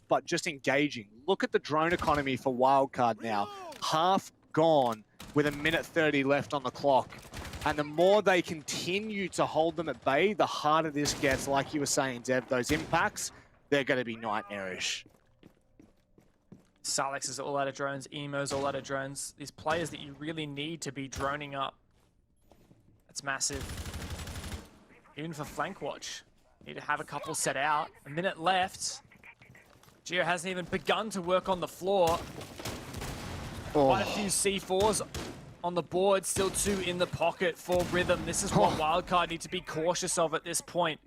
but just engaging. Look at the drone economy for Wildcard now. Half gone with 1:30 left on the clock. And the more they continue to hold them at bay, the harder this gets. Like you were saying, Dev, those impacts, they're going to be nightmarish. Salix is all out of drones, Emo's all out of drones. These players that you really need to be droning up. That's massive. Even for flank watch. Need to have a couple set out. A minute left. Geo hasn't even begun to work on the floor. Quite a few C4s on the board. Still 2 in the pocket for Rhythm. This is what Wildcard need to be cautious of at this point.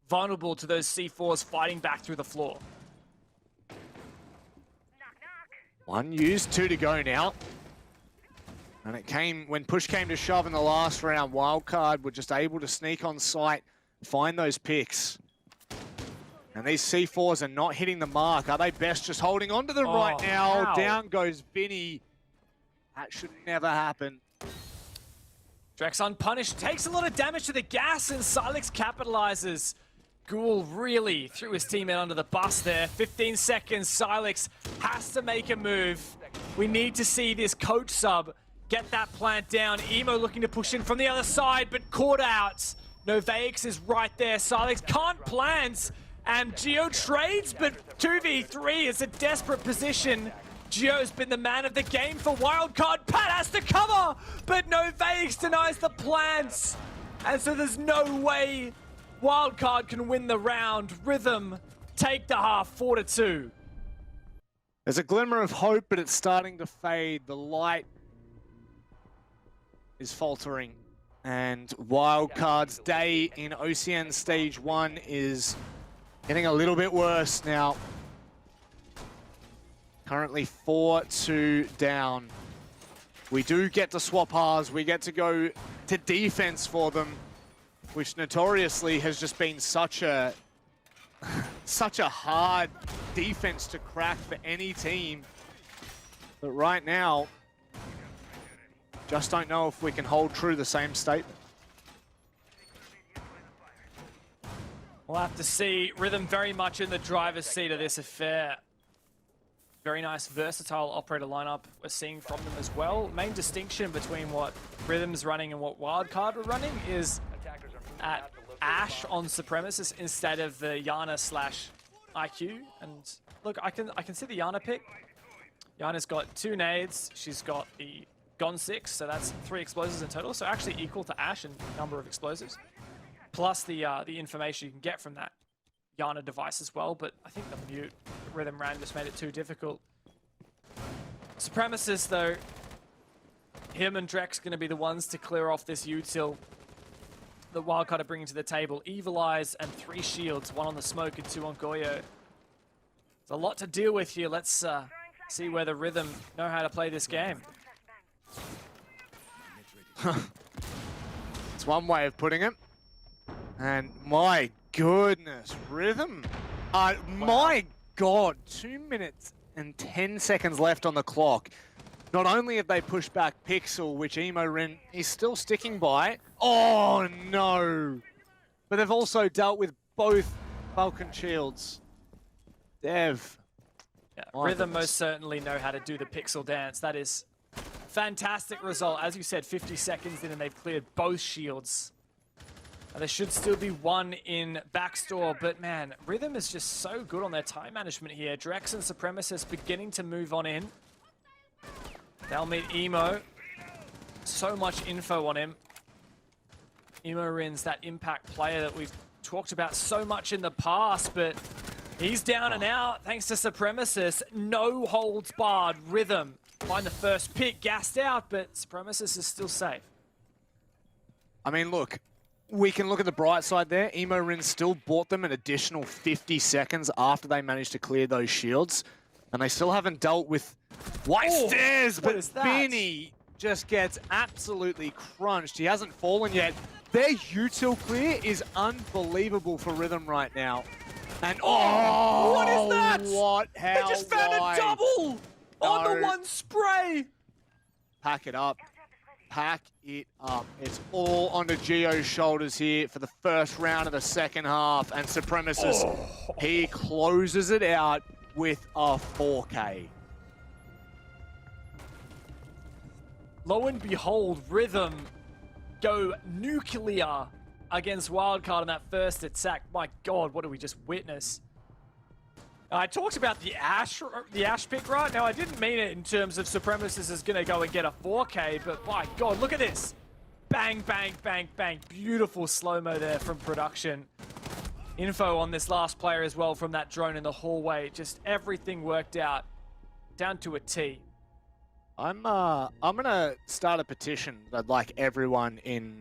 Vulnerable to those C4s fighting back through the floor. 1 used, 2 to go now. And it came, when push came to shove in the last round, Wildcard were just able to sneak on site, find those picks. And these C4s are not hitting the mark. Are they best just holding on to them right now? Wow. Down goes Vinny. That should never happen. Drex unpunished, takes a lot of damage to the gas, and Silix capitalizes. Ghoul really threw his teammate under the bus there. 15 seconds, Silix has to make a move. We need to see this coach sub get that plant down. Emo looking to push in from the other side, but caught out. Noveix is right there. Silix can't plant, and Geo trades, but 2v3 is a desperate position. Geo's been the man of the game for Wildcard. Pat has to cover, but Noveix denies the plants. And so there's no way Wildcard can win the round. Rhythm take the half 4-2. There's a glimmer of hope, but it's starting to fade. The light is faltering. And Wildcard's day in OCN Stage 1 is getting a little bit worse now. Currently 4-2 down. We do get to swap halves. We get to go to defense for them, which notoriously has just been such a hard defense to crack for any team. But right now, just don't know if we can hold true to the same statement. We'll have to see. Rhythm very much in the driver's seat of this affair. Very nice, versatile operator lineup we're seeing from them as well. Main distinction between what Rhythm's running and what Wildcard are running is at Ash on Supremacist instead of the Yana / IQ. And look, I can see the Yana pick. Yana's got 2 nades. She's got the Gon 6, so that's 3 explosives in total. So actually equal to Ash in number of explosives. Plus the information you can get from that Yana device as well, but I think the mute Rhythm ran just made it too difficult. Supremacist though, him and Drex going to be the ones to clear off this util that Wildcard are bringing to the table. Evil Eyes and 3 shields, 1 on the smoke and 2 on Goyo. There's a lot to deal with here. Let's see whether Rhythm know how to play this game. It's one way of putting it. And my goodness, Rhythm. My God, 2 minutes and 10 seconds left on the clock. Not only have they pushed back Pixel, which Emo Rin is still sticking by. Oh no! But they've also dealt with both Falcon Shields. Dev. Yeah, Rhythm most certainly know how to do the Pixel dance. That is fantastic result. As you said, 50 seconds in and they've cleared both shields. There should still be 1 in backstore, but man, Rhythm is just so good on their time management here. Drex and Supremacist beginning to move on in. They'll meet Emo. So much info on him. Emo Rin's that impact player that we've talked about so much in the past, but he's down and out thanks to Supremacist. No holds barred. Rhythm find the first pick, gassed out, but Supremacist is still safe. I mean, look. We can look at the bright side there. Emo Rin still bought them an additional 50 seconds after they managed to clear those shields. And they still haven't dealt with White Stairs, but Vinny just gets absolutely crunched. He hasn't fallen yet. Their util clear is unbelievable for Rhythm right now. And what is that? What? How? They just found a double on the 1 spray. Pack it up. Pack it up. It's all onto Geo's shoulders here for the first round of the second half. And Supremacist, he closes it out. with a 4K. Lo and behold, Rhythm go nuclear against Wildcard on that first attack. My God, what did we just witness? I talked about the Ash pick, right? Now, I didn't mean it in terms of Supremacist is going to go and get a 4K, but my God, look at this. Bang, bang, bang, bang. Beautiful slow-mo there from production. Info on this last player as well from that drone in the hallway. Just everything worked out down to a T. I'm gonna start a petition that I'd like everyone in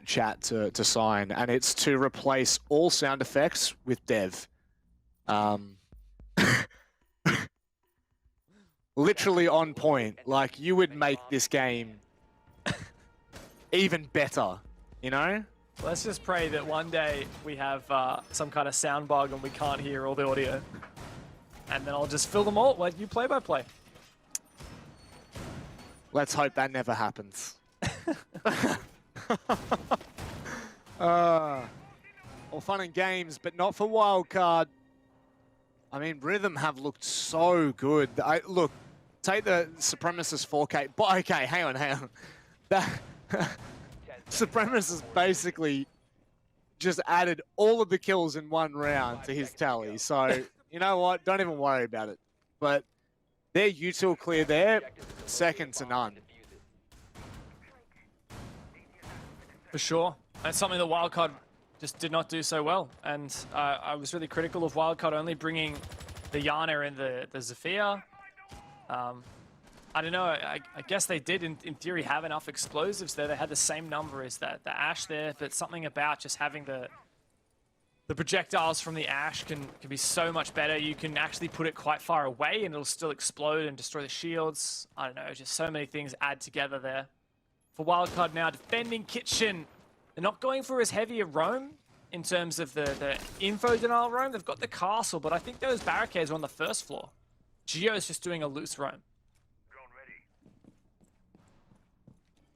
chat to sign, and it's to replace all sound effects with Dev. Literally on point. Like, you would make this game even better, you know? Let's just pray that one day we have some kind of sound bug and we can't hear all the audio. And then I'll just fill them all, let you play by play. Let's hope that never happens. All fun and games, but not for Wildcard. I mean, Rhythm have looked so good. Look, take the Supremacist 4K. But okay, hang on. That Supremacist basically just added all of the kills in one round to his tally. So, you know what? Don't even worry about it. But their util clear there, second to none. For sure. That's something that Wildcard just did not do so well. And I was really critical of Wildcard only bringing the Yana and the Zephyr. I don't know, I guess they did in theory have enough explosives there. They had the same number as the Ash there, but something about just having the projectiles from the Ash can be so much better. You can actually put it quite far away and it'll still explode and destroy the shields. I don't know, just so many things add together there. For Wildcard now, defending Kitchen. They're not going for as heavy a roam in terms of the info denial roam. They've got the castle, but I think those barricades are on the first floor. Geo's just doing a loose roam.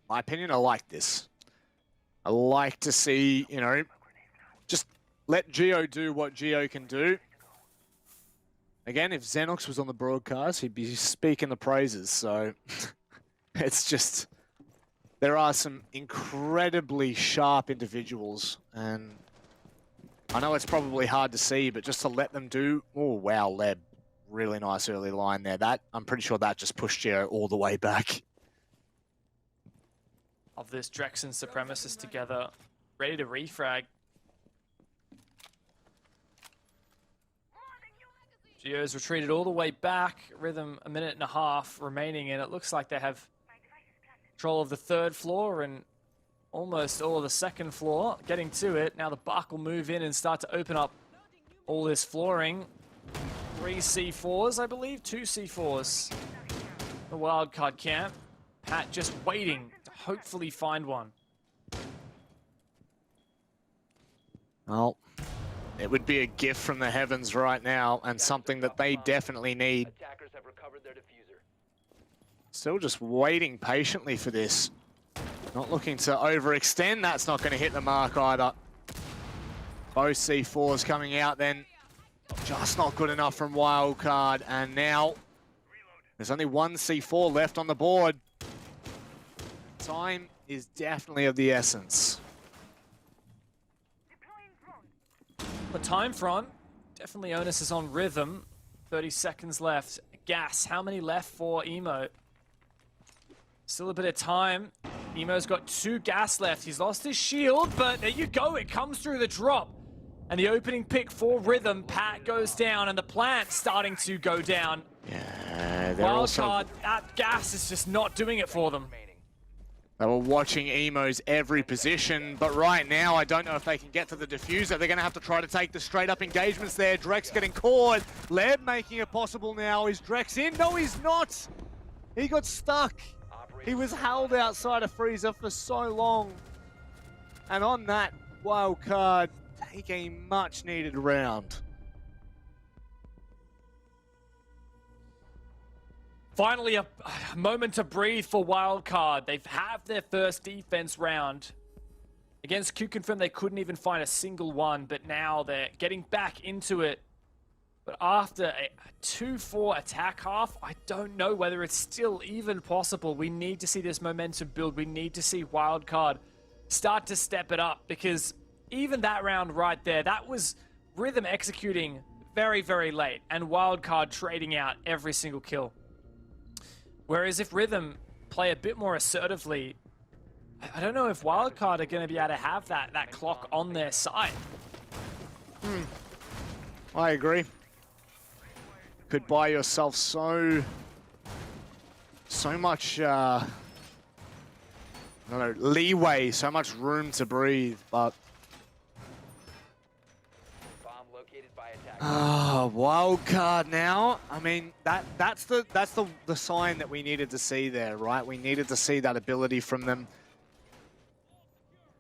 My opinion, I like this. I like to see, you know, just let Geo do what Geo can do. Again, if Xenox was on the broadcast, he'd be speaking the praises. So it's just, there are some incredibly sharp individuals. And I know it's probably hard to see, but just to let them do, oh, wow, Leb. Really nice early line there. That, I'm pretty sure that just pushed Geo all the way back. Of this Drex and Supremacist together, ready to refrag. Geo's retreated all the way back. Rhythm a minute and a half remaining, and it looks like they have control of the third floor and almost all of the second floor. Getting to it. Now the Buck will move in and start to open up all this flooring. 3 C4s, I believe. 2 C4s. The Wildcard camp. Pat just waiting to hopefully find one. Well, it would be a gift from the heavens right now, and something that they definitely need. Attackers have recovered their diffuser. Still just waiting patiently for this. Not looking to overextend. That's not going to hit the mark either. Both C4s coming out then. Just not good enough from Wildcard. And now there's only 1 C4 left on the board. Time is definitely of the essence. The time front, definitely onus is on Rhythm. 30 seconds left. Gas, how many left for Emo? Still a bit of time. Emo's got 2 gas left. He's lost his shield, but there you go. It comes through the drop. And the opening pick for Rhythm, Pat goes down, and the plant starting to go down. Yeah, they're also... Wildcard, that gas is just not doing it for them. They were watching Emo's every position, but right now, I don't know if they can get to the diffuser. They're going to have to try to take the straight-up engagements there. Drex getting caught. Leb making it possible now. Is Drex in? No, he's not. He got stuck. He was held outside a freezer for so long. And on that, Wildcard take a much-needed round. Finally, a moment to breathe for Wildcard. They've had their first defense round. Against Q-Confirm, they couldn't even find a single one, but now they're getting back into it. But after a 2-4 attack half, I don't know whether it's still even possible. We need to see this momentum build. We need to see Wildcard start to step it up, because even that round right there, that was Rhythm executing very, very late and Wildcard trading out every single kill. Whereas if Rhythm play a bit more assertively, I don't know if Wildcard are going to be able to have that clock on their side. I agree. Could buy yourself so much I don't know, leeway, so much room to breathe, but Bomb located by attack. wild card now. I mean, that's the sign that we needed to see there, right? We needed to see that ability from them.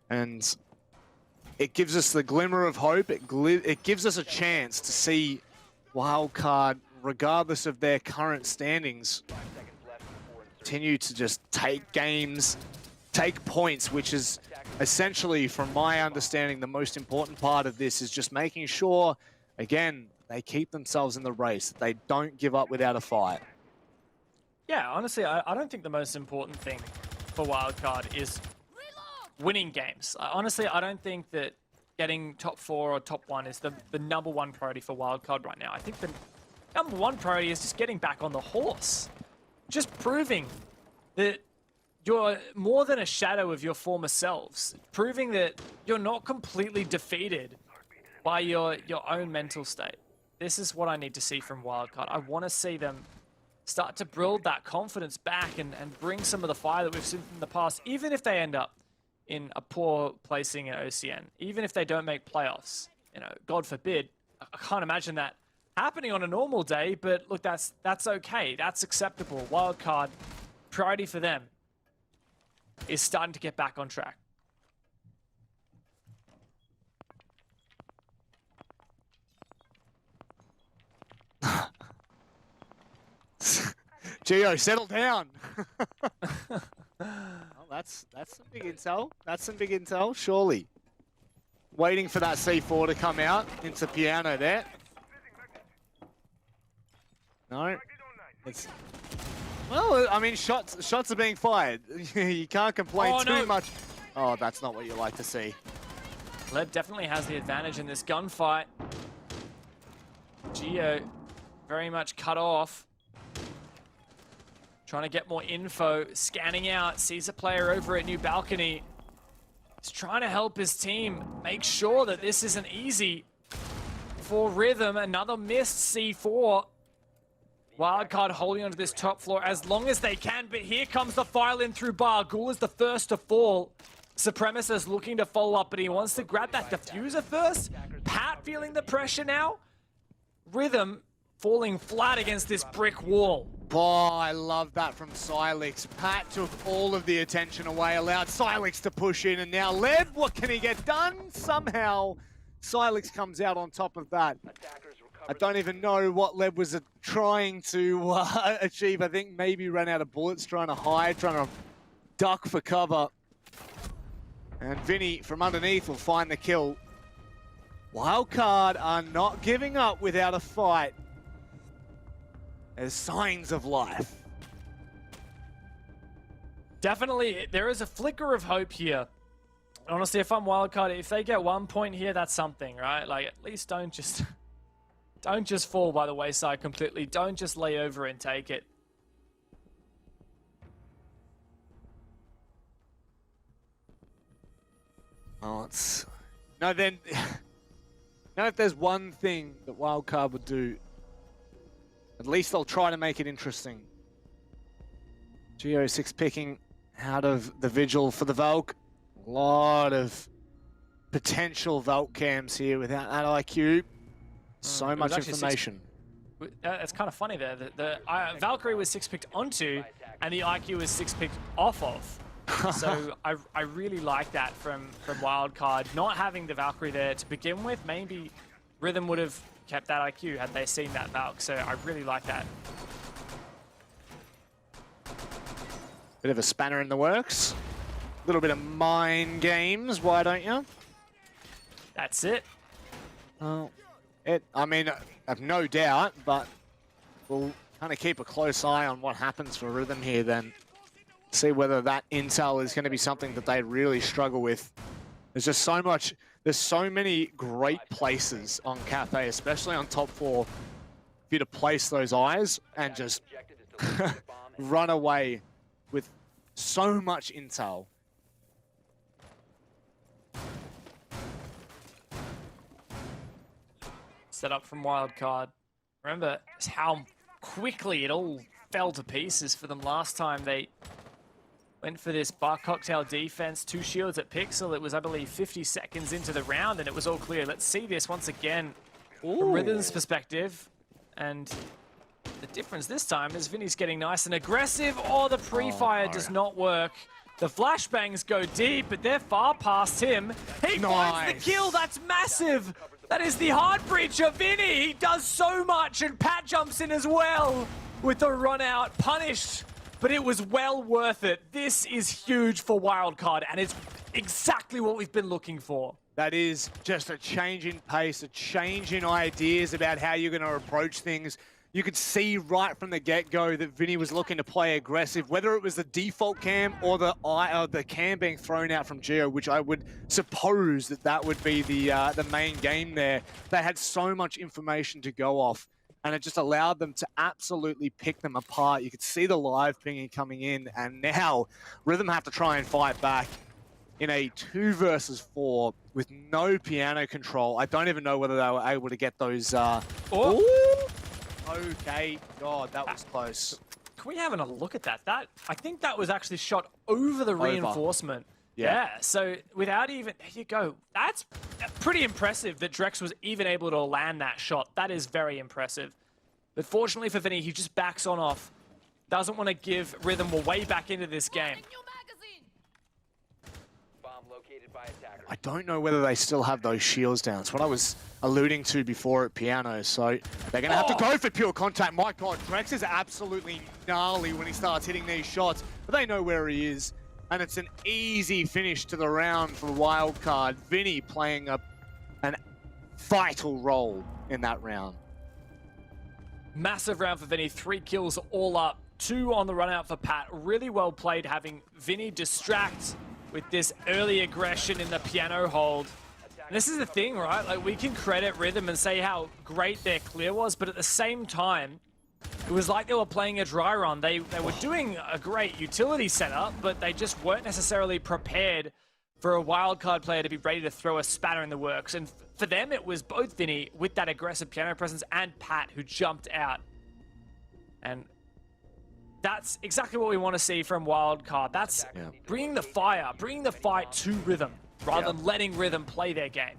And it gives us the glimmer of hope. It gives us a chance to see Wildcard, regardless of their current standings, 5 seconds left before insertion. continue to just take games, take points, which is essentially, from my understanding, the most important part of this is just making sure, again, they keep themselves in the race. They don't give up without a fight. Yeah, honestly, I don't think the most important thing for Wildcard is winning games. Honestly, I don't think that getting top 4 or top 1 is the #1 priority for Wildcard right now. I think the #1 priority is just getting back on the horse. Just proving that you're more than a shadow of your former selves. Proving that you're not completely defeated by your own mental state. This is what I need to see from Wildcard. I want to see them start to build that confidence back and bring some of the fire that we've seen in the past, even if they end up in a poor placing in OCN, even if they don't make playoffs. You know, God forbid. I can't imagine that happening on a normal day, but look, that's okay. That's acceptable. Wildcard, priority for them is starting to get back on track. Gio, settle down. Well, that's some big intel. That's some big intel, surely. Waiting for that C4 to come out into piano there. No. It's... Well, I mean, shots are being fired. You can't complain too much. Oh, that's not what you like to see. Leb definitely has the advantage in this gunfight. Gio very much cut off. Trying to get more info, scanning out, sees a player over at New Balcony. He's trying to help his team make sure that this isn't easy for Rhythm. Another missed C4. Wildcard holding onto this top floor as long as they can, but here comes the file in through bar. Ghoul is the first to fall. Supremacist looking to follow up, but he wants to grab that diffuser first. Pat feeling the pressure now. Rhythm falling flat against this brick wall. Oh, I love that from Silex. Pat took all of the attention away, allowed Silex to push in, and now Leb, what can he get done? Somehow, Silex comes out on top of that. Attackers recovered. I don't even know what Leb was trying to achieve. I think maybe ran out of bullets, trying to hide, trying to duck for cover. And Vinny from underneath will find the kill. Wildcard are not giving up without a fight. There's signs of life. Definitely, there is a flicker of hope here. Honestly, if I'm Wildcard, if they get 1 point here, that's something, right? Like, at least don't just fall by the wayside completely. Don't just lay over and take it. Oh, it's... No, then... Now, if there's one thing that Wildcard would do, at least they'll try to make it interesting. Geo6 picking out of the Vigil for the Valk. A lot of potential Valk cams here without that IQ. So much information. It's kind of funny there. The Valkyrie was 6-picked onto, and the IQ was 6-picked off of. So I really like that from Wildcard. Not having the Valkyrie there to begin with, maybe Rhythm would have kept that IQ had they seen that Valk. So I really like that. Bit of a spanner in the works. A little bit of mind games, why don't you? That's it. Oh, I mean, I have no doubt, but we'll kind of keep a close eye on what happens for Rhythm here then. See whether that intel is going to be something that they really struggle with. There's just so much, there's so many great places on Cafe, especially on top 4, for you to place those eyes and just run away with so much intel. Set up from Wildcard. Remember just how quickly it all fell to pieces for them last time. They went for this bar cocktail defense, 2 shields at Pixel. It was, I believe, 50 seconds into the round, and it was all clear. Let's see this once again from Rhythm's perspective. And the difference this time is Vinny's getting nice and aggressive, or the pre-fire does not work. The flashbangs go deep, but they're far past him. He finds the kill. That's massive. That is the hard breach of Vinny. He does so much, and Pat jumps in as well with the run out. Punished, but it was well worth it. This is huge for Wildcard, and it's exactly what we've been looking for. That is just a change in pace, a change in ideas about how you're going to approach things. You could see right from the get-go that Vinny was looking to play aggressive, whether it was the default cam or the cam being thrown out from Geo, which I would suppose that would be the main game there. They had so much information to go off, and it just allowed them to absolutely pick them apart. You could see the live pinging coming in, and now Rhythm have to try and fight back in a 2 versus 4 with no piano control. I don't even know whether they were able to get those... Okay, God, that was close. Can we have a look at that? I think that was actually shot over the reinforcement. Yeah, so without even... There you go. That's pretty impressive that Drex was even able to land that shot. That is very impressive. But fortunately for Vinny, he just backs on off. Doesn't want to give Rhythm way back into this game. I don't know whether they still have those shields down. It's what I was alluding to before at Piano. So they're going to have to go for pure contact. My God, Drex is absolutely gnarly when he starts hitting these shots. But they know where he is. And it's an easy finish to the round for Wildcard. Vinny playing an vital role in that round. Massive round for Vinny. 3 kills all up. 2 on the run out for Pat. Really well played, having Vinny distract with this early aggression in the piano hold. And this is the thing, right? Like, we can credit Rhythm and say how great their clear was, but at the same time, it was like they were playing a dry run. They were doing a great utility setup, but they just weren't necessarily prepared for a wildcard player to be ready to throw a spanner in the works. And for them, it was both Vinny with that aggressive piano presence and Pat who jumped out. And that's exactly what we want to see from Wildcard. That's bringing the fire, bringing the fight to Rhythm, rather than letting Rhythm play their game.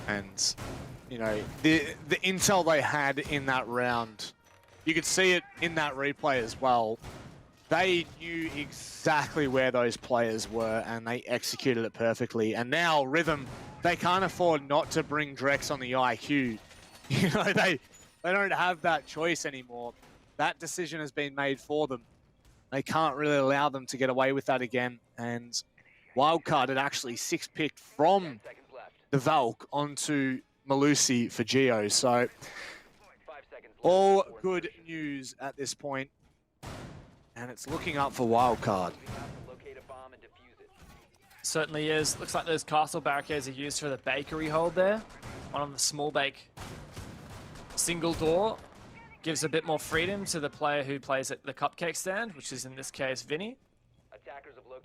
And, you know, the intel they had in that round, you could see it in that replay as well. They knew exactly where those players were, and they executed it perfectly. And now, Rhythm, they can't afford not to bring Drex on the IQ. You know, they don't have that choice anymore. That decision has been made for them. They can't really allow them to get away with that again. And Wildcard had actually 6-picked from the Valk onto Malusi for Geo. So all good news at this point. And it's looking up for Wildcard. Certainly is. Looks like those castle barricades are used for the bakery hold there. One on the small bake. Single door. Gives a bit more freedom to the player who plays at the cupcake stand, which is in this case Vinny.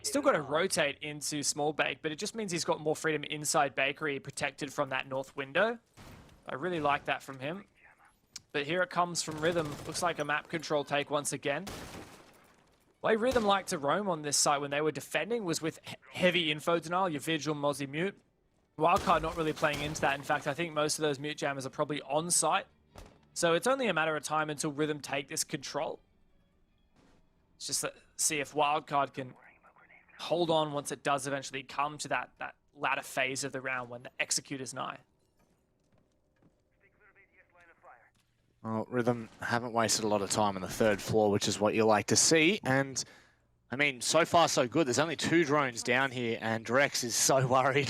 Still got to rotate into small bake, but it just means he's got more freedom inside bakery, protected from that north window. I really like that from him. But here it comes from Rhythm. Looks like a map control take once again. The way Rhythm liked to roam on this site when they were defending was with heavy info denial, your vigil, Mozzie, mute. Wildcard not really playing into that. In fact, I think most of those mute jammers are probably on site. So it's only a matter of time until Rhythm take this control. It's just to see if Wildcard can hold on once it does eventually come to that latter phase of the round when the executor's nigh. Well, Rhythm haven't wasted a lot of time on the 3rd floor, which is what you like to see. And I mean, so far so good. There's only 2 drones down here, and Drex is so worried.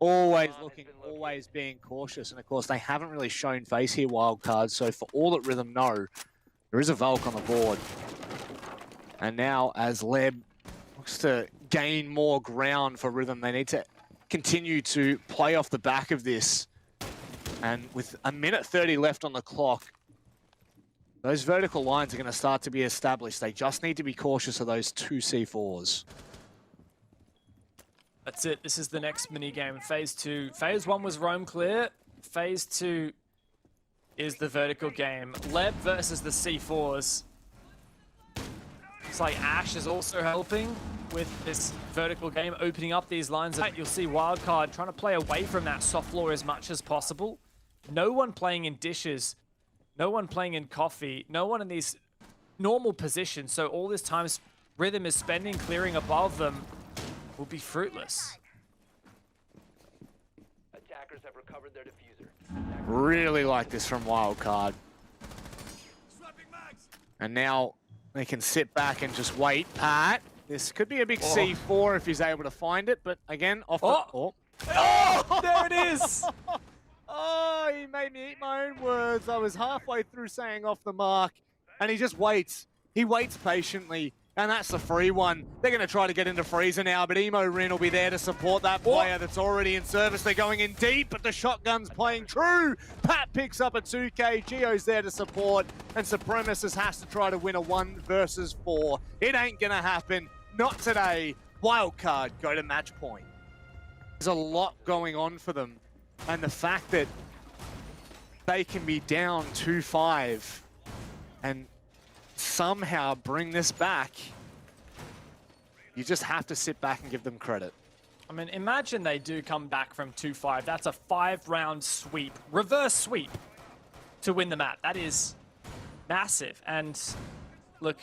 Always looking, always being cautious. And of course, they haven't really shown face here, Wildcard. So for all that Rhythm know, there is a Valk on the board. And now, as Leb looks to gain more ground for Rhythm, they need to continue to play off the back of this. And with 1:30 left on the clock, those vertical lines are going to start to be established. They just need to be cautious of those 2 C4s. That's it. This is the next mini-game. Phase 2. Phase 1 was roam clear. Phase 2 is the vertical game. Leb versus the C4s. Looks like Ash is also helping with this vertical game, opening up these lines. You'll see Wildcard trying to play away from that soft floor as much as possible. No one playing in dishes. No one playing in coffee. No one in these normal positions. So all this time Rhythm is spending clearing above them will be fruitless. Attackers have recovered their diffuser. Really like this from Wildcard. And now they can sit back and just wait. Pat, this could be a big C4 if he's able to find it, but again, off the... Oh, there it is! Oh, he made me eat my own words. I was halfway through saying off the mark, and he just waits. He waits patiently, and that's the free one. They're going to try to get into freezer now, but Emo Rin will be there to support that player that's already in service. They're going in deep, but the shotgun's playing true. Pat picks up a 2K. Gio's there to support, and Supremacist has to try to win a 1 versus 4. It ain't going to happen. Not today. Wildcard go to match point. There's a lot going on for them. And the fact that they can be down 2-5 and somehow bring this back, you just have to sit back and give them credit. I mean, imagine they do come back from 2-5. That's a 5-round sweep, reverse sweep, to win the map. That is massive. And look,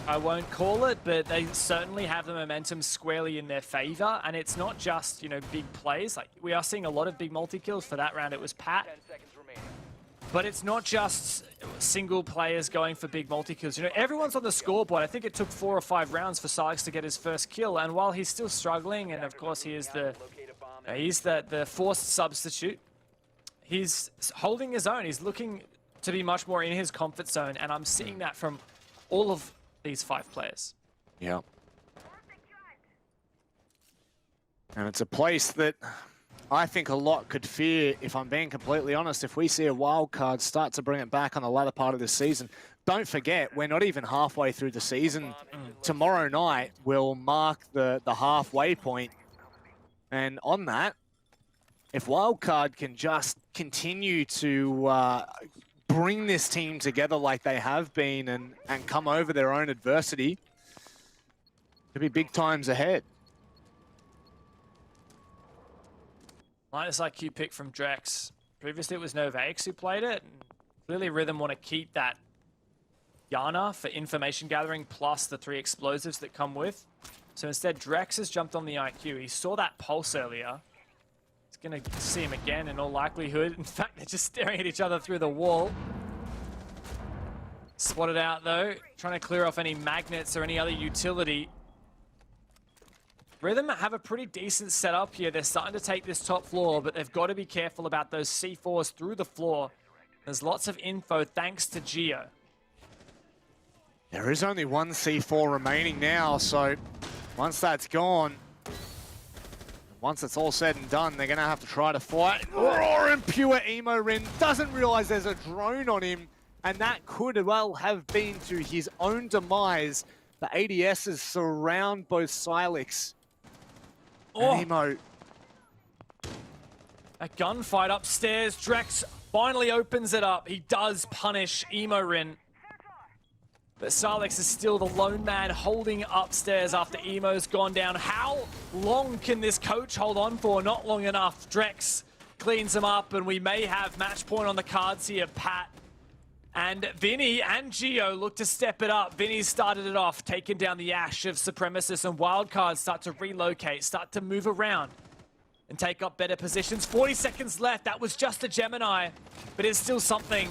I won't call it, but they certainly have the momentum squarely in their favor. And it's not just, you know, big plays. Like, we are seeing a lot of big multi-kills. For that round, it was Pat. 10 seconds remaining. But it's not just single players going for big multi-kills. You know, everyone's on the scoreboard. I think it took 4 or 5 rounds for Sylex to get his first kill. And while he's still struggling, and of course he is the forced substitute, he's holding his own. He's looking to be much more in his comfort zone. And I'm seeing that from all of these 5 players. Yeah. And it's a place that I think a lot could fear, if I'm being completely honest, if we see a wild card start to bring it back on the latter part of this season. Don't forget, we're not even halfway through the season. Tomorrow night will mark the halfway point. And on that, if Wildcard can just continue to bring this team together like they have been and come over their own adversity, there'll be big times ahead. Like this IQ pick from Drex. Previously it was Novax who played it. And clearly Rhythm want to keep that Yana for information gathering plus the 3 explosives that come with. So instead Drex has jumped on the IQ. He saw that pulse earlier. He's going to see him again in all likelihood. In fact, they're just staring at each other through the wall. Spotted out though. Trying to clear off any magnets or any other utility. Rhythm have a pretty decent setup here. They're starting to take this top floor, but they've got to be careful about those C4s through the floor. There's lots of info thanks to Gio. There is only 1 C4 remaining now, so once that's gone, once it's all said and done, they're going to have to try to fight. Raw and pure Emo Rin doesn't realize there's a drone on him, and that could well have been to his own demise. The ADSs surround both Sylex and Emo. A gunfight upstairs. Drex finally opens it up. He does punish Emo Rin. But Sylex is still the lone man holding upstairs after Emo's gone down. How long can this coach hold on for? Not long enough. Drex cleans him up, and we may have match point on the cards here. Pat and Vinny and Gio look to step it up. Vinny started it off, taking down the Ash of Supremacists, and Wildcards start to relocate, start to move around and take up better positions. 40 seconds left. That was just a Gemini, but it's still something.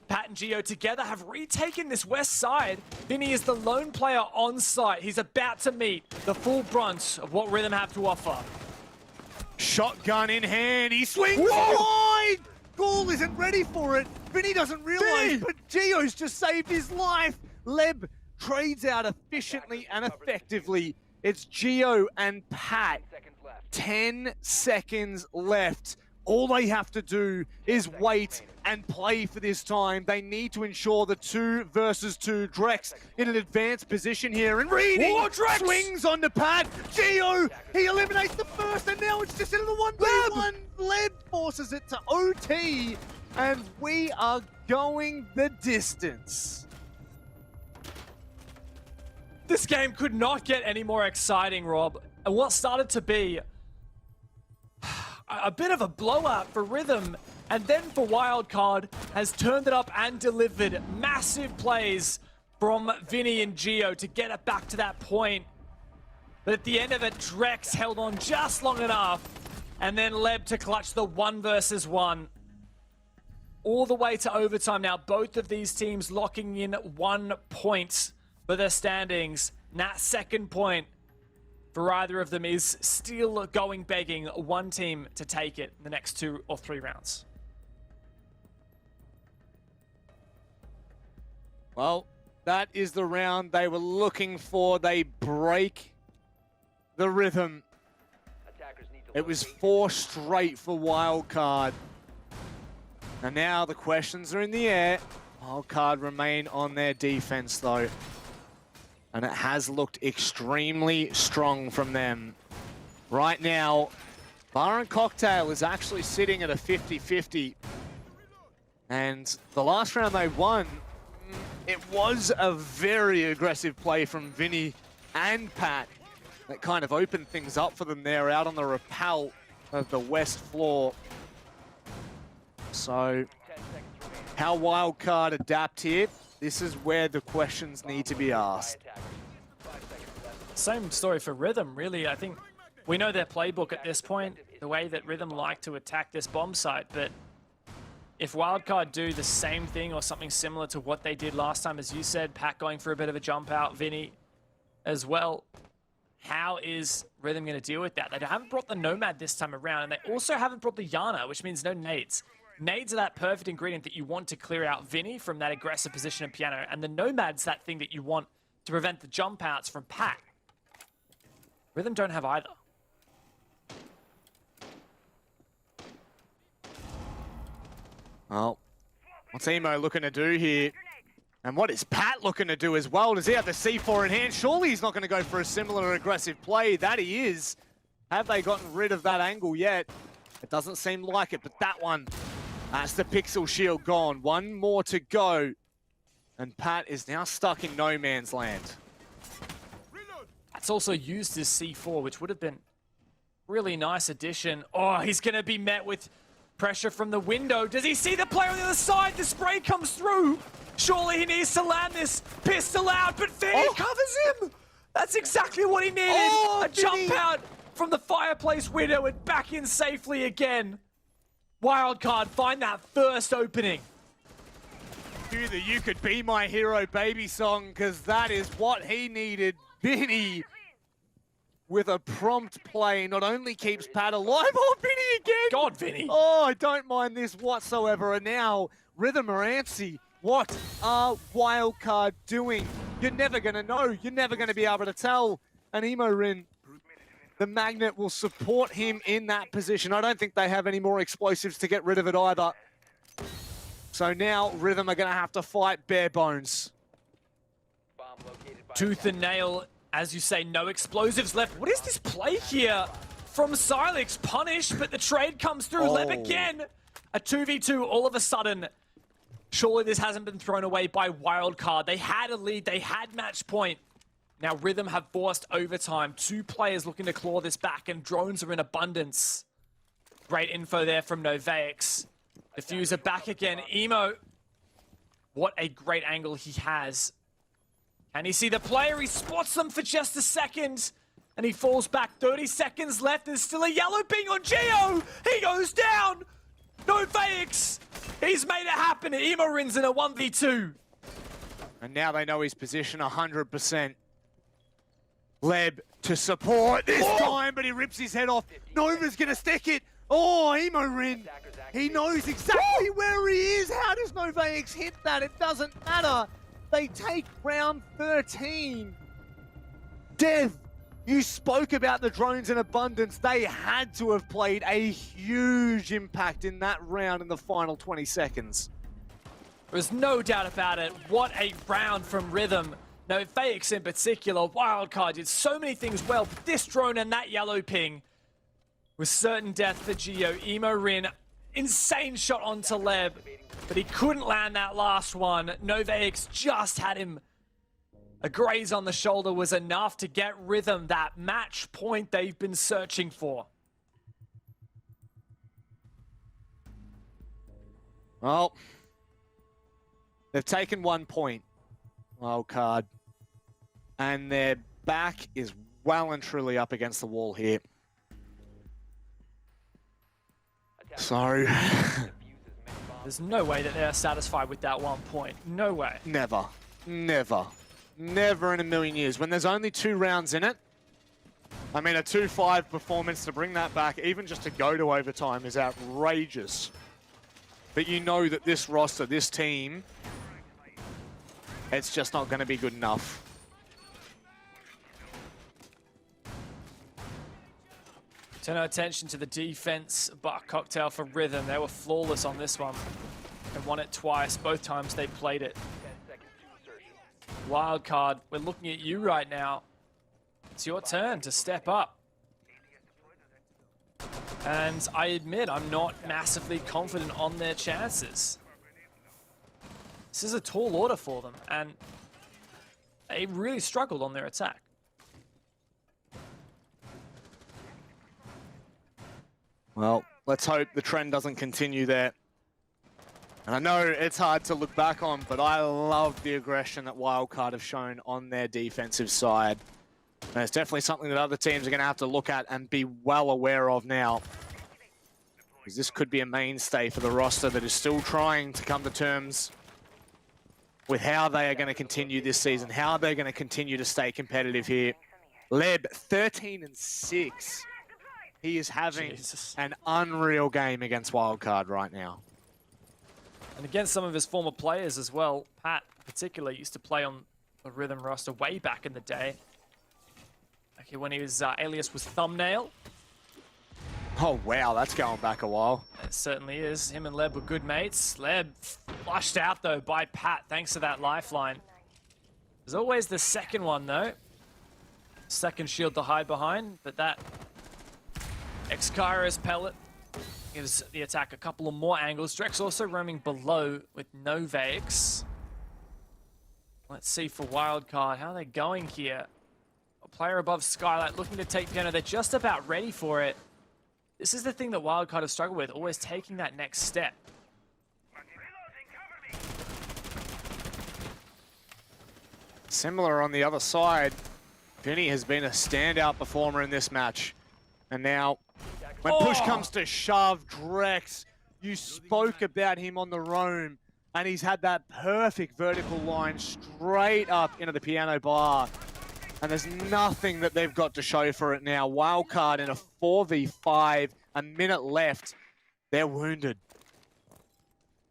Pat and Geo together have retaken this west side. Vinny is the lone player on site. He's about to meet the full brunt of what Rhythm have to offer. Shotgun in hand, he swings wide! Ghoul isn't ready for it. Vinny doesn't realize, but Geo's just saved his life. Leb trades out efficiently and effectively. It's Geo and Pat. 10 seconds left. All they have to do is wait and play for this time. They need to ensure the 2 versus 2. Drex in an advanced position here, and Reading swings onto Pat. Geo, he eliminates the first, and now it's just into the 1v1. Leb forces it to OT, and we are going the distance. This game could not get any more exciting, Rob. And what started to be a bit of a blowout for Rhythm, and then for Wildcard, has turned it up and delivered massive plays from Vinny and Geo to get it back to that point. But at the end of it, Drex held on just long enough, and then Leb to clutch the 1 versus 1. All the way to overtime now. Both of these teams locking in 1 point for their standings. And that second point for either of them is still going begging one team to take it in the next 2 or 3 rounds. Well, that is the round they were looking for. They break the rhythm. It was 4 straight for Wildcard. And now the questions are in the air. Wildcard remain on their defense though. And it has looked extremely strong from them. Right now, Bar and Cocktail is actually sitting at a 50-50. And the last round they won, it was a very aggressive play from Vinny and Pat that kind of opened things up for them there out on the rappel of the west floor. So, how Wildcard adapt here? This is where the questions need to be asked. Same story for Rhythm, really. I think we know their playbook at this point, the way that Rhythm like to attack this bomb site, but if Wildcard do the same thing or something similar to what they did last time, as you said, Pat going for a bit of a jump out, Vinny as well, how is Rhythm going to deal with that? They haven't brought the Nomad this time around, and they also haven't brought the Yana, which means no nades. Nades are that perfect ingredient that you want to clear out Vinny from that aggressive position in Piano, and the Nomad's that thing that you want to prevent the jump outs from Pat. Rhythm don't have either. Well, what's Emo looking to do here? And what is Pat looking to do as well? Does he have the C4 in hand? Surely he's not going to go for a similar aggressive play. That he is. Have they gotten rid of that angle yet? It doesn't seem like it, but that one, that's the pixel shield gone. 1 more to go. And Pat is now stuck in no man's land. That's also used his C4, which would have been really nice addition. Oh, he's going to be met with pressure from the window. Does he see the player on the other side? The spray comes through. Surely he needs to land this pistol out, but Vinny covers him. That's exactly what he needed. A jump out from the fireplace window and back in safely again. Wildcard find that first opening. Cue the "You Could Be My Hero" baby song, because that is what he needed. Vinny with a prompt play not only keeps Pat alive. Oh, Vinny again! God, Vinny. Oh, I don't mind this whatsoever. And now, Rhythm are antsy. What are Wildcard doing? You're never going to know. You're never going to be able to tell. And Emorin, the magnet will support him in that position. I don't think they have any more explosives to get rid of it either. So now, Rhythm are going to have to fight bare bones. Tooth and nail, as you say, no explosives left. What is this play here from Silex? Punish, but the trade comes through. Leb again. A 2v2 all of a sudden. Surely this hasn't been thrown away by Wildcard. They had a lead. They had match point. Now Rhythm have forced overtime. 2 players looking to claw this back, and drones are in abundance. Great info there from Novaix. Diffuser back again. Emo. What a great angle he has. Can he see the player? He spots them for just a second. And he falls back. 30 seconds left. There's still a yellow ping on Geo. He goes down. No fakes! He's made it happen. Emorin's in a 1v2. And now they know his position 100%. Leb to support this time, but he rips his head off. Nova's gonna stick it. Oh, Emorin. He knows exactly where he is. How does Novax hit that? It doesn't matter. They take round 13. Dev, you spoke about the drones in abundance. They had to have played a huge impact in that round in the final 20 seconds. There's no doubt about it. What a round from Rhythm. No, Faix in particular, Wildcard did so many things well. But this drone and that yellow ping was certain death for Geo. Emorin, insane shot onto Leb, but he couldn't land that last one. Novax just had him. A graze on the shoulder was enough to get Rhythm that match point they've been searching for. Well, they've taken 1 point, Wildcard, and their back is well and truly up against the wall here. So, there's no way that they're satisfied with that 1 point. No way. never, never, never in a million years. When there's only 2 rounds in it, I mean, a 2-5 performance to bring that back, even just to go to overtime, is outrageous. But you know that this roster, this team, it's just not going to be good enough. Turn our attention to the defense, but cocktail for Rhythm. They were flawless on this one. They won it twice, both times they played it. Wildcard, we're looking at you right now. It's your turn to step up. And I admit, I'm not massively confident on their chances. This is a tall order for them, and they really struggled on their attack. Well, let's hope the trend doesn't continue there. And I know it's hard to look back on, but I love the aggression that Wildcard have shown on their defensive side. And it's definitely something that other teams are going to have to look at and be well aware of now. Because this could be a mainstay for the roster that is still trying to come to terms with how they are going to continue this season, how they're going to continue to stay competitive here. Leb, 13-6. He is having an unreal game against Wildcard right now. And against some of his former players as well. Pat, in particular, used to play on the Rhythm roster way back in the day. Okay, when his alias was Thumbnail. Oh, wow, that's going back a while. It certainly is. Him and Leb were good mates. Leb flushed out, though, by Pat, thanks to that lifeline. There's always the second one, though. Second shield to hide behind, but that X-Kairos pellet gives the attack a couple of more angles. Drex also roaming below with no Vex. Let's see for Wildcard. How are they going here? A player above Skylight looking to take piano. They're just about ready for it. This is the thing that Wildcard have struggled with, always taking that next step. Similar on the other side, Vinny has been a standout performer in this match. And now, when push comes to shove, Drex, you spoke about him on the roam, and he's had that perfect vertical line straight up into the piano bar. And there's nothing that they've got to show for it now. Wildcard in a 4v5, a minute left. They're wounded.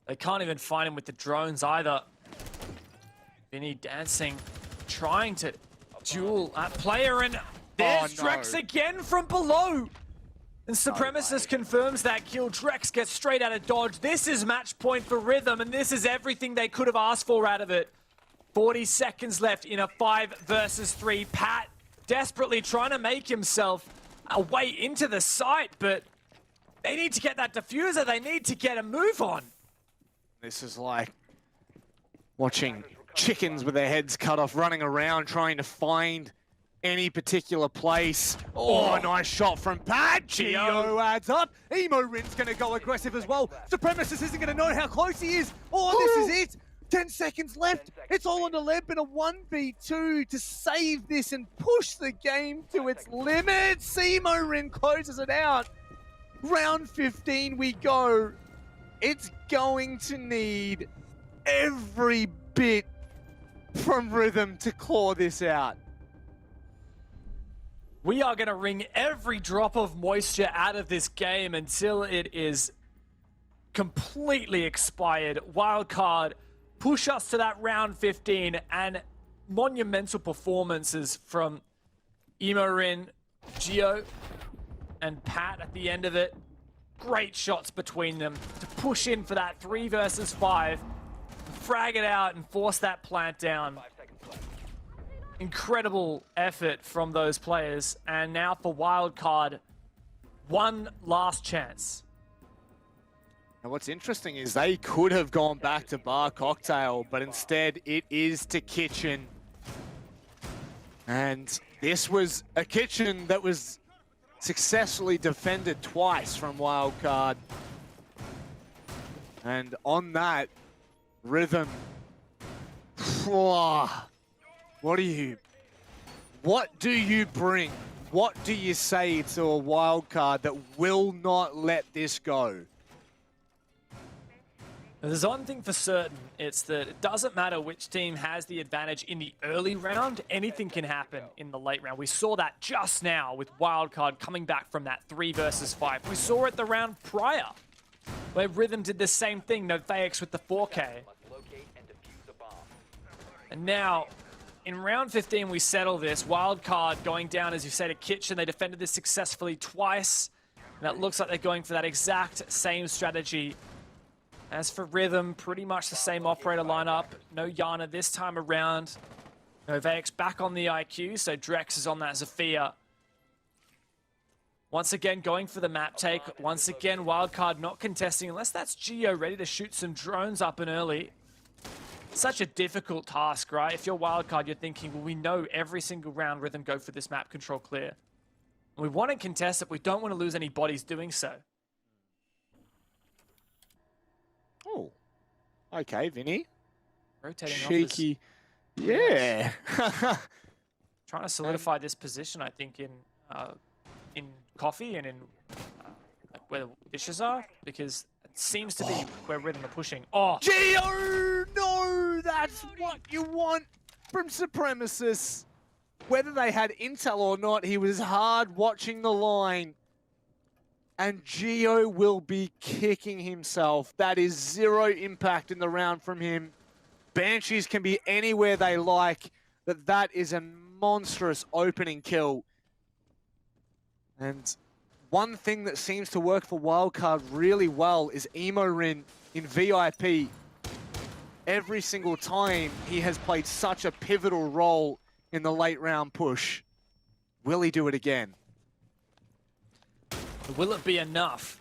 They can't even find him with the drones either. Vinny dancing, trying to duel that player, and there's Drex again from below. And Supremacist confirms that kill. Drex gets straight out of dodge. This is match point for Rhythm, and this is everything they could have asked for out of it. 40 seconds left in a 5 versus 3. Pat desperately trying to make himself a way into the site, but they need to get that diffuser. They need to get a move on. This is like watching chickens with their heads cut off, running around trying to find any particular place. Oh, nice shot from Pat. Geo adds up. Emorin's going to go aggressive as well. Supremacist isn't going to know how close he is. Oh, this is it. 10 seconds left. It's all on the Leb in a 1v2 to save this and push the game to its limits. Emorin closes it out. Round 15 we go. it's going to need every bit from Rhythm to claw this out. We are going to wring every drop of moisture out of this game until it is completely expired. Wildcard push us to that round 15, and monumental performances from Imorin, Gio, and Pat at the end of it. Great shots between them to push in for that 3 versus 5, frag it out and force that plant down. 5 seconds left. Incredible effort from those players. And now for Wildcard, one last chance. And what's interesting is they could have gone back to Bar Cocktail, but instead it is to Kitchen. And this was a Kitchen that was successfully defended twice from Wildcard. And on that, Rhythm. What do you bring? What do you say to a Wildcard that will not let this go? There's one thing for certain, it's that it doesn't matter which team has the advantage in the early round, anything can happen in the late round. We saw that just now with Wildcard coming back from that 3 versus 5. We saw it the round prior, where Rhythm did the same thing, Novaic with the 4K. Must locate and defuse a bomb. And now, in round 15, we settle this. Wildcard going down, as you said, at Kitchen. They defended this successfully twice. And it looks like they're going for that exact same strategy. As for Rhythm, pretty much the same operator lineup. No Yana this time around. Novaic back on the IQ, so Drex is on that Zafia. Once again, going for the map take. Once again, Wildcard not contesting, unless that's Gio ready to shoot some drones up and early. Such a difficult task, right? If you're Wildcard, you're thinking, well, we know every single round Rhythm go for this map control clear. And we want to contest it, we don't want to lose any bodies doing so. Oh, okay, Vinny. Rotating Cheeky. Yeah. Trying to solidify this position, I think, in coffee and in like where the dishes are, because it seems to be where Rhythm are pushing. Oh, Gio! No! That's what you want from Supremacists. Whether they had intel or not, he was hard watching the line. And Gio will be kicking himself. That is 0 impact in the round from him. Banshees can be anywhere they like, but that is a monstrous opening kill. And one thing that seems to work for Wildcard really well is Imorin in VIP. Every single time he has played such a pivotal role in the late round push. Will he do it again? will it be enough?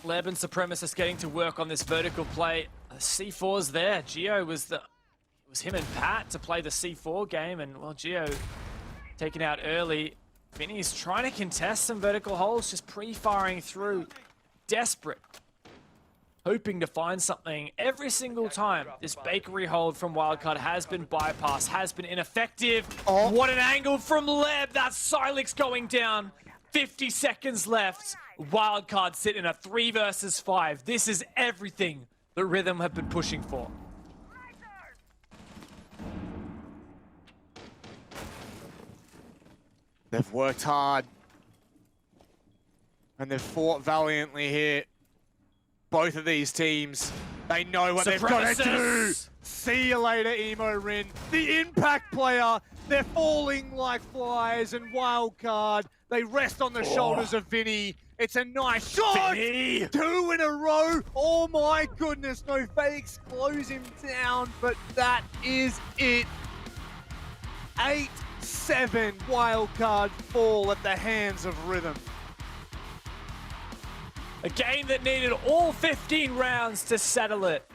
Leb and Supremacist getting to work on this vertical play. C4's there. Gio was him and Pat to play the C4 game, and well, Gio taken out early. Vinny's trying to contest some vertical holes, just pre-firing through. Desperate. Hoping to find something every single time. This bakery hold from Wildcard has been bypassed, has been ineffective. Oh. What an angle from Leb. That's Silex going down. 50 seconds left. Wildcard sit in a 3 versus 5. This is everything the Rhythm have been pushing for. They've worked hard. And they've fought valiantly here. Both of these teams, they know what they've got to do. See you later, Emo Rin. The impact player, they're falling like flies, and Wildcard, they rest on the shoulders of Vinny. It's a nice shot! Vinny. 2 in a row! Oh my goodness, no fakes, close him down, but that is it. 8-7 Wildcard fall at the hands of Rhythm. A game that needed all 15 rounds to settle it.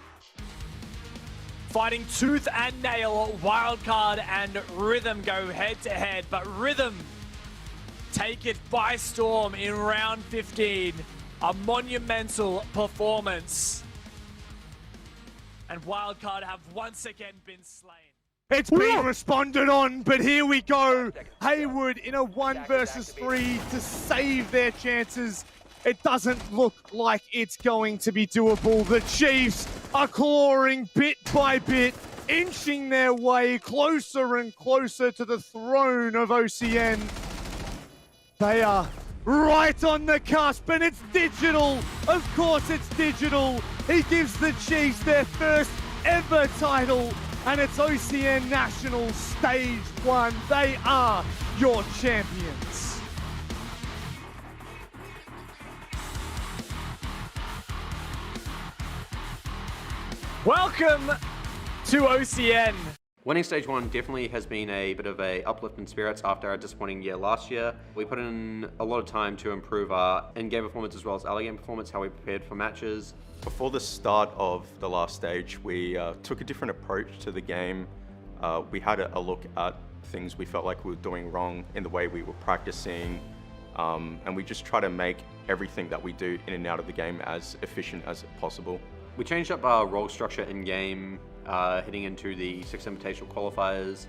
Fighting tooth and nail, Wildcard and Rhythm go head to head, but Rhythm take it by storm in round 15. A monumental performance. And Wildcard have once again been slain. It's been responded on, but here we go. Haywood in a 1 versus 3 to save their chances. It doesn't look like it's going to be doable. The Chiefs are clawing bit by bit, inching their way closer and closer to the throne of OCN. They are right on the cusp, and it's digital. Of course it's digital. He gives the Chiefs their first ever title, and it's OCN Nationals Stage 1. They are your champions. Welcome to OCN. Winning Stage 1 definitely has been a bit of a uplift in spirits after our disappointing year last year. We put in a lot of time to improve our in-game performance as well as early game performance, how we prepared for matches. Before the start of the last stage, we took a different approach to the game. We had a look at things we felt like we were doing wrong in the way we were practicing, and we just try to make everything that we do in and out of the game as efficient as possible. We changed up our role structure in-game, heading into the 6 Invitational qualifiers.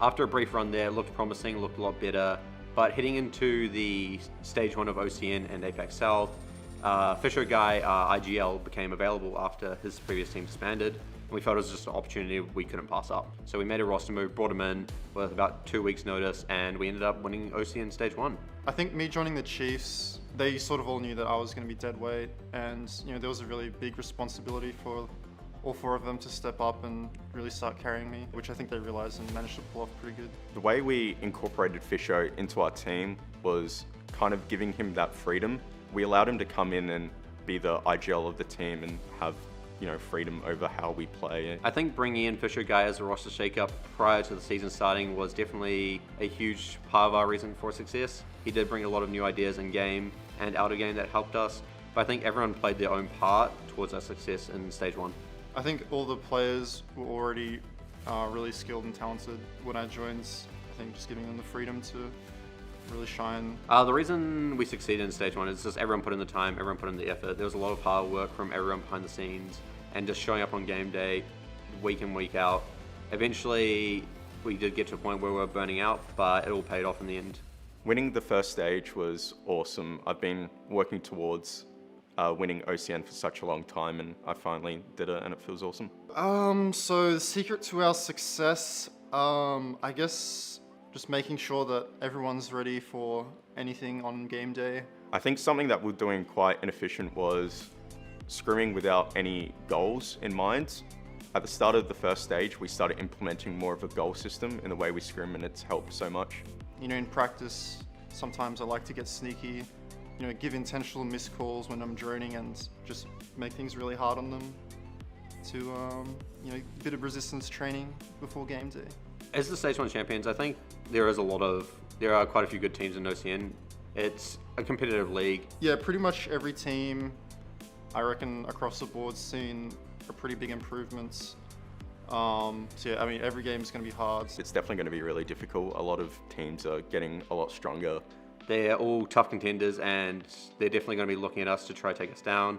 After a brief run there, it looked promising, looked a lot better, but heading into the Stage 1 of OCN and Apex South, Fisher Guy, IGL, became available after his previous team disbanded, and we felt it was just an opportunity we couldn't pass up. So we made a roster move, brought him in with about 2 weeks notice, and we ended up winning OCN Stage 1. I think me joining the Chiefs, they sort of all knew that I was going to be dead weight, and there was a really big responsibility for all 4 of them to step up and really start carrying me, which I think they realized and managed to pull off pretty good. The way we incorporated Fisho into our team was kind of giving him that freedom. We allowed him to come in and be the IGL of the team and have freedom over how we play. I think bringing in Fisher Guy as a roster shakeup prior to the season starting was definitely a huge part of our reason for success. He did bring a lot of new ideas in game and out of game that helped us, but I think everyone played their own part towards our success in Stage 1. I think all the players were already really skilled and talented when I joined. I think just giving them the freedom to really shine. The reason we succeeded in Stage 1 is just everyone put in the time, everyone put in the effort. There was a lot of hard work from everyone behind the scenes and just showing up on game day, week in, week out. Eventually, we did get to a point where we were burning out, but it all paid off in the end. Winning the first stage was awesome. I've been working towards winning OCN for such a long time, and I finally did it, and it feels awesome. So the secret to our success, I guess just making sure that everyone's ready for anything on game day. I think something that we're doing quite inefficient was scrimming without any goals in mind. At the start of the first stage, we started implementing more of a goal system in the way we scrim, and it's helped so much. In practice, sometimes I like to get sneaky, give intentional missed calls when I'm droning and just make things really hard on them to, a bit of resistance training before game day. As the Stage 1 champions, I think there are quite a few good teams in OCN. It's a competitive league. Yeah, pretty much every team, I reckon, across the board seen a pretty big improvements. So yeah, every game is going to be hard. It's definitely going to be really difficult. A lot of teams are getting a lot stronger. They're all tough contenders, and they're definitely going to be looking at us to try to take us down.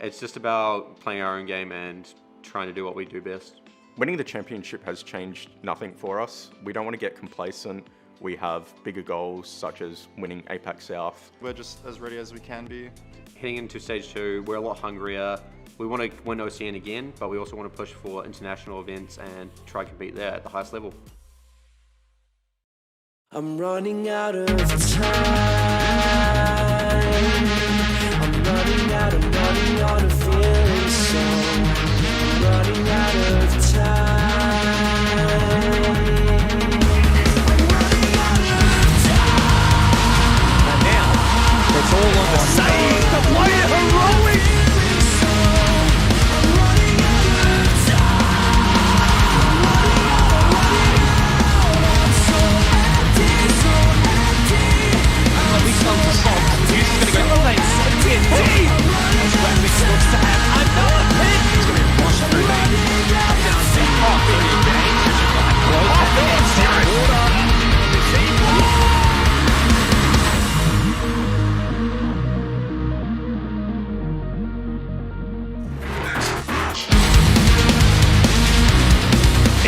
It's just about playing our own game and trying to do what we do best. Winning the championship has changed nothing for us. We don't want to get complacent. We have bigger goals, such as winning Apex South. We're just as ready as we can be. Heading into Stage 2, we're a lot hungrier. We want to win OCN again, but we also want to push for international events and try to compete there at the highest level. I'm running out of time. I'm running out of feeling so. I'm running out of time. And now, it's all on the save. The player heroic.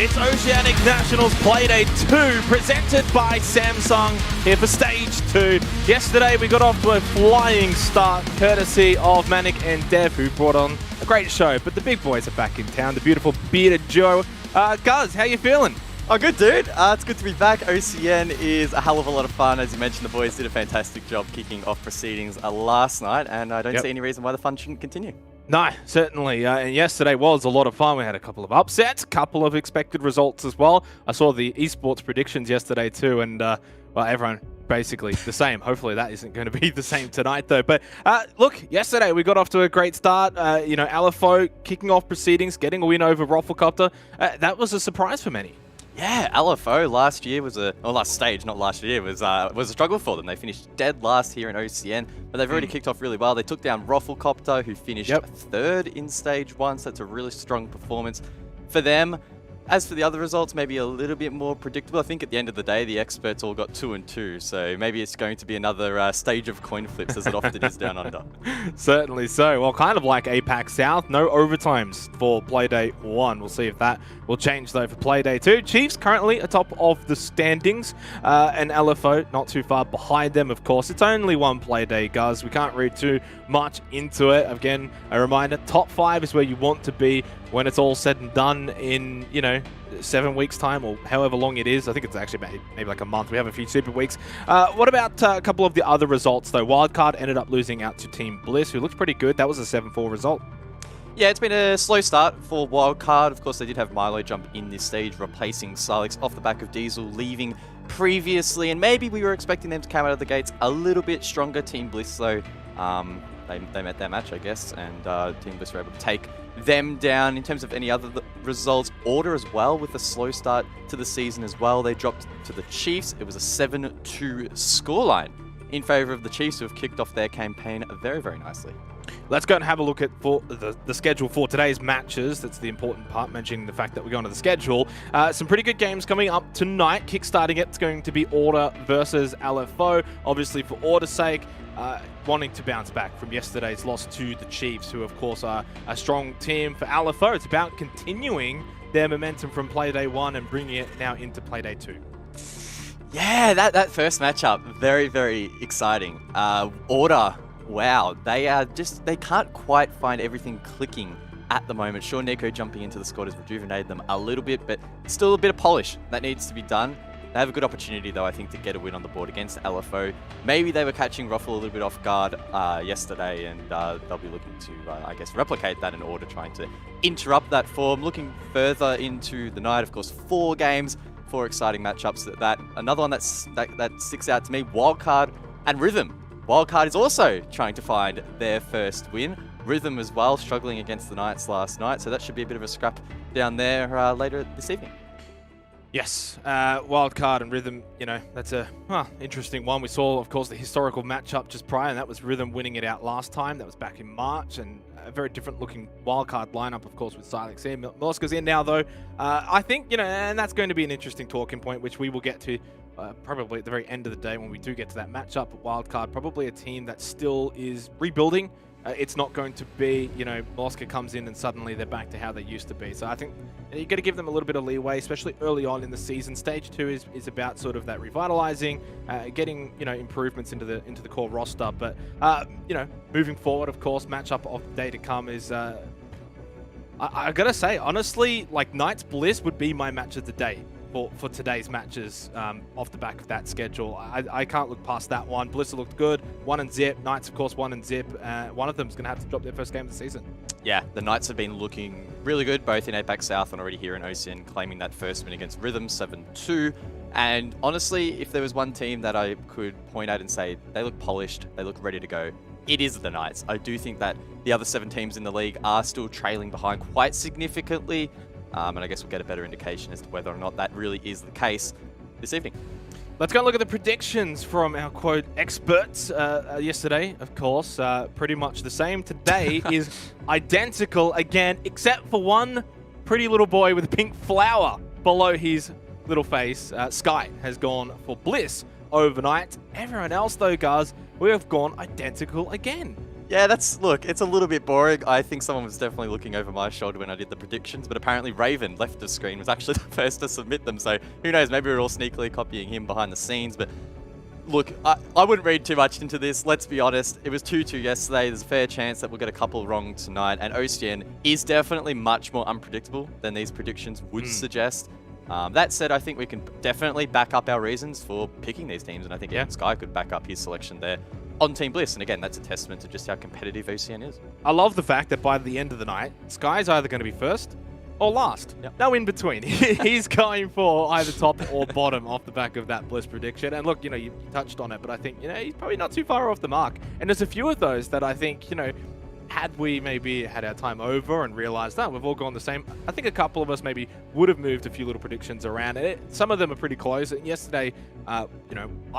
It's Oceanic Nationals Playday 2, presented by Samsung, here for Stage 2. Yesterday we got off to a flying start, courtesy of Manic and Dev, who brought on a great show. But the big boys are back in town, the beautiful bearded duo. Guz, how you feeling? Oh, good, dude. It's good to be back. OCN is a hell of a lot of fun. As you mentioned, the boys did a fantastic job kicking off proceedings last night, and I don't see any reason why the fun shouldn't continue. No, certainly. And yesterday was a lot of fun. We had a couple of upsets, a couple of expected results as well. I saw the esports predictions yesterday too, and well, everyone basically the same. Hopefully that isn't going to be the same tonight though. But look, yesterday we got off to a great start. You know, Alfo kicking off proceedings, getting a win over Rafflecopter. That was a surprise for many. Yeah, Alfo last year was last stage, not last year, was a struggle for them. They finished dead last here in OCN, but they've already kicked off really well. They took down Rafflecopter, who finished third in stage 1, so that's a really strong performance for them. As for the other results, maybe a little bit more predictable. I think at the end of the day, the experts all got 2 and 2, so maybe it's going to be another stage of coin flips, as it often is down under. Certainly so. Well, kind of like APAC South, no overtimes for Playday 1. We'll see if that will change, though, for Playday 2. Chiefs currently atop of the standings, and LFO not too far behind them, of course. It's only one Playday, guys. We can't read too much into it. Again, a reminder, top 5 is where you want to be when it's all said and done in, you know, 7 weeks time or however long it is. I think it's actually maybe like a month. We have a few super weeks. What about a couple of the other results though? Wildcard ended up losing out to Team Bliss, who looked pretty good. That was a 7-4 result. Yeah, it's been a slow start for Wildcard. Of course, they did have Milo jump in this stage, replacing Silex off the back of Diesel leaving previously, and maybe we were expecting them to come out of the gates a little bit stronger. Team Bliss though, they met their match, I guess, and Team Bliss were able to take them down. In terms of any other results, Order as well, with a slow start to the season as well. They dropped to the Chiefs. It was a 7-2 scoreline in favor of the Chiefs, who have kicked off their campaign very, very nicely. Let's go and have a look at the schedule for today's matches. That's the important part, mentioning the fact that we're going to the schedule. Some pretty good games coming up tonight. Kickstarting it's going to be Order versus LFO. Obviously, for Order's sake, wanting to bounce back from yesterday's loss to the Chiefs, who of course are a strong team. For LFO, it's about continuing their momentum from Playday 1 and bringing it now into Playday 2. Yeah, that first matchup, very, very exciting. Order, wow, they can't quite find everything clicking at the moment. Sure, Nico jumping into the squad has rejuvenated them a little bit, but still a bit of polish that needs to be done. They have a good opportunity, though, I think, to get a win on the board against LFO. Maybe they were catching Ruffle a little bit off guard yesterday, and they'll be looking to, I guess, replicate that in Order, trying to interrupt that form. Looking further into the night, of course, 4 games, 4 exciting matchups. Another one that sticks out to me, Wildcard and Rhythm. Wildcard is also trying to find their first win. Rhythm as well, struggling against the Knights last night, so that should be a bit of a scrap down there later this evening. Yes, Wildcard and Rhythm, you know, that's a interesting one. We saw, of course, the historical matchup just prior, and that was Rhythm winning it out last time. That was back in March, and a very different looking Wildcard lineup, of course, with Silex in. Moska's in now, though. I think, you know, and that's going to be an interesting talking point, which we will get to probably at the very end of the day when we do get to that matchup. Wildcard, probably a team that still is rebuilding. It's not going to be, you know, Moska comes in and suddenly they're back to how they used to be. So I think you got to give them a little bit of leeway, especially early on in the season. Stage 2 is about sort of that revitalizing, getting, you know, improvements into the core roster. But you know, moving forward, of course, matchup of the day to come is I gotta say, honestly, like Knights Bliss would be my match of the day for today's matches off the back of that schedule. I can't look past that one. Bliss looked good. 1 and zip. Knights, of course, 1 and zip. One of them is going to have to drop their first game of the season. Yeah, the Knights have been looking really good, both in APAC South and already here in OCN, claiming that first win against Rhythm, 7-2. And honestly, if there was one team that I could point out and say, they look polished, they look ready to go, it is the Knights. I do think that the other 7 teams in the league are still trailing behind quite significantly. And I guess we'll get a better indication as to whether or not that really is the case this evening. Let's go and look at the predictions from our quote experts yesterday, of course. Pretty much the same. Today is identical again, except for one pretty little boy with a pink flower below his little face. Sky has gone for Bliss overnight. Everyone else, though, guys, we have gone identical again. Yeah, look, it's a little bit boring. I think someone was definitely looking over my shoulder when I did the predictions, but apparently Raven, left of screen, was actually the first to submit them. So who knows, maybe we're all sneakily copying him behind the scenes. But look, I wouldn't read too much into this. Let's be honest. It was 2-2 yesterday. There's a fair chance that we'll get a couple wrong tonight. And OCN is definitely much more unpredictable than these predictions would suggest. That said, I think we can definitely back up our reasons for picking these teams. And I think even Sky could back up his selection there on Team Bliss. And again, that's a testament to just how competitive OCN is. I love the fact that by the end of the night, Sky's either going to be first or last. No in between. He's going for either top or bottom off the back of that Bliss prediction. And look, you touched on it, but I think, he's probably not too far off the mark. And there's a few of those that I think, had we maybe had our time over and realized that we've all gone the same, I think a couple of us maybe would have moved a few little predictions around it. Some of them are pretty close. And yesterday, I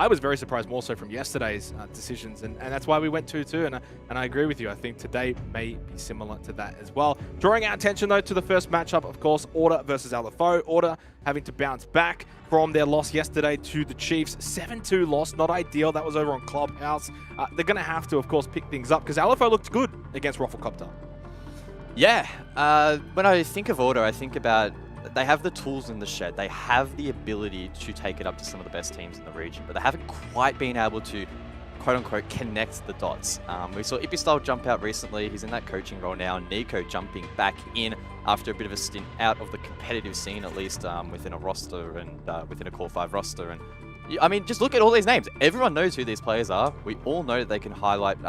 was very surprised more so from yesterday's decisions, and that's why we went 2-2. And I agree with you. I think today may be similar to that as well. Drawing our attention though to the first matchup, of course, Order versus Alfo. Order having to bounce back from their loss yesterday to the Chiefs. 7-2 loss, not ideal. That was over on Clubhouse. They're going to have to, of course, pick things up because Alfo looked good against Rufflecopter. Yeah, when I think of Order, I think about they have the tools in the shed. They have the ability to take it up to some of the best teams in the region, but they haven't quite been able to, quote-unquote, connect the dots. We saw Ipistyle jump out recently. He's in that coaching role now. Nico jumping back in after a bit of a stint out of the competitive scene, at least within a roster and within a Core 5 roster. And I mean, just look at all these names. Everyone knows who these players are. We all know that they can highlight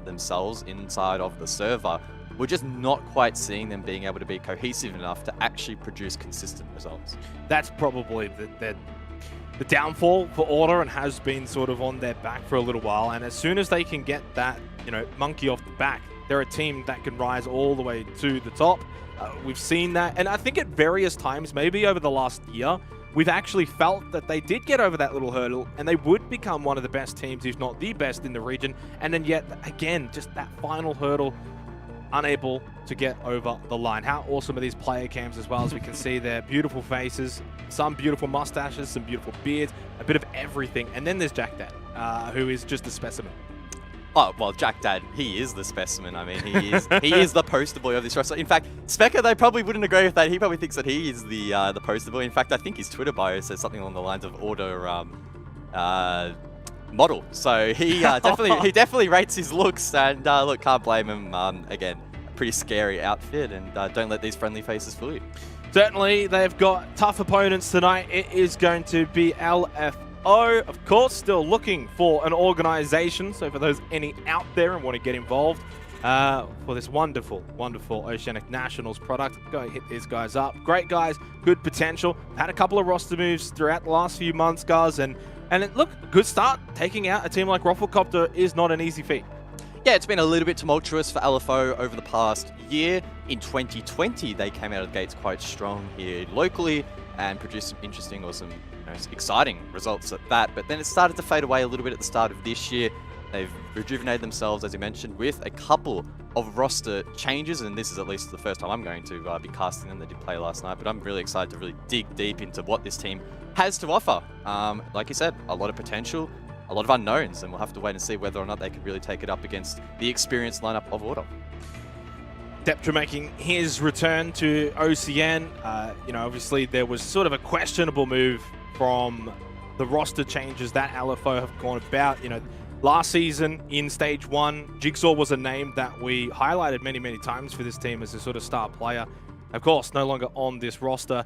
themselves inside of the server. We're just not quite seeing them being able to be cohesive enough to actually produce consistent results. That's probably the downfall for Order, and has been sort of on their back for a little while. And as soon as they can get that, monkey off the back, they're a team that can rise all the way to the top. We've seen that, and I think at various times, maybe over the last year, we've actually felt that they did get over that little hurdle and they would become one of the best teams, if not the best in the region. And then yet, again, just that final hurdle, unable to get over the line. How awesome are these player cams as well, as we can see their beautiful faces, some beautiful mustaches, some beautiful beards, a bit of everything. And then there's Jack Dad, who is just a specimen. Oh, well, Jack Dad, he is the specimen. I mean, he is the poster boy of this roster. In fact, Specker, they probably wouldn't agree with that. He probably thinks that he is the poster boy. In fact, I think his Twitter bio says something along the lines of Order model. So he definitely rates his looks, and look, can't blame him. Again, pretty scary outfit, and don't let these friendly faces fool you. Certainly, they've got tough opponents tonight. It is going to be LFO, of course, still looking for an organization. So for those any out there and want to get involved for this wonderful, wonderful Oceanic Nationals product, go hit these guys up. Great guys, good potential. Had a couple of roster moves throughout the last few months, guys, and look, good start. Taking out a team like Rufflecopter is not an easy feat. Yeah, it's been a little bit tumultuous for Alfo over the past year. In 2020, they came out of the gates quite strong here locally and produced some interesting or some exciting results at that. But then it started to fade away a little bit at the start of this year. They've rejuvenated themselves, as you mentioned, with a couple of roster changes, and this is at least the first time I'm going to be casting them. They did play last night, but I'm really excited to really dig deep into what this team has to offer. Like you said, a lot of potential, a lot of unknowns, and we'll have to wait and see whether or not they can really take it up against the experienced lineup of Order. Deptra making his return to OCN. Obviously there was sort of a questionable move from the roster changes that Alfo have gone about. Last season in Stage 1, Jigsaw was a name that we highlighted many, many times for this team as a sort of star player. Of course, no longer on this roster.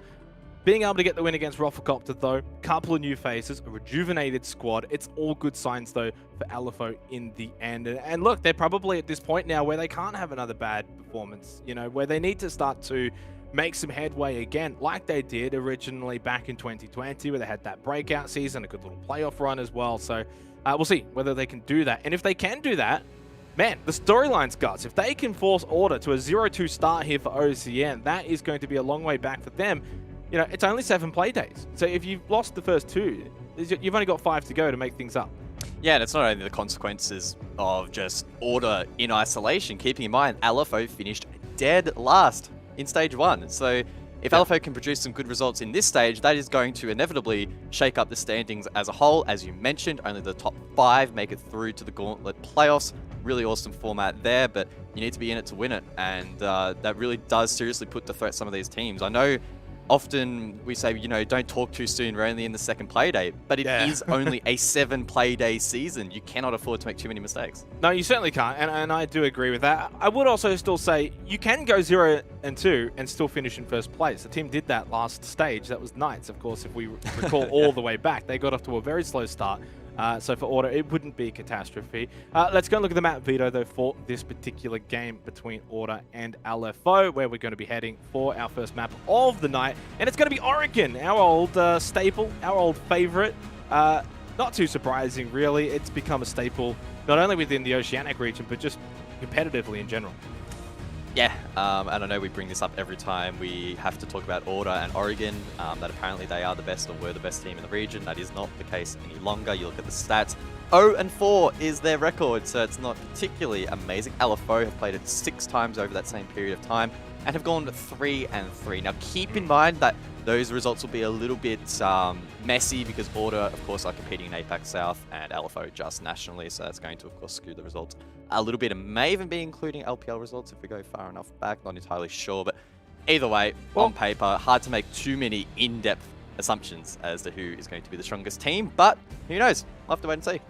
Being able to get the win against Rufflecopter, though, couple of new faces, a rejuvenated squad. It's all good signs, though, for Alfo in the end. And look, they're probably at this point now where they can't have another bad performance, where they need to start to make some headway again, like they did originally back in 2020, where they had that breakout season, a good little playoff run as well. So we'll see whether they can do that. And if they can do that, man, the storyline's guts. If they can force Order to a 0-2 start here for OCN, that is going to be a long way back for them. It's only 7 play days. So if you've lost the first 2, you've only got 5 to go to make things up. Yeah, and it's not only the consequences of just Order in isolation. Keeping in mind, Alfo finished dead last in Stage 1. So if Alfo can produce some good results in this stage, that is going to inevitably shake up the standings as a whole. As you mentioned, only the top 5 make it through to the Gauntlet playoffs. really awesome format there, but you need to be in it to win it, and that really does seriously put to threat some of these teams. I know often we say, you know, don't talk too soon, we're only in the second play day, but it is only a 7 play day season. You cannot afford to make too many mistakes. No, you certainly can't, and I do agree with that. I would also still say you can go 0-2 and still finish in first place. The team did that last stage. That was Knights, of course, if we recall all the way back. They got off to a very slow start. So for Order, it wouldn't be a catastrophe. Let's go and look at the map veto, though, for this particular game between Order and Alfo, where we're going to be heading for our first map of the night. And it's going to be Oregon, our old staple, our old favorite. Not too surprising, really. It's become a staple, not only within the Oceanic region, but just competitively in general. Yeah, and I know we bring this up every time we have to talk about Order and Oregon, that apparently they are the best or were the best team in the region. That is not the case any longer. You look at the stats, 0-4 is their record, so it's not particularly amazing. Alfo have played it 6 times over that same period of time and have gone 3-3. Now keep in mind that those results will be a little bit messy because Order, of course, are competing in APAC South and Alfo just nationally, so that's going to, of course, skew the results a little bit. It may even be including LPL results if we go far enough back, not entirely sure, but either way, on paper, hard to make too many in-depth assumptions as to who is going to be the strongest team, but who knows? We'll have to wait and see.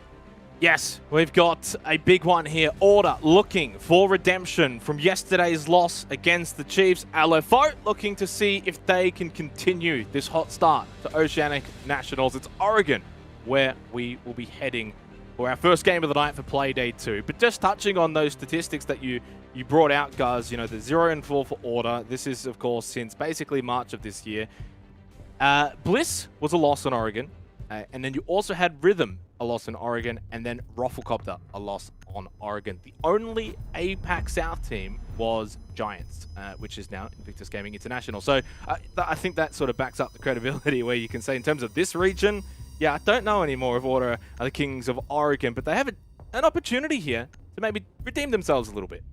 Yes, we've got a big one here. Order looking for redemption from yesterday's loss against the Chiefs. Alfo looking to see if they can continue this hot start to Oceanic Nationals. It's Oregon where we will be heading for our first game of the night for Playday 2. But just touching on those statistics that you brought out, guys, you know, the 0-4 for Order. This is, of course, since basically March of this year. Bliss was a loss on Oregon. And then you also had Rhythm, a loss in Oregon, and then Rafflecopter, a loss on Oregon. The only APAC South team was Giants, which is now Invictus Gaming International. So I think that sort of backs up the credibility where you can say in terms of this region, yeah, I don't know anymore if Order are the Kings of Oregon, but they have an opportunity here to maybe redeem themselves a little bit.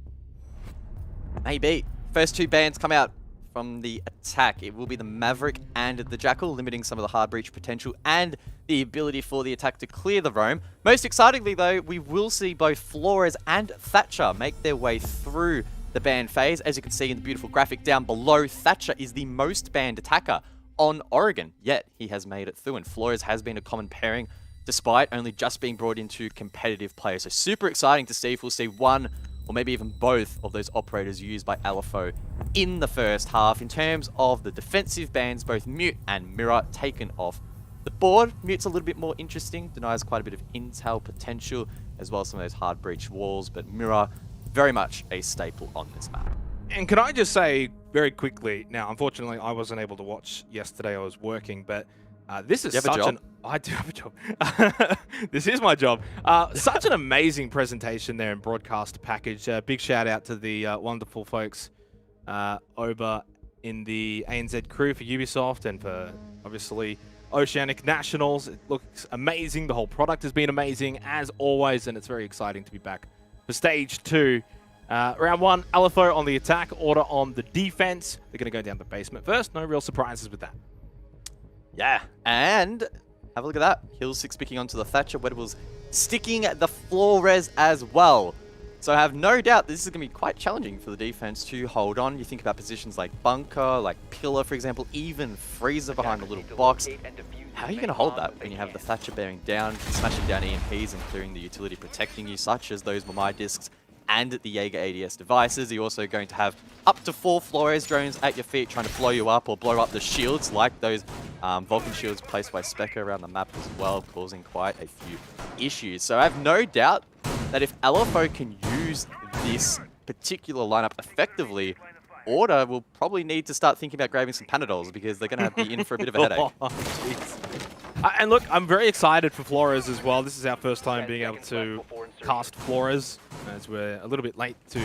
Maybe. First 2 bans come out from the attack. It will be the Maverick and the Jackal, limiting some of the hard breach potential and the ability for the attack to clear the roam. Most excitingly, though, we will see both Flores and Thatcher make their way through the ban phase. As you can see in the beautiful graphic down below, Thatcher is the most banned attacker on Oregon, yet he has made it through, and Flores has been a common pairing despite only just being brought into competitive play. So super exciting to see if we'll see one or maybe even both of those operators used by Alfo in the first half. In terms of the defensive bans, both Mute and Mirror taken off the board. Mute's a little bit more interesting, denies quite a bit of intel potential, as well as some of those hard breach walls, but Mirror, very much a staple on this map. And can I just say very quickly, now, unfortunately, I wasn't able to watch yesterday. I was working, but this is such an... I do have a job. This is my job. Such an amazing presentation there in broadcast package. Big shout out to the wonderful folks over in the ANZ crew for Ubisoft and for, obviously, Oceanic Nationals. It looks amazing. The whole product has been amazing, as always, and it's very exciting to be back for Stage 2. Round 1, Alfo on the attack, Order on the defense. They're going to go down the basement first. No real surprises with that. Yeah, and have a look at that. Hill6 picking onto the Thatcher. Wedables sticking the Flores as well. So I have no doubt this is going to be quite challenging for the defense to hold on. You think about positions like Bunker, like Pillar, for example, even Freezer behind the little box. How are you going to hold that when you have the Thatcher bearing down, smashing down EMPs and clearing the utility protecting you, such as those Mamai discs and the Jaeger ADS devices? You're also going to have up to 4 Flores drones at your feet trying to blow you up or blow up the shields, like those Vulcan shields placed by Specker around the map as well, causing quite a few issues. So I have no doubt that if Alfo can use this particular lineup effectively, Order will probably need to start thinking about grabbing some Panadols because they're going to be in for a bit of a headache. And look, I'm very excited for Flores as well. This is our first time being able to cast Flores, as we're a little bit late to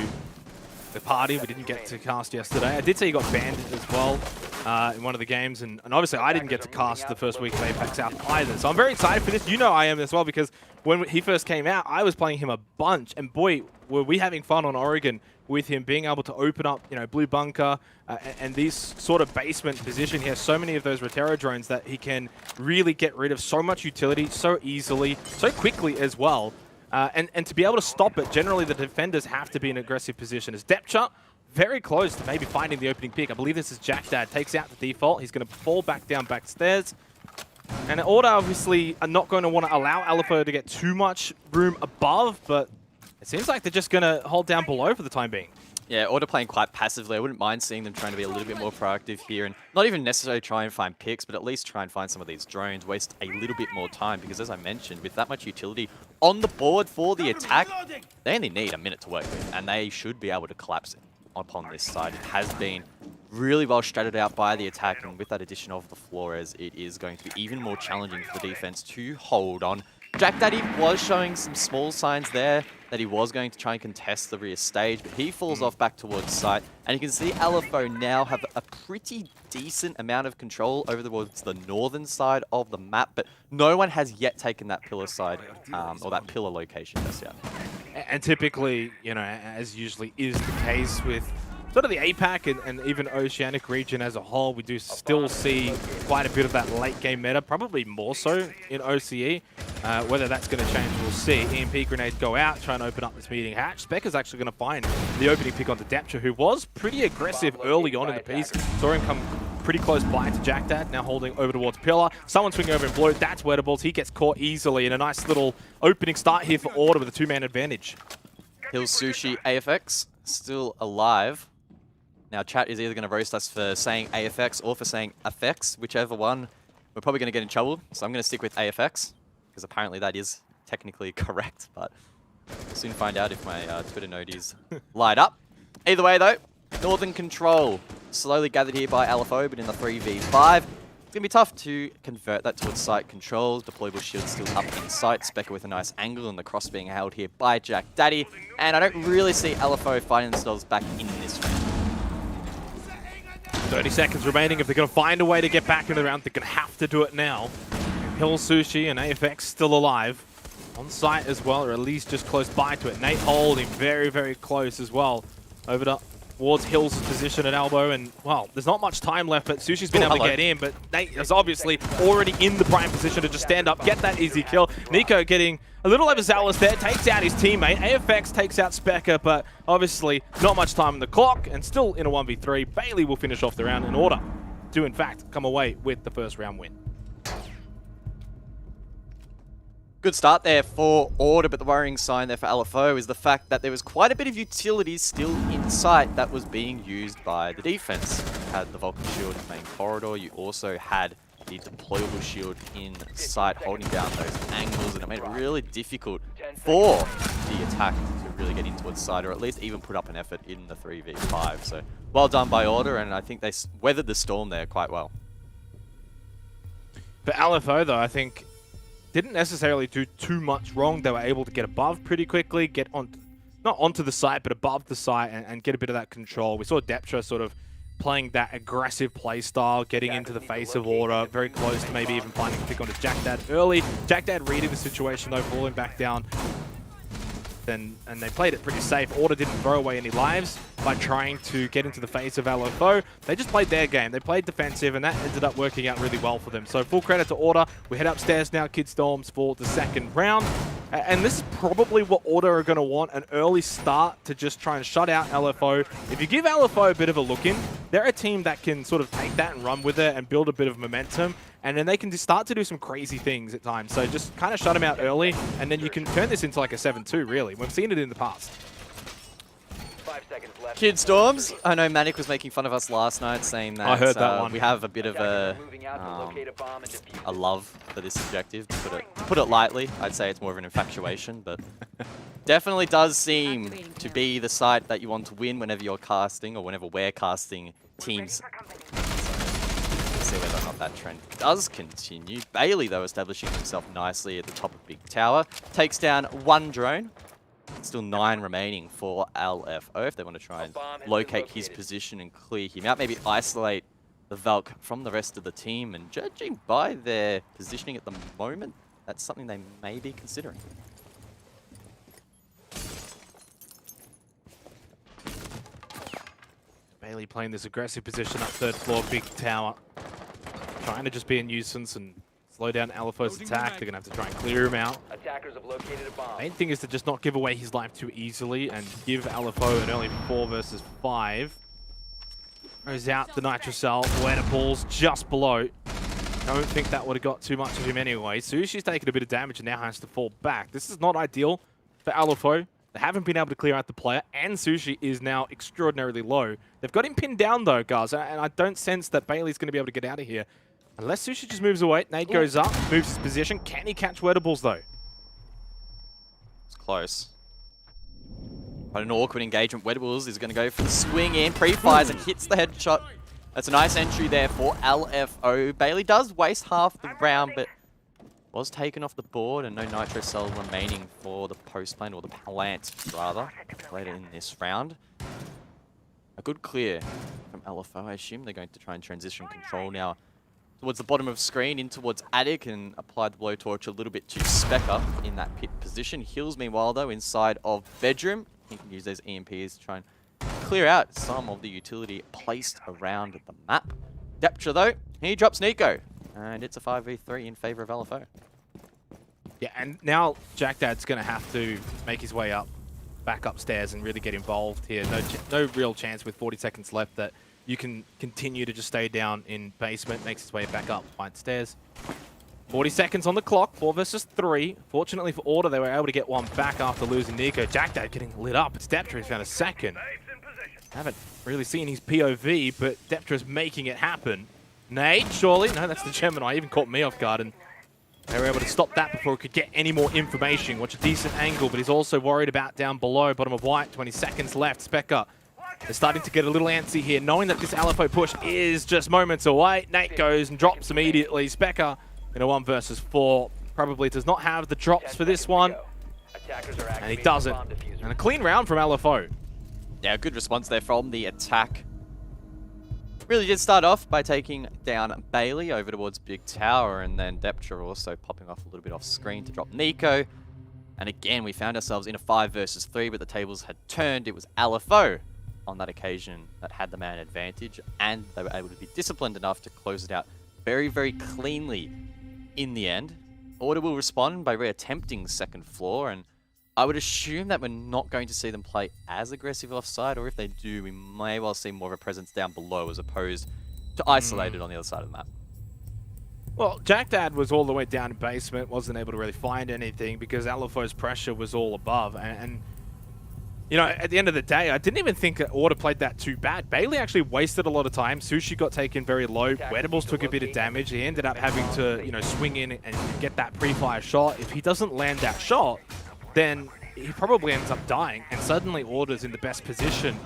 the party. We didn't get to cast yesterday. I did say he got banned as well in one of the games, and obviously I didn't get to cast the first week of APAC South either. So I'm very excited for this. You know I am as well, because when he first came out, I was playing him a bunch, and boy, were we having fun on Oregon with him being able to open up, you know, Blue Bunker and these sort of basement position. He has so many of those Rotero drones that he can really get rid of so much utility so easily, so quickly as well. And to be able to stop it, generally the defenders have to be in aggressive position. As Depcha very close to maybe finding the opening pick. I believe this is Jack Dad. Takes out the default. He's going to fall back down backstairs. And Order obviously are not going to want to allow Alfo to get too much room above, but it seems like they're just going to hold down below for the time being. Yeah, Order playing quite passively. I wouldn't mind seeing them trying to be a little bit more proactive here and not even necessarily try and find picks, but at least try and find some of these drones, waste a little bit more time because, as I mentioned, with that much utility on the board for the attack, they only need a minute to work with, and they should be able to collapse it upon this side. It has been really well stratted out by the attack, and with that addition of the Flores, it is going to be even more challenging for the defense to hold on. Jack Daddy was showing some small signs there that he was going to try and contest the rear stage, but he falls off back towards site. And you can see Alfo now have a pretty decent amount of control over towards the northern side of the map, but no one has yet taken that pillar side, or that pillar location just yet. And typically, you know, as usually is the case with sort of the APAC and even Oceanic region as a whole, we do still see quite a bit of that late game meta, probably more so in OCE. Whether that's going to change, we'll see. EMP grenades go out, try and open up this meeting hatch. Specker's actually going to find the opening pick onto Dapture, who was pretty aggressive early on in the piece. Saw him come pretty close by to Jack Dad, now holding over towards Pillar. Someone swinging over in blue, that's Wettables. He gets caught easily in a nice little opening start here for Order with a two-man advantage. Hills Sushi AFX still alive. Now, chat is either going to roast us for saying AFX or for saying affects, whichever one. We're probably going to get in trouble, so I'm going to stick with AFX, because apparently that is technically correct, but we'll soon find out if my Twitter node is light up. Either way, though, Northern Control slowly gathered here by Alfo, but in the 3v5. It's going to be tough to convert that towards site controls. Deployable shield still up in sight. Specker with a nice angle, and the cross being held here by Jack Daddy. And I don't really see Alfo finding themselves back in this round. 30 seconds remaining. If they're going to find a way to get back in the round, they're going to have to do it now. Hill Sushi and AFX still alive. On site as well, or at least just close by to it. Nate holding very, very close as well. Over towards Hill's position at elbow, and, well, there's not much time left, but Sushi's been able to get in, but Nate is obviously already in the prime position to just stand up, get that easy kill. Nico getting a little overzealous there, takes out his teammate. AFX takes out Specker, but obviously not much time on the clock, and still in a 1v3. Bailey will finish off the round in Order to, in fact, come away with the first round win. Good start there for Order, but the worrying sign there for Alfo is the fact that there was quite a bit of utilities still in sight that was being used by the defense. You had the Vulcan shield in main corridor, you also had the deployable shield in sight holding down those angles, and it made it really difficult for the attack to really get in towards side, or at least even put up an effort in the 3v5. So well done by Order, and I think they weathered the storm there quite well. For Alfo, though, I think didn't necessarily do too much wrong. They were able to get above pretty quickly, get on, not onto the site, but above the site and get a bit of that control. We saw Deptra sort of playing that aggressive play style, getting into the face of Order, very close to maybe even finding a pick onto Jack Dad early. Jack Dad reading the situation though, falling back down. And they played it pretty safe. Order didn't throw away any lives by trying to get into the face of Alfo. They just played their game. They played defensive, and that ended up working out really well for them. So full credit to Order. We head upstairs now, Kid Storms, for the second round. And this is probably what Order are going to want, an early start to just try and shut out Alfo. If you give Alfo a bit of a look in, they're a team that can sort of take that and run with it and build a bit of momentum. And then they can just start to do some crazy things at times. So just kind of shut them out early, and then you can turn this into like a 7-2, really. We've seen it in the past. 5 seconds left. Kid Storms, I know Manic was making fun of us last night, saying that, I heard that one. We have a bit of a love for this objective, to put it lightly. I'd say it's more of an infatuation, but definitely does seem to be the site that you want to win whenever you're casting, or whenever we're casting teams. See whether or not that trend does continue. Bailey, though, establishing himself nicely at the top of Big Tower. Takes down one drone. Still 9 remaining for Alfo if they want to try and locate his position and clear him out. Maybe isolate the Valk from the rest of the team. And judging by their positioning at the moment, that's something they may be considering. Bailey playing this aggressive position up third floor, Big Tower. Trying to just be a nuisance and slow down Alfo's attack. They're going to have to try and clear him out. Attackers have located a bomb. Main thing is to just not give away his life too easily and give Alfo an early 4 versus 5. Goes out the Nitrocell. Wettables just below. Don't think that would have got too much of him anyway. Sushi's taken a bit of damage and now has to fall back. This is not ideal for Alfo. They haven't been able to clear out the player, and Sushi is now extraordinarily low. They've got him pinned down though, guys, and I don't sense that Bailey's going to be able to get out of here. Unless Sushi just moves away. Nate goes up, moves his position. Can he catch Wettables though? It's close. But an awkward engagement. Wettables is going to go for the swing in, pre-fires and hits the headshot. That's a nice entry there for LFO. Bailey does waste half the round, but was taken off the board, and no Nitro Cell remaining for the post lane, or the plant rather, later in this round. A good clear from LFO. I assume they're going to try and transition control now towards the bottom of screen, in towards Attic, and apply the blowtorch a little bit to Specker in that pit position. Hills, meanwhile, though, inside of bedroom. He can use those EMPs to try and clear out some of the utility placed around the map. Deptra, though, he drops Nico. And it's a 5v3 in favor of LFO. Yeah, and now Jack Dad's going to have to make his way up, back upstairs and really get involved here. No real chance with 40 seconds left that you can continue to just stay down in basement. Makes his way back up, finds stairs. 40 seconds on the clock, 4 versus 3. Fortunately for Order, they were able to get one back after losing Nico. Jack Dad getting lit up. It's Deptra who's found a second. Haven't really seen his POV, but Deptra's making it happen. Nate, surely? No, that's the Gemini. Even caught me off guard, and they were able to stop that before it could get any more information. Watch a decent angle, but he's also worried about down below. Bottom of white, 20 seconds left. Specker, they're starting to get a little antsy here, knowing that this Alfo push is just moments away. Nate goes and drops immediately. Specker in a 1 versus 4. Probably does not have the drops for this one. And he doesn't. And a clean round from Alfo. Yeah, good response there from the attack. Really did start off by taking down Bailey over towards Big Tower, and then Deptra also popping off a little bit off screen to drop Nico. And again, we found ourselves in a 5 versus 3, but the tables had turned. It was LFO on that occasion that had the man advantage, and they were able to be disciplined enough to close it out very, very cleanly in the end. Order will respond by reattempting second floor, and I would assume that we're not going to see them play as aggressive offside, or if they do, we may well see more of a presence down below as opposed to isolated on the other side of the map. Well, Jack Dad was all the way down in basement, wasn't able to really find anything because Alfo's pressure was all above. And you know, at the end of the day, I didn't even think that Order played that too bad. Bailey actually wasted a lot of time. Sushi got taken very low. Wettables took a bit of damage. He ended up having to, you know, swing in and get that pre-fire shot. If he doesn't land that shot, then he probably ends up dying, and suddenly Order's in the best position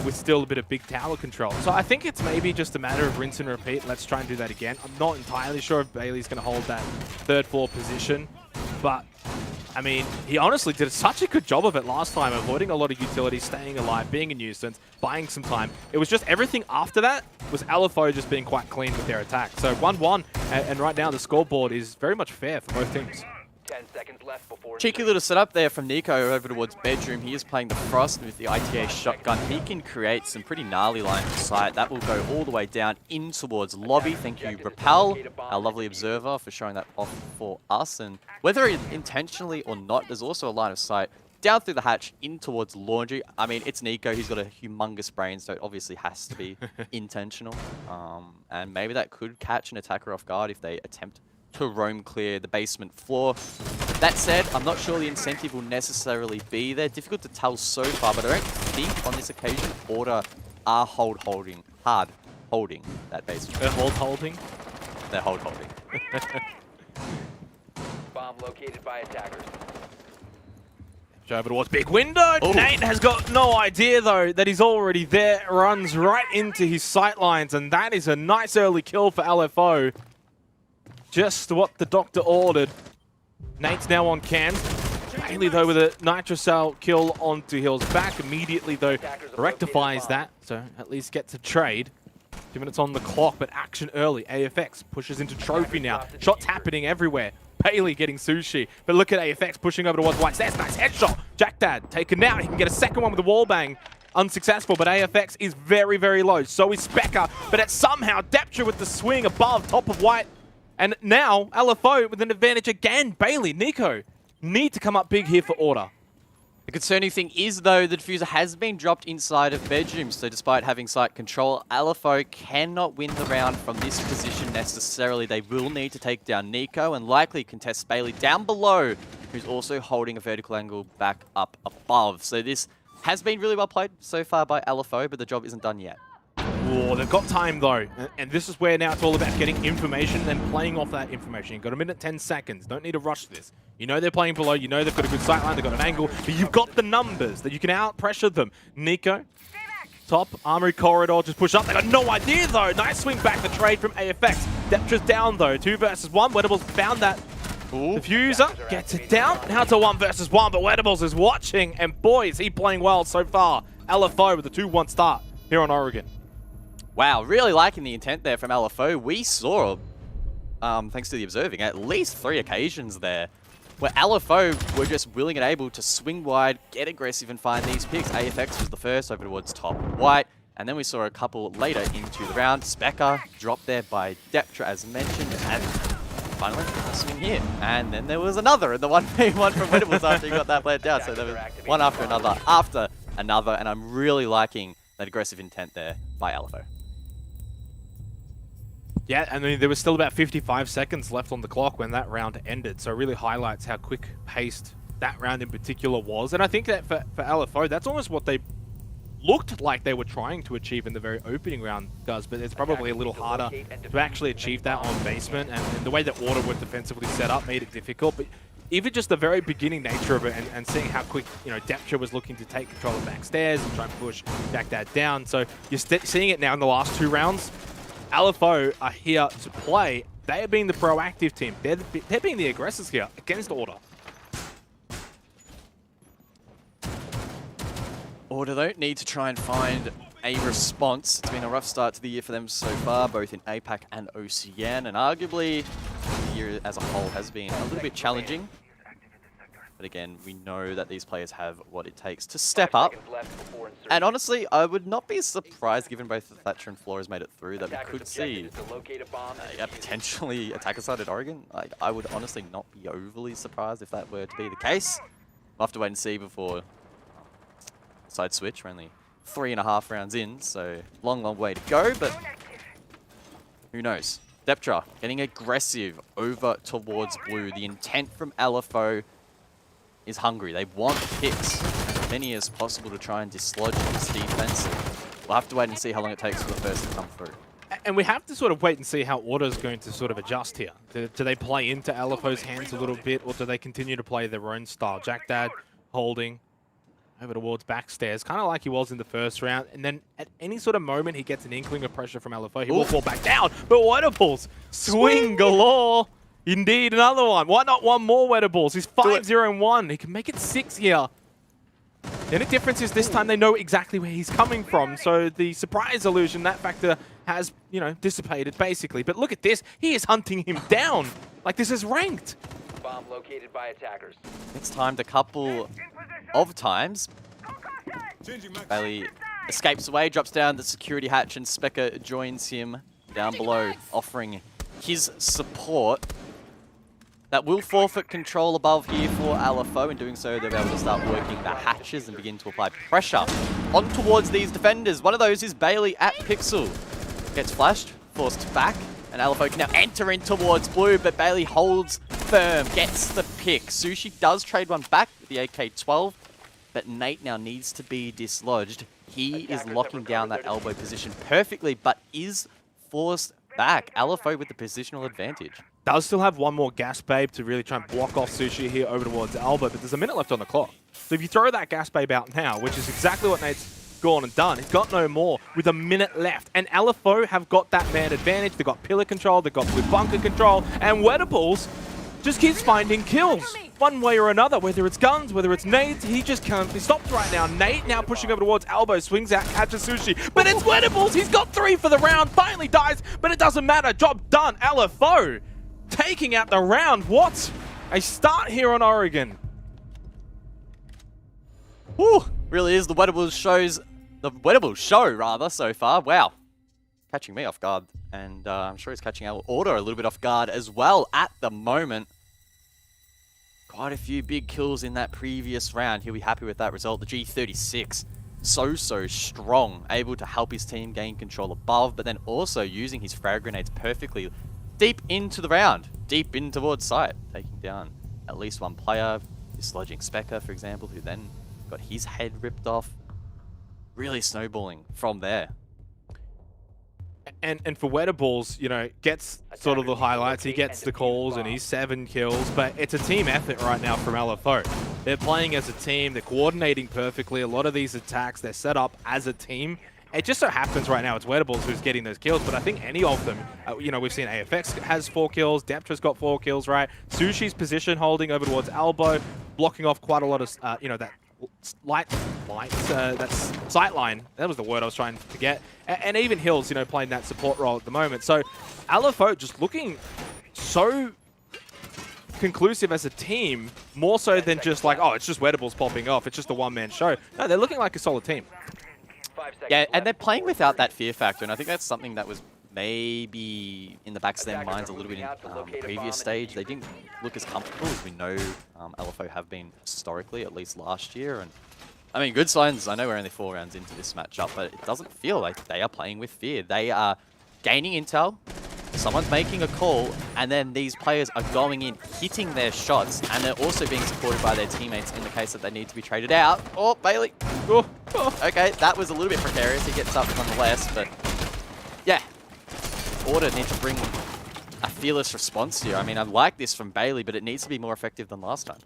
with still a bit of big tower control. So I think it's maybe just a matter of rinse and repeat. Let's try and do that again. I'm not entirely sure if Bailey's going to hold that third floor position, but I mean, he honestly did such a good job of it last time, avoiding a lot of utility, staying alive, being a nuisance, buying some time. It was just everything after that was Alfo just being quite clean with their attack. So 1-1, and right now the scoreboard is very much fair for both teams. 10 seconds left before Cheeky little setup there from Nico over towards bedroom. He is playing the Frost with the ITA shotgun. He can create some pretty gnarly line of sight. That will go all the way down in towards lobby. Thank you, Repel, our lovely observer, for showing that off for us. And whether intentionally or not, there's also a line of sight down through the hatch in towards laundry. I mean, it's Nico. He's got a humongous brain, so it obviously has to be intentional. And maybe that could catch an attacker off guard if they attempt to roam clear the basement floor. That said, I'm not sure the incentive will necessarily be there. Difficult to tell so far, but I don't think on this occasion Order are holding that basement. They're holding? They're holding. bomb located by attackers. Over towards big window. Ooh. Nate has got no idea, though, that he's already there. Runs right into his sightlines, and that is a nice early kill for LFO. Just what the doctor ordered. Nate's now on cam. Bailey, though, with a Nitrocell kill onto Hill's back. Immediately, though, rectifies that. So at least gets a trade. 2 minutes on the clock, but action early. AFX pushes into trophy now. Shots happening everywhere. Bailey getting sushi. But look at AFX pushing over towards White. That's nice headshot. Jack Dad taken out. He can get a second one with a wall bang. Unsuccessful, but AFX is very, very low. So is Specker. But it's somehow Deptra with the swing above top of White. And now, Alfo with an advantage again. Bailey, Nico, need to come up big here for Order. The concerning thing is, though, the diffuser has been dropped inside of bedrooms, so despite having site control, Alfo cannot win the round from this position necessarily. They will need to take down Nico and likely contest Bailey down below, who's also holding a vertical angle back up above. So this has been really well played so far by Alfo, but the job isn't done yet. Oh, they've got time though, and this is where now it's all about getting information and then playing off that information. You've got a minute 10 seconds. Don't need to rush this. You know they're playing below. You know they've got a good sight line. They've got an angle, but you've got the numbers that you can out pressure them. Nico, top armory corridor, just push up. They got no idea though. Nice swing back the trade from AFX. Deptra's down though. 2 versus 1. Wedables found that. Diffuser gets it down. Now it's a 1 versus 1, but Wedables is watching, and boy, is he playing well so far. Alfo with a 2-1 start here on Oregon. Wow, really liking the intent there from Alfo. We saw, thanks to the observing, at least 3 occasions there where Alfo were just willing and able to swing wide, get aggressive, and find these picks. AFX was the first over towards top white, and then we saw a couple later into the round. Specker dropped there by Deptra, as mentioned, and finally a swing here. And then there was another, and the 1v1 from Wedables after he got that played down. So there was one after another, and I'm really liking that aggressive intent there by Alfo. Yeah, I mean, there was still about 55 seconds left on the clock when that round ended, so it really highlights how quick-paced that round in particular was. And I think that for Alfo, that's almost what they looked like they were trying to achieve in the very opening round, guys, but it's probably a little harder to actually achieve that on basement, and the way that Order were defensively set up made it difficult. But even just the very beginning nature of it and seeing how quick, you know, Deptra was looking to take control of backstairs and try and push back that down. So you're seeing it now in the last 2 rounds. Alfo are here to play. They are being the proactive team. They're being the aggressors here against Order. Order, though, need to try and find a response. It's been a rough start to the year for them so far, both in APAC and OCN, and arguably the year as a whole has been a little bit challenging. But again, we know that these players have what it takes to step up. And honestly, I would not be surprised, given both Thatcher and Flores made it through, that we could see a potentially attacker-sided Oregon. Like, I would honestly not be overly surprised if that were to be the case. We'll have to wait and see before side switch. We're only 3.5 rounds in, so long way to go, but who knows? Deptra getting aggressive over towards blue. The intent from Alfo is hungry. They want picks, as many as possible, to try and dislodge this defense. We'll have to wait and see how long it takes for the first to come through. And we have to sort of wait and see how Order's going to sort of adjust here. Do they play into Alfo's hands a little bit, or do they continue to play their own style? Jack Dad holding over towards backstairs, kind of like he was in the first round. And then at any sort of moment, he gets an inkling of pressure from Alfo. He will fall back down, but Wedables, swing galore. Indeed, another one. Why not one more Wedables? He's 5-0-1. He can make it 6 here. The only difference is this time they know exactly where he's coming from. So the surprise illusion, that factor has, you know, dissipated basically. But look at this. He is hunting him down. Like this is ranked. Bomb located by attackers. It's timed a couple of times. Bailey escapes away, drops down the security hatch, and Specker joins him down below, offering his support. That will forfeit control above here for Alfo. In doing so, they'll be able to start working the hatches and begin to apply pressure on towards these defenders. One of those is Bailey at Pixel. Gets flashed, forced back, and Alfo can now enter in towards blue, but Bailey holds firm, gets the pick. Sushi does trade one back with the AK-12, but Nate now needs to be dislodged. He is locking down that elbow position perfectly, but is forced back. Alfo with the positional advantage. Does still have one more gas babe to really try and block off Sushi here over towards Elbow, but there's a minute left on the clock. So if you throw that gas babe out now, which is exactly what Nate's gone and done, he's got no more with a minute left. And Alfo have got that man advantage. They've got pillar control, they've got blue bunker control, and Wedables just keeps finding kills. One way or another, whether it's guns, whether it's nades, he just can't be stopped right now. Nate now pushing over towards Elbow, swings out, catches Sushi, but it's Wedables. He's got 3 for the round, finally dies, but it doesn't matter. Job done. Alfo taking out the round. What a start here on Oregon. Woo! Really is the Wedables show rather so far. Wow, catching me off guard and I'm sure he's catching our Order a little bit off guard as well at the moment. Quite a few big kills in that previous round. He'll be happy with that result. The G36, so strong, able to help his team gain control above, but then also using his frag grenades perfectly deep into the round, deep in towards site, taking down at least one player, dislodging Specker, for example, who then got his head ripped off. Really snowballing from there. And for Wettables, you know, gets sort of the highlights, he gets the calls, and he's 7 kills, but it's a team effort right now from Alfo. They're playing as a team, they're coordinating perfectly. A lot of these attacks, they're set up as a team. It just so happens right now it's Wettables who's getting those kills, but I think any of them, you know, we've seen AFX has 4 kills, Deptra's got 4 kills, right? Sushi's position holding over towards Elbow, blocking off quite a lot of, you know, that that's sightline. That was the word I was trying to get. And even Hills, you know, playing that support role at the moment. So Alfo just looking so conclusive as a team, more so than just like, oh, it's just Wettables popping off. It's just a one-man show. No, they're looking like a solid team. Yeah, and they're playing without that fear factor, and I think that's something that was maybe in the backs of their minds a little bit in the previous stage. They didn't look as comfortable as we know Alfo have been historically, at least last year. And I mean, good signs. I know we're only 4 rounds into this matchup, but it doesn't feel like they are playing with fear. They are gaining intel, someone's making a call, and then these players are going in, hitting their shots, and they're also being supported by their teammates in the case that they need to be traded out. Oh, Bailey. Oh, okay, that was a little bit precarious. He gets up nonetheless, but yeah. Order need to bring a fearless response here. I mean, I like this from Bailey, but it needs to be more effective than last time.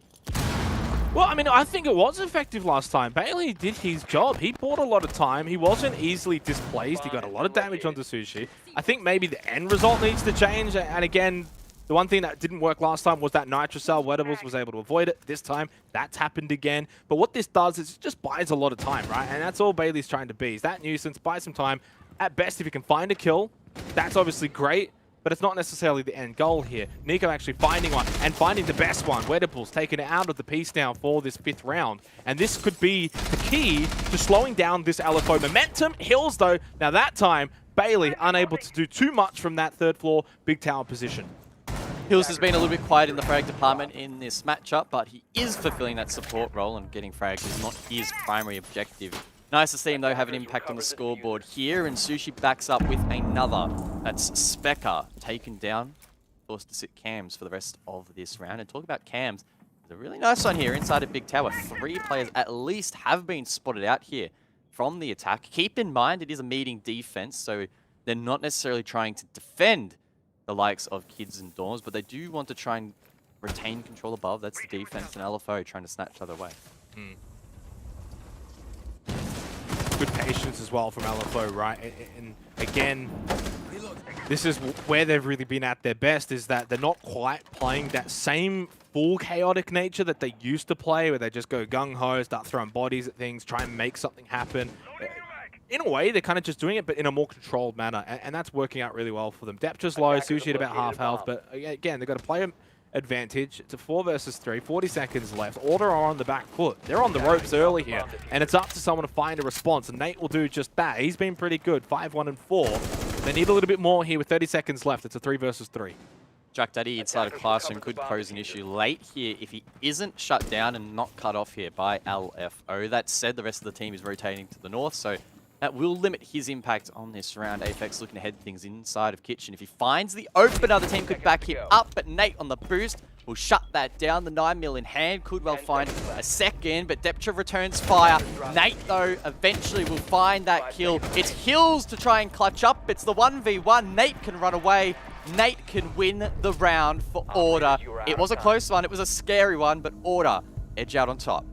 Well, I mean, I think it was effective last time. Bailey did his job. He bought a lot of time. He wasn't easily displaced. He got a lot of damage onto Sushi. I think maybe the end result needs to change. And again, the one thing that didn't work last time was that Nitrocell. Wettables was able to avoid it. This time, that's happened again. But what this does is it just buys a lot of time, right? And that's all Bailey's trying to be. He's that nuisance, buy some time. At best, if you can find a kill, that's obviously great, but it's not necessarily the end goal here. Nico actually finding one, and finding the best one. Wettables taking it out of the piece now for this 5th round. And this could be the key to slowing down this Alfo momentum. Hills, though, now that time, Bailey unable to do too much from that 3rd floor big tower position. Hills has been a little bit quiet in the frag department in this matchup, but he is fulfilling that support role, and getting frags is not his primary objective. Nice to see him, though, have an impact on the scoreboard here, and Sushi backs up with another. That's Specker, taken down, forced to sit cams for the rest of this round. And talk about cams, there's a really nice one here inside a big tower. 3 players at least have been spotted out here from the attack. Keep in mind, it is a meeting defense, so they're not necessarily trying to defend the likes of kids and dorms, but they do want to try and retain control above. That's the defense, and LFO trying to snatch that away. Good patience as well from LFO, right? And again, this is where they've really been at their best, is that they're not quite playing that same full chaotic nature that they used to play, where they just go gung-ho, start throwing bodies at things, try and make something happen. In a way, they're kind of just doing it, but in a more controlled manner, and that's working out really well for them. Depth just low, Sushi at about half health, but again, they've got a player advantage. It's a 4 versus 3, 40 seconds left. Order are on the back foot. They're on the ropes early here, and it's up to someone to find a response, and Nate will do just that. He's been pretty good, 5-1 and 4. They need a little bit more here with 30 seconds left. It's a 3 versus 3. Jack Daddy inside a classroom could pose an issue late here if he isn't shut down and not cut off here by LFO. That said, the rest of the team is rotating to the north, so that will limit his impact on this round. Apex looking to head things inside of Kitchen. If he finds the opener, the team could back him up, but Nate on the boost will shut that down. The 9mm in hand could well find a second, but Deptra returns fire. Nate, though, eventually will find that kill. It's Hills to try and clutch up. It's the 1v1. Nate can run away. Nate can win the round for Order. It was a close one. It was a scary one, but Order edge out on top.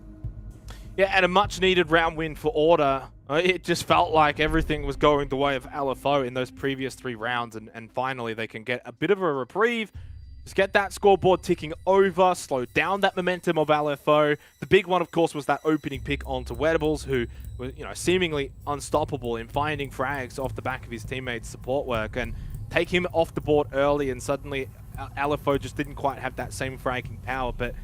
Yeah, and a much-needed round win for Order. It just felt like everything was going the way of LFO in those previous 3 rounds, and finally they can get a bit of a reprieve. Just get that scoreboard ticking over, slow down that momentum of LFO. The big one, of course, was that opening pick onto Wettables, who was, you know, seemingly unstoppable in finding frags off the back of his teammates' support work, and take him off the board early, and suddenly LFO just didn't quite have that same fragging power. But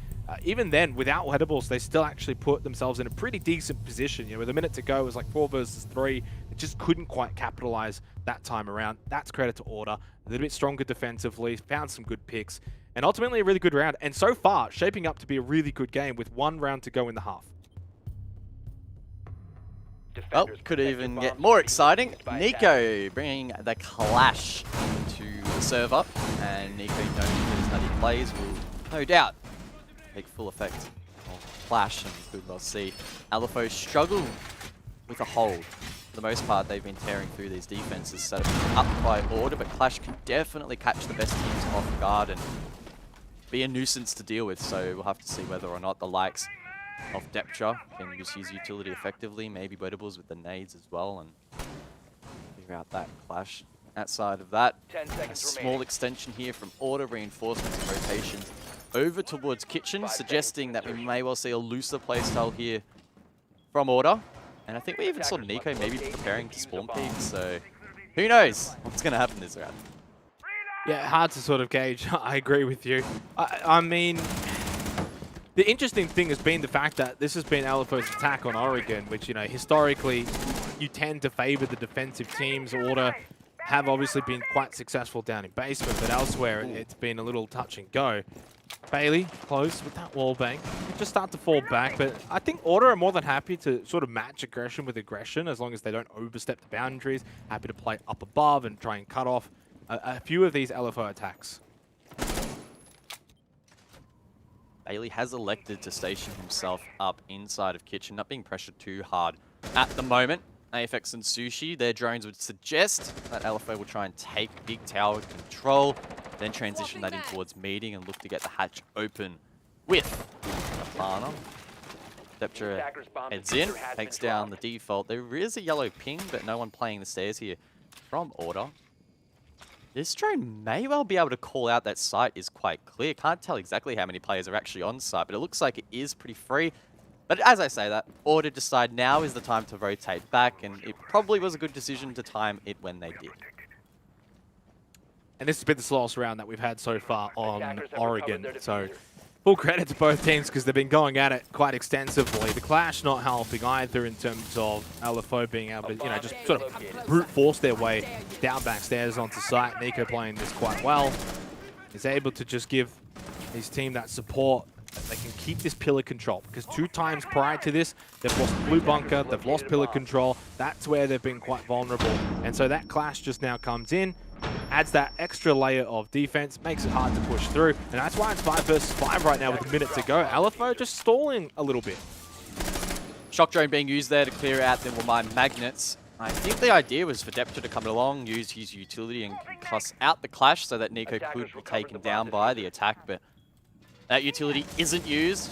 even then, without Wettables, they still actually put themselves in a pretty decent position. You know, with a minute to go, it was like 4 versus 3. The just couldn't quite capitalize that time around. That's credit to Order. A little bit stronger defensively, found some good picks, and ultimately a really good round. And so far, shaping up to be a really good game with 1 round to go in the half. Oh, could even get more exciting. Nico bringing the clash to the server, and Nico, knowing that his nutty plays will no doubt take full effect of clash, and we could well see Alfo struggle with a hold. For the most part, they've been tearing through these defenses set up by Order, but clash can definitely catch the best teams off guard and be a nuisance to deal with, so we'll have to see whether or not the likes of Deptra can use his utility effectively, maybe Wedables with the nades as well, and figure out that clash. Outside of that, 10 a seconds small remaining. extension here from Order, reinforcements and rotations over towards Kitchen, suggesting that we may well see a looser playstyle here from Order. And I think we even saw Nico maybe preparing to spawn peek, so who knows what's going to happen this round. Yeah, hard to sort of gauge. I agree with you. I mean, the interesting thing has been the fact that this has been Alfo's attack on Oregon, which, you know, historically you tend to favor the defensive teams. Order have obviously been quite successful down in basement, but elsewhere it's been a little touch and go. Bailey close with that wall bang. Just start to fall back, but I think Order are more than happy to sort of match aggression with aggression as long as they don't overstep the boundaries. Happy to play up above and try and cut off a few of these LFO attacks. Bailey has elected to station himself up inside of Kitchen, not being pressured too hard at the moment. AFX and Sushi, their drones would suggest that Alfo will try and take big tower control, then transition that in towards meeting and look to get the hatch open with Plana. Deptra heads in, takes down the default. There is a yellow ping, but no one playing the stairs here from Order. This drone may well be able to call out that site is quite clear. Can't tell exactly how many players are actually on site, but it looks like it is pretty free. But as I say that, Order decide now is the time to rotate back, and it probably was a good decision to time it when they did. And this has been the slowest round that we've had so far on Oregon, so full credit to both teams because they've been going at it quite extensively. The clash not helping either in terms of LFO being able to, you know, just sort of brute force their way down backstairs onto site. Nico playing this quite well. Is able to just give his team that support. They can keep this pillar control because 2 times prior to this, they've lost blue bunker, they've lost pillar control. That's where they've been quite vulnerable. And so that clash just now comes in, adds that extra layer of defense, makes it hard to push through. And that's why it's 5 versus 5 right now with a minute to go. Alfo just stalling a little bit. Shock drone being used there to clear out the mine magnets. I think the idea was for Deptra to come along, use his utility and cuss out the clash so that Nico could be taken down by the attack, but that utility isn't used.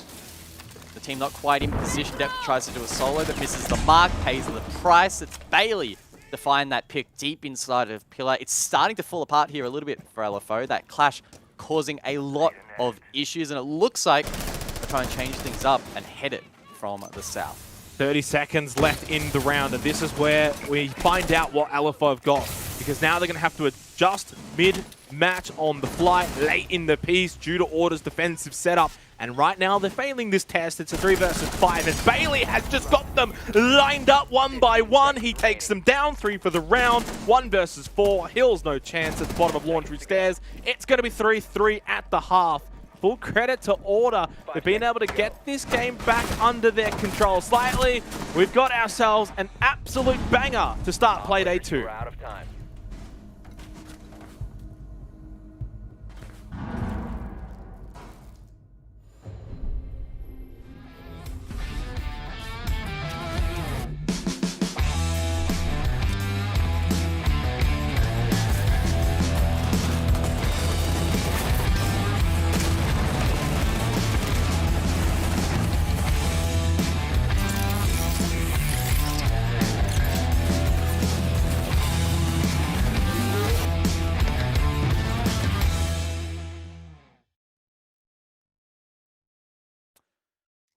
The team not quite in position. Deptra tries to do a solo, but misses the mark, pays the price. It's Bailey to find that pick deep inside of pillar. It's starting to fall apart here a little bit for LFO. That clash causing a lot of issues, and it looks like they're trying to change things up and head it from the south. 30 seconds left in the round, and this is where we find out what Alfo have got, because now they're going to have to adjust mid-match on the fly late in the piece due to Order's defensive setup. And right now they're failing this test. It's a 3 versus 5, and Bailey has just got them lined up one by one. He takes them down, 3 for the round, 1 versus 4. Hills no chance at the bottom of Laundry Stairs. It's going to be 3-3 at the half. Full credit to Order. They've been able to get this game back under their control slightly. We've got ourselves an absolute banger to start Playday 2. We're out of time.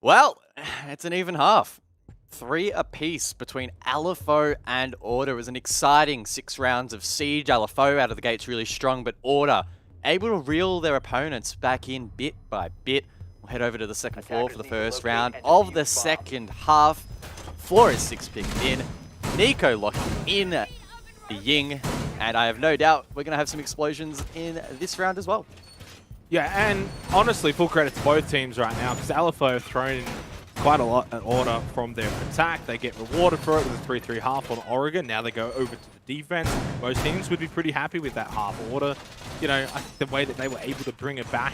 Well, it's an even half. 3 apiece between Alfo and Order. It was an exciting 6 rounds of siege. Alfo out of the gates really strong, but Order able to reel their opponents back in bit by bit. We'll head over to the second floor for the first round of the second half. Floor is 6 picked in. Nico locking in the Ying, and I have no doubt we're going to have some explosions in this round as well. Yeah, and honestly, full credit to both teams right now, because Alfo have thrown in quite a lot at order from their attack. They get rewarded for it with a 3-3 half on Oregon. Now they go over to the defense. Most teams would be pretty happy with that half order. You know, I think the way that they were able to bring it back,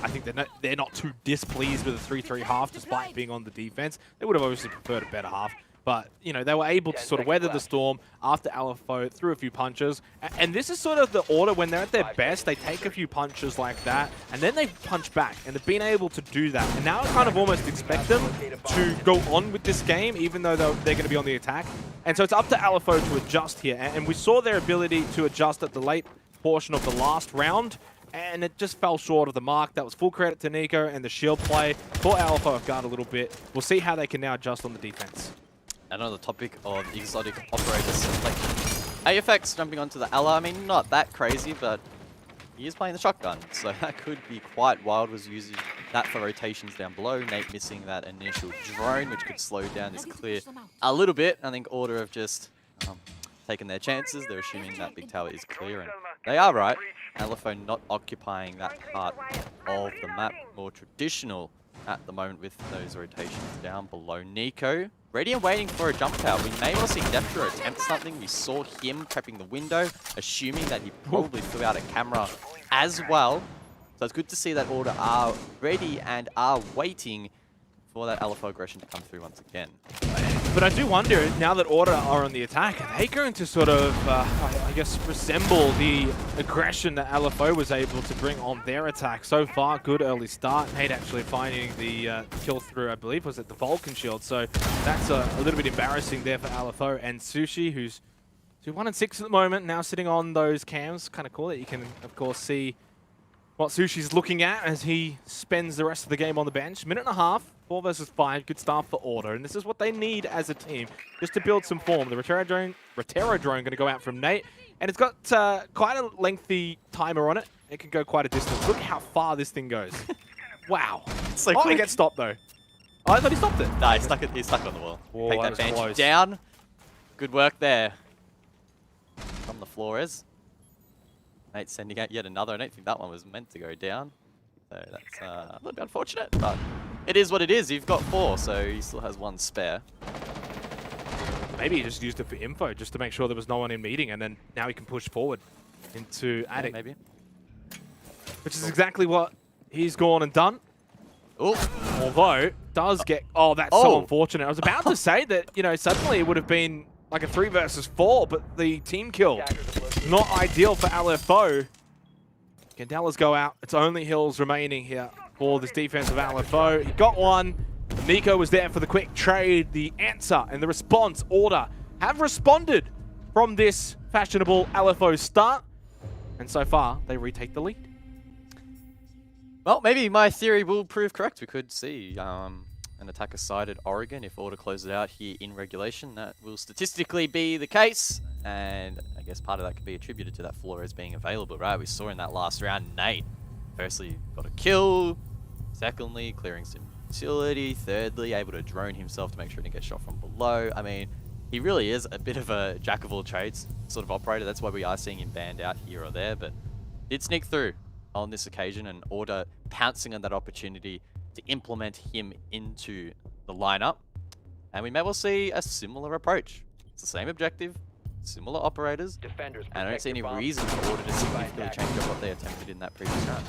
I think they're not too displeased with a 3-3 half despite being on the defense. They would have obviously preferred a better half. But, you know, they were able to sort of weather the storm after Alfo threw a few punches. And this is sort of the order when they're at their best, they take a few punches like that, and then they punch back. And they've been able to do that. And now I kind of almost expect them to go on with this game, even though they're going to be on the attack. And so it's up to Alfo to adjust here. And we saw their ability to adjust at the late portion of the last round, and it just fell short of the mark. That was full credit to Nico and the shield play. Caught Alfo off guard a little bit. We'll see how they can now adjust on the defense. And on the topic of exotic operators, like AFX jumping onto the Ella, I mean, not that crazy, but he is playing the shotgun, so that could be quite wild. Was using that for rotations down below. Nate missing that initial drone, which could slow down this clear a little bit. I think Order have just taken their chances. They're assuming that big tower is clear, and they are right. Alfo not occupying that part of the map, more traditional at the moment with those rotations down below. Nico, ready and waiting for a jump tower. We may well see Deptro attempt something. We saw him prepping the window, assuming that he probably threw out a camera as well. So it's good to see that Order are ready and are waiting for that Alfo aggression to come through once again. But I do wonder, now that Order are on the attack, are they going to sort of, I guess, resemble the aggression that Alfo was able to bring on their attack? So far, good early start. Nate actually finding the kill through, I believe, was it the Vulcan shield? So that's a little bit embarrassing there for Alfo. And Sushi, who's 1-6 at the moment, now sitting on those cams. Kind of cool that you can, of course, see what Sushi's looking at as he spends the rest of the game on the bench. Minute and a half. 4 versus 5, good start for Order, and this is what they need as a team, just to build some form. The Rotero drone going to go out from Nate, and it's got quite a lengthy timer on it. It can go quite a distance. Look how far this thing goes. Wow. So he gets stopped though. Oh, I thought he stopped it. Nah, he's stuck on the wall. Whoa, Take that bench down. Good work there from the Flores. Nate sending out yet another. I don't think that one was meant to go down. So that's a little bit unfortunate, but it is what it is. You've got 4, so he still has 1 spare. Maybe he just used it for info, just to make sure there was no one in meeting, and then now he can push forward into Attic. Maybe. Which is exactly what he's gone and done. Oh, although does get that's so unfortunate. I was about to say that, you know, suddenly it would have been like a 3 versus 4, but the team kill not ideal for Alfo. Candelas go out. It's only Hills remaining here for this defense of Alfo. He got one. Nico was there for the quick trade. The answer and the response, Order, have responded from this fashionable Alfo start. And so far, they retake the lead. Well, maybe my theory will prove correct. We could see an attacker-sided Oregon if Order closes it out here in regulation. That will statistically be the case. And I guess part of that could be attributed to that Flores being available, right? We saw in that last round, Nate, firstly, got a kill. Secondly, clearing some utility. Thirdly, able to drone himself to make sure he didn't get shot from below. I mean, he really is a bit of a jack-of-all-trades sort of operator. That's why we are seeing him banned out here or there. But did sneak through on this occasion, and Order pouncing on that opportunity to implement him into the lineup. And we may well see a similar approach. It's the same objective, similar operators, Defenders and I don't see any reason for Order to significantly change up what they attempted in that previous round.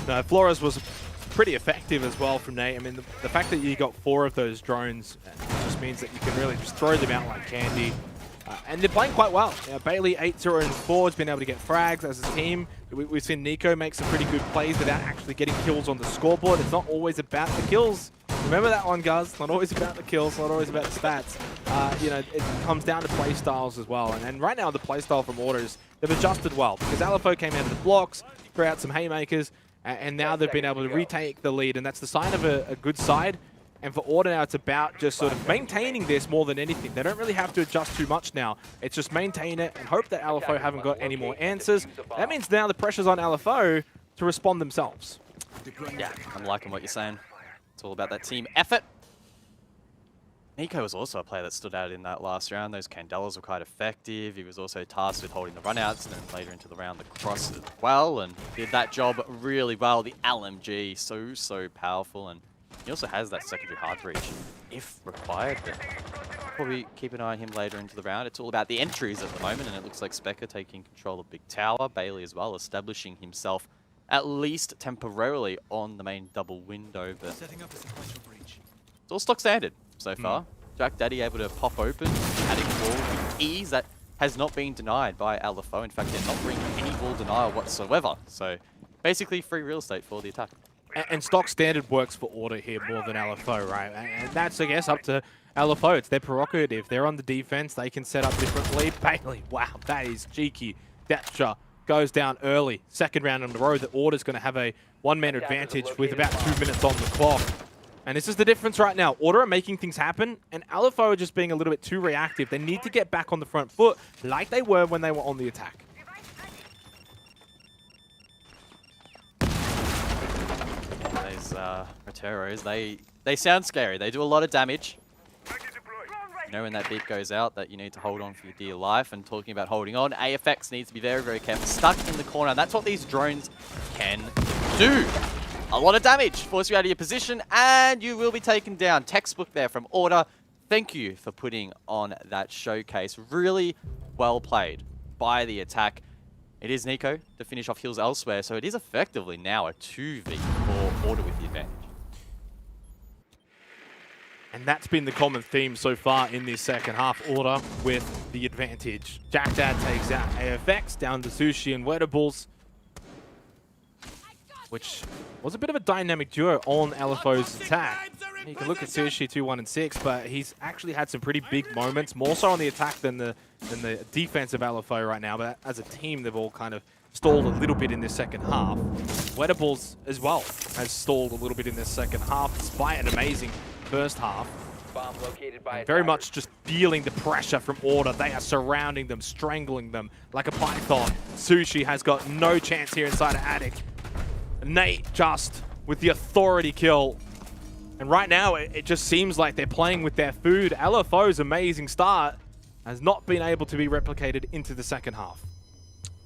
No, Flores was pretty effective as well from Nate. I mean, the fact that you got 4 of those drones just means that you can really just throw them out like candy. And they're playing quite well. Bailey 8-0-4 has been able to get frags as a team. We've seen Nico make some pretty good plays without actually getting kills on the scoreboard. It's not always about the kills. Remember that one, guys. It's not always about the kills, not always about the stats. You know, it comes down to play styles as well. And right now, the play style from Orders, they've adjusted well because Alfo came out of the blocks, threw out some haymakers, and now they've been able to retake the lead. And that's the sign of a good side. And for Order now, it's about just sort of maintaining this more than anything. They don't really have to adjust too much now. It's just maintain it and hope that Alfo haven't got any more answers. That means now the pressure's on Alfo to respond themselves. Yeah, I'm liking what you're saying. It's all about that team effort. Nico was also a player that stood out in that last round. Those Candelas were quite effective. He was also tasked with holding the runouts, and then later into the round, the cross as well, and did that job really well. The LMG, so powerful, and he also has that secondary hard breach if required. But probably keep an eye on him later into the round. It's all about the entries at the moment, and it looks like Specker taking control of Big Tower. Bailey as well, establishing himself at least temporarily on the main double window, but it's all stock standard so far. Jack Daddy able to pop open, adding wall with ease. That has not been denied by Alfo. In fact, they're not bringing any wall denial whatsoever. So basically free real estate for the attack. And stock standard works for Order here more than Alfo, right? And that's, I guess, up to Alfo. It's their prerogative. They're on the defense. They can set up differently. Bailey, wow, that is cheeky. Depth shot goes down early. Second round in a row, the Order's going to have a one-man advantage with about 2 minutes on the clock. And this is the difference right now. Order are making things happen, and Alfo are just being a little bit too reactive. They need to get back on the front foot like they were when they were on the attack. Those Roteros, they sound scary. They do a lot of damage. You know when that beat goes out that you need to hold on for your dear life. And talking about holding on, AFX needs to be very, very careful. Stuck in the corner. That's what these drones can do. A lot of damage. Force you out of your position, and you will be taken down. Textbook there from Order. Thank you for putting on that showcase. Really well played by the attack. It is Nico to finish off heals elsewhere, so it is effectively now a 2v for Order with the advantage. And that's been the common theme so far in this second half. Order with the advantage. Jack Dad takes out AFX down to Sushi and Wettables, which was a bit of a dynamic duo on Alfo's attack. You can look at Sushi 2-1 and 6, but he's actually had some pretty big moments, more so on the attack than the defense of Alfo right now. But as a team, they've all kind of stalled a little bit in this second half. Wettables as well has stalled a little bit in this second half, despite an amazing first half. Bomb located by Very much just feeling the pressure from Order. They are surrounding them, strangling them like a python. Sushi has got no chance here inside of Attic. Nate just with the authority kill. And right now, it just seems like they're playing with their food. Alfo's amazing start has not been able to be replicated into the second half.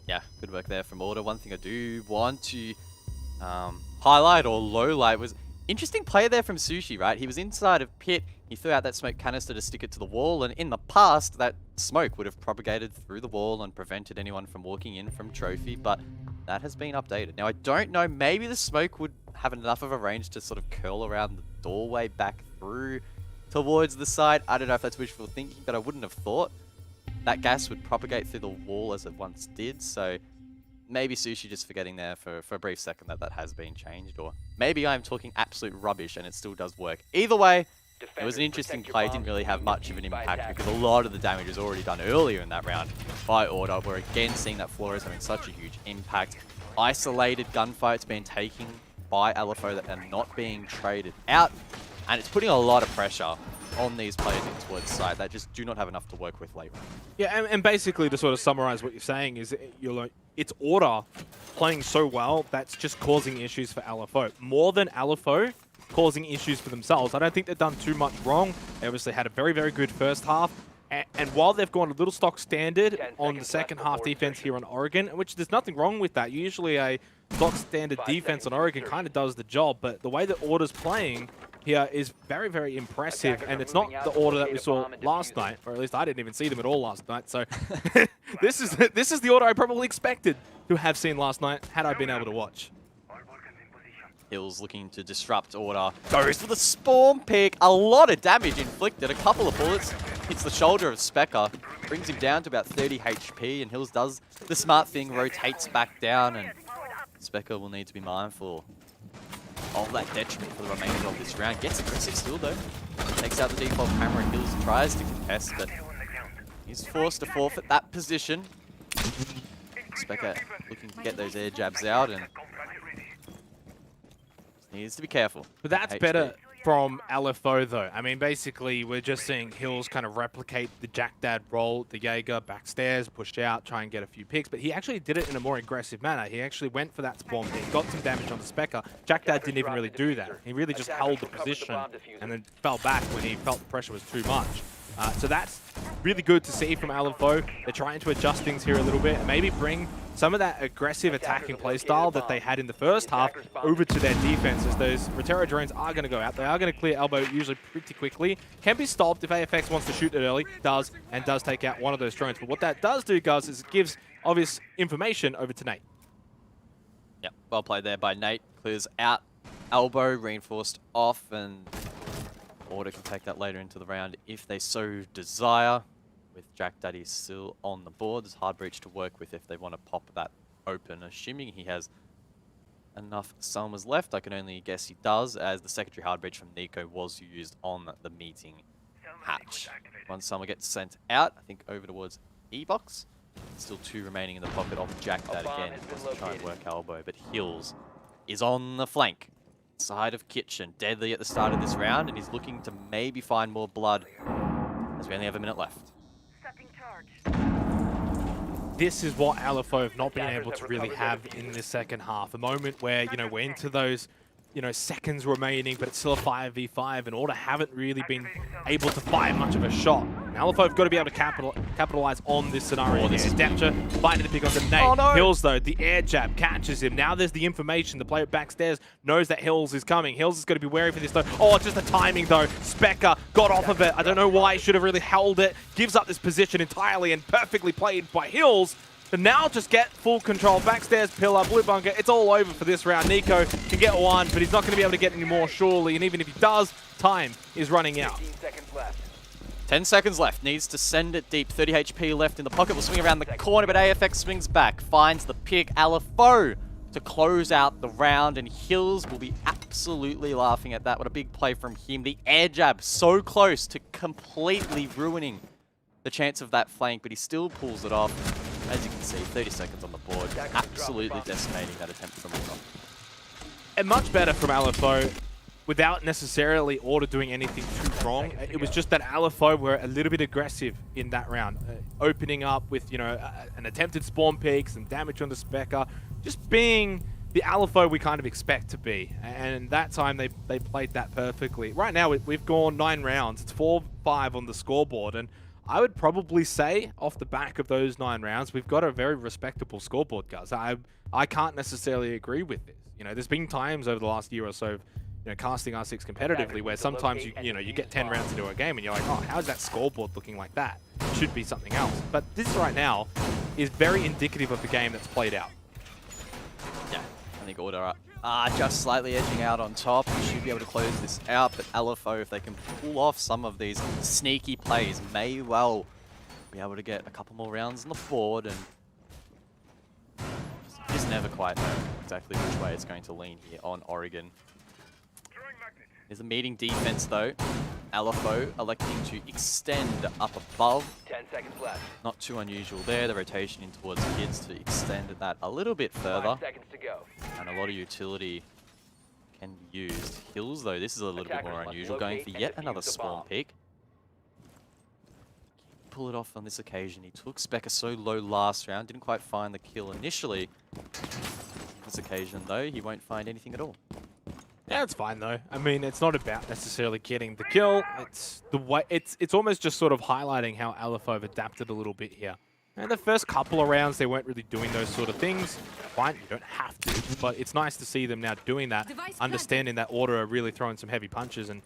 Yeah, good work there from Order. One thing I do want to highlight or lowlight was interesting play there from Sushi, right? He was inside of Pit. He threw out that smoke canister to stick it to the wall, and in the past, that smoke would have propagated through the wall and prevented anyone from walking in from Trophy, but that has been updated. Now, I don't know, maybe the smoke would have enough of a range to sort of curl around the doorway back through towards the side. I don't know if that's wishful thinking, but I wouldn't have thought that gas would propagate through the wall as it once did, so maybe Sushi just forgetting there for a brief second that has been changed, or maybe I'm talking absolute rubbish and it still does work. Either way, it was an interesting play. It didn't really have much of an impact because a lot of the damage was already done earlier in that round by Order. We're again seeing that Flores having such a huge impact. Isolated gunfights being taken by Alfo that are not being traded out, and it's putting a lot of pressure on these players in towards side that just do not have enough to work with late. Yeah, and basically to sort of summarize what you're saying is it's Order playing so well that's just causing issues for Alfo. More than Alfo causing issues for themselves. I don't think they've done too much wrong. They obviously had a very, very good first half. And while they've gone a little stock standard on the second half defense here on Oregon, which there's nothing wrong with that. Usually a stock standard defense on Oregon kind of does the job, but the way that Order's playing here is very, very impressive, and it's not the Order that we saw last night, or at least I didn't even see them at all last night. So this is the Order I probably expected to have seen last night had I been able to watch. Hills looking to disrupt Order. Goes for the spawn pick. A lot of damage inflicted. A couple of bullets. Hits the shoulder of Specker. Brings him down to about 30 HP. And Hills does the smart thing. Rotates back down. And Specker will need to be mindful of that detriment for the remainder of this round. Gets aggressive still though. Takes out the default camera. Hills tries to contest. But he's forced to forfeit that position. Specker looking to get those air jabs out. And needs to be careful. But that's better from Alfo though. I mean, basically, we're just seeing Hills kind of replicate the Jack Dad role, the Jaeger backstairs, pushed out, try and get a few picks, but he actually did it in a more aggressive manner. He actually went for that spawn pick, got some damage on the Specker. Jack Dad didn't even really do that. He really just held the position and then fell back when he felt the pressure was too much. So that's really good to see from Alfo. They're trying to adjust things here a little bit and maybe bring some of that aggressive attacking playstyle that they had in the first half over to their defense, as those Rotero drones are going to go out. They are going to clear Elbow usually pretty quickly. Can be stopped if AFX wants to shoot it early. Does, and does take out one of those drones. But what that does do, guys, is it gives obvious information over to Nate. Yep, well played there by Nate. Clears out Elbow, reinforced off, and Order can take that later into the round if they so desire. With Jack Daddy still on the board, there's hard breach to work with if they want to pop that open, assuming he has enough Selmas left. I can only guess he does, as the secondary hard breach from Nico was used on the meeting hatch. Once Selma gets sent out, I think over towards E-Box. Still 2 remaining in the pocket of Jack Dad again. Wants to try and work Elbow, but Hills is on the flank. Side of Kitchen, deadly at the start of this round, and he's looking to maybe find more blood, as we only have a minute left. This is what Alfo have not been able to really have in the second half. A moment where, you know, we're into those, you know, seconds remaining, but it's still a 5v5, and Order haven't really been able to fire much of a shot. And Alfo have got to be able to capitalize on this scenario. This is Depture finding the pick on the Nate. Oh, no. Hills, though, the air jab catches him. Now there's the information. The player backstairs knows that Hills is coming. Hills is going to be wary for this, though. Oh, just the timing, though. Specker got off of it. I don't know why he should have really held it. Gives up this position entirely, and perfectly played by Hills. And now just get full control. Backstairs, pillar, blue bunker. It's all over for this round. Nico can get one, but he's not going to be able to get any more, surely. And even if he does, time is running out. 15 seconds left. 10 seconds left. Needs to send it deep. 30 HP left in the pocket. Will swing around the corner, but AFX swings back. Finds the pick. Alfo to close out the round, and Hills will be absolutely laughing at that. What a big play from him. The air jab so close to completely ruining the chance of that flank, but he still pulls it off. As you can see, 30 seconds on the board. Absolutely decimating that attempt from Order. And much better from Alfo, without necessarily Order doing anything too wrong. It was just that Alfo were a little bit aggressive in that round, opening up with, you know, an attempted spawn pick, some damage on the Specker, just being the Alfo we kind of expect to be. And that time they played that perfectly. Right now we've gone 9 rounds. It's 4-5 on the scoreboard, and I would probably say, off the back of those 9 rounds, we've got a very respectable scoreboard, guys. I can't necessarily agree with this. You know, there's been times over the last year or so, you know, casting R6 competitively, where sometimes you get 10 rounds into a game and you're like, oh, how's that scoreboard looking like that? It should be something else. But this right now is very indicative of the game that's played out. Yeah, I think Order are just slightly edging out on top. We should be able to close this out, but Alfo, if they can pull off some of these sneaky plays, may well be able to get a couple more rounds on the board, and just never quite know exactly which way it's going to lean here on Oregon. There's a meeting defense though. Alfo electing to extend up above. 10 seconds left. Not too unusual there. The rotation in towards kids to extend that a little bit further. 5 seconds to go. And a lot of utility can be used. Hills though, this is a little bit more unusual. Going for yet another spawn pick. Pull it off on this occasion. He took Specker so low last round. Didn't quite find the kill initially. This occasion though, he won't find anything at all. Yeah, it's fine though. I mean, it's not about necessarily getting the kill. It's the way it's almost just sort of highlighting how Alfo have adapted a little bit here. And the first couple of rounds, they weren't really doing those sort of things. Fine, you don't have to, but it's nice to see them now doing that, understanding that Order are really throwing some heavy punches, and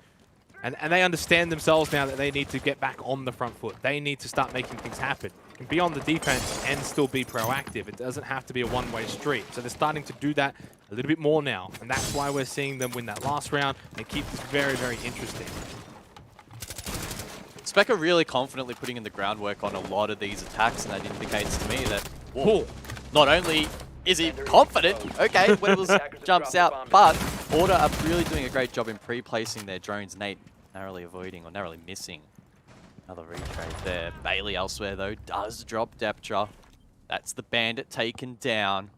they understand themselves now that they need to get back on the front foot. They need to start making things happen. You can be on the defense and still be proactive. It doesn't have to be a one-way street. So they're starting to do that a little bit more now. And that's why we're seeing them win that last round and keep this very, very interesting. Specker really confidently putting in the groundwork on a lot of these attacks, and that indicates to me that whoa, not only is he confident, okay, Winnible's jumps out, but Order are really doing a great job in pre-placing their drones. Nate narrowly avoiding or narrowly missing another retrade there. Bailey elsewhere though does drop Depture. That's the bandit taken down.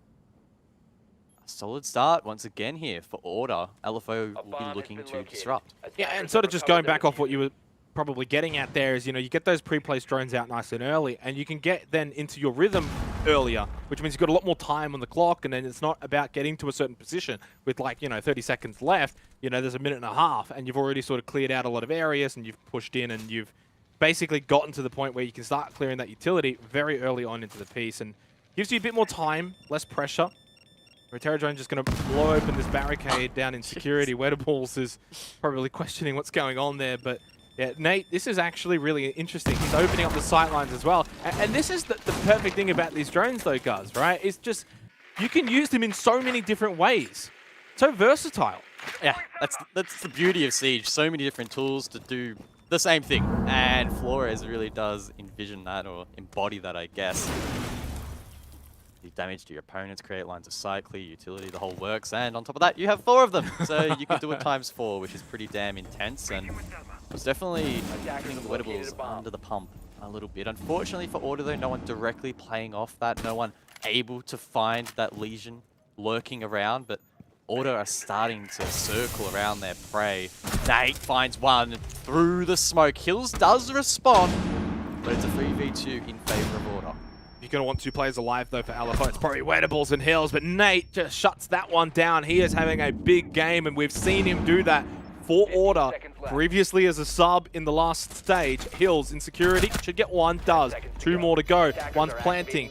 solid start once again here for Order. Alfo A will bomb be has looking been to located. disrupt. Yeah, Attackers and sort of have just recovered going the back off what diffuser. you were probably getting at there is, you get those pre-placed drones out nice and early, and you can get then into your rhythm earlier, which means you've got a lot more time on the clock, and then it's not about getting to a certain position with 30 seconds left. There's a minute and a half, and you've already sort of cleared out a lot of areas, and you've pushed in, and you've basically gotten to the point where you can start clearing that utility very early on into the piece, and gives you a bit more time, less pressure. Terra Drone just going to blow open this barricade down in security. Wettables is probably questioning what's going on there, but yeah, Nate, this is actually really interesting. He's opening up the sightlines as well. And this is the perfect thing about these drones though, guys, right? It's just, you can use them in so many different ways. So versatile. Yeah, that's the beauty of Siege. So many different tools to do the same thing. And Flores really does envision that, or embody that, I guess. Do damage to your opponents, create lines of sight, clear utility, the whole works. And on top of that, you have 4 of them. So you can do it times 4, which is pretty damn intense. And it's definitely putting the Wettables under the pump a little bit. Unfortunately for Order, though, no one directly playing off that. No one able to find that lesion lurking around. But Order are starting to circle around their prey. Nate finds one through the smoke. Hills does respond, but it's a 3v2 in favor of Order. You're going to want 2 players alive, though, for Alfo. It's probably Wettables and Hills, but Nate just shuts that one down. He is having a big game, and we've seen him do that for Order. Previously as a sub in the last stage. Hills in security should get 1, does. 2 more to go. One's planting.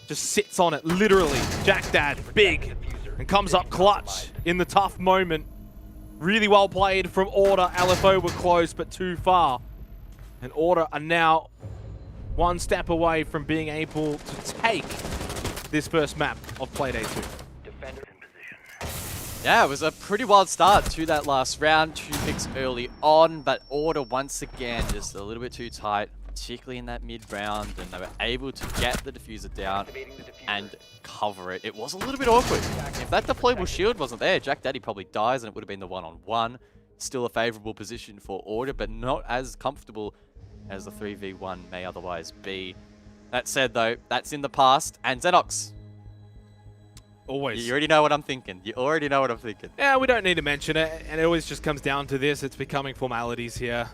Just sits on it, literally. Jack Dad, big, and comes up clutch in the tough moment. Really well played from Order. Alfo were close, but too far. And Order are now 1 step away from being able to take this first map of Playday 2. Defender in position. Yeah, it was a pretty wild start to that last round. 2 picks early on, but Order once again just a little bit too tight, particularly in that mid-round, and they were able to get the diffuser down Activating the diffuser. and cover it. It was a little bit awkward. If that deployable shield wasn't there, Jack Daddy probably dies, and it would have been the one-on-one. Still a favorable position for Order, but not as comfortable as the 3v1 may otherwise be. That said, though, that's in the past. And Xenox, Always. you already know what I'm thinking. You already know what I'm thinking. Yeah, we don't need to mention it, and it always just comes down to this. It's becoming formalities here.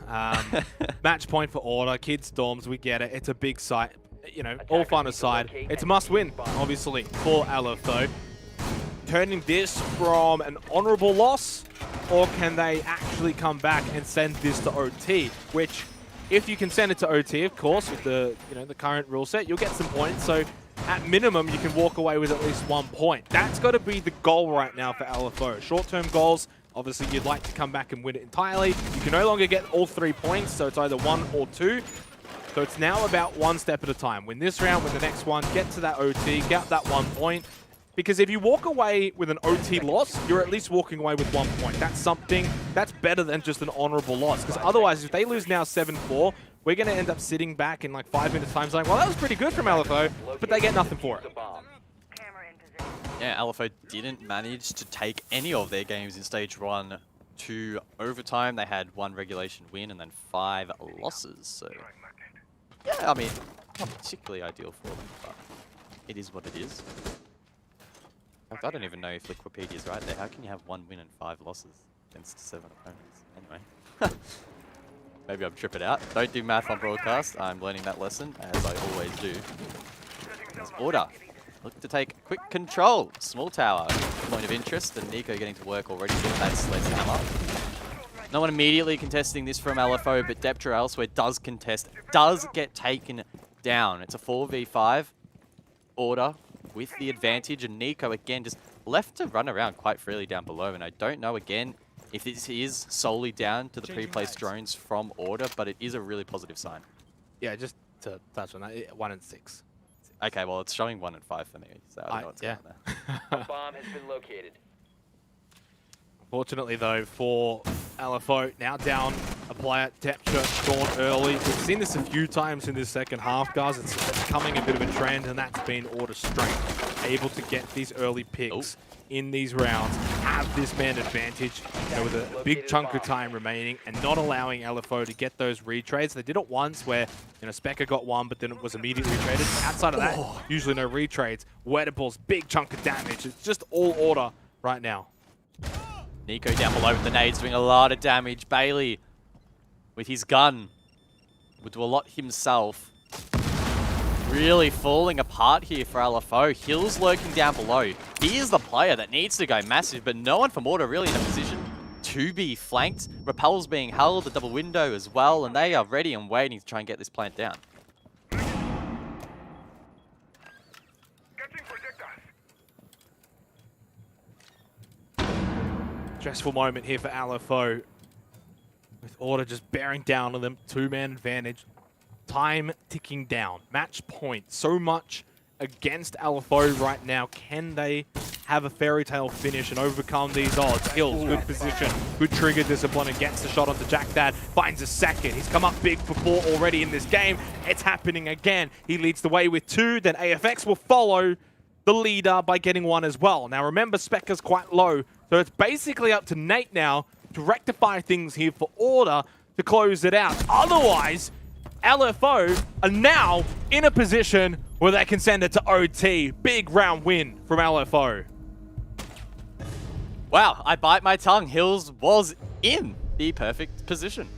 Match point for Order, Kid Storms, we get it. It's a big site. All fun aside, it's a must-win, obviously, for Alfo. Turning this from an honorable loss, or can they actually come back and send this to OT, which, if you can send it to OT, of course, with the the current rule set, you'll get some points. So at minimum, you can walk away with at least 1 point. That's got to be the goal right now for Alfo. Short-term goals, obviously, you'd like to come back and win it entirely. You can no longer get all 3 points, so it's either 1 or 2. So it's now about 1 step at a time. Win this round, win the next one, get to that OT, get that 1 point. Because if you walk away with an OT loss, you're at least walking away with 1 point. That's something, that's better than just an honorable loss. Because otherwise, if they lose now 7-4, we're going to end up sitting back in like 5 minutes time saying, well, that was pretty good from Alfo, but they get nothing for it. Yeah, Alfo didn't manage to take any of their games in Stage 1 to overtime. They had 1 regulation win and then 5 losses. So, yeah, I mean, not particularly ideal for them, but it is what it is. I don't even know if Liquipedia is right there. How can you have 1 win and 5 losses against 7 opponents? Anyway. Maybe I'm tripping out. Don't do math on broadcast. I'm learning that lesson, as I always do. As Order look to take quick control. Small tower, point of interest, and Nico getting to work already with that sledgehammer. No one immediately contesting this from Alfo, but Deptra elsewhere does contest, does get taken down. It's a 4v5. Order with the advantage, and Nico again just left to run around quite freely down below, and I don't know again if this is solely down to the pre-placed drones from Order, but it is a really positive sign. Yeah, just to touch on that, 1 and 6. Okay, well, it's showing 1 and 5 for me, so I don't know what's going on there. A bomb has been located. Fortunately, though, for Alfo, now down a player, Deptra gone early. We've seen this a few times in this second half, guys. It's becoming a bit of a trend, and that's been Order's strength. able to get these early picks in these rounds, have this man advantage, you know, with a big chunk of time remaining, and not allowing Alfo to get those retrades. They did it once where, you know, Specker got one, but then it was immediately retraded. Outside of that, usually no retrades. Wettables, big chunk of damage. It's just all order right now. Nico down below with the nades doing a lot of damage. Bailey with his gun would do a lot himself. Really falling apart here for Alfo. Hills lurking down below. He is the player that needs to go massive, but no one from Order really in a position to be flanked. Repel's being held, the double window as well, and they are ready and waiting to try and get this plant down. Stressful moment here for Alfo. With Order just bearing down on them. 2-man advantage. Time ticking down. Match point. So much against Alfo right now. Can they have a fairy tale finish and overcome these odds? Hills, good position. Good trigger discipline and gets the shot onto Jack Dad. Finds a second. He's come up big before already in this game. It's happening again. He leads the way with 2. Then AFX will follow the leader by getting 1 as well. Now remember, Specker's quite low. So it's basically up to Nate now to rectify things here for Order to close it out. Otherwise, LFO are now in a position where they can send it to OT. Big round win from LFO. Wow, I bite my tongue. Hills was in the perfect position.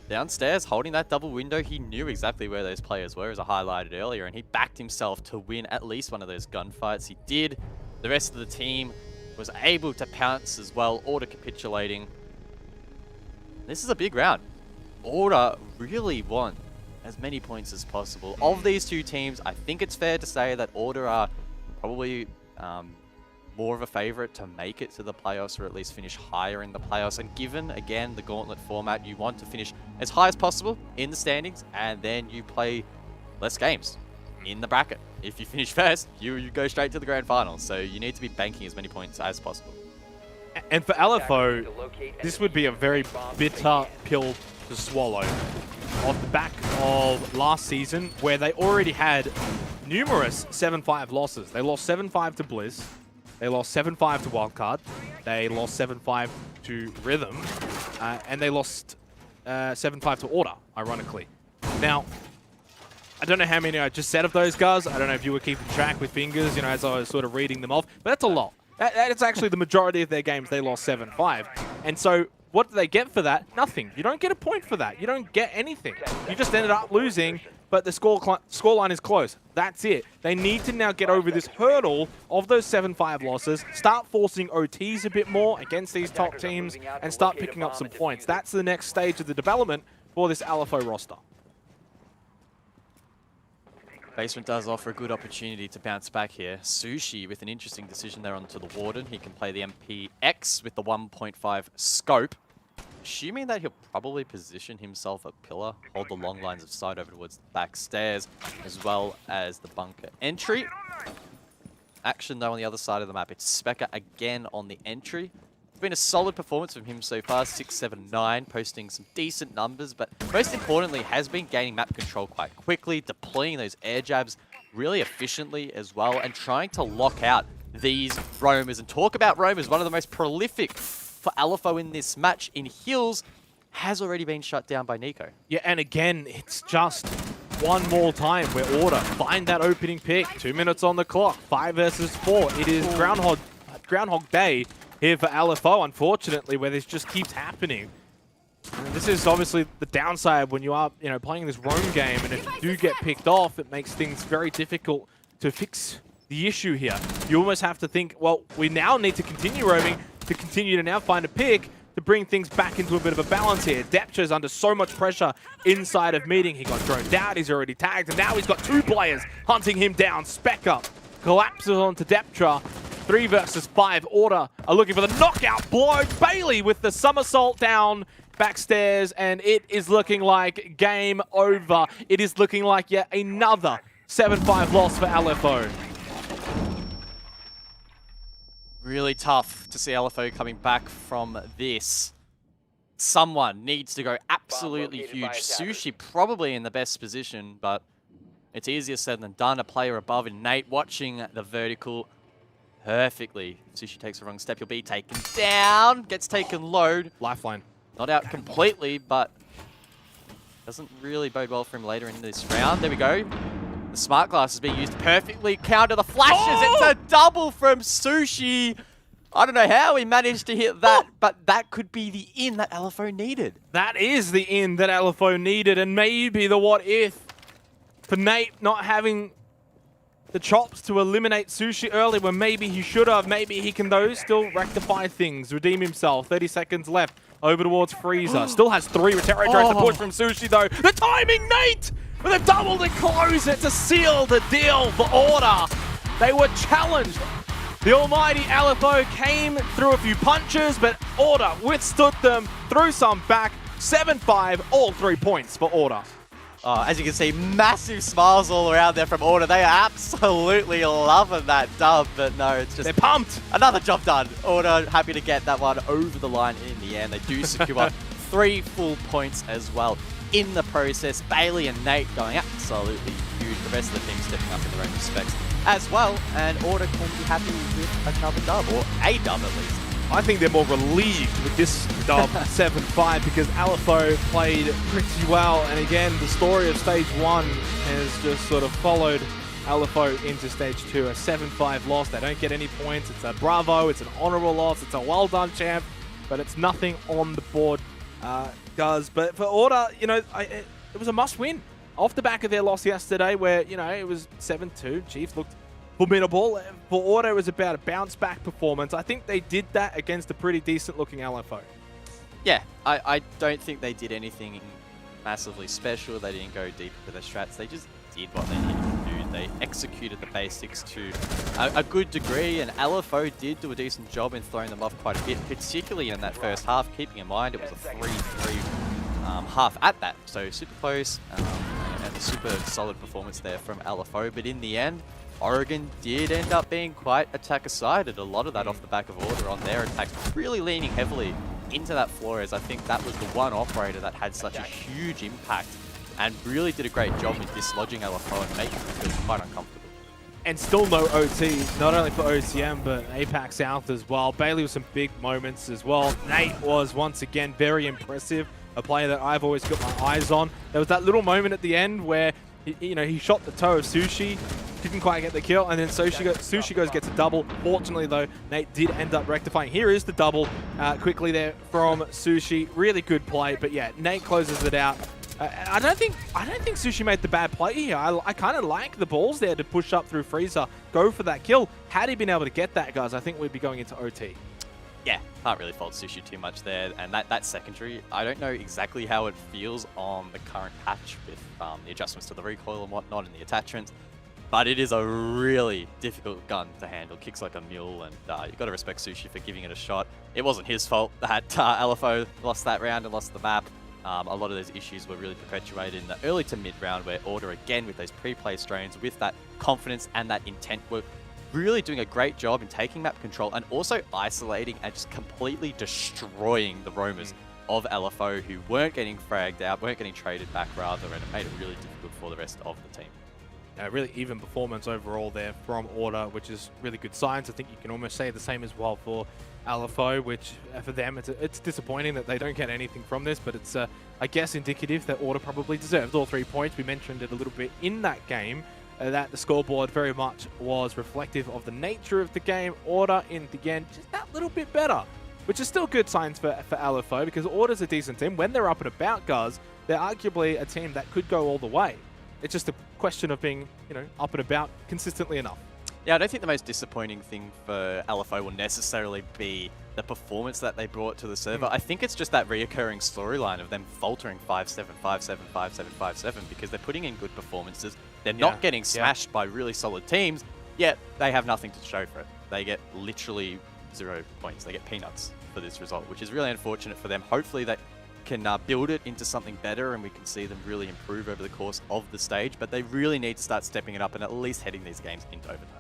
Downstairs, holding that double window, he knew exactly where those players were, as I highlighted earlier, and he backed himself to win at least one of those gunfights. He did. The rest of the team was able to pounce as well, Order capitulating. This is a big round. Order really want as many points as possible. Of these two teams, I think it's fair to say that Order are probably more of a favorite to make it to the playoffs, or at least finish higher in the playoffs. And given, again, the gauntlet format, you want to finish as high as possible in the standings, and then you play less games in the bracket. If you finish first, you go straight to the grand final. So you need to be banking as many points as possible. And for Alfo, this would be a very bitter pill to swallow. Off the back of last season, where they already had numerous 7-5 losses. They lost 7-5 to Bliss. They lost 7-5 to Wildcard. They lost 7-5 to Rhythm. And they lost 7-5 to Order, ironically. Now, I don't know how many I just said of those guys. I don't know if you were keeping track with fingers, you know, as I was sort of reading them off. But that's a lot. That's actually the majority of their games. They lost 7-5. And so what do they get for that? Nothing. You don't get a point for that. You don't get anything. You just ended up losing, but the scoreline is close. That's it. They need to now get over this hurdle of those 7-5 losses, start forcing OTs a bit more against these top teams, and start picking up some points. That's the next stage of the development for this Alfo roster. Basement does offer a good opportunity to bounce back here. Sushi with an interesting decision there onto the Warden. He can play the MPX with the 1.5 scope. Assuming that he'll probably position himself at pillar, hold the long lines of sight over towards the back stairs, as well as the bunker entry. Action though on the other side of the map. It's Specker again on the entry. It's been a solid performance from him so far, 6, 7, 9, posting some decent numbers, but most importantly has been gaining map control quite quickly, deploying those air jabs really efficiently as well, and trying to lock out these roamers. And talk about roamers, one of the most prolific for Alfo in this match in Hills has already been shut down by Nico. Yeah, and again, it's just one more time where Order find that opening pick. 2 minutes on the clock, 5 versus 4. It is Groundhog Day here for Alfo, unfortunately, where this just keeps happening. And this is obviously the downside when you are, you know, playing this roam game, and if you do get picked off, it makes things very difficult to fix the issue here. You almost have to think, well, we now need to continue roaming to continue to now find a pick to bring things back into a bit of a balance here. Deptra's under so much pressure inside of meeting. He got droned out, he's already tagged, and now he's got 2 players hunting him down. Spec up, collapses onto Deptra. 3 versus 5. Order are looking for the knockout blow. Bailey with the somersault down backstairs, and it is looking like game over. It is looking like yet another 7-5 loss for Alfo. Really tough to see Alfo coming back from this. Someone needs to go absolutely huge. Sushi probably in the best position, but it's easier said than done. A player above in Nate watching the vertical, perfectly. Sushi takes the wrong step. He'll be taken down. Gets taken low. Lifeline. Not out completely, but doesn't really bode well for him later in this round. There we go. The smart glass is being used perfectly. Counter the flashes. Oh! It's a double from Sushi. I don't know how he managed to hit that, but that could be the in that Alfo needed. That is the in that Alfo needed, and maybe the what if for Nate not having the chops to eliminate Sushi early when maybe he should have. Maybe he can, though, still rectify things, redeem himself. 30 seconds left. Over towards Freezer. Still has 3 territories to push from Sushi, though. The timing, Nate! With a double to close it to seal the deal for Order. They were challenged. The almighty Alfo came through a few punches, but Order withstood them, threw some back. 7-5, all 3 points for Order. As you can see, massive smiles all around there from Order. They are absolutely loving that dub, but no, it's just... They're pumped! Another job done. Order happy to get that one over the line in the end. They do secure 3 full points as well in the process. Bailey and Nate going absolutely huge. The rest of the team stepping up in their own respects as well. And Order can be happy with another dub, or a dub at least. I think they're more relieved with this dub 7-5 because Alfo played pretty well. And again, the story of Stage 1 has just sort of followed Alfo into Stage 2. A 7-5 loss. They don't get any points. It's a bravo. It's an honorable loss. It's a well done, champ. But it's nothing on the board, guys. But for Order, you know, it was a must win. Off the back of their loss yesterday where, you know, it was 7-2. Chiefs looked formidable. For Order, it was about a bounce-back performance. I think they did that against a pretty decent-looking Alfo. Yeah, I don't think they did anything massively special. They didn't go deep with their strats. They just did what they needed to do. They executed the basics to a good degree, and Alfo did do a decent job in throwing them off quite a bit, particularly in that first half, keeping in mind it was a 3-3 half at that. So super close, and a super solid performance there from Alfo. But in the end, Oregon did end up being quite attacker-sided. A lot of that off the back of Order on their attacks, really leaning heavily into that floor, as I think that was the one operator that had such a huge impact and really did a great job in dislodging Alfo and making them feel quite uncomfortable. And still no OT, not only for OCN, but APAC South as well. Bailey with some big moments as well. Nate was once again very impressive, a player that I've always got my eyes on. There was that little moment at the end where he shot the toe of Sushi, didn't quite get the kill, and then Sushi goes gets a double. Fortunately, though, Nate did end up rectifying. Here is the double quickly there from Sushi. Really good play, but yeah, Nate closes it out. I don't think Sushi made the bad play here. I kind of like the balls there to push up through Freezer, go for that kill. Had he been able to get that, guys, I think we'd be going into OT. Yeah, can't really fault Sushi too much there. And that secondary, I don't know exactly how it feels on the current patch with the adjustments to the recoil and whatnot and the attachments, but it is a really difficult gun to handle. Kicks like a mule, and you've got to respect Sushi for giving it a shot. It wasn't his fault that Alfo lost that round and lost the map. A lot of those issues were really perpetuated in the early to mid-round, where Order, again, with those pre-play strains, with that confidence and that intent, were really doing a great job in taking map control and also isolating and just completely destroying the roamers of Alfo, who weren't getting fragged out, weren't getting traded back rather, and it made it really difficult for the rest of the team. Really even performance overall there from Order, which is really good signs. I think you can almost say the same as well for Alfo, which for them, it's disappointing that they don't get anything from this, but it's, I guess, indicative that Order probably deserved all 3 points. We mentioned it a little bit in that game, that the scoreboard very much was reflective of the nature of the game. Order, in the end, just that little bit better, which is still good signs for Alfo, because Order's a decent team. When they're up and about, guys, they're arguably a team that could go all the way. It's just a question of being, up and about consistently enough. Yeah, I don't think the most disappointing thing for Alfo will necessarily be the performance that they brought to the server. I think it's just that reoccurring storyline of them faltering 5-7, 5-7, 5-7, 5-7, because they're putting in good performances. They're not getting smashed by really solid teams, yet they have nothing to show for it. They get literally 0 points. They get peanuts for this result, which is really unfortunate for them. Hopefully they can build it into something better, and we can see them really improve over the course of the stage, but they really need to start stepping it up and at least heading these games into overtime.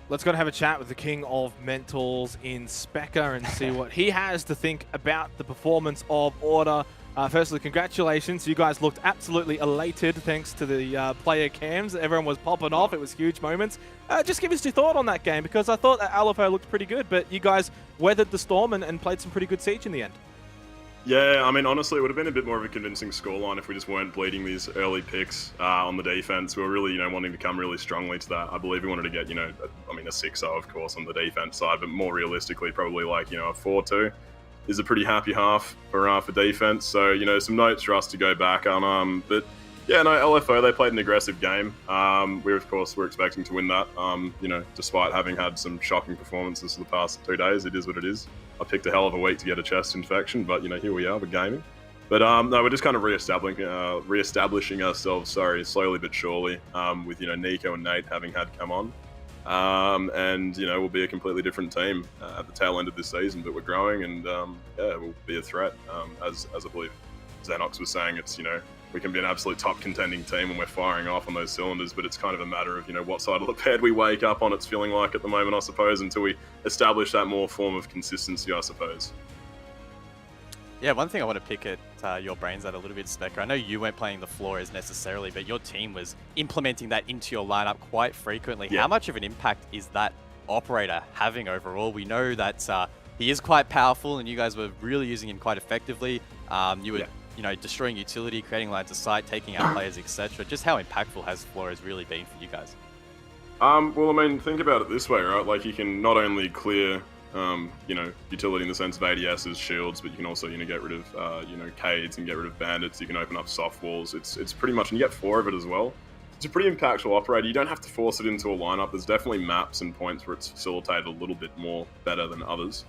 Let's go and have a chat with the king of mentals in Specker and see what he has to think about the performance of Order. Firstly, congratulations. You guys looked absolutely elated thanks to the player cams. Everyone was popping off. It was huge moments. Just give us your thought on that game, because I thought that Alfo looked pretty good, but you guys weathered the storm and played some pretty good Siege in the end. Yeah, I mean, honestly, it would have been a bit more of a convincing scoreline if we just weren't bleeding these early picks on the defense. We were really, wanting to come really strongly to that. I believe we wanted to get, a 6-0, of course, on the defense side, but more realistically, probably like, a 4-2 is a pretty happy half for defense. So, some notes for us to go back on. But yeah, no, LFO, they played an aggressive game. We, of course, were expecting to win that, despite having had some shocking performances for the past 2 days. It is what it is. I picked a hell of a week to get a chest infection, but, here we are, we're gaming. But no, we're just kind of re-establishing ourselves, slowly but surely, with, Nico and Nate having had come on. And, we'll be a completely different team at the tail end of this season, but we're growing and, yeah, we'll be a threat. As I believe Xenox was saying, it's, we can be an absolute top contending team when we're firing off on those cylinders, but it's kind of a matter of, what side of the bed we wake up on, it's feeling like at the moment, I suppose, until we establish that more form of consistency, I suppose. Yeah, one thing I want to pick at your brains at a little bit, Specker. I know you weren't playing the floors necessarily, but your team was implementing that into your lineup quite frequently. Yeah. How much of an impact is that operator having overall? We know that he is quite powerful, and you guys were really using him quite effectively. You were, destroying utility, creating lines of sight, taking out players, etc. Just how impactful has Flores really been for you guys? Well, I mean, think about it this way, right? Like, you can not only clear utility in the sense of ADSs, shields, but you can also, get rid of, Cades and get rid of bandits. You can open up soft walls. It's pretty much, and you get 4 of it as well. It's a pretty impactful operator. You don't have to force it into a lineup. There's definitely maps and points where it's facilitated a little bit more better than others.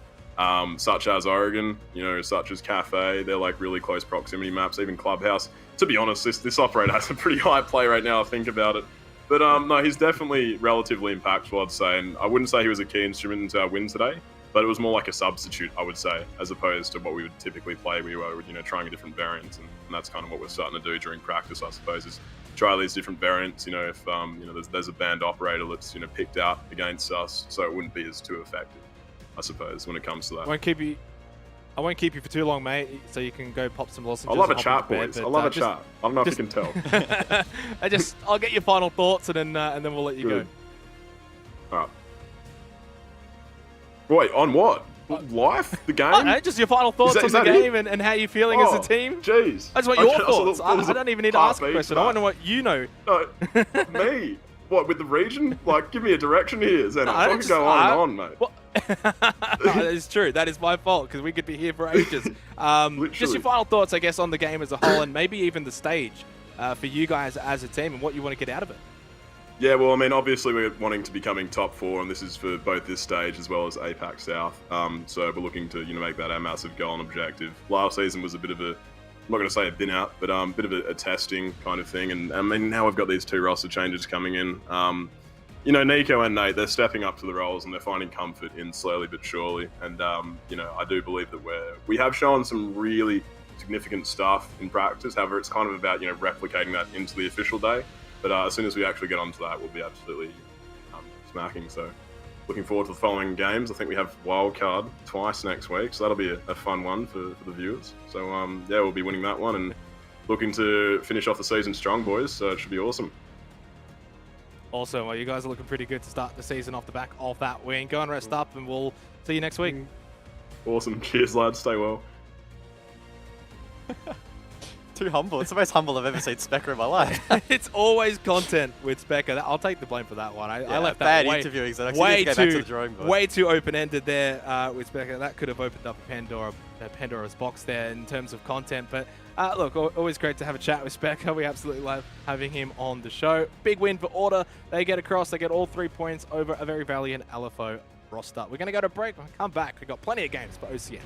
Such as Oregon, such as Cafe. They're like really close proximity maps, even Clubhouse. To be honest, this operator has a pretty high play right now, I think about it. But no, he's definitely relatively impactful, I'd say. And I wouldn't say he was a key instrument into our win today, but it was more like a substitute, I would say, as opposed to what we would typically play. We were, trying a different variant, and that's kind of what we're starting to do during practice, I suppose, is try these different variants. If there's a band operator that's picked out against us, so it wouldn't be as too effective, I suppose, when it comes to that. I won't keep you for too long, mate, so you can go pop some lozenges. I love a chat, boys. I love a chat. I don't know if you can tell. I'll get your final thoughts, and then we'll let you go. All right. Wait, on what? Life? The game? I don't know, just your final thoughts on the game and how you're feeling as a team. Jeez. I just want your thoughts. I don't even need to ask a question. I want to know what you know. No, me? What, with the region? Like, give me a direction here, Zen. I can go on and on, mate. Well, that is true. That is my fault, because we could be here for ages. Just your final thoughts, I guess, on the game as a whole, and maybe even the stage for you guys as a team and what you want to get out of it. Yeah, well, I mean, obviously we're wanting to becoming top 4, and this is for both this stage as well as APAC South. So we're looking to, make that our massive goal and objective. Last season was a bit of a, I'm not going to say a bin out, but a bit of a testing kind of thing. And I mean, now we've got these 2 roster changes coming in. Nico and Nate, they're stepping up to the roles and they're finding comfort in slowly but surely. And, I do believe that we have shown some really significant stuff in practice. However, it's kind of about, replicating that into the official day. But as soon as we actually get onto that, we'll be absolutely smacking. So looking forward to the following games. I think we have Wildcard twice next week, so that'll be a fun one for the viewers. So, yeah, we'll be winning that one and looking to finish off the season strong, boys. So it should be awesome. Awesome. Well, you guys are looking pretty good to start the season off the back of that win. Go and rest up, and we'll see you next week. Awesome. Cheers, lads. Stay well. Too humble. It's the most humble I've ever seen Specker in my life. It's always content with Specker. I'll take the blame for that one. I left that bad interviewing, so I need to go back to the drawing board. Way too open-ended there with Specker. That could have opened up Pandora's box there in terms of content. But look, always great to have a chat with Specker. We absolutely love having him on the show. Big win for Order. They get across. They get all 3 points over a very valiant Alfo roster. We're going to go to break. When we come back, we've got plenty of games for OCN.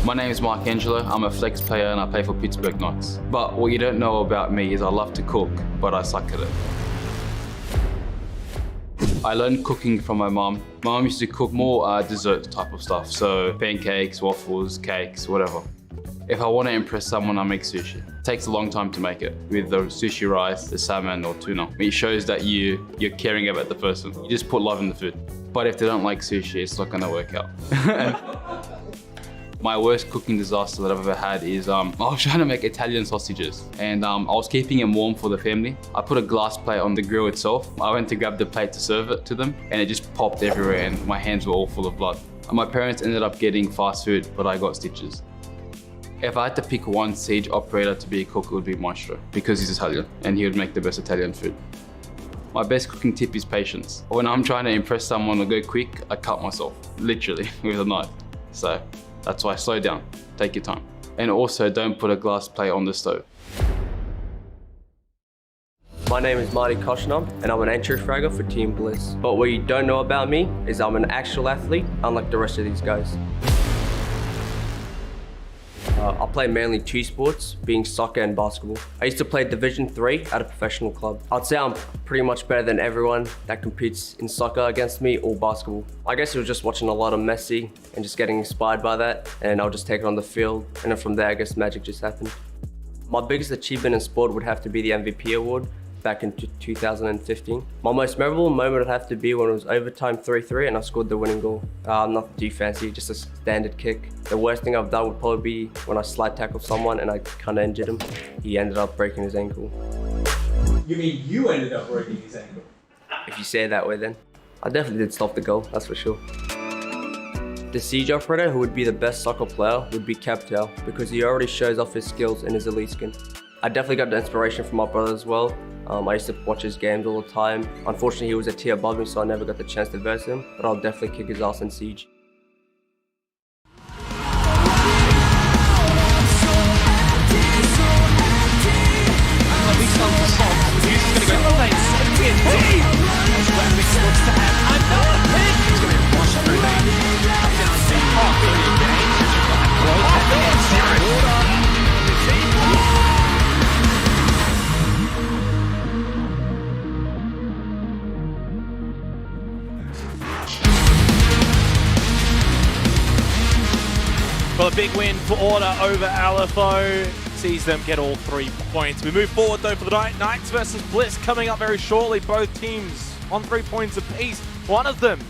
My name is Mark Angelo. I'm a flex player and I play for Pittsburgh Knights. But what you don't know about me is I love to cook, but I suck at it. I learned cooking from my mom. My mom used to cook more dessert type of stuff, so pancakes, waffles, cakes, whatever. If I want to impress someone, I make sushi. It takes a long time to make it, with the sushi rice, the salmon or tuna. It shows that you're caring about the person. You just put love in the food. But if they don't like sushi, it's not gonna work out. My worst cooking disaster that I've ever had is I was trying to make Italian sausages and I was keeping them warm for the family. I put a glass plate on the grill itself. I went to grab the plate to serve it to them and it just popped everywhere and my hands were all full of blood. My parents ended up getting fast food, but I got stitches. If I had to pick one Siege operator to be a cook, it would be Maestro because he's Italian and he would make the best Italian food. My best cooking tip is patience. When I'm trying to impress someone or go quick, I cut myself, literally, with a knife. So that's why slow down, take your time. And also don't put a glass plate on the stove. My name is Marty Koshnam and I'm an entry fragger for Team Bliss. But what you don't know about me is I'm an actual athlete, unlike the rest of these guys. I play mainly two sports, being soccer and basketball. I used to play Division 3 at a professional club. I'd say I'm pretty much better than everyone that competes in soccer against me or basketball. I guess it was just watching a lot of Messi and just getting inspired by that, and I'll just take it on the field, and then from there I guess magic just happened. My biggest achievement in sport would have to be the MVP award back in 2015. My most memorable moment would have to be when it was overtime 3-3 and I scored the winning goal. Nothing too fancy, just a standard kick. The worst thing I've done would probably be when I slide tackled someone and I kind of injured him. He ended up breaking his ankle. You mean you ended up breaking his ankle? If you say it that way then. I definitely did stop the goal, that's for sure. The Siege operator who would be the best soccer player would be Captel because he already shows off his skills in his elite skin. I definitely got the inspiration from my brother as well. I used to watch his games all the time. Unfortunately, he was a tier above me, so I never got the chance to verse him, but I'll definitely kick his ass in Siege. Well, a big win for Order over Alfo. Sees them get all 3 points. We move forward though for the night. Knights versus Bliss coming up very shortly. Both teams on 3 points apiece. One of them,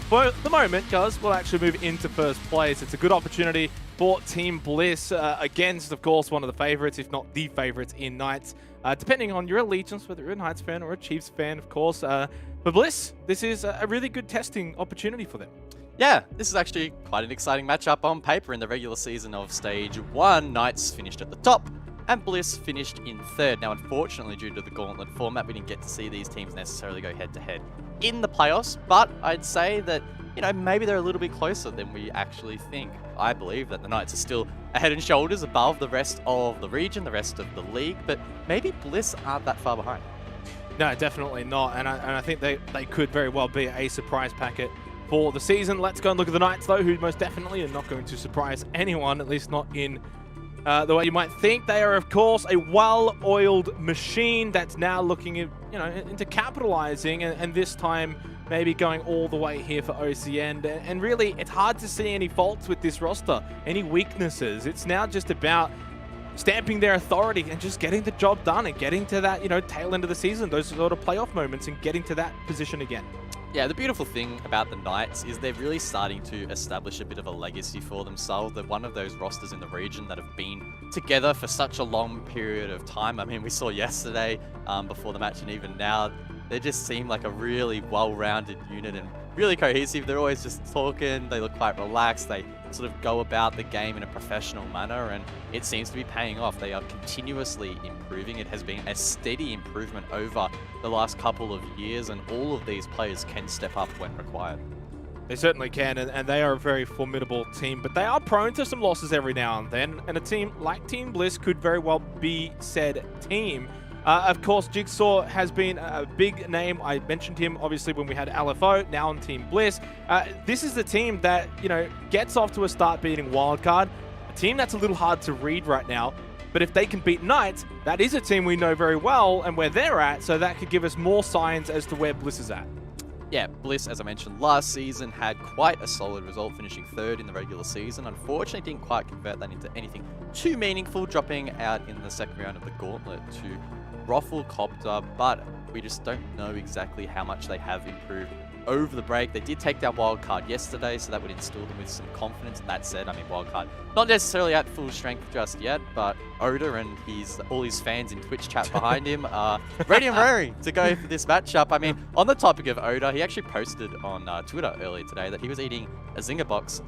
for the moment, guys, will actually move into first place. It's a good opportunity for Team Bliss against, of course, one of the favorites, if not the favorites in Knights. Depending on your allegiance, whether you're a Knights fan or a Chiefs fan, of course. For Bliss, this is a really good testing opportunity for them. Yeah, this is actually quite an exciting matchup on paper in the regular season of Stage 1. Knights finished at the top, and Bliss finished in third. Now, unfortunately, due to the gauntlet format, we didn't get to see these teams necessarily go head-to-head in the playoffs, but I'd say that, you know, maybe they're a little bit closer than we actually think. I believe that the Knights are still a head and shoulders above the rest of the region, the rest of the league, but maybe Bliss aren't that far behind. No, definitely not, and I think they could very well be a surprise packet for the season. Let's go and look at the Knights, though, who most definitely are not going to surprise anyone, at least not in the way you might think. They are, of course, a well-oiled machine that's now looking at, into capitalizing, and this time maybe going all the way here for OCN. And really, it's hard to see any faults with this roster, any weaknesses. It's now just about stamping their authority and just getting the job done and getting to that, tail end of the season, those sort of playoff moments, and getting to that position again. Yeah, the beautiful thing about the Knights is they're really starting to establish a bit of a legacy for themselves. They're one of those rosters in the region that have been together for such a long period of time. I mean, we saw yesterday before the match, and even now, they just seem like a really well-rounded unit and really cohesive. They're always just talking, they look quite relaxed, they sort of go about the game in a professional manner, and it seems to be paying off. They are continuously improving. It has been a steady improvement over the last couple of years, and all of these players can step up when required. They certainly can, and they are a very formidable team, but they are prone to some losses every now and then, and a team like Team Bliss could very well be said team. Of course, Jigsaw has been a big name. I mentioned him, obviously, when we had Alfo, now on Team Bliss. This is the team that, gets off to a start beating Wildcard. team that's a little hard to read right now. But if they can beat Knights, that is a team we know very well and where they're at, so that could give us more signs as to where Bliss is at. Yeah, Bliss, as I mentioned, last season had quite a solid result, finishing 3rd in the regular season. Unfortunately, didn't quite convert that into anything too meaningful, dropping out in the second round of the gauntlet to Roffle Copter, but we just don't know exactly how much they have improved over the break. They did take down Wildcard yesterday, so that would instill them with some confidence. That said, I mean, Wildcard not necessarily at full strength just yet, but Oda and all his fans in Twitch chat behind him are ready and raring to go for this matchup. I mean, on the topic of Oda, he actually posted on Twitter earlier today that he was eating a Zinger box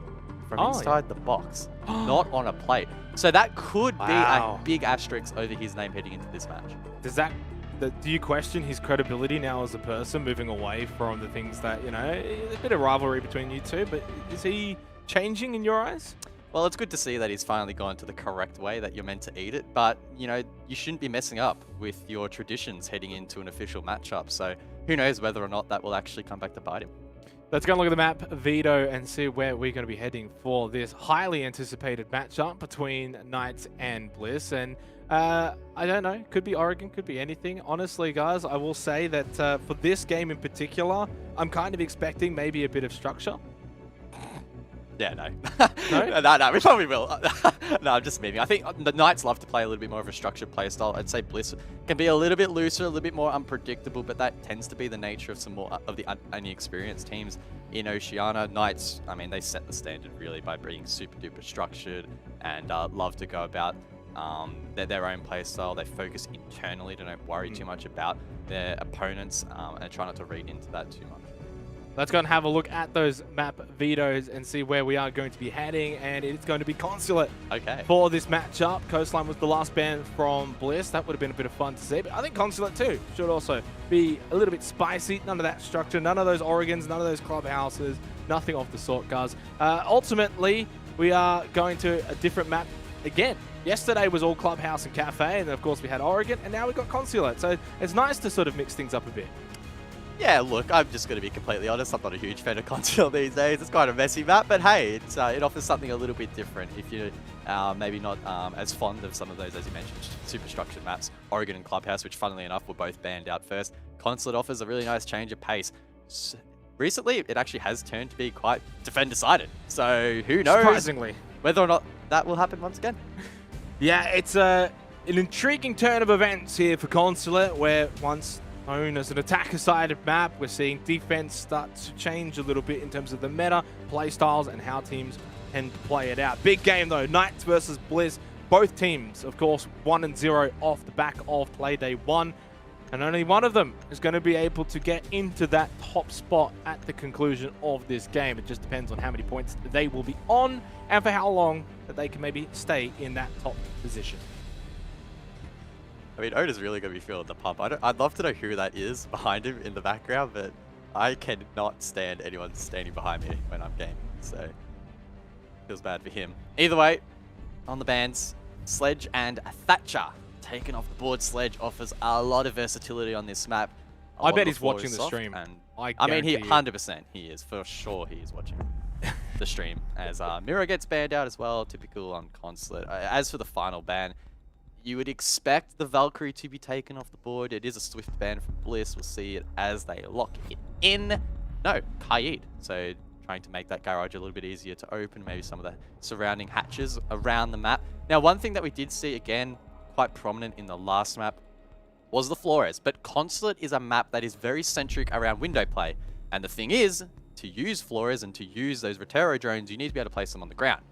from inside the box, not on a plate. So that could be a big asterisk over his name heading into this match. Do you question his credibility now as a person, moving away from the things that, you know, a bit of rivalry between you two, but is he changing in your eyes? Well, it's good to see that he's finally gone to the correct way that you're meant to eat it, but, you know, you shouldn't be messing up with your traditions heading into an official matchup, so who knows whether or not that will actually come back to bite him. Let's go and look at the map, Veto, and see where we're going to be heading for this highly anticipated matchup between Knights and Bliss. And I don't know, could be Oregon, could be anything. Honestly, guys, I will say that for this game in particular, I'm kind of expecting maybe a bit of structure. Yeah, no. No? no, we probably will. No, I'm just memeing. I think the Knights love to play a little bit more of a structured playstyle. I'd say Bliss can be a little bit looser, a little bit more unpredictable, but that tends to be the nature of some more of the inexperienced teams in Oceania. Knights, I mean, they set the standard really by being super duper structured and love to go about their own playstyle. They focus internally, they don't worry too much about their opponents and try not to read into that too much. Let's go and have a look at those map vetoes and see where we are going to be heading. And it's going to be Consulate for this matchup. Coastline was the last ban from Bliss. That would have been a bit of fun to see. But I think Consulate too should also be a little bit spicy. None of that structure, none of those Oregons, none of those clubhouses, nothing of the sort, guys. Ultimately, we are going to a different map again. Yesterday was all Clubhouse and Cafe, and of course we had Oregon, and now we've got Consulate. So it's nice to sort of mix things up a bit. Yeah, look, I'm just going to be completely honest. I'm not a huge fan of Consulate these days. It's quite a messy map, but hey, it offers something a little bit different. If you're maybe not as fond of some of those, as you mentioned, super structured maps, Oregon and Clubhouse, which funnily enough were both banned out first. Consulate offers a really nice change of pace. Recently, it actually has turned to be quite defend-decided. So who knows Surprisingly, whether or not that will happen once again. Yeah, it's an intriguing turn of events here for Consulate, where once known as an attacker-sided map, we're seeing defense start to change a little bit in terms of the meta, play styles, and how teams tend to play it out. Big game though, Knights versus Bliss. Both teams, of course, 1-0 off the back of Playday 1. And only one of them is going to be able to get into that top spot at the conclusion of this game. It just depends on how many points they will be on and for how long that they can maybe stay in that top position. I mean, Oda's really going to be feeling the pump. I'd love to know who that is behind him in the background, but I cannot stand anyone standing behind me when I'm gaming, so feels bad for him. Either way, on the bans, Sledge and Thatcher. Taken off the board. Sledge offers a lot of versatility on this map. I bet he's watching the stream. And I mean, he 100% he is. For sure he is watching the stream. As Miro gets banned out as well, typical on Consulate. As for the final ban, you would expect the Valkyrie to be taken off the board. It is a swift ban from Bliss. We'll see it as they lock it in. No, Kaid. So trying to make that garage a little bit easier to open. Maybe some of the surrounding hatches around the map. Now, one thing that we did see again, quite prominent in the last map, was the Flores. But Consulate is a map that is very centric around window play. And the thing is, to use Flores and to use those Rotero drones, you need to be able to place them on the ground.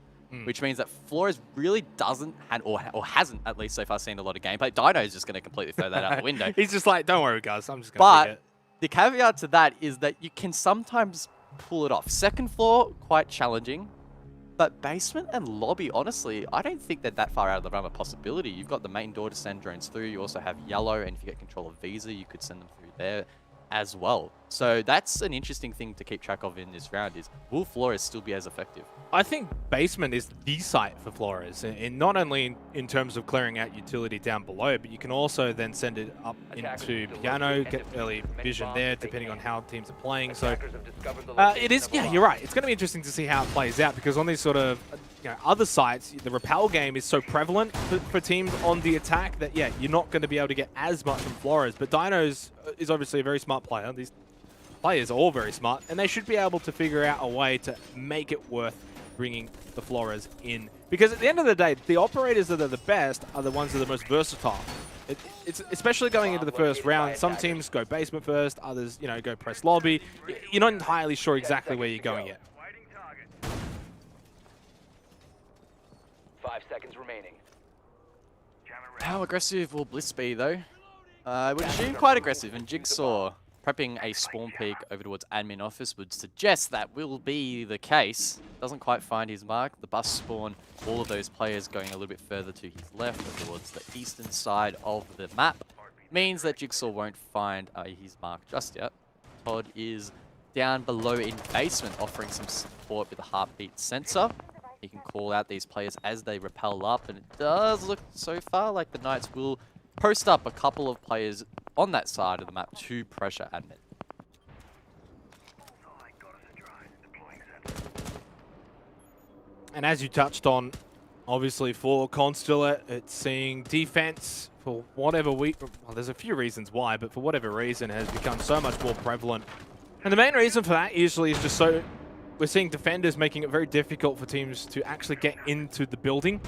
Which means that Flores really doesn't, or hasn't at least so far, seen a lot of gameplay. Dino is just going to completely throw that out the window. He's just like, don't worry, guys, I'm just going to But the caveat to that is that you can sometimes pull it off. Second floor, quite challenging. But basement and lobby, honestly, I don't think they're that far out of the realm of possibility. You've got the main door to send drones through. You also have yellow, and if you get control of Visa, you could send them through there as well. So that's an interesting thing to keep track of in this round, is will Flores still be as effective? I think basement is the site for Flores, and not only in terms of clearing out utility down below, but you can also then send it up into piano, get early vision there, depending on how teams are playing. So it is, yeah, you're right. It's going to be interesting to see how it plays out, because on these sort of other sites, the repel game is so prevalent for teams on the attack that, yeah, you're not going to be able to get as much from Flores. But Dino's is obviously a very smart player. These players are all very smart, and they should be able to figure out a way to make it worth bringing the Flores in. Because at the end of the day, the operators that are the best are the ones that are the most versatile. It's especially going into the first round. Some teams go basement first, others, go press lobby. You're not entirely sure exactly where you're going yet. 5 seconds remaining. How aggressive will Bliss be, though? I would assume quite aggressive, and Jigsaw prepping a spawn peek over towards admin office would suggest that will be the case. Doesn't quite find his mark. The bus spawn, all of those players going a little bit further to his left towards the eastern side of the map. Means that Jigsaw won't find his mark just yet. Todd is down below in basement, offering some support with a heartbeat sensor. He can call out these players as they rappel up, and it does look so far like the Knights will post up a couple of players on that side of the map to pressure admin. And as you touched on, obviously for Constellate, it's seeing defense for whatever well, there's a few reasons why, but for whatever reason has become so much more prevalent. And the main reason for that usually is just so we're seeing defenders making it very difficult for teams to actually get into the building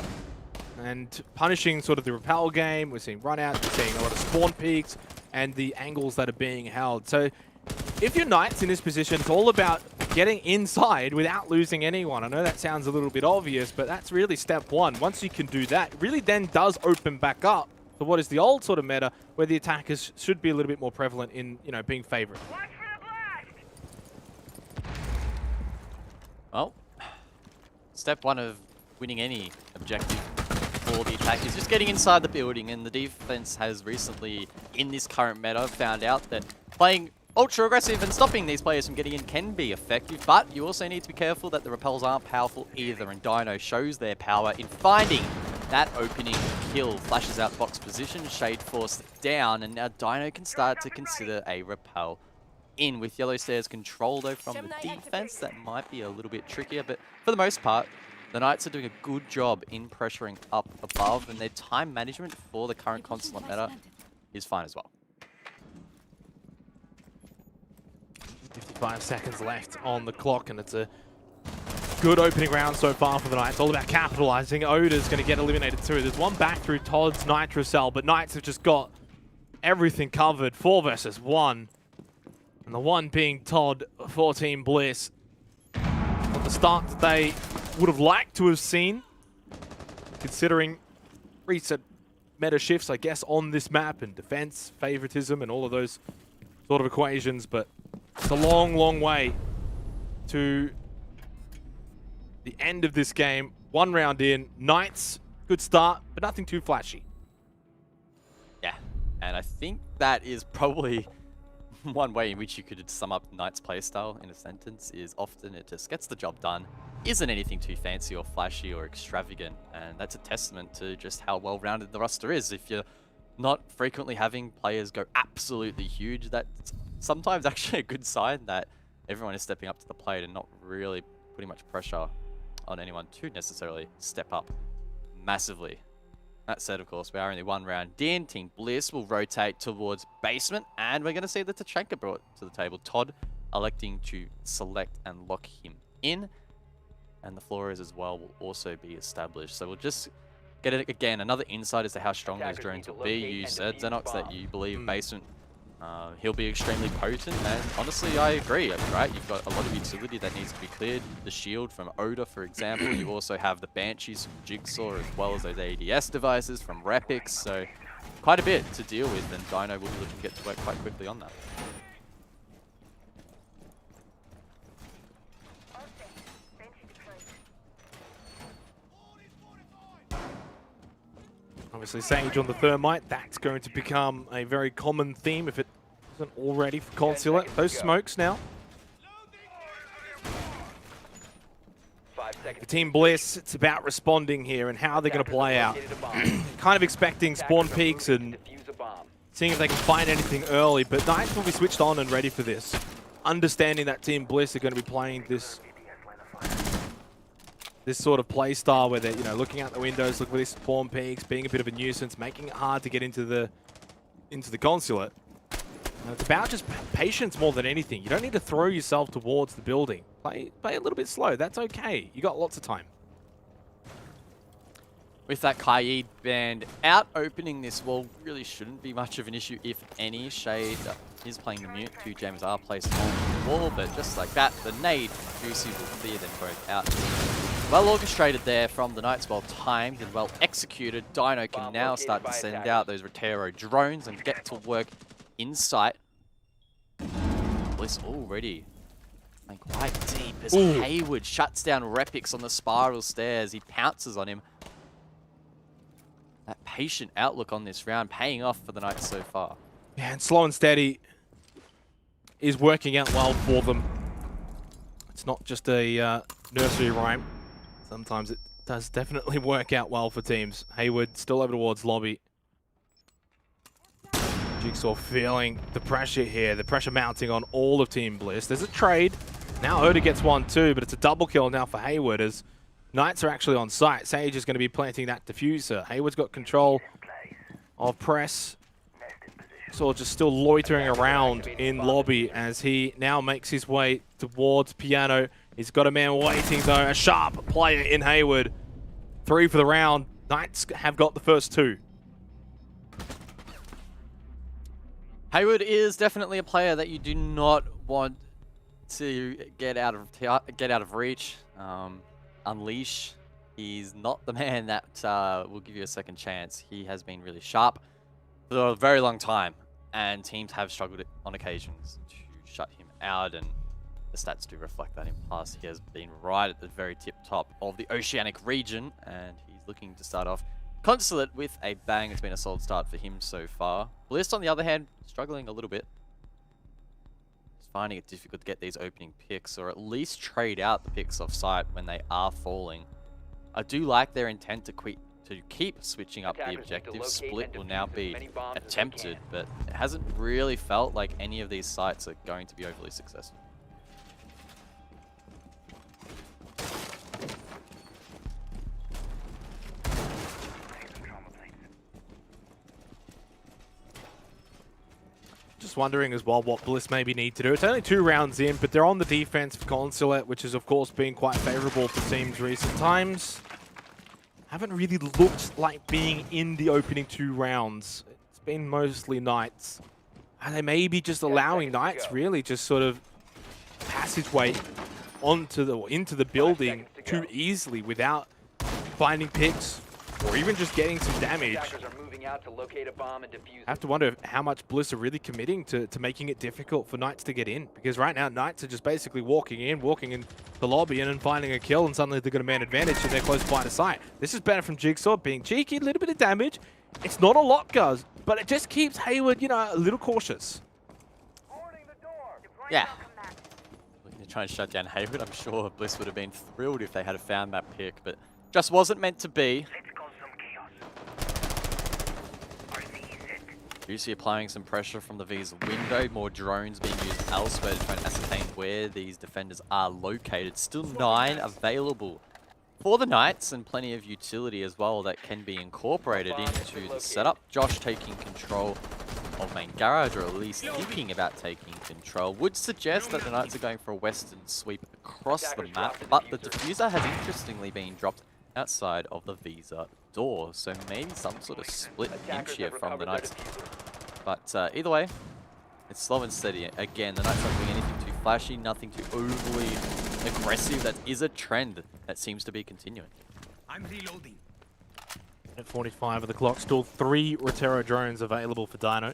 and punishing sort of the repel game. We're seeing runouts, we're seeing a lot of spawn peaks and the angles that are being held. So if you're Knights in this position, it's all about getting inside without losing anyone. I know that sounds a little bit obvious, but that's really step one. Once you can do that, it really then does open back up to what is the old sort of meta where the attackers should be a little bit more prevalent in, being favored. Well, step one of winning any objective for the attack is just getting inside the building, and the defense has recently, in this current meta, found out that playing ultra aggressive and stopping these players from getting in can be effective, but you also need to be careful that the repels aren't powerful either, and Dino shows their power in finding that opening kill. Flashes out box position, Shade Force down, and now Dino can start to consider a repel in. With Yellow Stairs control though from the defense, that might be a little bit trickier, but for the most part, the Knights are doing a good job in pressuring up above, and their time management for the current Constellate meta is fine as well. 55 seconds left on the clock, and it's a good opening round so far for the Knights. All about capitalizing. Oda's going to get eliminated too. There's one back through Todd's Nitro Cell, but Knights have just got everything covered. 4 versus 1. And the one being Todd for Team Bliss. At the start that they would have liked to have seen, considering recent meta shifts, I guess, on this map, and defense, favoritism, and all of those sort of equations. But it's a long, long way to the end of this game. 1 round in. Knights, good start, but nothing too flashy. Yeah, and I think that is probably one way in which you could sum up Knights' playstyle in a sentence is often it just gets the job done, isn't anything too fancy or flashy or extravagant, and that's a testament to just how well-rounded the roster is. If you're not frequently having players go absolutely huge, that's sometimes actually a good sign that everyone is stepping up to the plate and not really putting much pressure on anyone to necessarily step up massively. That said, of course, we are only 1 round in. Team Bliss will rotate towards basement, and we're going to see the Tachanka brought to the table. Todd electing to select and lock him in, and the Flores as well will also be established. So we'll just get it again, another insight as to how strong those drones will be. You said, Xenox, that you believe basement, he'll be extremely potent, and honestly, I agree, right? You've got a lot of utility that needs to be cleared. The shield from Oda, for example. You also have the Banshees from Jigsaw, as well as those ADS devices from Repix. So quite a bit to deal with, and Dino will be looking to get to work quite quickly on that. Obviously, Sage on the Thermite, that's going to become a very common theme if it isn't already for Consulate. Those smokes now. For Team Bliss, it's about responding here and how they're going to play out. Kind of expecting spawn peaks and seeing if they can find anything early, but Knights will be switched on and ready for this. Understanding that Team Bliss are going to be playing this this sort of play style where they're, you know, looking out the windows, looking for these spawn peaks, being a bit of a nuisance, making it hard to get into the consulate. And it's about just patience more than anything. You don't need to throw yourself towards the building. Play a little bit slow. That's okay. You got lots of time. With that Kaid band out, opening this wall really shouldn't be much of an issue, if any. Shade is playing the mute. 2 Jammers are placed on the wall, but just like that, the nade, Juicy will clear them both out. Well orchestrated there from the Knights, well timed and well executed. Dino can now start to send out those Rotero drones and get to work in sight. Bliss already playing quite deep as Hayward shuts down Repix on the spiral stairs. He pounces on him. That patient outlook on this round paying off for the Knights so far. Yeah, and slow and steady is working out well for them. It's not just a nursery rhyme. Sometimes it does definitely work out well for teams. Hayward still over towards lobby. Jigsaw feeling the pressure here. The pressure mounting on all of Team Bliss. There's a trade. Now Oda gets 1 too, but it's a double kill now for Hayward as Knights are actually on site. Sage is going to be planting that diffuser. Hayward's got control of press. So just still loitering around in lobby as he now makes his way towards Piano. He's got a man waiting though, a sharp player in Hayward. 3 for the round. Knights have got the first 2. Hayward is definitely a player that you do not want to get out of reach. Unleash. He's not the man that will give you a second chance. He has been really sharp for a very long time, and teams have struggled on occasions to shut him out, and the stats do reflect that in past. He has been right at the very tip top of the Oceanic region, and he's looking to start off Consulate with a bang. It's been a solid start for him so far. Bliss, on the other hand, struggling a little bit. He's finding it difficult to get these opening picks, or at least trade out the picks off site when they are falling. I do like their intent to keep switching up the objective. Split will now be attempted, but it hasn't really felt like any of these sites are going to be overly successful. Just wondering as well what Bliss maybe need to do. It's only 2 rounds in, but they're on the defense for Consulate, which has of course been quite favorable for teams recent times. Haven't really looked like being in the opening 2 rounds. It's been mostly Knights. And they may be just allowing Knights really just sort of passageway into the building too easily without finding picks or even just getting some damage. I have to wonder how much Bliss are really committing to making it difficult for Knights to get in. Because right now, Knights are just basically walking in the lobby and then finding a kill, and suddenly they've got a man advantage and they're close by to sight. This is better from Jigsaw, being cheeky, a little bit of damage. It's not a lot, guys, but it just keeps Hayward, you know, a little cautious. Yeah. Looking to try and shut down Hayward. I'm sure Bliss would have been thrilled if they had found that pick, but just wasn't meant to be. Juicy applying some pressure from the V's window. More drones being used elsewhere to try and ascertain where these defenders are located. Still 9 available for the Knights, and plenty of utility as well that can be incorporated into the setup. Josh taking control of main garage, or at least thinking about taking control. Would suggest that the Knights are going for a western sweep across the map, but the diffuser has interestingly been dropped outside of the Visa door, so maybe some sort of split inch here from the Knights. But either way, it's slow and steady. Again, the Knights aren't doing anything too flashy, nothing too overly aggressive. That is a trend that seems to be continuing. I'm reloading. At 45 of the clock, still 3 Rotero drones available for Dino.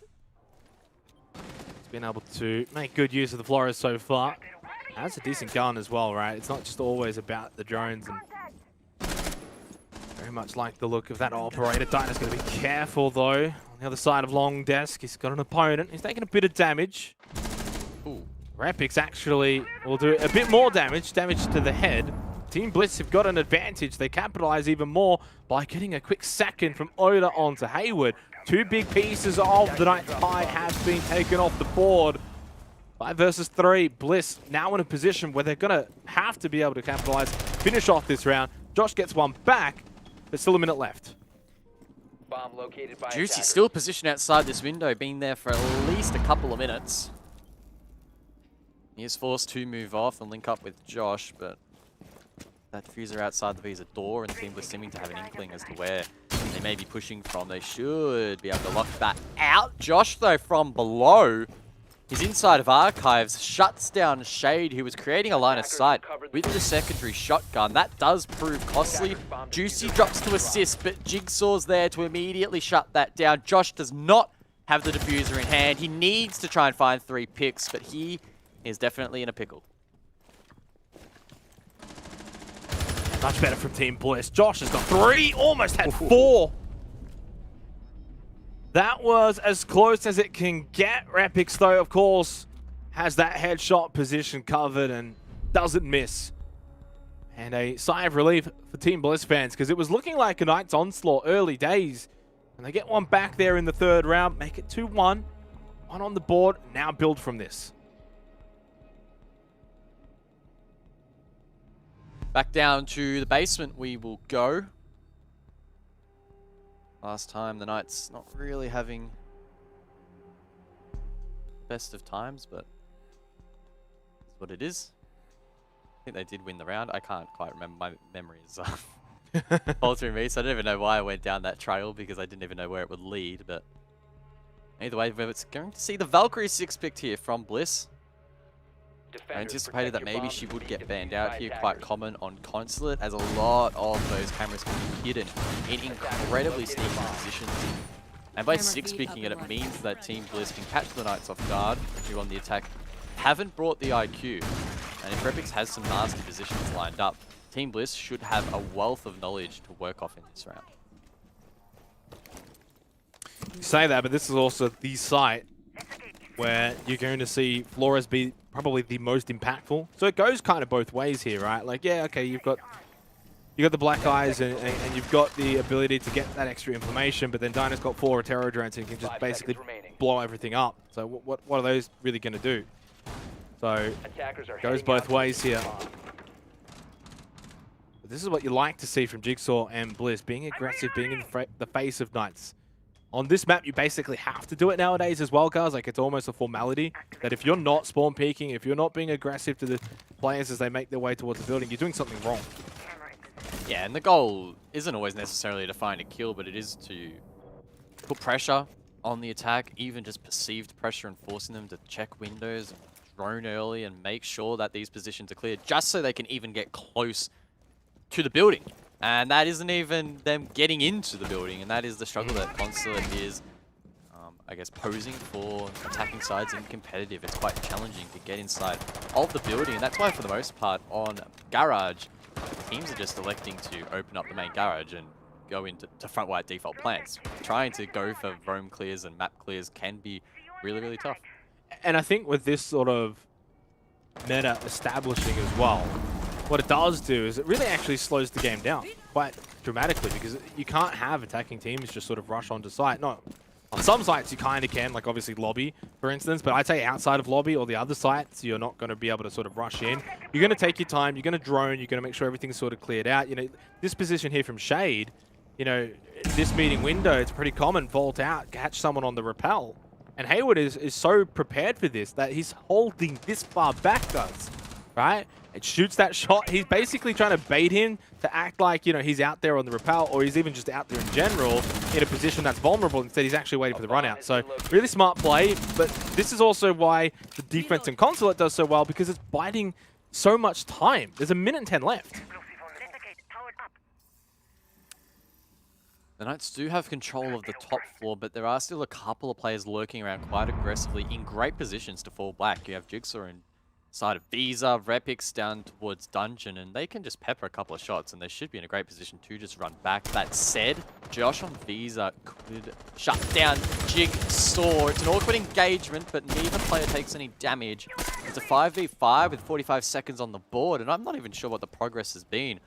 He's been able to make good use of the Flores so far. Has a decent gun as well, right? It's not just always about the drones. And very much like the look of that operator. Dino's going to be careful though. On the other side of long desk, he's got an opponent. He's taking a bit of damage. Ooh. Rapix actually will do a bit more damage to the head. Team Bliss have got an advantage. They capitalize even more by getting a quick second from Oda onto Hayward. 2 big pieces of the Knights pie have been taken off the board. 5 versus 3. Bliss now in a position where they're going to have to be able to capitalize, finish off this round. Josh gets one back, but still a minute left. Bomb located by Juicy attackers. still positioned outside this window, been there for at least a couple of minutes. He is forced to move off and link up with Josh, but that diffuser outside the Visa door, and Team Bliss seeming to have an inkling as to where they may be pushing from. They should be able to lock that out. Josh, though, from below, he's inside of Archives, shuts down Shade, who was creating a line of sight with the secondary shotgun. That does prove costly. Juicy drops to assist, but Jigsaw's there to immediately shut that down. Josh does not have the diffuser in hand. He needs to try and find 3 picks, but he is definitely in a pickle. Much better from Team Bliss. Josh has got 3, almost had 4. That was as close as it can get. Repix, though, of course, has that headshot position covered and doesn't miss. And a sigh of relief for Team Bliss fans, because it was looking like a Knight's Onslaught early days. And they get one back there in the 3rd round, make it 2-1. 1 on the board, now build from this. Back down to the basement we will go. Last time the Knights not really having best of times, but that's what it is. I think they did win the round. I can't quite remember. My memory is faltering me, so I don't even know why I went down that trail, because I didn't even know where it would lead. But either way, it's going to see the Valkyrie 6-picked here from Bliss. I anticipated that maybe she would get banned out here, quite common on Consulate, as a lot of those cameras can be hidden in incredibly sneaky positions. And by 6-picking it, it means that Team Bliss can catch the Knights off guard, who on the attack haven't brought the IQ. And if Repix has some nasty positions lined up, Team Bliss should have a wealth of knowledge to work off in this round. You say that, but this is also the site where you're going to see Flores be probably the most impactful. So it goes kind of both ways here, right? Like, yeah, okay, you've got the Black Eyes and you've got the ability to get that extra information, but then Dyna's got 4 Terror drones and can just basically blow everything up. So what are those really going to do? So it goes both ways here. But this is what you like to see from Jigsaw and Bliss, being aggressive, being in the face of Knights. On this map, you basically have to do it nowadays as well, guys. Like, it's almost a formality that if you're not spawn peeking, if you're not being aggressive to the players as they make their way towards the building, you're doing something wrong. Yeah, and the goal isn't always necessarily to find a kill, but it is to put pressure on the attack, even just perceived pressure, and forcing them to check windows and drone early and make sure that these positions are cleared, just so they can even get close to the building. And that isn't even them getting into the building, and that is the struggle that Consulate is, I guess, posing for attacking sides in competitive. It's quite challenging to get inside of the building, and that's why, for the most part, on Garage, teams are just electing to open up the main garage and go into front white default plants. Trying to go for roam clears and map clears can be really, really tough. And I think with this sort of meta establishing as well, what it does do is it really actually slows the game down quite dramatically, because you can't have attacking teams just sort of rush onto site. No, on some sites you kind of can, like obviously lobby, for instance, but I'd say outside of lobby or the other sites, you're not going to be able to sort of rush in. You're going to take your time, you're going to drone, you're going to make sure everything's sort of cleared out. You know, this position here from Shade, you know, this meeting window, it's pretty common, vault out, catch someone on the rappel. And Hayward is so prepared for this that he's holding this far back, guys, right? It shoots that shot. He's basically trying to bait him to act like, you know, he's out there on the rappel, or he's even just out there in general in a position that's vulnerable. Instead, he's actually waiting for the run out. So really smart play, but this is also why the defense in Consulate does so well, because it's biding so much time. There's a minute and 10 left. The Knights do have control of the top floor, but there are still a couple of players lurking around quite aggressively in great positions to fall back. You have Jigsaw inside of Visa, Repix down towards Dungeon, and they can just pepper a couple of shots, and they should be in a great position to just run back. That said, Josh on Visa could shut down Jigsaw. It's an awkward engagement, but neither player takes any damage. It's a 5v5 with 45 seconds on the board, and I'm not even sure what the progress has been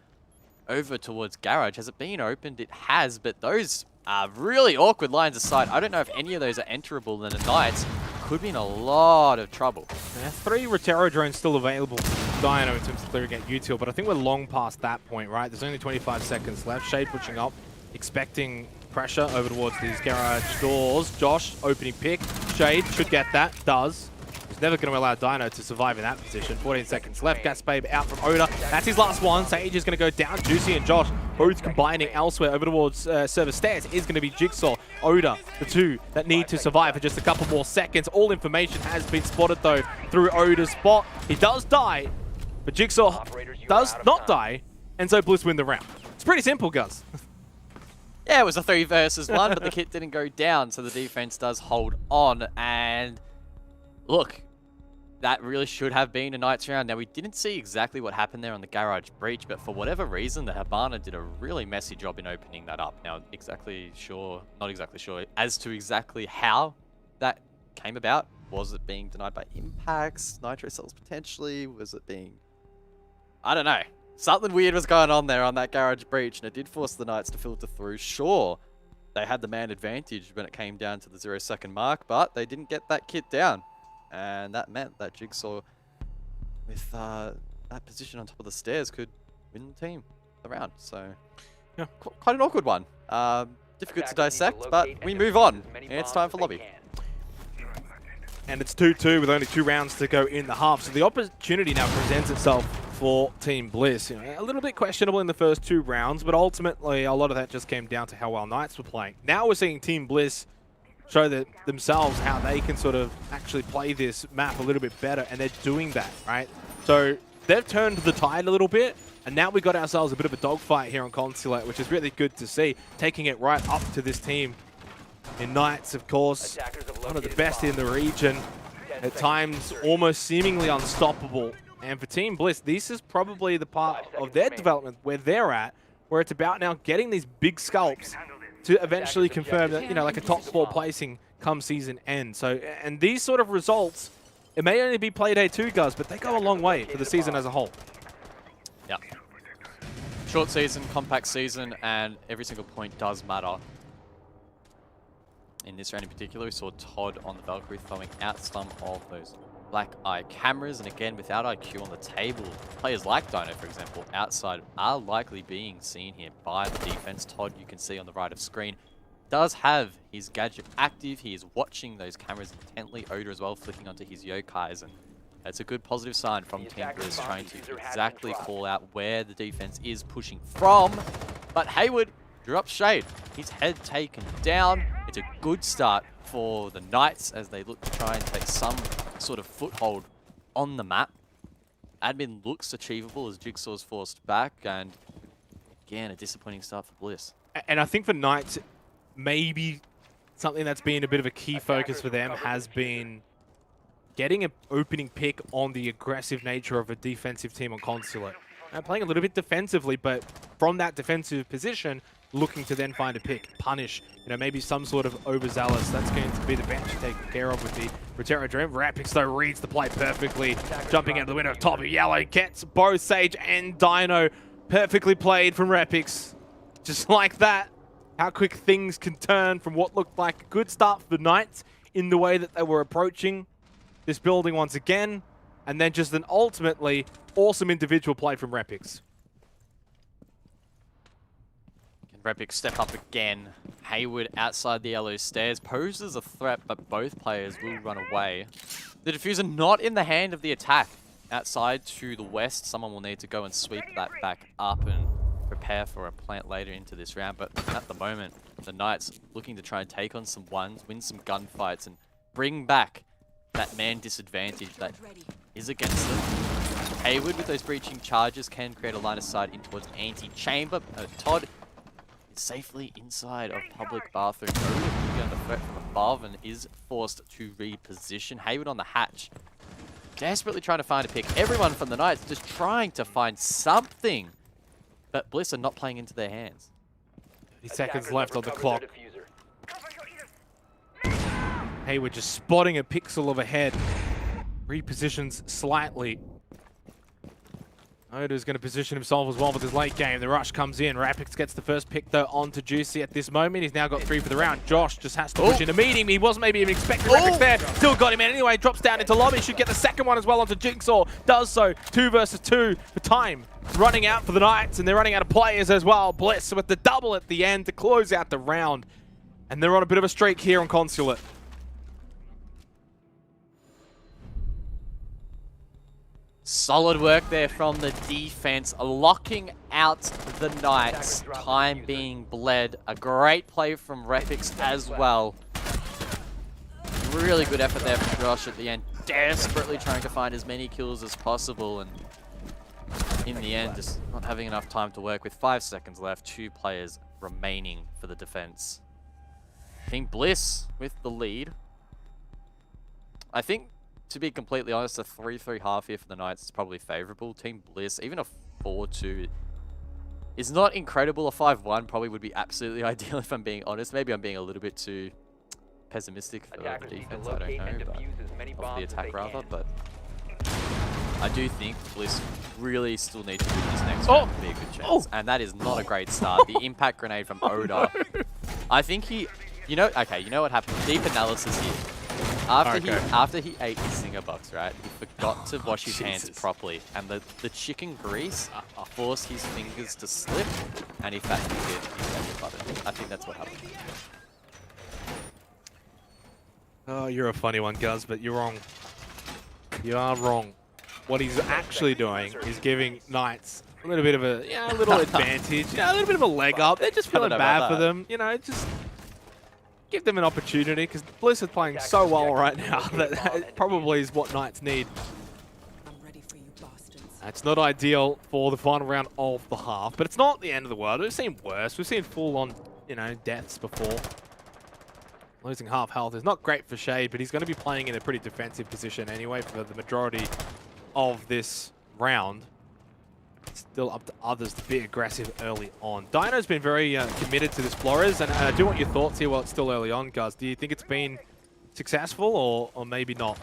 over towards Garage. Has it been opened? It has, but those are really awkward lines of sight. I don't know if any of those are enterable, and the Knights could be in a lot of trouble. Yeah, 3 Rotero drones still available Dino in terms of clearing at util, but I think we're long past that point, right? There's only 25 seconds left. Shade pushing up, expecting pressure over towards these garage doors. Josh, opening pick. Shade should get that. Does. He's never going to allow Dino to survive in that position. 14 seconds left. Gas Babe out from Oda. That's his last one. Sage is going to go down. Juicy and Josh both combining elsewhere over towards server stairs. Is going to be Jigsaw, Oda, the two that need to survive for just a couple more seconds. All information has been spotted though through Oda's spot. He does die, but Jigsaw does not die, and so Bliss win the round. It's pretty simple, Gus. Yeah, it was a 3 versus 1, but the kit didn't go down, so the defense does hold on. And look, that really should have been a Knights round. Now, we didn't see exactly what happened there on the garage breach, but for whatever reason, the Habana did a really messy job in opening that up. Now, not exactly sure as to exactly how that came about. Was it being denied by impacts, nitro cells potentially? Was it being... I don't know. Something weird was going on there on that garage breach, and it did force the Knights to filter through. Sure, they had the man advantage when it came down to the 0-second mark, but they didn't get that kit down. And that meant that Jigsaw, with that position on top of the stairs, could win the team the round. So, yeah, quite an awkward one. Difficult to dissect, but we move on. And it's time for lobby. And it's 2-2 with only 2 rounds to go in the half. So the opportunity now presents itself for Team Bliss. You know, a little bit questionable in the first 2 rounds, but ultimately a lot of that just came down to how well Knights were playing. Now we're seeing Team Bliss show that themselves how they can sort of actually play this map a little bit better, and they're doing that, right? So they've turned the tide a little bit, and now we got ourselves a bit of a dogfight here on Consulate, which is really good to see, taking it right up to this team in Knights, of course, one of the best in the region, at times almost seemingly unstoppable. And for Team Bliss, this is probably the part of their development where they're at, where it's about now getting these big scalps to eventually confirm that, you know, like a top 4 placing come season end. So, and these sort of results, it may only be Playday 2, guys, but they go a long way for the season as a whole. Yeah. Short season, compact season, and every single point does matter. In this round in particular, we saw Todd on the Valkyrie throwing out some of those black eye cameras, and again, without IQ on the table, players like Dino, for example, outside are likely being seen here by the defense. Todd, you can see on the right of screen, does have his gadget active. He is watching those cameras intently. Oda as well, flicking onto his yokais, and it's a good positive sign from Team Bliss, trying to exactly call out where the defense is pushing from. But Hayward drew up Shade. His head taken down. It's a good start for the Knights as they look to try and take some sort of foothold on the map. Admin looks achievable as Jigsaw's forced back, and again, a disappointing start for Bliss. And I think for Knights, maybe something that's been a bit of a key focus for them has been getting an opening pick on the aggressive nature of a defensive team on Consulate. Playing a little bit defensively, but from that defensive position, looking to then find a pick, punish, you know, maybe some sort of overzealous. That's going to be the bench taken care of with the Rotero Dream. Rapix, though, reads the play perfectly, jumping out the window of top of Yellow, gets both Sage and Dino. Perfectly played from Rapix. Just like that, how quick things can turn from what looked like a good start for the Knights in the way that they were approaching this building once again, and then just an ultimately awesome individual play from Rapix. Repix step up again. Hayward outside the yellow stairs poses a threat, but both players will run away. The diffuser not in the hand of the attack. Outside to the west, someone will need to go and sweep that back up and prepare for a plant later into this round. But at the moment, the Knights looking to try and take on some ones, win some gunfights, and bring back that man disadvantage that is against them. Hayward with those breaching charges can create a line of sight in towards anti-chamber. Todd safely inside of public bathroom. Oda under threat from above and is forced to reposition. Hayward on the hatch, desperately trying to find a pick. Everyone from the Knights just trying to find something, but Bliss are not playing into their hands. 30 seconds left on the clock. Hayward just spotting a pixel of a head. Repositions slightly. Oda's going to position himself as well with his late game. The rush comes in. Rapix gets the first pick, though, onto Juicy at this moment. He's now got 3 for the round. Josh just has to push in to meet him. He wasn't maybe even expecting Rapix there. Still got him in anyway. Drops down into lobby. Should get the second one as well onto Jigsaw. Does so. 2 versus 2 for time. Running out for the Knights, and they're running out of players as well. Bliss with the double at the end to close out the round. And they're on a bit of a streak here on Consulate. Solid work there from the defense, locking out the Knights. Time being bled. A great play from Rapix as well. Really good effort there from Josh at the end. Desperately trying to find as many kills as possible. And in the end, just not having enough time to work with 5 seconds left. 2 players remaining for the defense. Team Bliss with the lead. I think, to be completely honest, a 3-3 half here for the Knights is probably favorable. Team Bliss, even a 4-2 is not incredible. A 5-1 probably would be absolutely ideal if I'm being honest. Maybe I'm being a little bit too pessimistic for the defense, I don't know, but of the attack rather, but I do think Bliss really still need to win this next round to be a good chance. And that is not a great start. The impact grenade from Oda. I think he, you know what happened? Deep analysis here. After he ate his Zinger box, right, he forgot to wash his hands properly, and the chicken grease forced his fingers to slip, and he fat fingered his button. I think that's what happened. Oh, you're a funny one, Guz, but you're wrong. You are wrong. What he's actually doing is giving Knights a little bit of a, a little advantage, a little bit of a leg up. They're just feeling bad for them, just give them an opportunity, because Bliss is playing so well right now that it probably is what Knights need. It's not ideal for the final round of the half, but it's not the end of the world. We've seen worse. We've seen full-on, deaths before. Losing half health is not great for Shade, but he's going to be playing in a pretty defensive position anyway for the majority of this round. It's still up to others to be aggressive early on. Dino's been very committed to this Flores, and I do want your thoughts here while it's still early on, Guz. Do you think it's been successful or maybe not?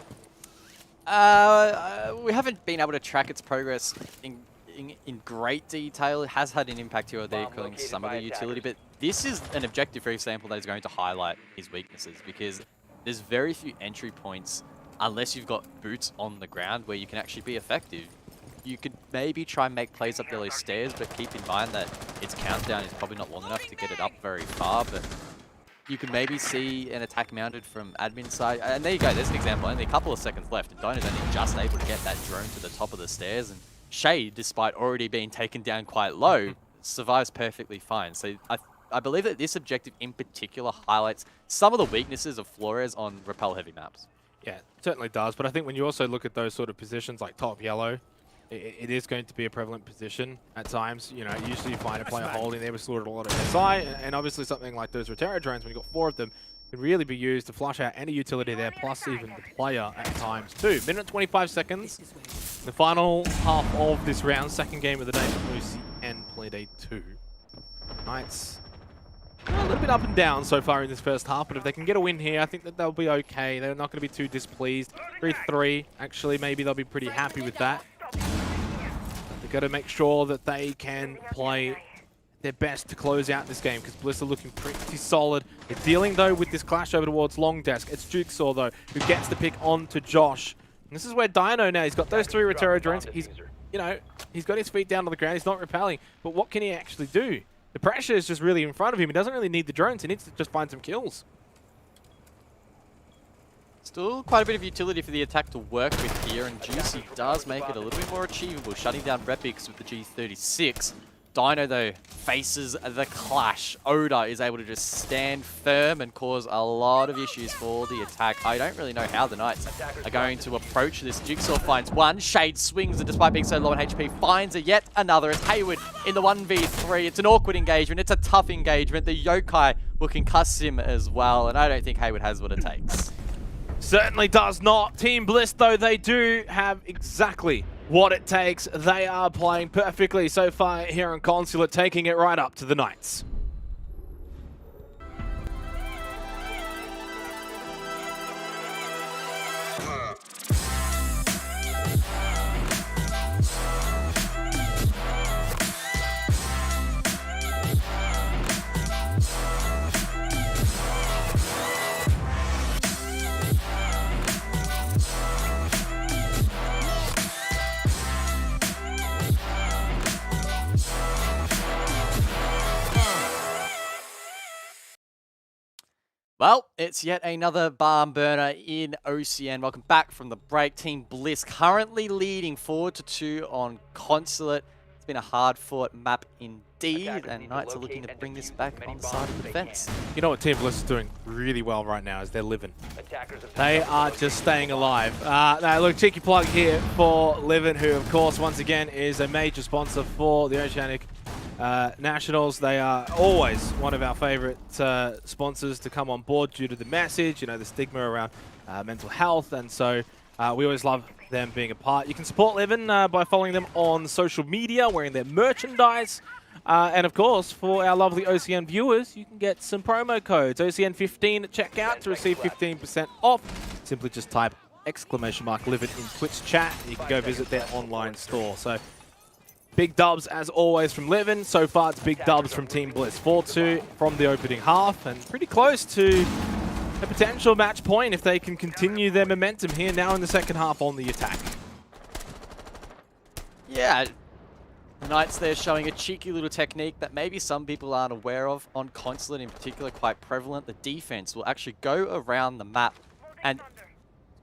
We haven't been able to track its progress in great detail. It has had an impact here or there, killing some of the utility, but this is an objective, for example, that is going to highlight his weaknesses, because there's very few entry points unless you've got boots on the ground where you can actually be effective. You could maybe try and make plays up the early stairs, but keep in mind that its countdown is probably not long enough to get it up very far, but you could maybe see an attack mounted from admin side. And there you go, there's an example. Only a couple of seconds left, and Dino's only just able to get that drone to the top of the stairs, and Shade, despite already being taken down quite low, survives perfectly fine. So I believe that this objective in particular highlights some of the weaknesses of Flores on repel-heavy maps. Yeah, it certainly does, but I think when you also look at those sort of positions like top yellow, it is going to be a prevalent position at times. Usually you find a player holding there. We slaughtered a lot of SI, and obviously something like those Rotero drones, when you've got 4 of them, can really be used to flush out any utility there, plus even the player at times too. Minute and 25 seconds. The final half of this round, second game of the day for OCN Playday 2. Knights a little bit up and down so far in this first half, but if they can get a win here, I think that they'll be okay. They're not going to be too displeased. 3-3, actually, maybe they'll be pretty happy with that. They've got to make sure that they can play their best to close out this game, because Bliss are looking pretty solid. They're dealing, though, with this clash over towards Long Desk. It's Jigsaw, though, who gets the pick on to Josh. And this is where Dino now, he's got those 3 Rotero drones. He's got his feet down on the ground. He's not repelling, but what can he actually do? The pressure is just really in front of him. He doesn't really need the drones. He needs to just find some kills. Still quite a bit of utility for the attack to work with here, and Juicy does make it a little bit more achievable, shutting down Repix with the G36. Dino, though, faces the clash. Oda is able to just stand firm and cause a lot of issues for the attack. I don't really know how the Knights are going to approach this. Jigsaw finds one. Shade swings, and despite being so low on HP, finds it yet another. It's Hayward in the 1v3. It's an awkward engagement. It's a tough engagement. The Yokai will concuss him as well, and I don't think Hayward has what it takes. Certainly does not. Team Bliss, though, they do have exactly what it takes. They are playing perfectly so far here on Consulate, taking it right up to the Knights. Well, it's yet another barn burner in OCN. Welcome back from the break. Team Bliss currently leading 4-2 on Consulate. It's been a hard-fought map indeed, and Knights are looking to bring this back on the side of the fence. You know what Team Bliss is doing really well right now is they're living. They are just staying alive. Now, look, cheeky plug here for Livin, who, of course, once again, is a major sponsor for the Oceanic Nationals. They are always one of our favorite sponsors to come on board due to the message, you know, the stigma around mental health, and so we always love them being a part. You can support Livin by following them on social media, wearing their merchandise, and of course, for our lovely OCN viewers, you can get some promo codes, OCN15 at checkout to receive 15% off. Simply just type !Livin in Twitch chat, and you can go visit their online store. So big dubs, as always, from Livin. So far, it's big dubs from Team Bliss. 4-2 from the opening half, and pretty close to a potential match point if they can continue their momentum here now in the second half on the attack. Yeah, the Knights there showing a cheeky little technique that maybe some people aren't aware of. On Consulate in particular, quite prevalent. The defense will actually go around the map and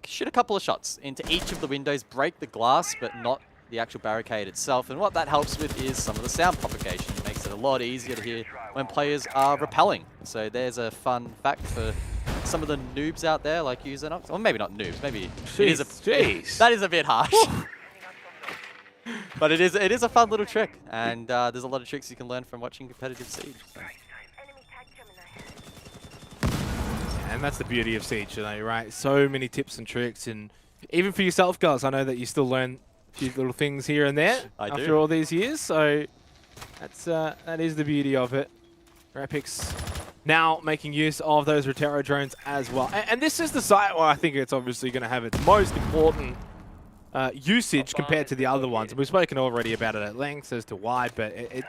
shoot a couple of shots into each of the windows, break the glass, but not the actual barricade itself. And what that helps with is some of the sound propagation. It makes it a lot easier to hear when players are rappelling. So there's a fun fact for some of the noobs out there like you, Xenox. Or maybe not noobs, maybe it is a that is a bit harsh. But it is a fun little trick, and there's a lot of tricks you can learn from watching competitive Siege. So. And that's the beauty of Siege, you know, right? So many tips and tricks, and even for yourself, guys, I know that you still learn a few little things here and there after all these years. So that's that is the beauty of it. Rapix now making use of those Rotero drones as well. And this is the site where I think it's obviously going to have its most important usage compared to the other ones. We've spoken already about it at length as to why, but it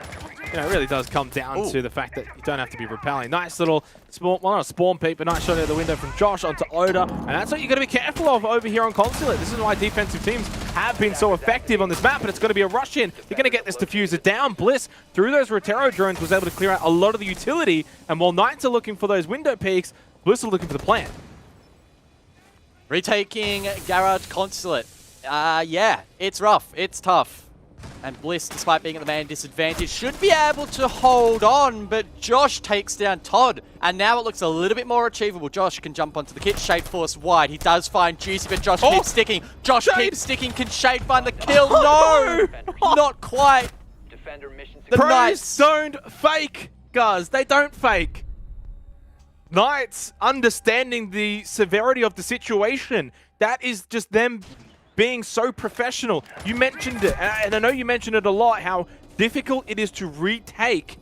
you know, really does come down to the fact that you don't have to be repelling. Nice little spawn, well, not a spawn peek, but nice shot out the window from Josh onto Oda, and that's what you've got to be careful of over here on Consulate. This is why defensive teams have been so effective on this map, but it's going to be a rush in. You're going to get this diffuser down. Bliss, through those Rotero drones, was able to clear out a lot of the utility, and while Knights are looking for those window peaks, Bliss are looking for the plant. Retaking Garage Consulate. Yeah, it's rough, it's tough. And Bliss, despite being at the man disadvantage, should be able to hold on, but Josh takes down Todd. And now it looks a little bit more achievable. Josh can jump onto the kit, Shade force wide. He does find Juicy, but Josh keeps sticking. Josh keeps sticking. Can Shade find the kill? No! Not quite. The Knights don't fake, guys. They don't fake. Knights understanding the severity of the situation. That is just them being so professional. You mentioned it, and I know you mentioned it a lot, how difficult it is to retake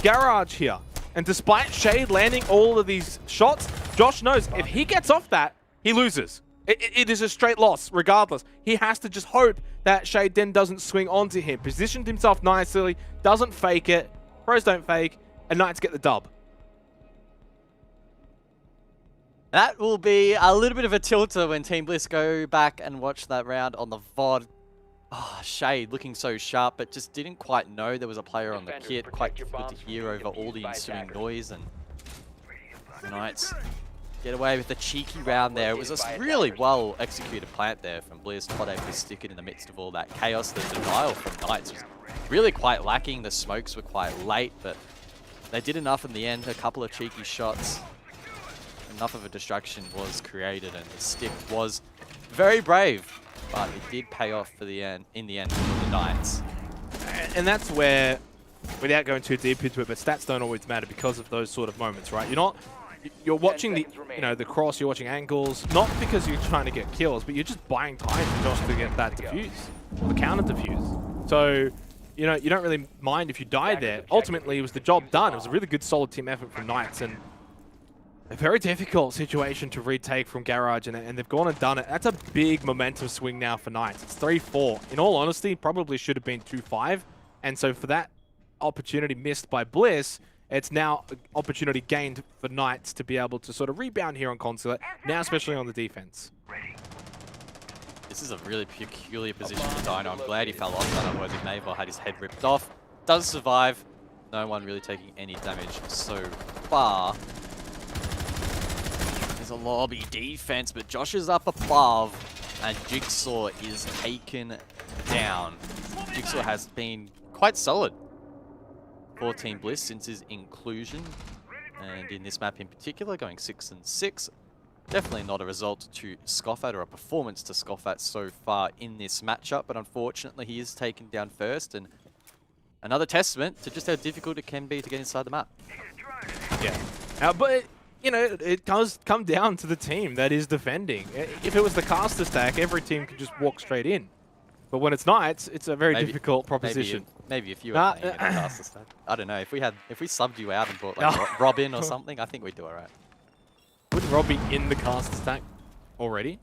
Garage here. And despite Shade landing all of these shots, Josh knows if he gets off that, he loses. It is a straight loss, regardless. He has to just hope that Shade then doesn't swing onto him. Positioned himself nicely, doesn't fake it. Pros don't fake, and Knights get the dub. That will be a little bit of a tilter when Team Bliss go back and watch that round on the VOD. Oh, Shade looking so sharp, but just didn't quite know there was a player on the kit. Quite difficult to hear over all the ensuing noise, and the Knights get away with a cheeky round there. It was a really well executed plant there from Bliss. Todd able to stick it in the midst of all that chaos. The denial from Knights was really quite lacking. The smokes were quite late, but they did enough in the end. A couple of cheeky shots. Enough of a distraction was created, and the stick was very brave, but it did pay off for the end. In the end, for the Knights. And that's where, without going too deep into it, but stats don't always matter because of those sort of moments, right? You're watching the, you know, the cross, you're watching angles, not because you're trying to get kills, but you're just buying time for Josh to get that defuse, or the counter defuse. So, you know, you don't really mind if you die there. Ultimately, it was the job done. It was a really good, solid team effort from Knights, and a very difficult situation to retake from Garage, and they've gone and done it. That's a big momentum swing now for Knights. It's 3-4. In all honesty, probably should have been 2-5. And so for that opportunity missed by Bliss, it's now an opportunity gained for Knights to be able to sort of rebound here on Consulate, now especially on the defense. This is a really peculiar position for Dino. I'm glad he fell off, otherwise he may have had his head ripped off. Does survive. No one really taking any damage so far. a lobby defense, but Josh is up above, and Jigsaw is taken down. Jigsaw has been quite solid for Team Bliss since his inclusion, and in this map in particular, going 6-6. Definitely not a result to scoff at, or a performance to scoff at so far in this matchup, but unfortunately he is taken down first, and another testament to just how difficult it can be to get inside the map. Yeah, but you know, it does come down to the team that is defending. If it was the caster stack, every team could just walk straight in. But when it's Knights, it's a very difficult proposition. Maybe if you were playing in a caster stack. I don't know, if we subbed you out and brought like Robin or something, I think we'd do alright. Wouldn't Rob be in the caster stack already?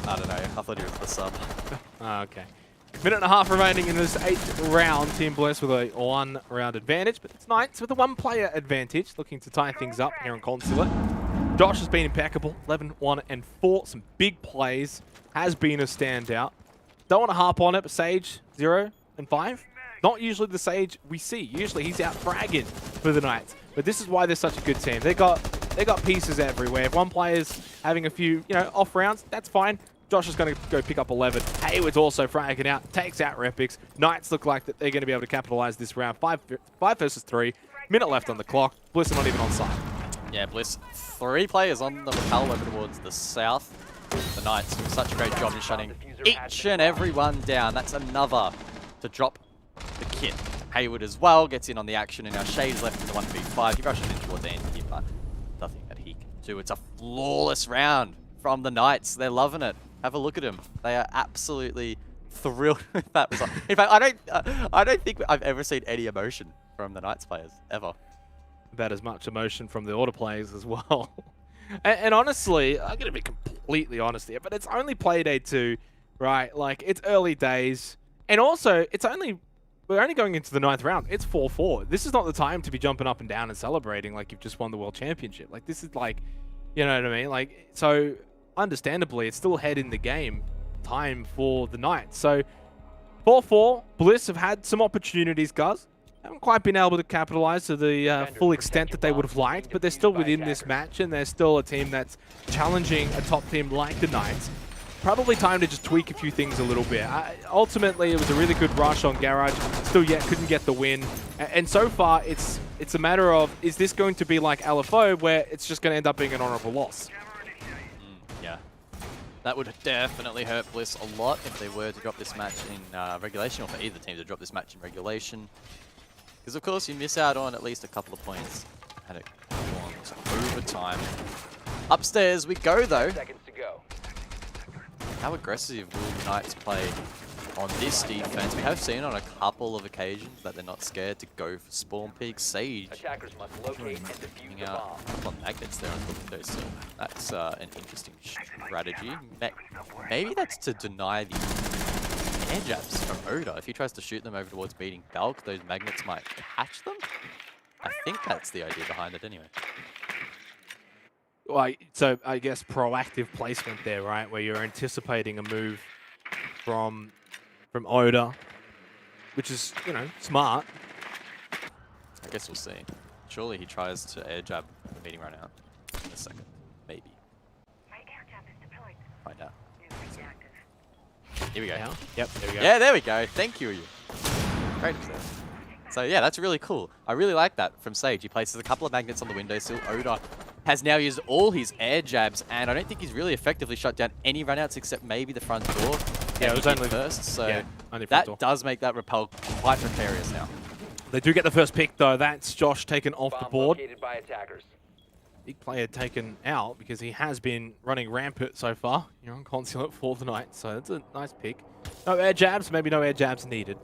I don't know, I thought he was the sub. Okay. Minute and a half remaining in this 8th round. Team Bliss with a 1-round advantage, but it's Knights with a 1-player advantage, looking to tie things up here in Consulate. Josh has been impeccable, 11-1-4, some big plays, has been a standout. Don't want to harp on it, but Sage, 0-5. Not usually the Sage we see. Usually he's out fragging for the Knights, but this is why they're such a good team. They got pieces everywhere. If one player's having a few, off rounds, that's fine. Josh is going to go pick up 11. Hayward's also fragging out, takes out Repix. Knights look like that they're going to be able to capitalize this round. 5 versus 3. Minute left on the clock. Bliss are not even on site. Yeah, Bliss, 3 players on the rappel over towards the south. The Knights doing such a great job in shutting each and every one down. That's another to drop the kit. Hayward as well gets in on the action, and now Shade's left in the 1v5. He rushes in towards Andy, but nothing that he can do. It's a flawless round from the Knights. They're loving it. Have a look at them. They are absolutely thrilled with that result. In fact, I don't think I've ever seen any emotion from the Knights players, ever. About as much emotion from the Order players as well. and honestly, I'm going to be completely honest here, but it's only Playday 2, right? Like, it's early days. And also, we're only going into the 9th round. It's 4-4. This is not the time to be jumping up and down and celebrating like you've just won the World Championship. Like, this is like, you know what I mean? Like, so understandably, it's still ahead in the game time for the Knights. So 4-4, Bliss have had some opportunities, guys. Haven't quite been able to capitalize to the full extent that they would have liked, but they're still within this match, and they're still a team that's challenging a top team like the Knights. Probably time to just tweak a few things a little bit. Ultimately, it was a really good rush on Garage. Still yet couldn't get the win. And so far, it's a matter of, is this going to be like Alfo, where it's just going to end up being an honorable loss? Yeah. That would definitely hurt Bliss a lot if they were to drop this match in regulation, or for either team to drop this match in regulation. Because, of course, you miss out on at least a couple of points. Had it gone to overtime. Upstairs we go, though. Seconds to go. How aggressive will the Knights play on this defense? We have seen on a couple of occasions that they're not scared to go for spawn peak. Sage Attackers must locate and defuse the out a bomb. couple of magnets there on the window, so that's an interesting strategy. Maybe that's to deny the air jabs from Oda. If he tries to shoot them over towards beating Belk, those magnets might catch them. I think that's the idea behind it anyway. Well, so I guess proactive placement there, right? Where you're anticipating a move from Oda, which is, smart. I guess we'll see. Surely he tries to air jab the meeting run out in a second. Maybe. Find out. Here we go. Now? Yep, there we go. Yeah, there we go. Thank you. Great. So yeah, that's really cool. I really like that from Sage. He places a couple of magnets on the windowsill. Oda has now used all his air jabs, and I don't think he's really effectively shut down any runouts except maybe the front door. Yeah, it was only first, so yeah, only front door. That does make that rappel quite precarious now. They do get the first pick, though. That's Josh taken off the board. Located by attackers. Big player taken out because he has been running rampant so far. You're on Consulate for the night, so that's a nice pick. No air jabs, maybe no air jabs needed.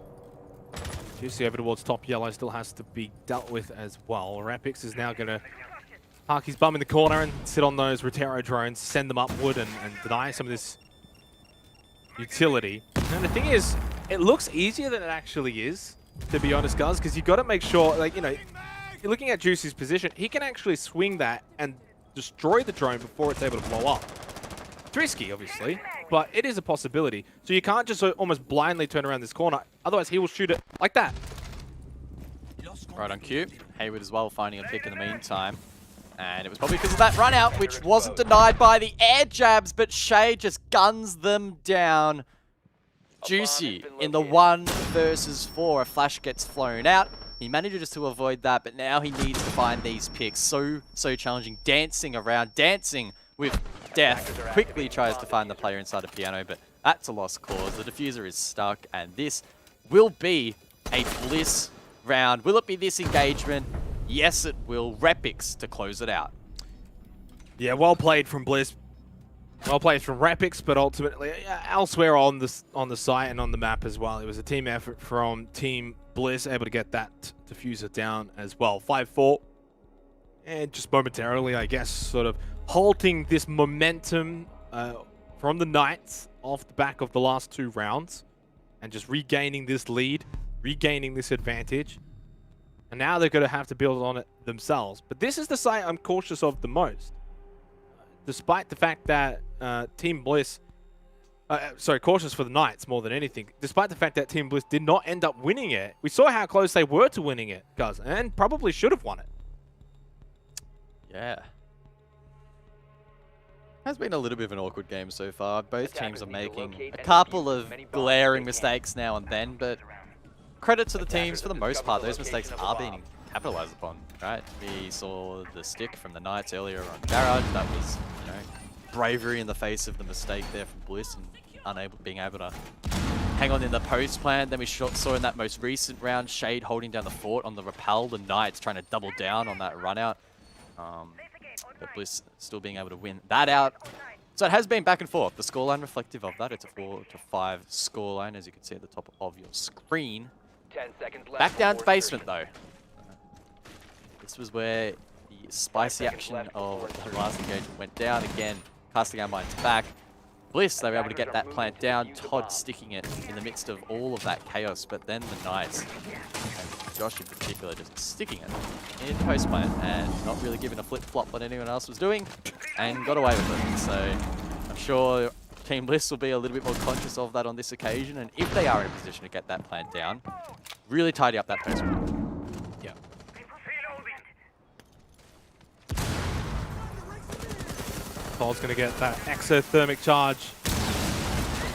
Juicy over towards top yellow still has to be dealt with as well. Rapix is now going to park his bum in the corner and sit on those Rotero drones, send them upward and deny some of this utility. And the thing is, it looks easier than it actually is, to be honest, guys, because you've got to make sure, like, you're looking at Juicy's position, he can actually swing that and destroy the drone before it's able to blow up. It's risky, obviously, but it is a possibility. So you can't just almost blindly turn around this corner, otherwise he will shoot it like that. Right on cue. Hayward as well finding a pick in the meantime. And it was probably because of that run out, which wasn't denied by the air jabs, but Shay just guns them down. Juicy in the 1 versus 4. A flash gets flown out. He manages to avoid that, but now he needs to find these picks. So challenging. Dancing around, dancing with death. Quickly tries to find the player inside a piano, but that's a lost cause. The diffuser is stuck, and this will be a Bliss round. Will it be this engagement? Yes, it will. Repix to close it out. Yeah, well played from Bliss. Well played from Repix, but ultimately elsewhere on the site and on the map as well. It was a team effort from Team Bliss, able to get that diffuser down as well. 5-4. And just momentarily, I guess, sort of halting this momentum from the Knights off the back of the last 2 rounds. And just regaining this lead, regaining this advantage. And now they're going to have to build on it themselves. But this is the site I'm cautious of the most. Despite the fact that Team Bliss... cautious for the Knights more than anything. Despite the fact that Team Bliss did not end up winning it. We saw how close they were to winning it, guys. And probably should have won it. Yeah. Has been a little bit of an awkward game so far. Both teams are making a couple of glaring mistakes now and then, but credit to the teams for the most part. Those mistakes are being capitalized upon, right? We saw the stick from the Knights earlier on Garage. That was, you know, bravery in the face of the mistake there from Bliss and being able to hang on in the post plan. Then we saw in that most recent round, Shade holding down the fort on the rappel. The Knights trying to double down on that run out. But Bliss still being able to win that out. So it has been back and forth. The scoreline reflective of that. It's a 4-5 scoreline, as you can see at the top of your screen. 10 seconds left. Back down to basement, though. This was where the spicy action of the last engagement went down. Again, casting our minds back. Bliss, they were able to get that plant down. Todd sticking it in the midst of all of that chaos. But then the Knights, and Josh in particular, just sticking it in post plant and not really giving a flip-flop what anyone else was doing, and got away with it. So I'm sure Team Bliss will be a little bit more conscious of that on this occasion. And if they are in a position to get that plant down, really tidy up that post plant. Yeah. Todd's going to get that exothermic charge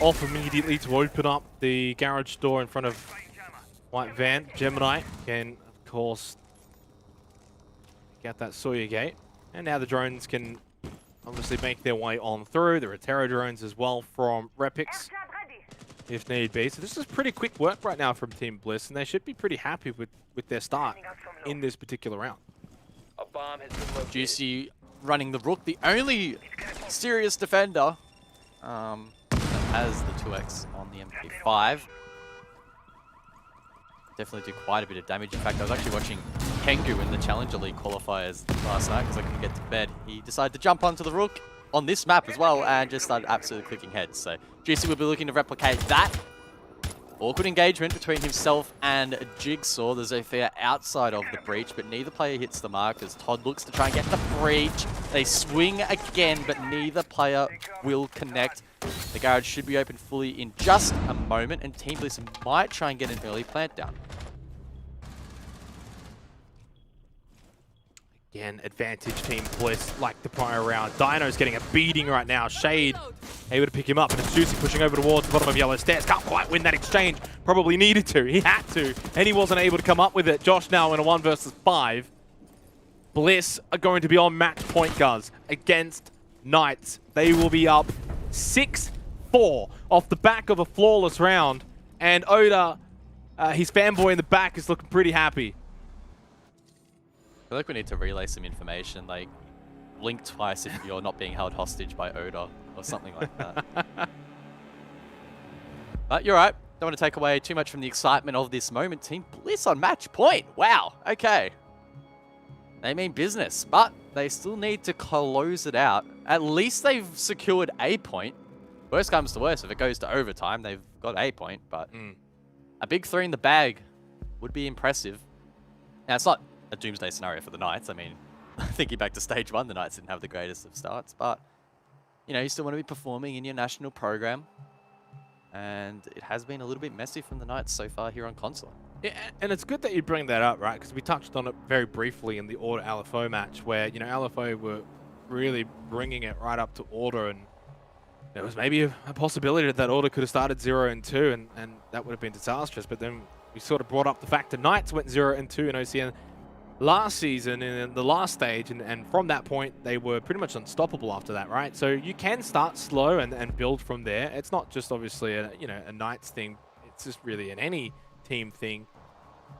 off immediately to open up the garage door in front of White Van. Gemini can, of course, get that Sawyer gate. And now the drones can obviously make their way on through. There are Terror drones as well from Repix, if need be. So this is pretty quick work right now from Team Bliss, and they should be pretty happy with their start in this particular round. A bomb has been located. Juicy running the Rook, the only serious defender that has the 2x on the MP5. Definitely do quite a bit of damage. In fact, I was actually watching Kengu in the Challenger League qualifiers last night because I couldn't get to bed. He decided to jump onto the Rook on this map as well and just started absolutely clicking heads. So Juicy will be looking to replicate that. Awkward engagement between himself and Jigsaw. There's Zofia outside of the breach, but neither player hits the mark as Todd looks to try and get the breach. They swing again, but neither player will connect. The garage should be open fully in just a moment, and Team Bliss might try and get an early plant down. Again, advantage Team Bliss like the prior round. Dino's getting a beating right now. Shade able to pick him up, and it's Juicy pushing over towards the bottom of yellow stairs. Can't quite win that exchange. Probably needed to. He had to, and he wasn't able to come up with it. Josh now in a 1 versus 5. Bliss are going to be on match point, guys, against Knights. They will be up 6-4 off the back of a flawless round, and Oda, his fanboy in the back, is looking pretty happy. I feel like we need to relay some information, like blink twice if you're not being held hostage by Oda or something like that. But you're right. Don't want to take away too much from the excitement of this moment. Team Bliss on match point. Wow. Okay. They mean business, but they still need to close it out. At least they've secured a point. Worst comes to worst, if it goes to overtime, they've got a point, but a big 3 in the bag would be impressive. Now, it's not a doomsday scenario for the Knights. I mean, thinking back to stage 1, the Knights didn't have the greatest of starts, but you know, you still want to be performing in your national program, and it has been a little bit messy from the Knights so far here on console. Yeah, and it's good that you bring that up, right? Because we touched on it very briefly in the Order Alfo match, where Alfo were really bringing it right up to Order, and there was maybe a possibility that Order could have started 0-2, and that would have been disastrous. But then we sort of brought up the fact that Knights went 0-2 in OCN last season in the last stage, and from that point they were pretty much unstoppable after that, right? So you can start slow and build from there. It's not just obviously a Knights thing; it's just really an any team thing.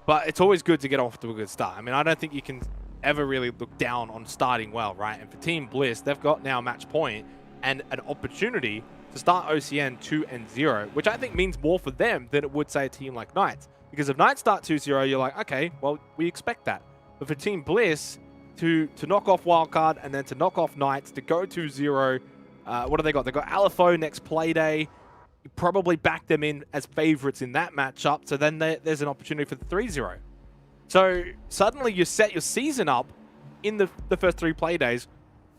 But it's always good to get off to a good start. I mean, I don't think you can ever really look down on starting well, right? And for Team Bliss, they've got now match point and an opportunity to start OCN 2-0, which I think means more for them than it would, say, a team like Knights. Because if Knights start 2-0, you're like, okay, well, we expect that. But for Team Bliss to knock off Wildcard and then to knock off Knights, to go 2-0, what do they got? They got Alfo next Playday. You probably back them in as favorites in that matchup, so then there's an opportunity for the 3-0. So suddenly you set your season up in the first 3 play days,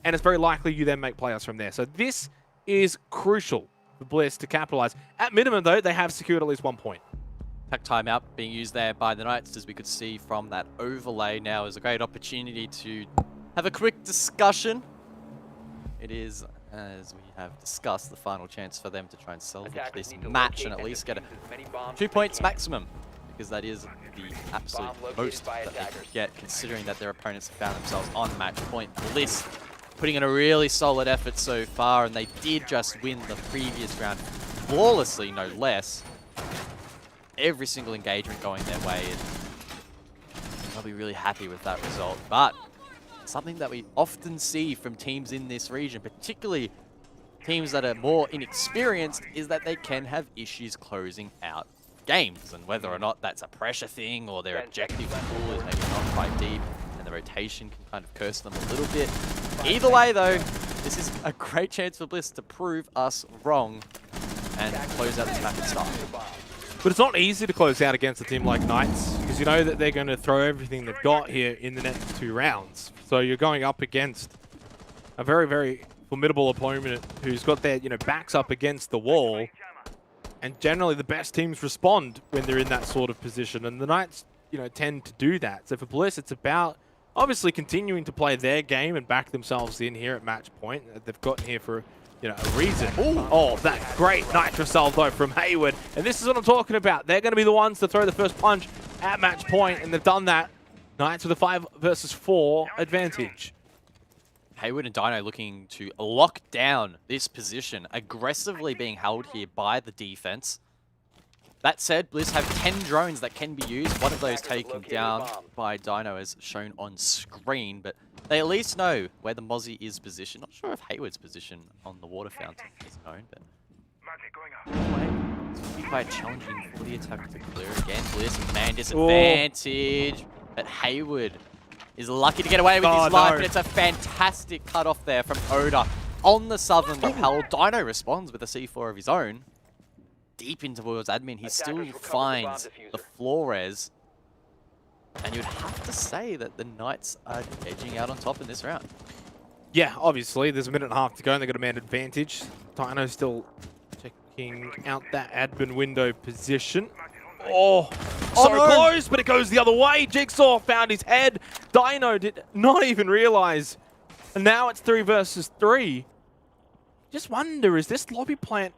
and it's very likely you then make playoffs from there. So this is crucial for Bliss to capitalize. At minimum, though, they have secured at least 1 point. Tech timeout being used there by the Knights, as we could see from that overlay. Now is a great opportunity to have a quick discussion. It is, as we have discussed, the final chance for them to try and salvage this match and at least get 2 points maximum, because that is the absolute most that they could get, considering that their opponents have found themselves on match point. Bliss putting in a really solid effort so far, and they did just win the previous round flawlessly, no less. Every single engagement going their way, and they'll be really happy with that result. But something that we often see from teams in this region, particularly teams that are more inexperienced, is that they can have issues closing out games, and whether or not that's a pressure thing or their objective pool is maybe not quite deep and the rotation can kind of curse them a little bit. Either way though, this is a great chance for Bliss to prove us wrong and close out this match at start. But it's not easy to close out against a team like Knights, because you know that they're going to throw everything they've got here in the next 2 rounds. So you're going up against a very, very formidable opponent who's got their backs up against the wall. And generally the best teams respond when they're in that sort of position. And the Knights tend to do that. So for Bliss, it's about obviously continuing to play their game and back themselves in here at match point. They've gotten here for a reason. Ooh. Oh, that great Nitro salvo from Hayward. And this is what I'm talking about. They're going to be the ones to throw the first punch at match point, and they've done that. Knights with a 5 versus 4 advantage. Hayward and Dino looking to lock down this position, aggressively being held here by the defense. That said, Bliss have 10 drones that can be used. One of those taken down by Dino as shown on screen, but they at least know where the Mozzie is positioned. Not sure if Hayward's position on the water fountain is known, but it's going to be quite challenging for the attack to clear again. Bliss, man, disadvantage, but Hayward is lucky to get away with his life, but it's a fantastic cutoff there from Oda on the southern lapel. Dino responds with a C4 of his own. Deep in towards admin, he still finds the Flores. And you'd have to say that the Knights are edging out on top in this round. Yeah, obviously, there's a minute and a half to go and they've got a man advantage. Dino still checking out that admin window position. Oh, so close, but it goes the other way. Jigsaw found his head. Dino did not even realize. And now it's 3 versus 3. Just wonder, is this lobby plant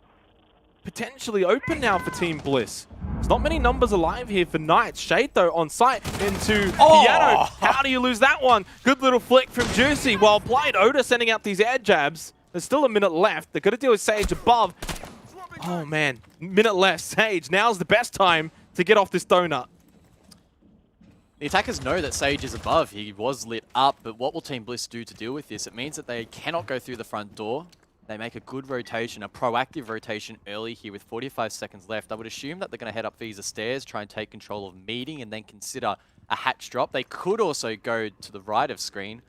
potentially open now for Team Bliss? There's not many numbers alive here for Knights. Shade, though, on site into Piano. How do you lose that one? Good little flick from Juicy. Well played. Oda sending out these air jabs. There's still a minute left. They've got to deal with Sage above. Oh, man. Minute left. Sage, now's the best time to get off this donut. The attackers know that Sage is above. He was lit up, but what will Team Bliss do to deal with this? It means that they cannot go through the front door. They make a good rotation, a proactive rotation early here with 45 seconds left. I would assume that they're going to head up Visa Stairs, try and take control of meeting, and then consider a hatch drop. They could also go to the right of screen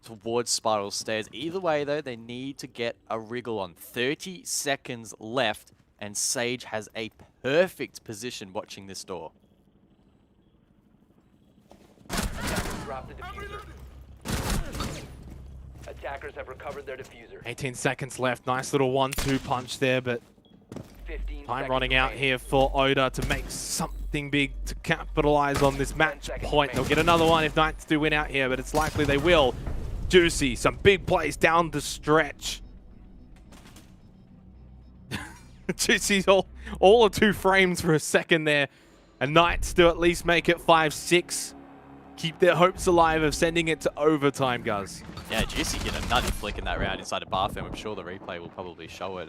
towards Spiral Stairs. Either way, though, they need to get a wriggle on. 30 seconds left, and Sage has a perfect position watching this door. Drop the diffuser. Attackers have recovered their diffuser. 18 seconds left. Nice little 1-2 punch there, but Time running out here for Oda to make something big to capitalize on this match point. They'll get another one if Knights do win out here, but it's likely they will. Juicy, some big plays down the stretch. Juicy's all of 2 frames for a second there. And Knights do at least make it 5-6. Keep their hopes alive of sending it to overtime, guys. Yeah, Juicy hit a nutty flick in that round inside a bathroom. I'm sure the replay will probably show it.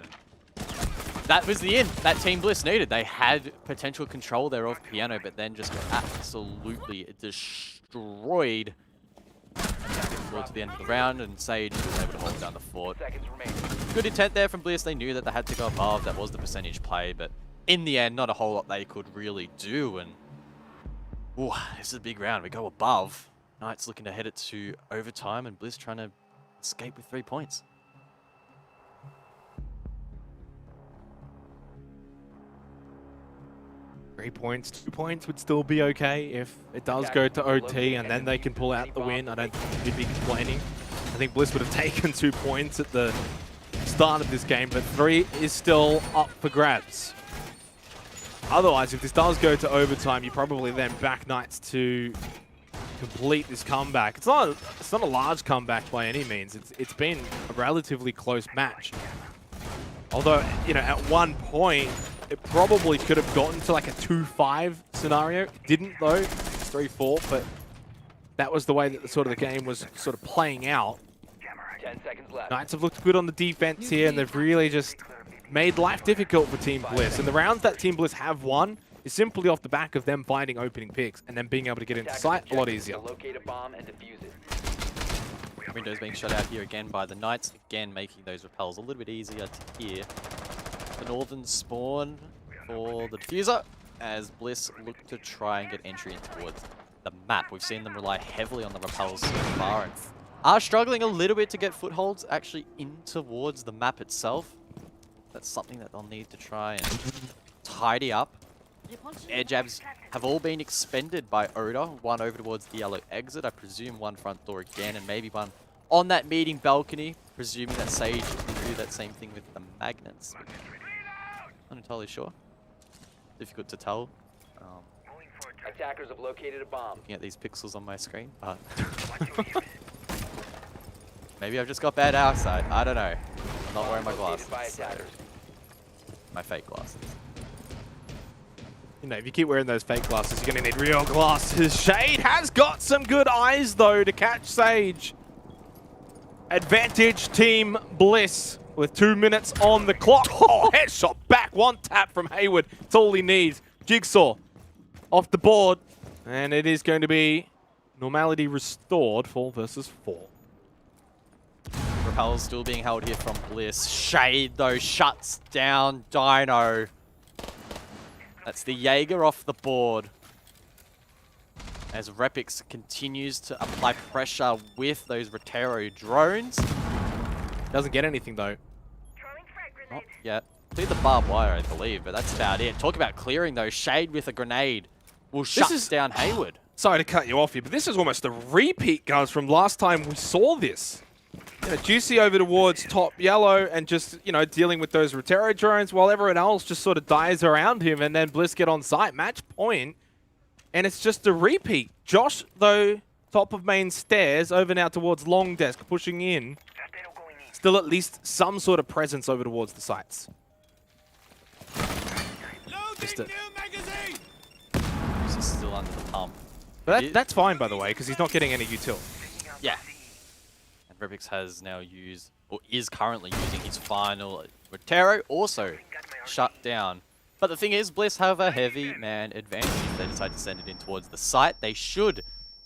That was the end that Team Bliss needed. They had potential control there of Piano, but then just got absolutely destroyed towards the end of the round, and Sage was able to hold down the fort. Good intent there from Bliss. They knew that they had to go above. That was the percentage play, but in the end, not a whole lot they could really do. And ooh, this is a big round. We go above. Knights looking to head it to overtime, and Bliss trying to escape with 3 points. Three points, 2 points would still be okay if it does go to OT and then they can pull out the win. I don't think you'd be complaining. I think Bliss would have taken 2 points at the start of this game, but 3 is still up for grabs. Otherwise, if this does go to overtime, you probably then back Knights to complete this comeback. It's not a large comeback by any means. It's been a relatively close match. Although, you know, at one point, it probably could have gotten to like a 2-5 scenario. It didn't though, 3-4, but that was the way that the game was sort of playing out. 10 seconds left. Knights have looked good on the defense here, and they've really just made life difficult for Team Bliss. And the rounds that Team Bliss have won is simply off the back of them finding opening picks and then being able to get into sight a lot easier. Locate a bomb and defuse it. Windows being shut out here again by the Knights, again making those repels a little bit easier to hear. The northern spawn for the diffuser as Bliss look to try and get entry in towards the map. We've seen them rely heavily on the repels so far and are struggling a little bit to get footholds actually in towards the map itself. That's something that they'll need to try and tidy up. Air jabs have all been expended by Oda. One over towards the yellow exit. I presume one front door again, and maybe one on that meeting balcony. Presuming that Sage can do that same thing with the magnets. Not entirely sure. Difficult to tell. Attackers have located a bomb. Looking at these pixels on my screen, but maybe I've just got bad eyesight. I don't know. I'm not wearing my glasses. My fake glasses. You know, if you keep wearing those fake glasses, you're going to need real glasses. Shade has got some good eyes, though, to catch Sage. Advantage Team Bliss with 2 minutes on the clock. Oh, headshot back. One tap from Hayward. It's all he needs. Jigsaw off the board. And it is going to be normality restored, 4 versus 4. Repels still being held here from Bliss. Shade, though, shuts down Dino. That's the Jaeger off the board. As Repix continues to apply pressure with those Rotero drones. Doesn't get anything, though. Not yet. Cleared the barbed wire, I believe, but that's about it. Talk about clearing, though. Shade with a grenade will shut down Hayward. Sorry to cut you off here, but this is almost a repeat, guys, from last time we saw this. You know, Juicy over towards top yellow and just, you know, dealing with those Rotero drones while everyone else just sort of dies around him, and then Bliss get on site. Match point. And it's just a repeat. Josh, though, top of main stairs, over now towards long desk, pushing in. Still at least some sort of presence over towards the sites. Just He's still under the pump. But that's fine, by the way, because he's not getting any util. Yeah. And Repix has now used, or is currently using his final Rotero, also shut down. But the thing is, Bliss have a heavy man advantage. If they decide to send it in towards the site, they should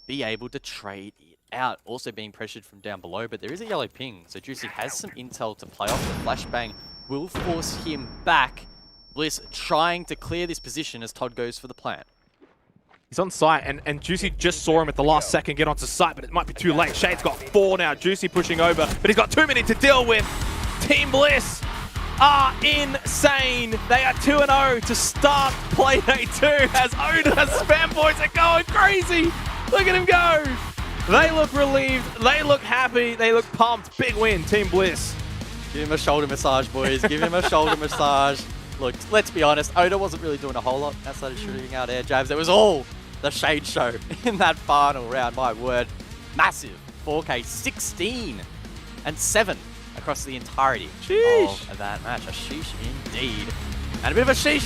be able to trade it out. Also being pressured from down below, but there is a yellow ping. So Juicy has some intel to play off. The flashbang will force him back. Bliss trying to clear this position as Todd goes for the plant. He's on site, and Juicy just saw him at the last second get onto site, but it might be too late. Shade's got 4 now. Juicy pushing over, but he's got 2 minutes to deal with. Team Bliss are insane. They are 2-0 to start Playday 2 as Oda's fanboys are going crazy. Look at him go. They look relieved. They look happy. They look pumped. Big win, Team Bliss. Give him a shoulder massage, boys. Give him a shoulder massage. look, let's be honest, Oda wasn't really doing a whole lot outside of shooting out air jabs. It was all the Shade Show in that final round, my word. Massive 4K, 16 and 7 across the entirety of that match. A sheesh indeed. And a bit of a sheesh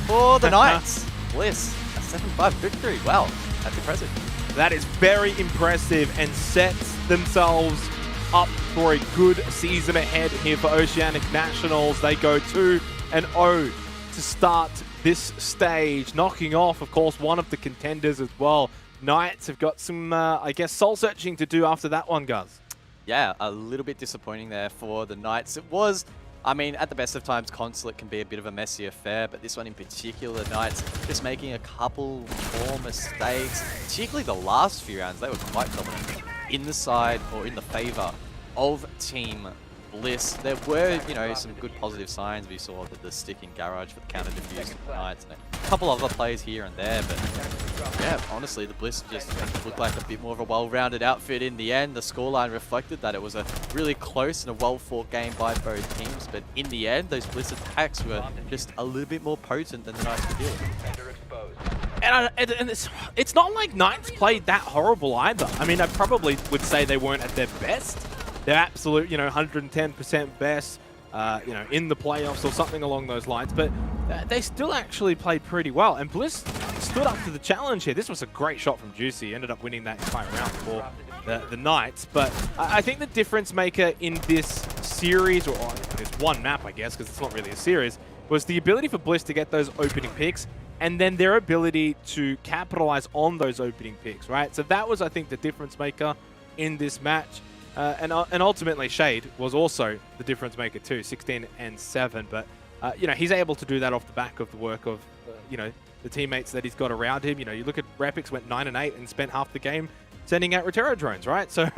for the Knights. Bliss, a 7-5 victory. Wow, that's impressive. That is very impressive and sets themselves up for a good season ahead here for Oceanic Nationals. They go 2-0 to start this stage, knocking off, of course, one of the contenders as well. Knights have got some, I guess, soul-searching to do after that one, Guz. Yeah, a little bit disappointing there for the Knights. It was, I mean, at the best of times, Consulate can be a bit of a messy affair, but this one in particular, Knights just making a couple more mistakes, particularly the last few rounds. They were quite dominant in the side or in the favor of Team Bliss. There were, you know, some good positive signs. We saw the stick in garage for the counter defuse of the Knights, and a couple other plays here and there, but yeah, honestly, the Bliss just looked like a bit more of a well-rounded outfit in the end. The scoreline reflected that it was a really close and a well-fought game by both teams, but in the end, those Bliss attacks were just a little bit more potent than the Knights could deal with. And it's not like Knights played that horrible either. I mean, I probably would say they weren't at their best. They're absolute, you know, 110% best, you know, in the playoffs or something along those lines. But they still actually played pretty well. And Bliss stood up to the challenge here. This was a great shot from Juicy. Ended up winning that entire round for the Knights. But I think the difference maker in this series, or this one map, I guess, because it's not really a series, was the ability for Bliss to get those opening picks, and then their ability to capitalize on those opening picks, right? So that was, I think, the difference maker in this match. And ultimately, Shade was also the difference maker too, 16 and 7. But, you know, he's able to do that off the back of the work of, you know, the teammates that he's got around him. You know, you look at Rapix went 9 and 8 and spent half the game sending out Rotero drones, right? So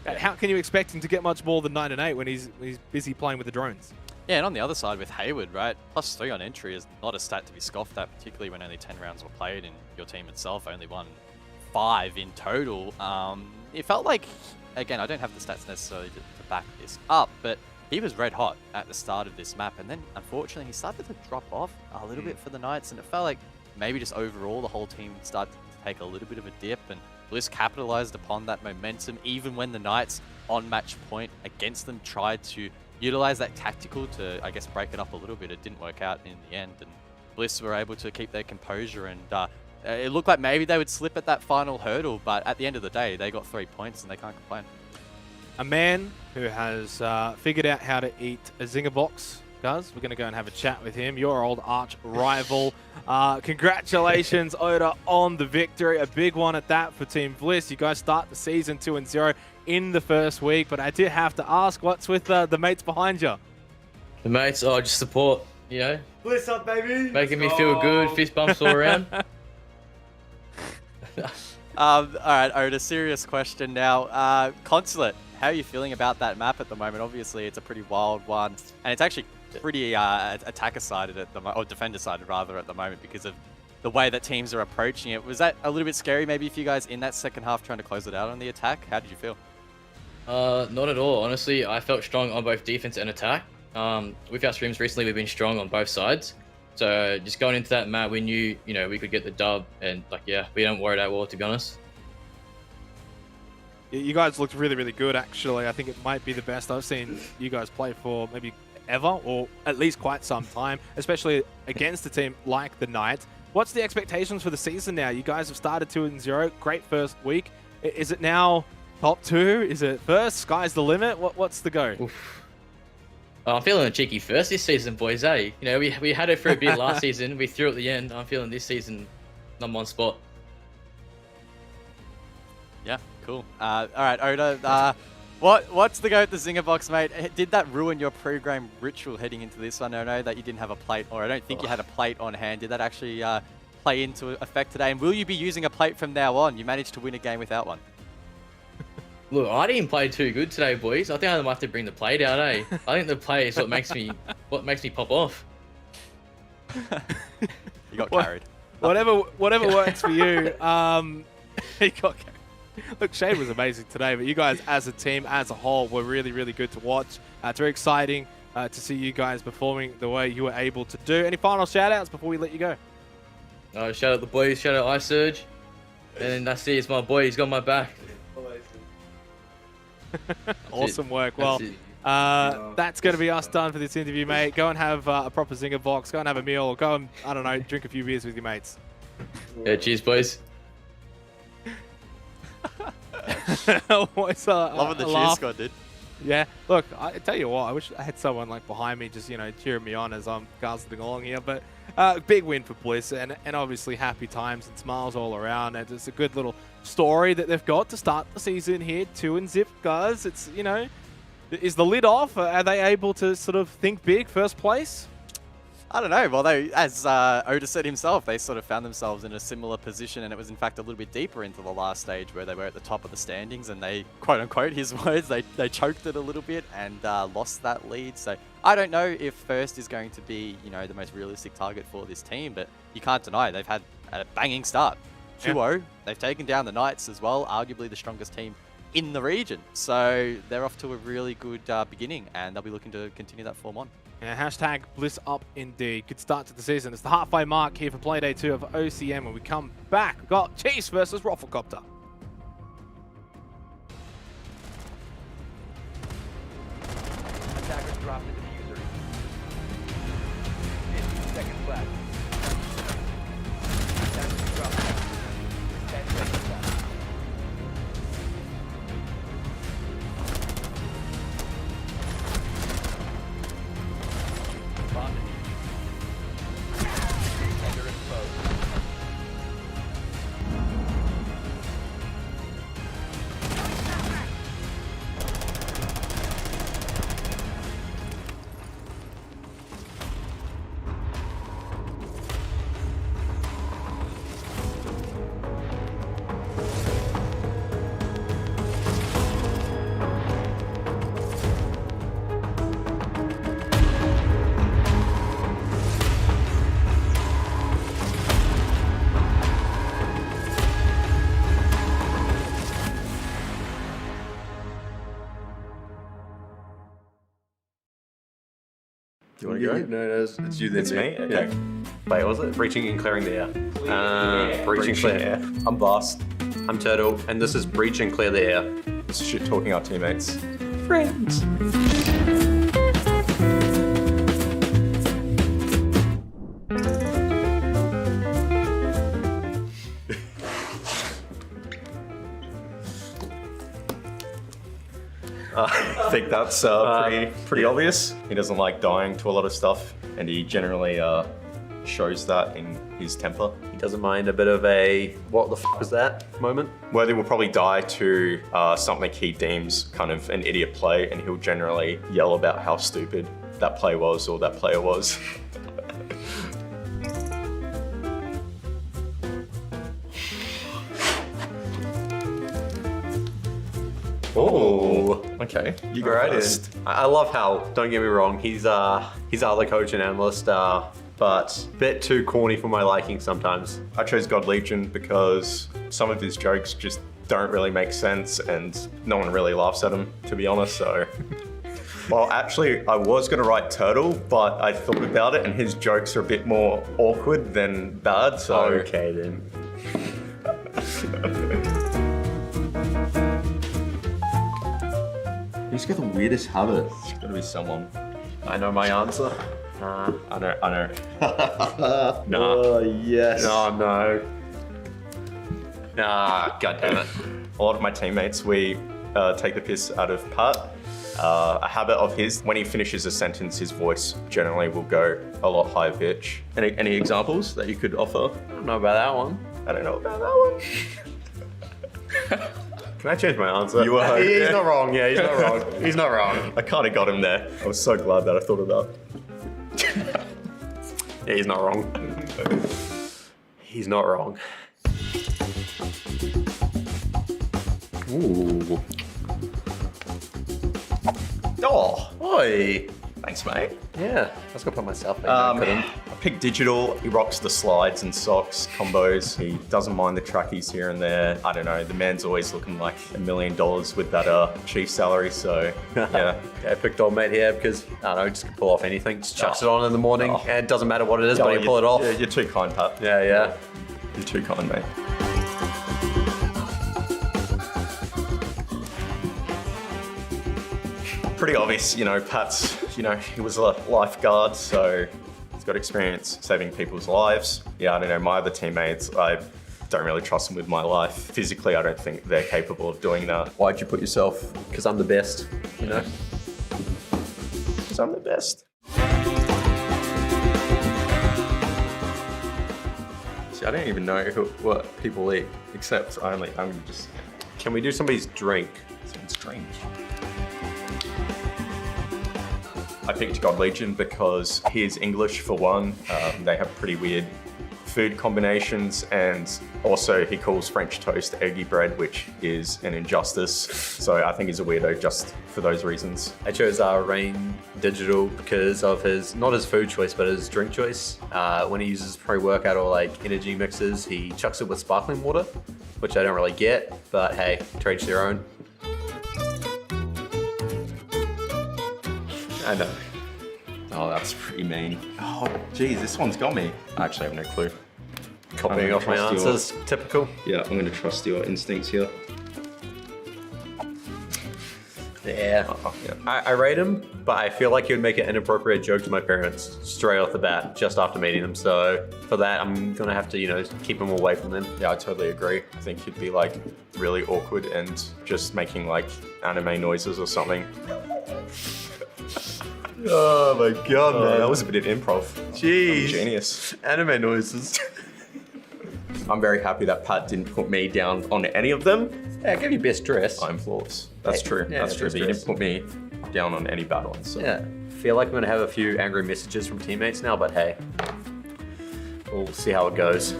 how can you expect him to get much more than 9 and 8 when he's busy playing with the drones? Yeah, and on the other side with Hayward, right, +3 on entry is not a stat to be scoffed at, particularly when only 10 rounds were played and your team itself only won 5 in total. It felt like, again, I don't have the stats necessarily to back this up, but he was red hot at the start of this map, and then unfortunately he started to drop off a little bit for the Knights, and it felt like maybe just overall the whole team started to take a little bit of a dip, and Bliss capitalized upon that momentum even when the Knights on match point against them tried to utilize that tactical to, I guess, break it up a little bit. It didn't work out in the end, and Bliss were able to keep their composure, and it looked like maybe they would slip at that final hurdle, but at the end of the day, they got 3 points and they can't complain. A man who has figured out how to eat a zinger box, Guz. We're going to go and have a chat with him, your old arch rival. Congratulations, Oda, on the victory. A big one at that for Team Bliss. You guys start the season 2-0 in the first week, but I did have to ask, what's with the mates behind you? The mates, just support, you know. Bliss up, baby. Making me feel good, fist bumps all around. All right, Oda, serious question now. Consulate, how are you feeling about that map at the moment? Obviously, it's a pretty wild one, and it's actually pretty attacker-sided at the or defender-sided rather at the moment because of the way that teams are approaching it. Was that a little bit scary maybe for you guys in that second half trying to close it out on the attack? How did you feel? Not at all. Honestly, I felt strong on both defense and attack. With our streams recently, we've been strong on both sides. So just going into that map, we knew, you know, we could get the dub, and like, yeah, we don't worry that well, to be honest. You guys looked really, really good, actually. I think it might be the best I've seen you guys play for maybe ever, or at least quite some time, especially against a team like the Knights. What's the expectations for the season now? You guys have started 2-0, great first week. Is it now top 2? Is it first? Sky's the limit? What's the go? Oof. I'm feeling a cheeky first this season, boys, eh? You know, we had it for a bit last season. We threw at the end. I'm feeling this season #1 spot. Yeah, cool. All right, Oda, what's the go at the Zinger box, mate? Did that ruin your pre-game ritual heading into this one? I know that you didn't have a plate, or I don't think you had a plate on hand. Did that actually play into effect today? And will you be using a plate from now on? You managed to win a game without one. Look, I didn't play too good today, boys. I think I might have to bring the plate out, eh? I think the plate is what makes me pop off. You got carried. Whatever works for you. He got carried. Look, Shade was amazing today, but you guys as a team, as a whole, were really, really good to watch. It's very exciting to see you guys performing the way you were able to do. Any final shout-outs before we let you go? Shout out the boys, shout out iSurge. And that's it, it's my boy, he's got my back. Awesome work. Well, that's going to be us done for this interview, mate. Go and have a proper zinger box. Go and have a meal. Or go and, I don't know, drink a few beers with your mates. Yeah, cheers, boys. Loving the cheer squad, dude. Yeah, look, I tell you what, I wish I had someone like behind me just, cheering me on as I'm guzzling along here. But big win for Bliss, and obviously happy times and smiles all around. And it's a good little story that they've got to start the season here. 2-0, guys. It's, is the lid off? Are they able to sort of think big, first place? I don't know. Well, as Oda said himself, they sort of found themselves in a similar position, and it was in fact a little bit deeper into the last stage where they were at the top of the standings, and they, quote unquote, his words, they choked it a little bit and lost that lead. So I don't know if first is going to be, the most realistic target for this team, but you can't deny they've had a banging start. 2-0. Yeah. They've taken down the Knights as well, arguably the strongest team in the region. So they're off to a really good beginning, and they'll be looking to continue that form on. Yeah, hashtag Bliss up indeed. Good start to the season. It's the halfway mark here for Playday 2 of OCN. When we come back, we've got Chiefs versus Rafflecopter. Attackers dropped the diffuser. 15 seconds left. Attackers dropped the diffuser. 10 seconds left. Bomb defused. Tender exposed. Do you want to go? No, it's you. It's me? Okay. Yeah. Wait, what was it? Breaching and clearing the air. Breaching, clear air. I'm Blast. I'm Turtle, and this is Breach and Clear the Air. This is shit talking our teammates. Friends. I think that's pretty obvious. He doesn't like dying to a lot of stuff, and he generally shows that in his temper. He doesn't mind a bit of a "what the f was that" moment. Worthy will probably die to something he deems kind of an idiot play, and he'll generally yell about how stupid that play was or that player was. Oh, okay. You go right in. I love how, don't get me wrong, he's other coach and analyst, but a bit too corny for my liking sometimes. I chose God Legion because some of his jokes just don't really make sense and no one really laughs at him, to be honest, so. Well, actually, I was gonna write Turtle, but I thought about it and his jokes are a bit more awkward than bad, so. Okay then. Who's got the weirdest habit? It's gotta be someone. I know my answer. I know. Nah. Oh, yes. No. Nah, god damn it. A lot of my teammates, we take the piss out of Pat. A habit of his, when he finishes a sentence, his voice generally will go a lot higher pitch. Any examples that you could offer? I don't know about that one. I don't know about that one. Can I change my answer? You were He's not wrong, yeah, he's not wrong. He's not wrong. I kind of got him there. I was so glad that I thought of that. Yeah, he's not wrong. He's not wrong. Ooh. Oh, oi. Thanks, mate. Yeah, I was gonna put myself in. I couldn't. I picked Digital. He rocks the slides and socks combos. He doesn't mind the trackies here and there. I don't know. The man's always looking like $1 million with that chief salary. So yeah. I picked old mate here because I don't know, just can pull off anything. Just chucks it on in the morning, and it doesn't matter what it is, but you pull it off. Yeah, you're too kind, Pat. Yeah. You're too kind, mate. Pretty obvious, Pat's, he was a lifeguard, so he's got experience saving people's lives. Yeah, I don't know, my other teammates, I don't really trust them with my life. Physically, I don't think they're capable of doing that. Why'd you put yourself? Because I'm the best, Because I'm the best. See, I don't even know what people eat, except I'm just... Can we do somebody's drink? Someone's drink. I picked God Legion because he is English for one. They have pretty weird food combinations, and also he calls French toast eggy bread, which is an injustice. So I think he's a weirdo just for those reasons. I chose Rain Digital because of not his food choice, but his drink choice. When he uses pre-workout or like energy mixes, he chucks it with sparkling water, which I don't really get, but hey, to each their own. I know. Oh, that's pretty mean. Oh, geez, this one's got me. I actually have no clue. Copying off my answers, typical. Yeah, I'm going to trust your instincts here. Yeah. I rate him, but I feel like he would make an inappropriate joke to my parents straight off the bat, just after meeting them. So for that, I'm going to have to, keep him away from them. Yeah, I totally agree. I think he'd be like really awkward and just making like anime noises or something. Oh my god, man. That was a bit of improv. Jeez. Genius. Anime noises. I'm very happy that Pat didn't put me down on any of them. Yeah, give you best dress. I'm flawless. That's true. Yeah, That's true. But you didn't put me down on any bad ones. So. Yeah. Feel like I'm going to have a few angry messages from teammates now, but hey. We'll see how it goes.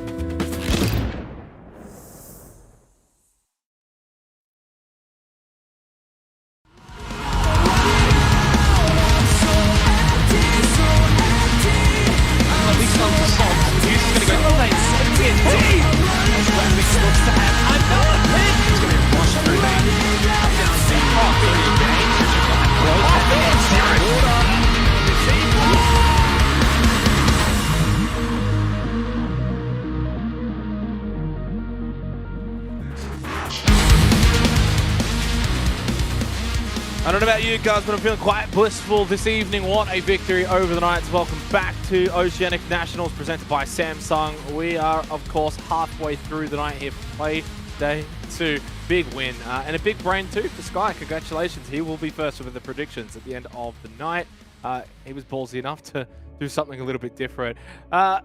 I don't know about you guys, but I'm feeling quite blissful this evening. What a victory over the Knights. Welcome back to Oceanic Nationals presented by Samsung. We are, of course, halfway through the night here for Playday 2. Big win and a big brain too for Sky. Congratulations. He will be first with the predictions at the end of the night. He was ballsy enough to do something a little bit different.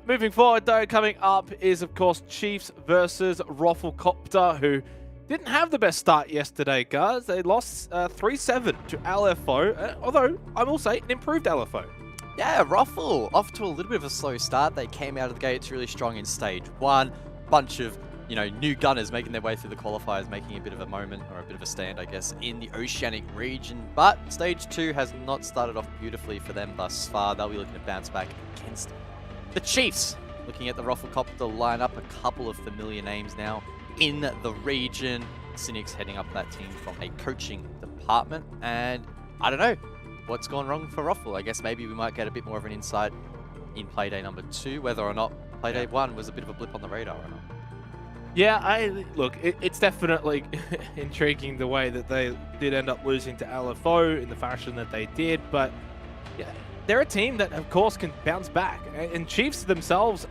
Moving forward, though, coming up is, of course, Chiefs versus Rafflecopter, who didn't have the best start yesterday, guys. They lost 3-7 to Alfo, although I will say an improved Alfo. Yeah, Ruffle off to a little bit of a slow start. They came out of the gates really strong in stage 1. Bunch of, new gunners making their way through the qualifiers, making a bit of a moment, or a bit of a stand, I guess, in the Oceanic region. But stage 2 has not started off beautifully for them thus far. They'll be looking to bounce back against the Chiefs. Looking at the Rafflecopter lineup, a couple of familiar names now in the region. Cynic's heading up that team from a coaching department, and I don't know what's gone wrong for Ruffle. I guess maybe we might get a bit more of an insight in Playday number 2, whether or not Playday 1 was a bit of a blip on the radar or not. Yeah, look, it's definitely intriguing the way that they did end up losing to Alfo in the fashion that they did, but yeah, they're a team that, of course, can bounce back, and Chiefs themselves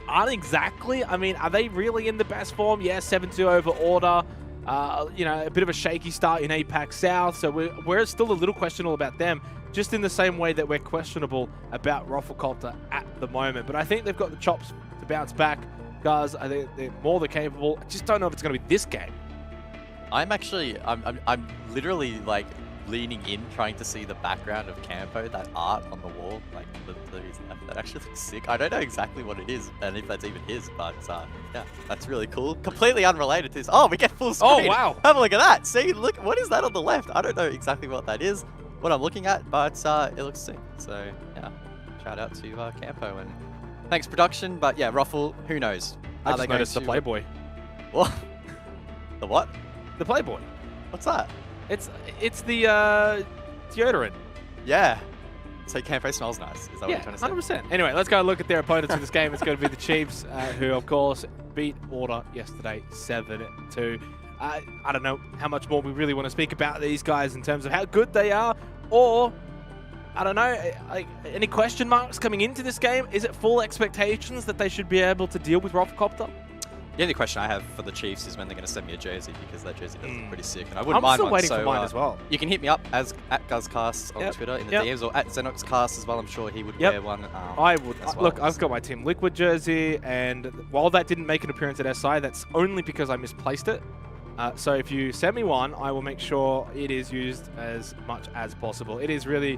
aren't exactly. I mean, are they really in the best form? Yeah, 7-2 over Order. A bit of a shaky start in APAC South, so we're still a little questionable about them, just in the same way that we're questionable about Rafflecopter at the moment. But I think they've got the chops to bounce back, guys. I think they're more than capable. I just don't know if it's going to be this game. I'm literally like leaning in, trying to see the background of Campo, that art on the wall, like to his left. That actually looks sick. I don't know exactly what it is, and if that's even his, but yeah, that's really cool. Completely unrelated to this. Oh, we get full screen. Oh, wow. Have a look at that. See, look, what is that on the left? I don't know exactly what that is. what I'm looking at, but it looks sick. So yeah, shout out to Campo and thanks production. But yeah, Ruffle, who knows? I just noticed the Playboy. What? The what? The Playboy. What's that? It's the deodorant. Yeah. So Campo smells nice. Is that what Yeah, you're trying to say? 100%. Anyway, let's go look at their opponents in this game. It's going to be the Chiefs, who, of course, beat Order yesterday 7-2. I don't know how much more we really want to speak about these guys in terms of how good they are, or, I don't know, like, any question marks coming into this game? Is it full expectations that they should be able to deal with Rothcopter? The only question I have for the Chiefs is when they're going to send me a jersey, because that jersey does look pretty sick, and I wouldn't mind still one. waiting So for mine as well. You can hit me up at GuzCast on Twitter in the DMs, or at XenoxCast as well. I'm sure he would wear one. I would. as well. Look, I've got my Team Liquid jersey, and while that didn't make an appearance at SI, that's only because I misplaced it. So if you send me one, I will make sure it is used as much as possible. It is really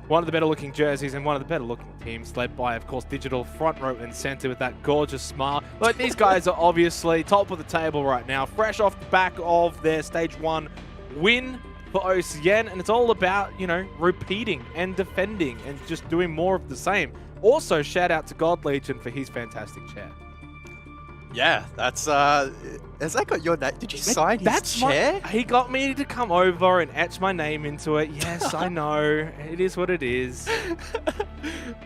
one of the better looking jerseys and one of the better looking teams, led by, of course, Digital front row and center with that gorgeous smile. Look, these guys are obviously top of the table right now, fresh off the back of their Stage 1 win for OCN, and it's all about, you know, repeating and defending and just doing more of the same. Also, shout out to God Legion for his fantastic chair. Yeah, that's has that got your name? Did you sign his chair? He got me to come over and etch my name into it. Yes, I know. It is what it is.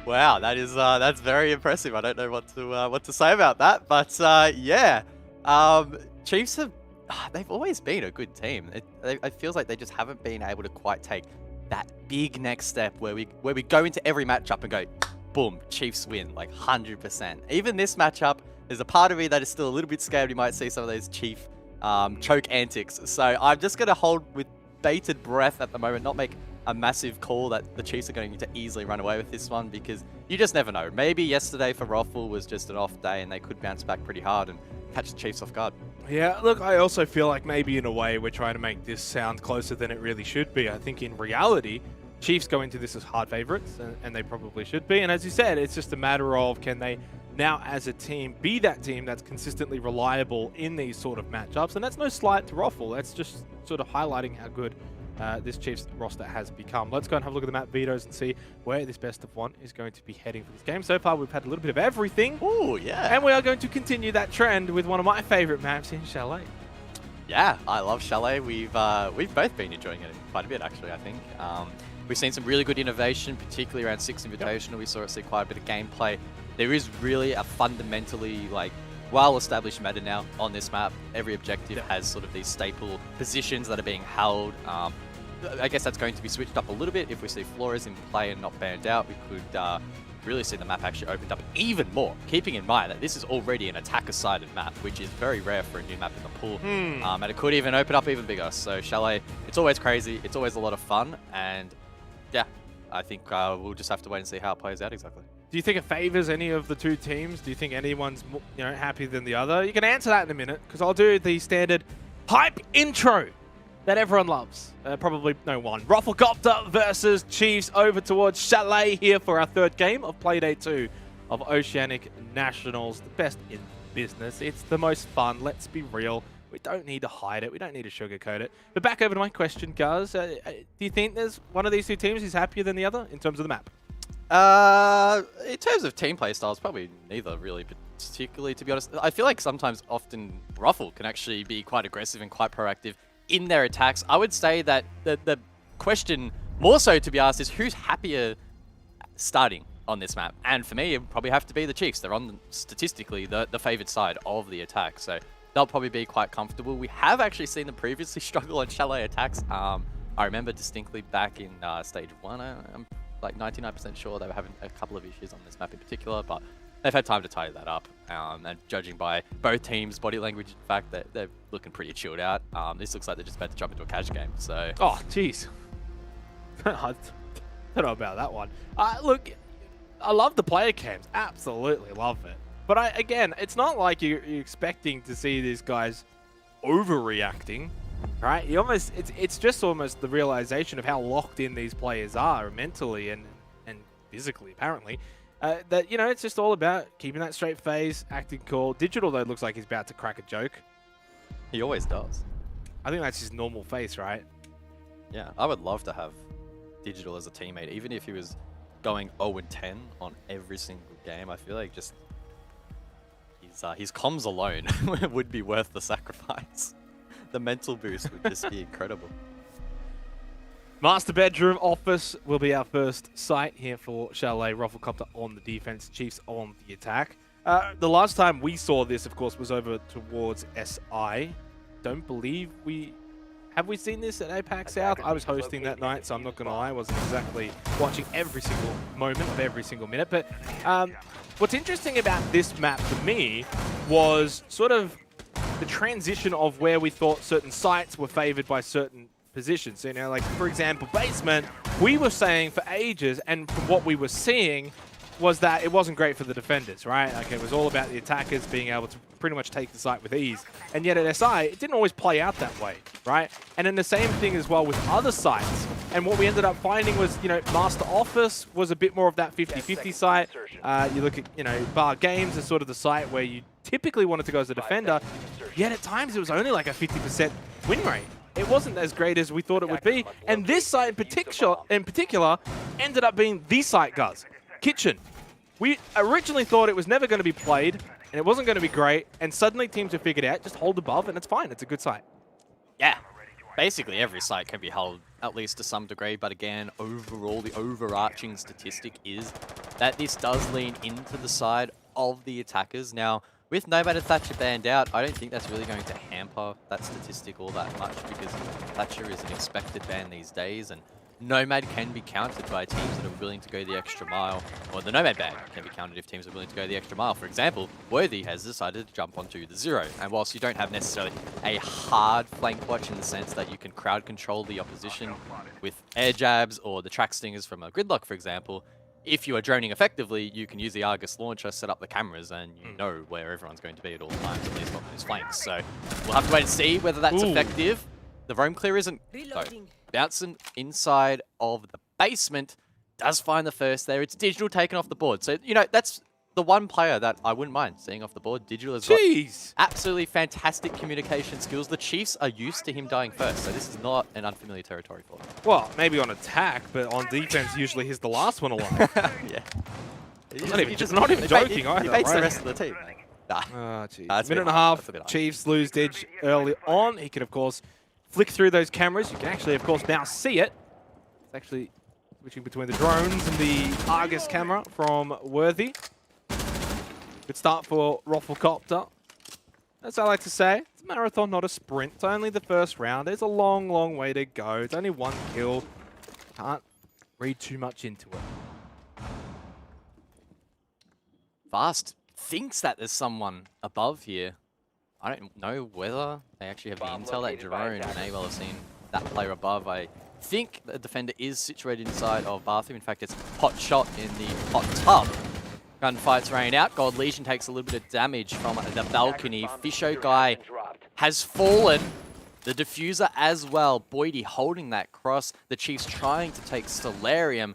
Wow, that is that's very impressive. I don't know what to say about that, but yeah, Chiefs have they've always been a good team. It feels like they just haven't been able to quite take that big next step where we go into every matchup and go, boom, Chiefs win like 100%. Even this matchup, there's a part of me that is still a little bit scared we might see some of those Chief choke antics. So I'm just going to hold with bated breath at the moment, not make a massive call that the Chiefs are going to easily run away with this one, because you just never know. Maybe yesterday for Rothel was just an off day and they could bounce back pretty hard and catch the Chiefs off guard. Yeah, look, I also feel like maybe in a way we're trying to make this sound closer than it really should be. I think in reality, Chiefs go into this as hard favorites, and they probably should be. And as you said, it's just a matter of can they now as a team be that team that's consistently reliable in these sort of matchups. And that's no slight to Rothel. That's just sort of highlighting how good this Chiefs roster has become. Let's go and have a look at the map vetoes and see where this best of one is going to be heading for this game. So far, we've had a little bit of everything. Oh, yeah. And we are going to continue that trend with one of my favorite maps in Chalet. Yeah, I love Chalet. We've both been enjoying it quite a bit, actually, I think. We've seen some really good innovation, particularly around 6 Invitational. We saw it see quite a bit of gameplay. There is really a fundamentally, like, well-established meta now on this map. Every objective has sort of these staple positions that are being held. I guess that's going to be switched up a little bit. If we see Flores in play and not banned out, we could really see the map actually opened up even more, keeping in mind that this is already an attacker-sided map, which is very rare for a new map in the pool. And it could even open up even bigger. So Chalet, it's always crazy. It's always a lot of fun. And yeah, I think we'll just have to wait and see how it plays out exactly. Do you think it favors any of the two teams? Do you think anyone's happier than the other? You can answer that in a minute, because I'll do the standard hype intro that everyone loves. Probably no one. Rothcopter versus Chiefs over towards Chalet here for our third game of Playday 2 of Oceanic Nationals. The best in business. It's the most fun. Let's be real. We don't need to hide it. We don't need to sugarcoat it. But back over to my question, Guz. Do you think there's one of these two teams who's happier than the other in terms of the map? In terms of team play styles, probably neither really, particularly, to be honest. I feel like sometimes often Ruffle can actually be quite aggressive and quite proactive in their attacks. I would say that the question more so to be asked is who's happier starting on this map? And for me, it would probably have to be the Chiefs. They're on statistically the favored side of the attack, so they'll probably be quite comfortable. We have actually seen them previously struggle on Chalet attacks. I remember distinctly back in Stage 1, I'm like 99% sure they were having a couple of issues on this map in particular, but they've had time to tidy that up. And judging by both teams' body language, in fact, they're looking pretty chilled out. This looks like they're just about to jump into a cash game. So, oh, jeez. I don't know about that one. Look, I love the player cams. Absolutely love it. But again, it's not like you're expecting to see these guys overreacting, right? It's just almost the realization of how locked in these players are mentally and physically, apparently. That, it's just all about keeping that straight face, acting cool. Digital, though, looks like he's about to crack a joke. He always does. I think that's his normal face, right? Yeah, I would love to have Digital as a teammate. Even if he was going 0-10 on every single game, I feel like just his comms alone would be worth the sacrifice. The mental boost would just be incredible. Master bedroom office will be our first site here for Chalet. Rufflecopter on the defense, Chiefs on the attack. The last time we saw this, of course, was over towards SI. Don't believe have we seen this at APAC South? I was hosting that night, so I'm not going to lie. I wasn't exactly watching every single moment of every single minute. But what's interesting about this map to me was sort of the transition of where we thought certain sites were favored by certain positions. So, you know, like, for example, basement, we were saying for ages, and from what we were seeing, was that it wasn't great for the defenders, right? Like, it was all about the attackers being able to pretty much take the site with ease. And yet at SI, it didn't always play out that way, right? And then the same thing as well with other sites. And what we ended up finding was, you know, Master Office was a bit more of that 50-50 site. You look at, you know, Bar Games is sort of the site where you typically wanted to go as a defender, yet at times it was only like a 50% win rate. It wasn't as great as we thought it would be. And this site in particular ended up being the site, guys. Kitchen. We originally thought it was never going to be played, and it wasn't going to be great, and suddenly teams have figured out, just hold above, and it's fine. It's a good site. Yeah. Basically, every site can be held, at least to some degree, but again, overall, the overarching statistic is that this does lean into the side of the attackers. Now, with Nomad and Thatcher banned out, I don't think that's really going to hamper that statistic all that much, because Thatcher is an expected ban these days, and Nomad can be countered by teams that are willing to go the extra mile, or the Nomad ban can be countered if teams are willing to go the extra mile. For example, Worthy has decided to jump onto the Zero, and whilst you don't have necessarily a hard flank watch in the sense that you can crowd control the opposition with air jabs or the track stingers from a gridlock, for example, if you are droning effectively, you can use the Argus launcher, set up the cameras, and you know where everyone's going to be at all times, at least on those flanks. So we'll have to wait and see whether that's effective. The roam clear isn't, though. Bouncing inside of the basement does find the first there. It's Digital taken off the board. So, you know, that's the one player that I wouldn't mind seeing off the board. Digital has got absolutely fantastic communication skills. The Chiefs are used to him dying first, so this is not an unfamiliar territory for him. Well, maybe on attack, but on defense, usually he's the last one alive. Yeah. Not even joking either, He baits right? the rest of the team. Nah. Oh, geez. Nah, Minute and a half, Chiefs lose Dig early on. He can, of course, flick through those cameras. You can actually, of course, now see it. It's actually switching between the drones and the Argus camera from Worthy. Good start for Rufflecopter. As I like to say, it's a marathon, not a sprint. It's only the first round. There's a long, long way to go. It's only one kill. Can't read too much into it. Fast thinks that there's someone above here. I don't know whether they actually have the intel that Jerome may well have seen that player above. I think the defender is situated inside of bathroom. In fact, it's hot shot in the hot tub. Gunfights rain out. Gold Legion takes a little bit of damage from the balcony. Fisho guy has fallen. The diffuser as well. Boydie holding that cross. The Chiefs trying to take Stellarium.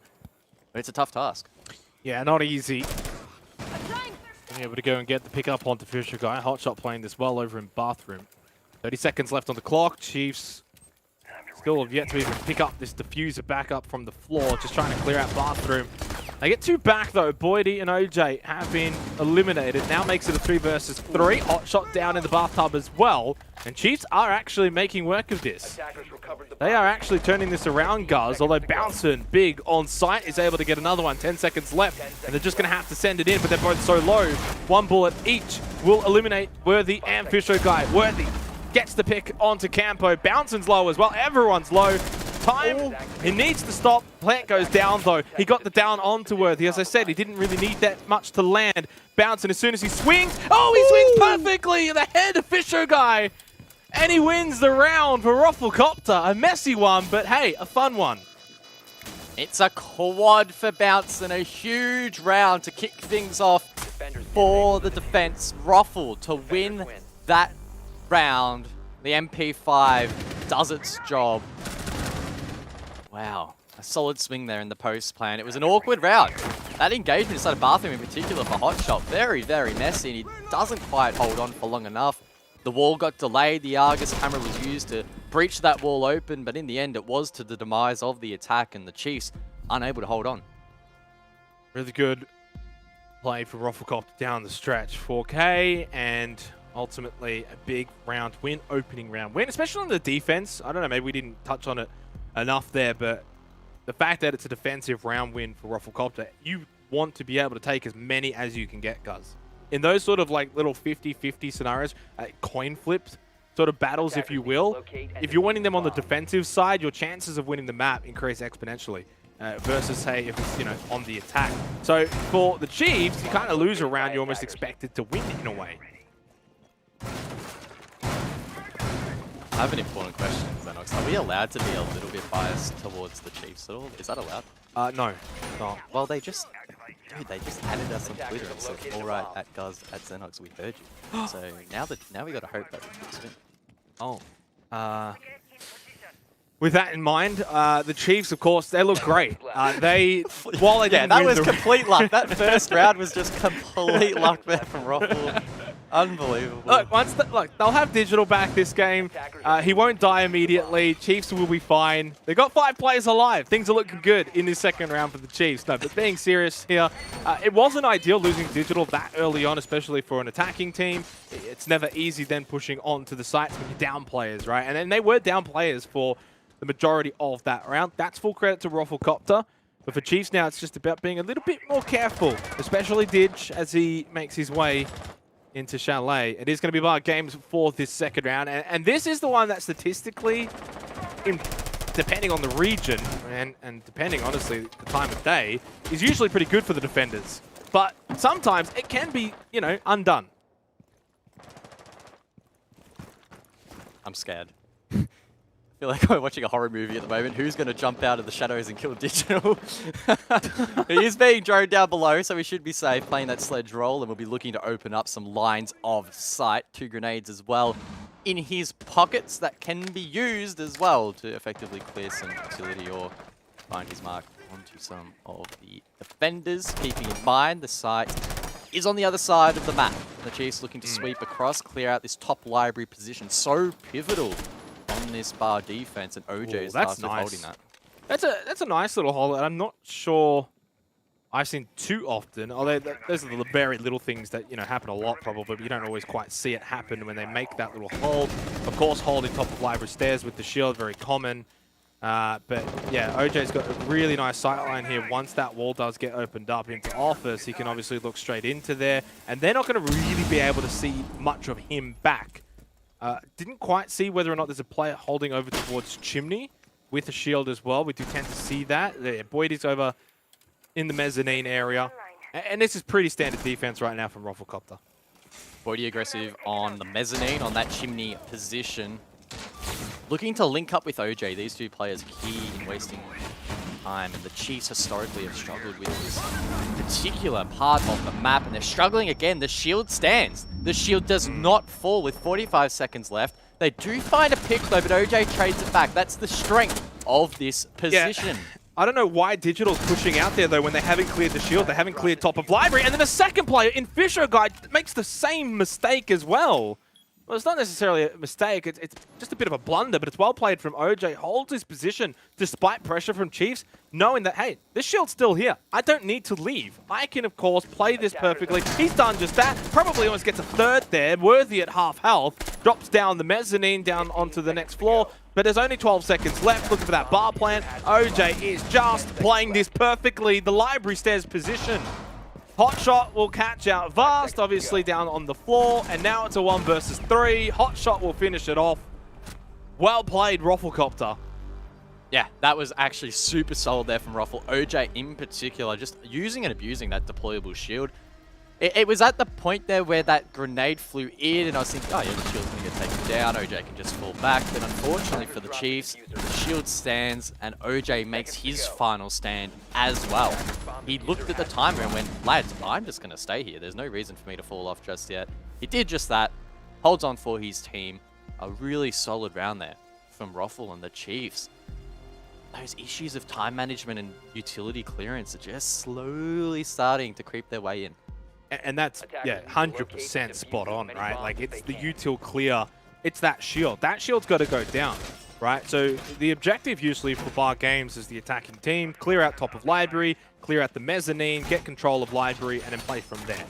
But it's a tough task. Yeah, not easy. Being able to go and get the pick up onto Fisher guy. Hotshot playing this well over in bathroom. 30 seconds left on the clock. Chiefs still have yet to even pick up this diffuser back up from the floor. Just trying to clear out bathroom. They get two back though. Boydie and OJ have been eliminated. Now makes it a 3 versus 3. Hotshot down in the bathtub as well. And Chiefs are actually making work of this. They are actually turning this around, guys. Although Bouncin, big on site, is able to get another one. 10 seconds left. And they're just going to have to send it in, but they're both so low. One bullet each will eliminate Worthy and Fisher guy. Worthy gets the pick onto Campo. Bouncin's low as well. Everyone's low. Time, he needs to stop. Plant goes down though. He got the down onto Worthy. As I said, he didn't really need that much to land. Bouncing as soon as he swings. Oh, he swings perfectly. The head of Fisher guy. And he wins the round for Rufflecopter. A messy one, but hey, a fun one. It's a quad for Bouncin. A huge round to kick things off for the defense. Ruffle to win that round. The MP5 does its job. Wow, a solid swing there in the post plan. It was an awkward round. That engagement inside of bathroom in particular for Hotshot, very, very messy, and he doesn't quite hold on for long enough. The wall got delayed. The Argus camera was used to breach that wall open, but in the end, it was to the demise of the attack, and the Chiefs unable to hold on. Really good play for Rufflecopter down the stretch. 4K, and ultimately a big round win, opening round win, especially on the defense. I don't know, maybe we didn't touch on it enough there, but the fact that it's a defensive round win for Rufflecopter, you want to be able to take as many as you can get, guys. In those sort of like little 50-50 scenarios, coin flips sort of battles, if you will, if you're winning them on the defensive side, your chances of winning the map increase exponentially versus, say, if it's, you know, on the attack. So for the Chiefs, you kind of lose a round you're almost expected to win in a way. I have an important question, Xenox. Are we allowed to be a little bit biased towards the Chiefs at all? Is that allowed? No, not. Well, they just added us on Twitter and said, "All right, at Guz, at Xenox, we heard you." So now we got to hope that we can spin. Oh. With that in mind, the Chiefs, of course, they look great. While they didn't that win was the complete luck. That first round was just complete luck there from Ruffle. Unbelievable. Look, they'll have Digital back this game. He won't die immediately. Chiefs will be fine. They've got 5 players alive. Things are looking good in this second round for the Chiefs. No, but being serious here, it wasn't ideal losing Digital that early on, especially for an attacking team. It's never easy then pushing on to the sites when you're down players, right? And then they were down players for the majority of that round. That's full credit to Rufflecopter. But for Chiefs now, it's just about being a little bit more careful, especially Didge as he makes his way into Chalet. It is going to be about games for this second round. And this is the one that statistically, depending on the region and depending, honestly, the time of day, is usually pretty good for the defenders. But sometimes it can be, you know, undone. I'm scared. I feel like we're watching a horror movie at the moment. Who's going to jump out of the shadows and kill Digital? He is being droned down below, so we should be safe playing that sledge roll, and we'll be looking to open up some lines of sight. 2 grenades as well in his pockets that can be used as well to effectively clear some utility or find his mark onto some of the defenders. Keeping in mind the site is on the other side of the map. The Chiefs looking to sweep across, clear out this top library position. So pivotal on this bar defense, and OJ is tasked with holding that. That's a nice little hold, and I'm not sure I've seen too often. Although those are the very little things that, you know, happen a lot probably, but you don't always quite see it happen when they make that little hold. Of course, holding top of library stairs with the shield, very common. But yeah, OJ's got a really nice sightline here. Once that wall does get opened up into office, he can obviously look straight into there, and they're not going to really be able to see much of him back. Didn't quite see whether or not there's a player holding over towards Chimney with a shield as well. We do tend to see that. Boyd is over in the mezzanine area. And this is pretty standard defense right now from Rufflecopter. Boyd aggressive on the mezzanine, on that Chimney position. Looking to link up with OJ. These 2 players key in wasting time. And the Chiefs historically have struggled with this particular part of the map. And they're struggling again. The shield stands. The shield does not fall with 45 seconds left. They do find a pick though, but OJ trades it back. That's the strength of this position. Yeah. I don't know why Digital's pushing out there though when they haven't cleared the shield. They haven't cleared top of library. And then the second player in Fisher guy makes the same mistake as well. Well, it's not necessarily a mistake. It's just a bit of a blunder, but it's well played from OJ. Holds his position despite pressure from Chiefs, knowing that, hey, this shield's still here. I don't need to leave. I can, of course, play this perfectly. He's done just that. Probably almost gets a third there. Worthy at half health. Drops down the mezzanine, down onto the next floor. But there's only 12 seconds left. Looking for that bar plant. OJ is just playing this perfectly. The library stairs position. Hotshot will catch out Vast, obviously down on the floor, and now it's a 1 versus 3. Hotshot will finish it off. Well played, Rufflecopter. Yeah, that was actually super solid there from Ruffle. OJ in particular, just using and abusing that deployable shield. It was at the point there where that grenade flew in, and I was thinking, oh yeah, the shield's going to get taken down. OJ can just fall back. But unfortunately for the Chiefs, the shield stands, and OJ makes his final stand as well. He looked at the timer and went, lads, I'm just going to stay here. There's no reason for me to fall off just yet. He did just that. Holds on for his team. A really solid round there from Ruffle and the Chiefs. Those issues of time management and utility clearance are just slowly starting to creep their way in. And that's, yeah, 100% spot on, right? Like, it's the util clear. It's that shield. That shield's got to go down, right? So the objective usually for bar games is the attacking team, clear out top of library, clear out the mezzanine, get control of library, and then play from there.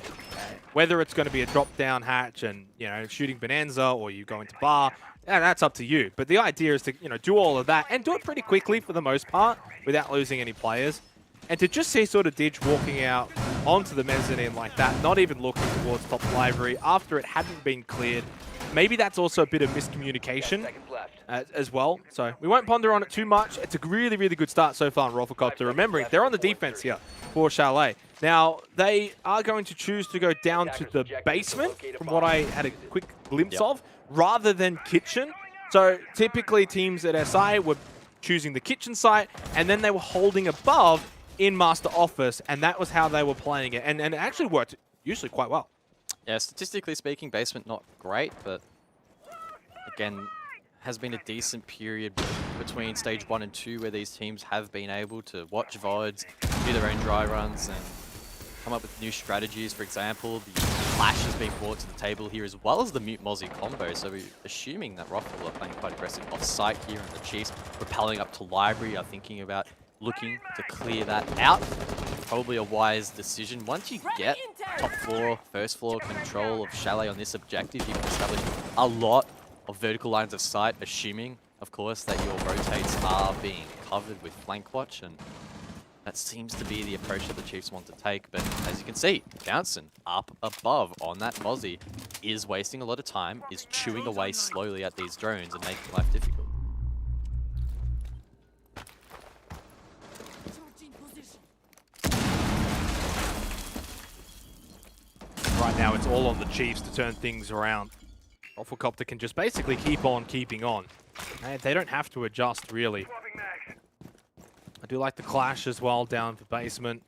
Whether it's going to be a drop-down hatch and, you know, shooting Bonanza, or you go into bar, yeah, that's up to you. But the idea is to, you know, do all of that and do it pretty quickly for the most part without losing any players. And to just see sort of Didge walking out onto the mezzanine like that, not even looking towards top library after it hadn't been cleared, maybe that's also a bit of miscommunication as well. So we won't ponder on it too much. It's a really, really good start so far on Rafflecopter. Remembering, they're on the defense here for Chalet. Now, they are going to choose to go down to the basement, from what I had a quick glimpse of, rather than kitchen. So typically teams at SI were choosing the kitchen site, and then they were holding above in Master Office, and that was how they were playing it. And it actually worked usually quite well. Yeah, statistically speaking, basement not great, but again, has been a decent period between stage 1 and 2 where these teams have been able to watch VODs, do their own dry runs, and come up with new strategies. For example, the Flash has been brought to the table here, as well as the Mute Mozzie combo. So we're assuming that Ruffle are playing quite aggressive off-site here, and the Chiefs rappelling up to Library are thinking about looking to clear that out. Probably a wise decision. Once you get top floor, first floor control of Chalet on this objective, you can establish a lot of vertical lines of sight, assuming, of course, that your rotates are being covered with flank watch, and that seems to be the approach that the Chiefs want to take. But as you can see, Bouncing up above on that Mozzie is wasting a lot of time, is chewing away slowly at these drones and making life difficult. Right now, it's all on the Chiefs to turn things around. Rafflecopter can just basically keep on keeping on. And they don't have to adjust, really. I do like the clash as well down for basement.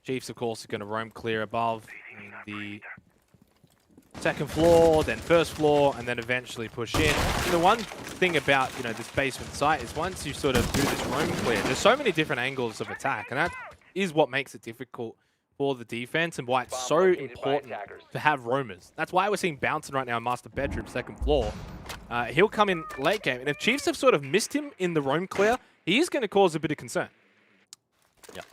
Chiefs, of course, are going to roam clear above in the second floor, then first floor, and then eventually push in. And the one thing about, you know, this basement site is once you sort of do this roam clear, there's so many different angles of attack, and that is what makes it difficult for the defense and why it's so important to have roamers. That's why we're seeing Bouncing right now in Master Bedroom, second floor. He'll come in late game, and if Chiefs have sort of missed him in the roam clear, he is going to cause a bit of concern. Yeah.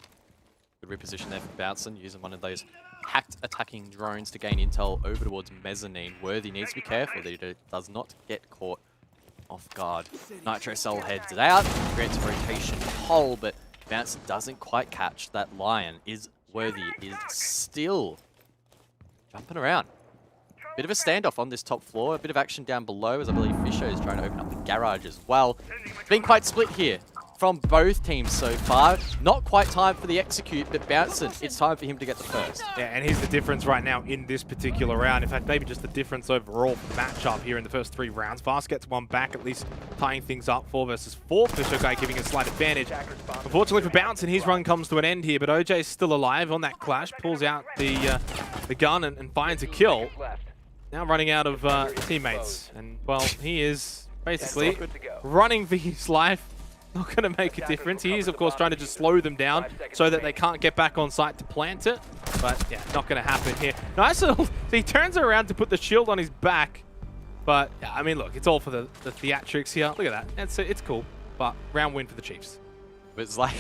Good reposition there for Bouncing, using one of those hacked attacking drones to gain intel over towards Mezzanine. Worthy needs to be careful that he does not get caught off guard. Nitro Cell heads it out, creates a rotation hole, but Bouncing doesn't quite catch that Lion. Worthy is still jumping around. Bit of a standoff on this top floor, a bit of action down below, as I believe Fisher is trying to open up the garage as well. It's been quite split here from both teams so far. Not quite time for the execute, but Bouncing, it's time for him to get the first. Yeah, and here's the difference right now in this particular round. In fact, maybe just the difference overall for the matchup here in the first 3 rounds. Fast gets one back, at least tying things up 4 versus 4. Fisher guy giving a slight advantage. Unfortunately for Bouncing, his run comes to an end here, but OJ is still alive on that clash, pulls out the gun and finds a kill. Now running out of teammates, and well, he is basically running for his life. Not going to make a difference. He is, of course, trying to just slow them down so that they can't get back on site to plant it. But, yeah, not going to happen here. Nice little... So he turns around to put the shield on his back. But, yeah, I mean, look, it's all for the theatrics here. Look at that. It's cool. But round win for the Chiefs. It's like...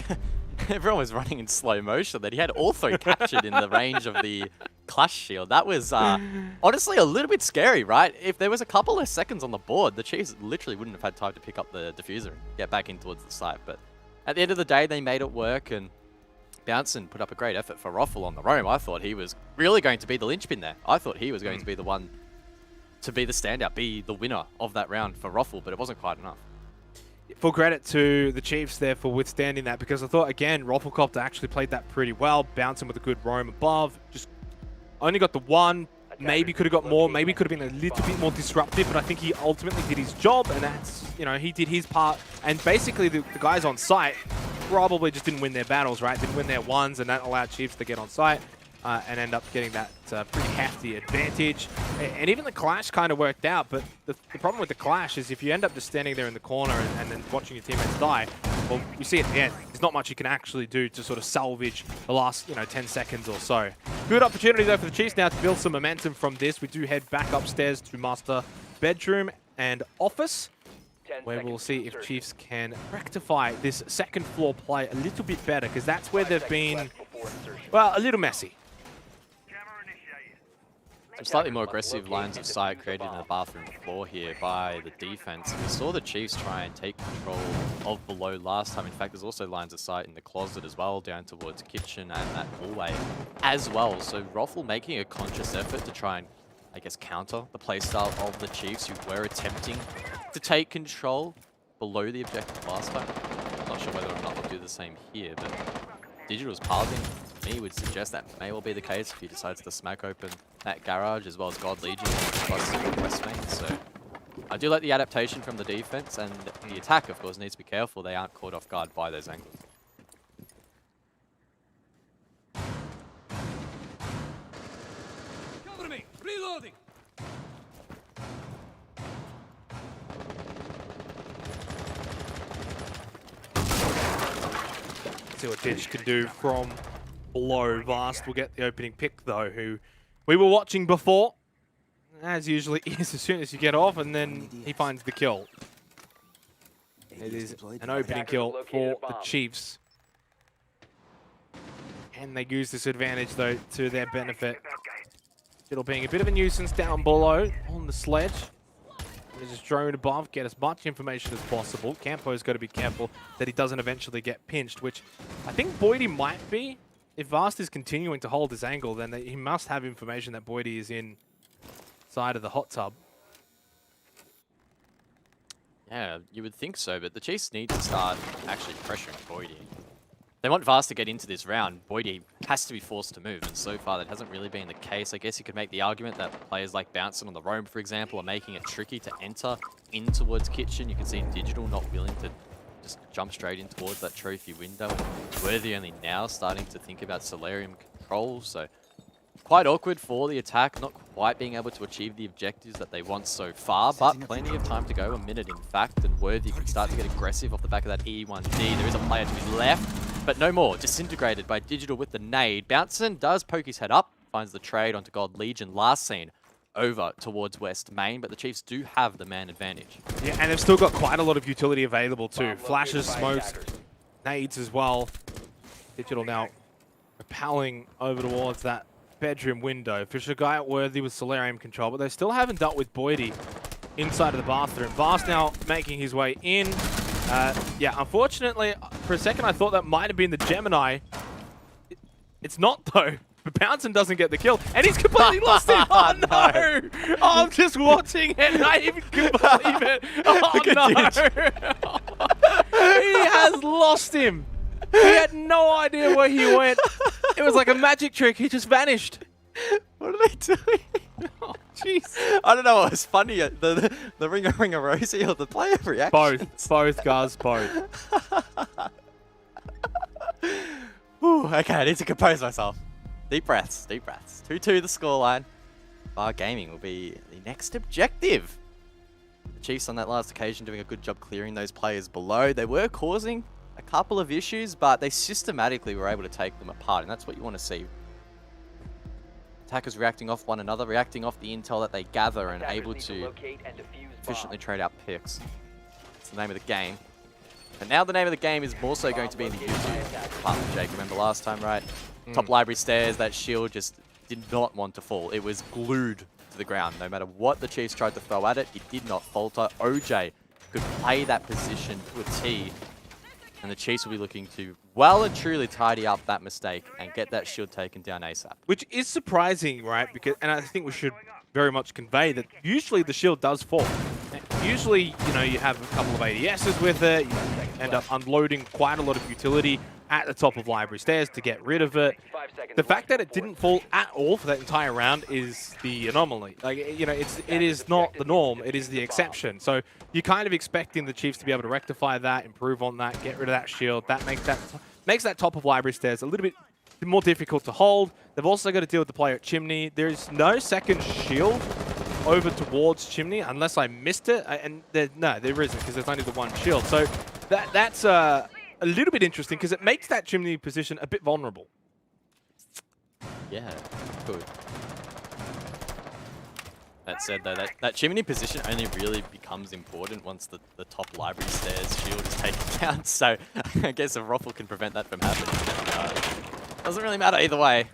everyone was running in slow motion that he had also captured in the range of the clash shield. That was honestly a little bit scary, right? If there was a couple of seconds on the board, the Chiefs literally wouldn't have had time to pick up the diffuser and get back in towards the site. But at the end of the day, they made it work, and Bouncing put up a great effort for Ruffle on the roam. I thought he was really going to be the linchpin there. I thought he was going to be the one to be the standout, be the winner of that round for Ruffle, but it wasn't quite enough. Full credit to the Chiefs there for withstanding that, because I thought, again, Rafflecopter actually played that pretty well. Bouncing with a good roam above. Just only got the one. Maybe could have got more. Maybe could have been a little bit more disruptive, but I think he ultimately did his job, and that's, you know, he did his part. And basically, the guys on site probably just didn't win their battles, right? Didn't win their ones, and that allowed Chiefs to get on site and end up getting that pretty hefty advantage. And even the clash kind of worked out, but the problem with the clash is if you end up just standing there in the corner and then watching your teammates die, well, you see at the end, there's not much you can actually do to sort of salvage the last, 10 seconds or so. Good opportunity, though, for the Chiefs now to build some momentum from this. We do head back upstairs to master bedroom and office, where we'll see if Chiefs can rectify this second floor play a little bit better, because that's where they've been, well, a little messy. Some slightly more aggressive lines of sight created in the bathroom floor here by the defense. We saw the Chiefs try and take control of below last time. In fact, there's also lines of sight in the closet as well, down towards kitchen and that hallway as well. So Roffle making a conscious effort to try and, I guess, counter the playstyle of the Chiefs, who were attempting to take control below the objective last time. I'm not sure whether or not they'll do the same here, but Digital's pathing, to me, would suggest that may well be the case if he decides to smack open that garage, as well as God Legion plus West Main. So I do like the adaptation from the defense, and the attack, of course, needs to be careful they aren't caught off guard by those angles. Cover me! Reloading! See what Ditch can do from below. Vast will get the opening pick, though, who we were watching before, as usually is as soon as you get off, and then he finds the kill. It is an opening kill for the Chiefs. And they use this advantage, though, to their benefit. It'll being a bit of a nuisance down below on the sledge. There's this drone above, get as much information as possible. Campo's got to be careful that he doesn't eventually get pinched, which I think Boydie might be. If Vast is continuing to hold this angle, then he must have information that Boydie is inside of the hot tub. Yeah, you would think so, but the Chiefs need to start actually pressuring Boydie. They want Vast to get into this round. Boydie has to be forced to move, and so far that hasn't really been the case. I guess you could make the argument that players like Bouncing on the Roam, for example, are making it tricky to enter in towards Kitchen. You can see in Digital not willing to just jump straight in towards that trophy window. Worthy only now starting to think about Solarium control, so quite awkward for the attack, not quite being able to achieve the objectives that they want so far, but plenty of time to go, a minute in fact, and Worthy could start to get aggressive off the back of that E1D. There is a player to his left, but no more. Disintegrated by Digital with the nade. Bouncin does poke his head up, finds the trade onto God Legion, last seen over towards West Main, but the Chiefs do have the man advantage. Yeah, and they've still got quite a lot of utility available too. Flashes, smokes, nades as well. Digital now repelling over towards that bedroom window. Fisher guy at Worthy with Solarium control, but they still haven't dealt with Boydie inside of the bathroom. Vast now making his way in. Yeah, unfortunately, for a second I thought that might have been the Gemini. It's not though. But Pouncin doesn't get the kill, and he's completely lost him. Oh no! Oh, I'm just watching it, and I even can believe it. Oh no! He has lost him. He had no idea where he went. It was like a magic trick. He just vanished. What are they doing? Oh, jeez. I don't know what was funnier, the Ringa Rosie or the player reaction. Both, guys, both. Ooh, okay, I need to compose myself. Deep breaths, deep breaths. 2-2 the scoreline. Bar Gaming will be the next objective. The Chiefs on that last occasion doing a good job clearing those players below. They were causing a couple of issues, but they systematically were able to take them apart, and that's what you want to see. Attackers reacting off one another, reacting off the intel that they gather, and able to efficiently trade out picks. That's the name of the game. And now the name of the game is more so going to be in the YouTube part of Jake. Remember last time, right? Top library stairs, that shield just did not want to fall. It was glued to the ground. No matter what the Chiefs tried to throw at it, it did not falter. OJ could play that position to a T, and the Chiefs will be looking to well and truly tidy up that mistake and get that shield taken down ASAP. Which is surprising, right? Because, and I think we should very much convey that usually the shield does fall. Usually, you know, you have a couple of ADSs with it, you end up unloading quite a lot of utility at the top of library stairs to get rid of it. The fact that it didn't fall at all for that entire round is the anomaly. Like, you know, it is not the norm, it is the exception. So you're kind of expecting the Chiefs to be able to rectify that, improve on that, get rid of that shield. That makes that top of library stairs a little bit more difficult to hold. They've also got to deal with the player at Chimney. There's no second shield over towards Chimney unless I missed it. And no, there isn't, because there's only the one shield. So that's a a little bit interesting because it makes that chimney position a bit vulnerable. Yeah, good. That said, though, that chimney position only really becomes important once the top library stairs shield is taken down. So I guess if Ruffle can prevent that from happening, doesn't really matter either way.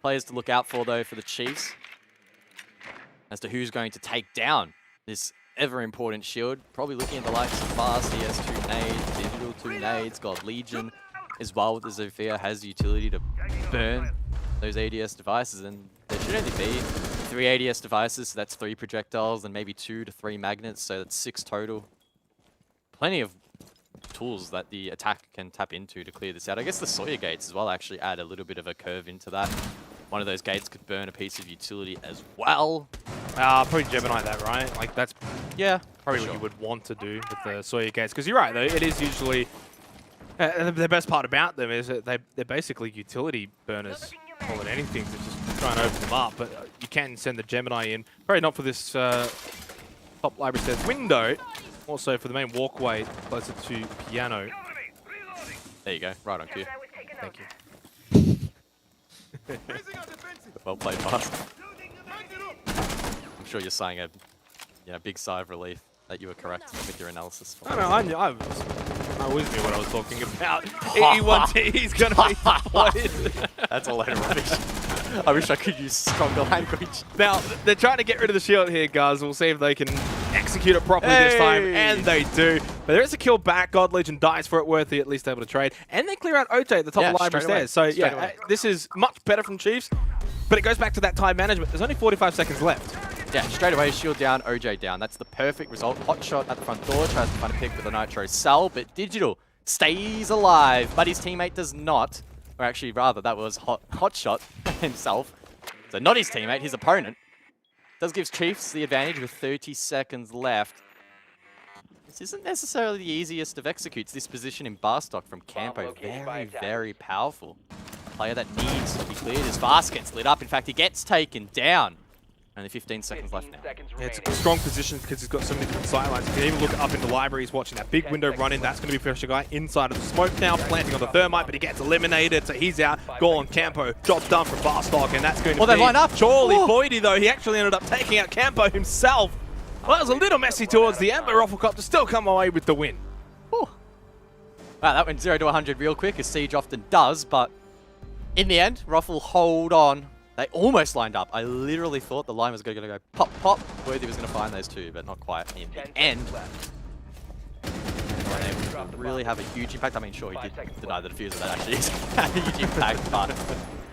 Players to look out for, though, for the Chiefs as to who's going to take down this ever-important shield. Probably looking at the likes of Fast, he has 2 nades, Digital 2 nades, got Legion as well with the Zofia, has the utility to burn those ADS devices, and there should only be 3 ADS devices, so that's 3 projectiles and maybe 2 to 3 magnets, so that's 6 total. Plenty of tools that the attack can tap into to clear this out. I guess the Sawyer gates as well actually add a little bit of a curve into that. One of those gates could burn a piece of utility as well. Probably Gemini that, right? Like that's probably sure. what you would want to do with the Sawyer gates. Because you're right, though, it is usually the best part about them is that they're basically utility burners more than anything to just try and open them up. But you can send the Gemini in, probably not for this top library stairs window, also for the main walkway closer to piano. There you go, right on cue. Thank you. Well played, Fast. I'm sure you're sighing a big sigh of relief that you were correct with your analysis. I always knew what I was talking about. He's going to be deployed. That's all out of rubbish. I wish I could use stronger language. Now, they're trying to get rid of the shield here, guys. We'll see if they can execute it properly this time, and they do. But there is a kill back. God Legion dies for it, worthy at least able to trade. And they clear out OJ at the top of library stairs. So, yeah, this is much better from Chiefs. But it goes back to that time management. There's only 45 seconds left. Yeah, straight away, shield down, OJ down. That's the perfect result. Hot shot at the front door, tries to find a pick with a Nitro Cell, but Digital stays alive, but his teammate does not. Or actually, rather, that was Hot shot himself. So not his teammate, his opponent. Does give Chiefs the advantage with 30 seconds left. This isn't necessarily the easiest of executes. This position in bar stock from Campo, very, very powerful. Player that needs to be cleared as Fast gets lit up. In fact, he gets taken down. Only 15 seconds left now. Yeah, it's a strong position because he's got so many different sightlines. You can even look up into libraries, watching that big window run in. That's going to be Pressure Guy inside of the smoke now, planting on the thermite, but he gets eliminated, so he's out. Gone, Campo, job done for Barstock, and that's going to be... they line up. Surely Boydie, though, he actually ended up taking out Campo himself. Well, that was a little messy towards the end, but Rufflecopter still come away with the win. Wow, that went 0 to 100 real quick, as Siege often does, but in the end, Ruffle hold on. They almost lined up. I literally thought the line was going to go pop, pop. Worthy was going to find those two, but not quite in the end. Really have a huge impact. I mean, sure, he did deny the defuser. That actually is a huge impact, but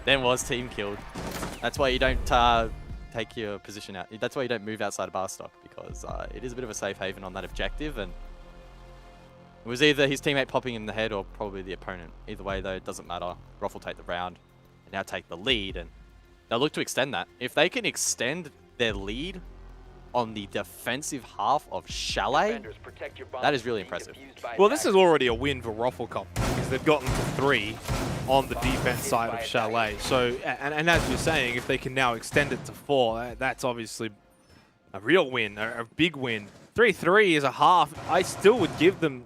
then was team killed. That's why you don't take your position out. That's why you don't move outside of bar stock, because it is a bit of a safe haven on that objective, and it was either his teammate popping in the head or probably the opponent. Either way, though, it doesn't matter. Ruffle take the round and now take the lead, and they'll look to extend that. If they can extend their lead on the defensive half of Chalet, that is really impressive. Well, this is already a win for Rufflecopter because they've gotten to 3 on the defense side of Chalet. So, and as you're saying, if they can now extend it to 4, that's obviously a real win, a big win. 3-3 is a half. I still would give them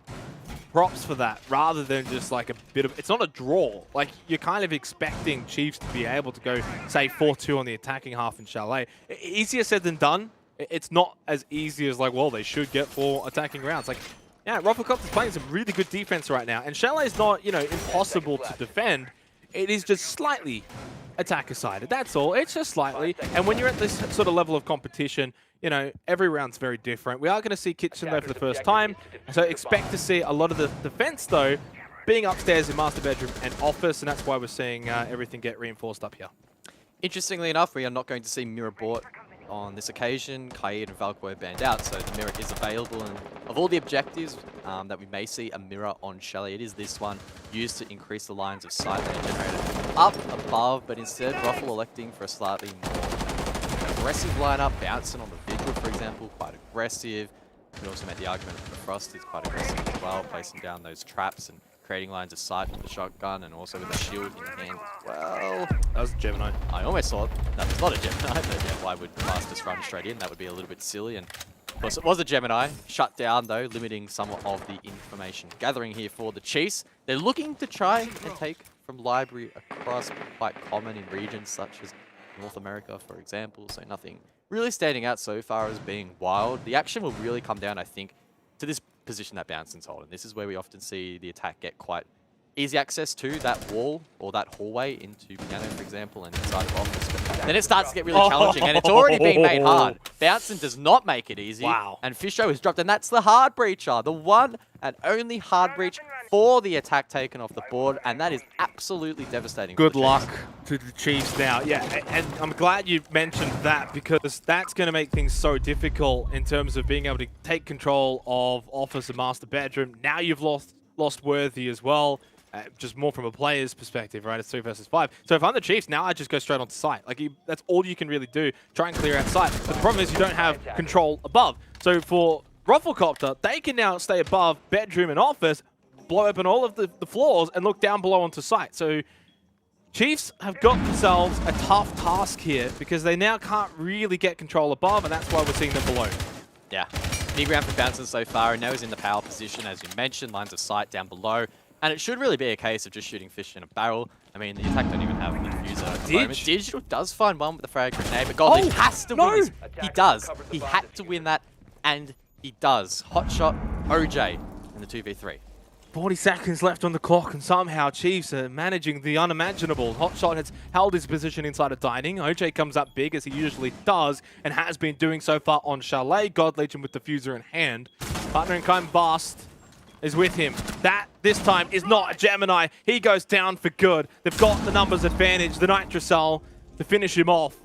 props for that rather than just like a bit of... It's not a draw. Like, you're kind of expecting Chiefs to be able to go, say, 4-2 on the attacking half in Chalet. Easier said than done. It's not as easy as like, well, they should get 4 attacking rounds. Like, yeah, Rufflecopter's playing some really good defense right now. And Chalet's not, you know, impossible to defend. It is just slightly attacker-sided. That's all. It's just slightly. And when you're at this sort of level of competition, you know, every round's very different. We are going to see Kitchen, though, for the first time. So expect to see a lot of the defense, though, being upstairs in Master Bedroom and Office. And that's why we're seeing everything get reinforced up here. Interestingly enough, we are not going to see Mirror Bort on this occasion. Kaid and Valk were banned out, so the mirror is available. And of all the objectives that we may see a mirror on Chalet, it is this one, used to increase the lines of sight that are generated up above, but instead Ruffle electing for a slightly more aggressive lineup. Bouncing on the Vigil, for example, quite aggressive. We also made the argument that the Frost is quite aggressive as well, placing down those traps and creating lines of sight with the shotgun, and also with the shield in hand as well. That was a Gemini. I almost thought that was not a Gemini, but yeah, why would Fast just run straight in? That would be a little bit silly, and Of course, it was a Gemini. Shut down, though, limiting some of the information gathering here for the Chiefs. They're looking to try and take from library across, quite common in regions such as North America, for example. So nothing really standing out so far as being wild. The action will really come down, I think, to this position that Bouncing's holding. This is where we often see the attack get quite easy access to that wall or that hallway into Piano, for example, and inside of office. But then it starts to get really challenging, and it's already being made hard. Bouncing does not make it easy. Wow. And Fisho is dropped, and that's the hard breacher, the one and only hard breach for the attack taken off the board, and that is absolutely devastating. Good luck to the Chiefs now. Yeah, and I'm glad you mentioned that, because that's going to make things so difficult in terms of being able to take control of Office and Master Bedroom. Now you've lost Worthy as well. Just more from a player's perspective, right? It's 3 versus 5. So if I'm the Chiefs, now I just go straight onto site. Like, that's all you can really do. Try and clear out site. But the problem is you don't have control above. So for Rufflecopter, they can now stay above Bedroom and Office, blow open all of the floors, and look down below onto site. So Chiefs have got themselves a tough task here, because they now can't really get control above, and that's why we're seeing them below. Yeah. Big round for Bouncing so far, and now he's in the power position, as you mentioned, lines of sight down below. And it should really be a case of just shooting fish in a barrel. I mean, the attack don't even have an infuser at the moment. Digital does find one with the frag grenade, but Goldlich has to win this. He does. He had to win that, and he does. Hot shot, OJ in the 2v3. 40 seconds left on the clock, and somehow Chiefs are managing the unimaginable. Hotshot has held his position inside of Dining. OJ comes up big, as he usually does, and has been doing so far on Chalet. God Legion with diffuser in hand. Partner in crime, Bast, is with him. That, this time, is not a Gemini. He goes down for good. They've got the numbers advantage, the Nitrocell, to finish him off.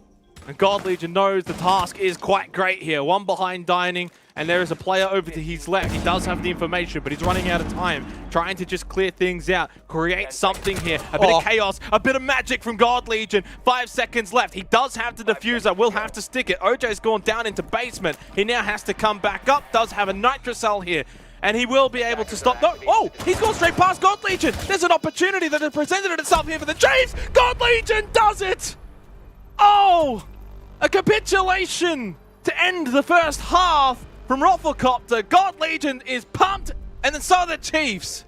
And God Legion knows the task is quite great here. One behind Dining, and there is a player over to his left. He does have the information, but he's running out of time. Trying to just clear things out, create something here. A bit of chaos, a bit of magic from God Legion. 5 seconds left. He does have the diffuser, will have to stick it. OJ's gone down into basement. He now has to come back up, does have a Nitrocell here. And he will be able to stop. No, oh, he's gone straight past God Legion. There's an opportunity that has presented itself here for the Chiefs. God Legion does it. Oh, a capitulation to end the first half from Rufflecopter. God Legion is pumped, and then so are the Chiefs.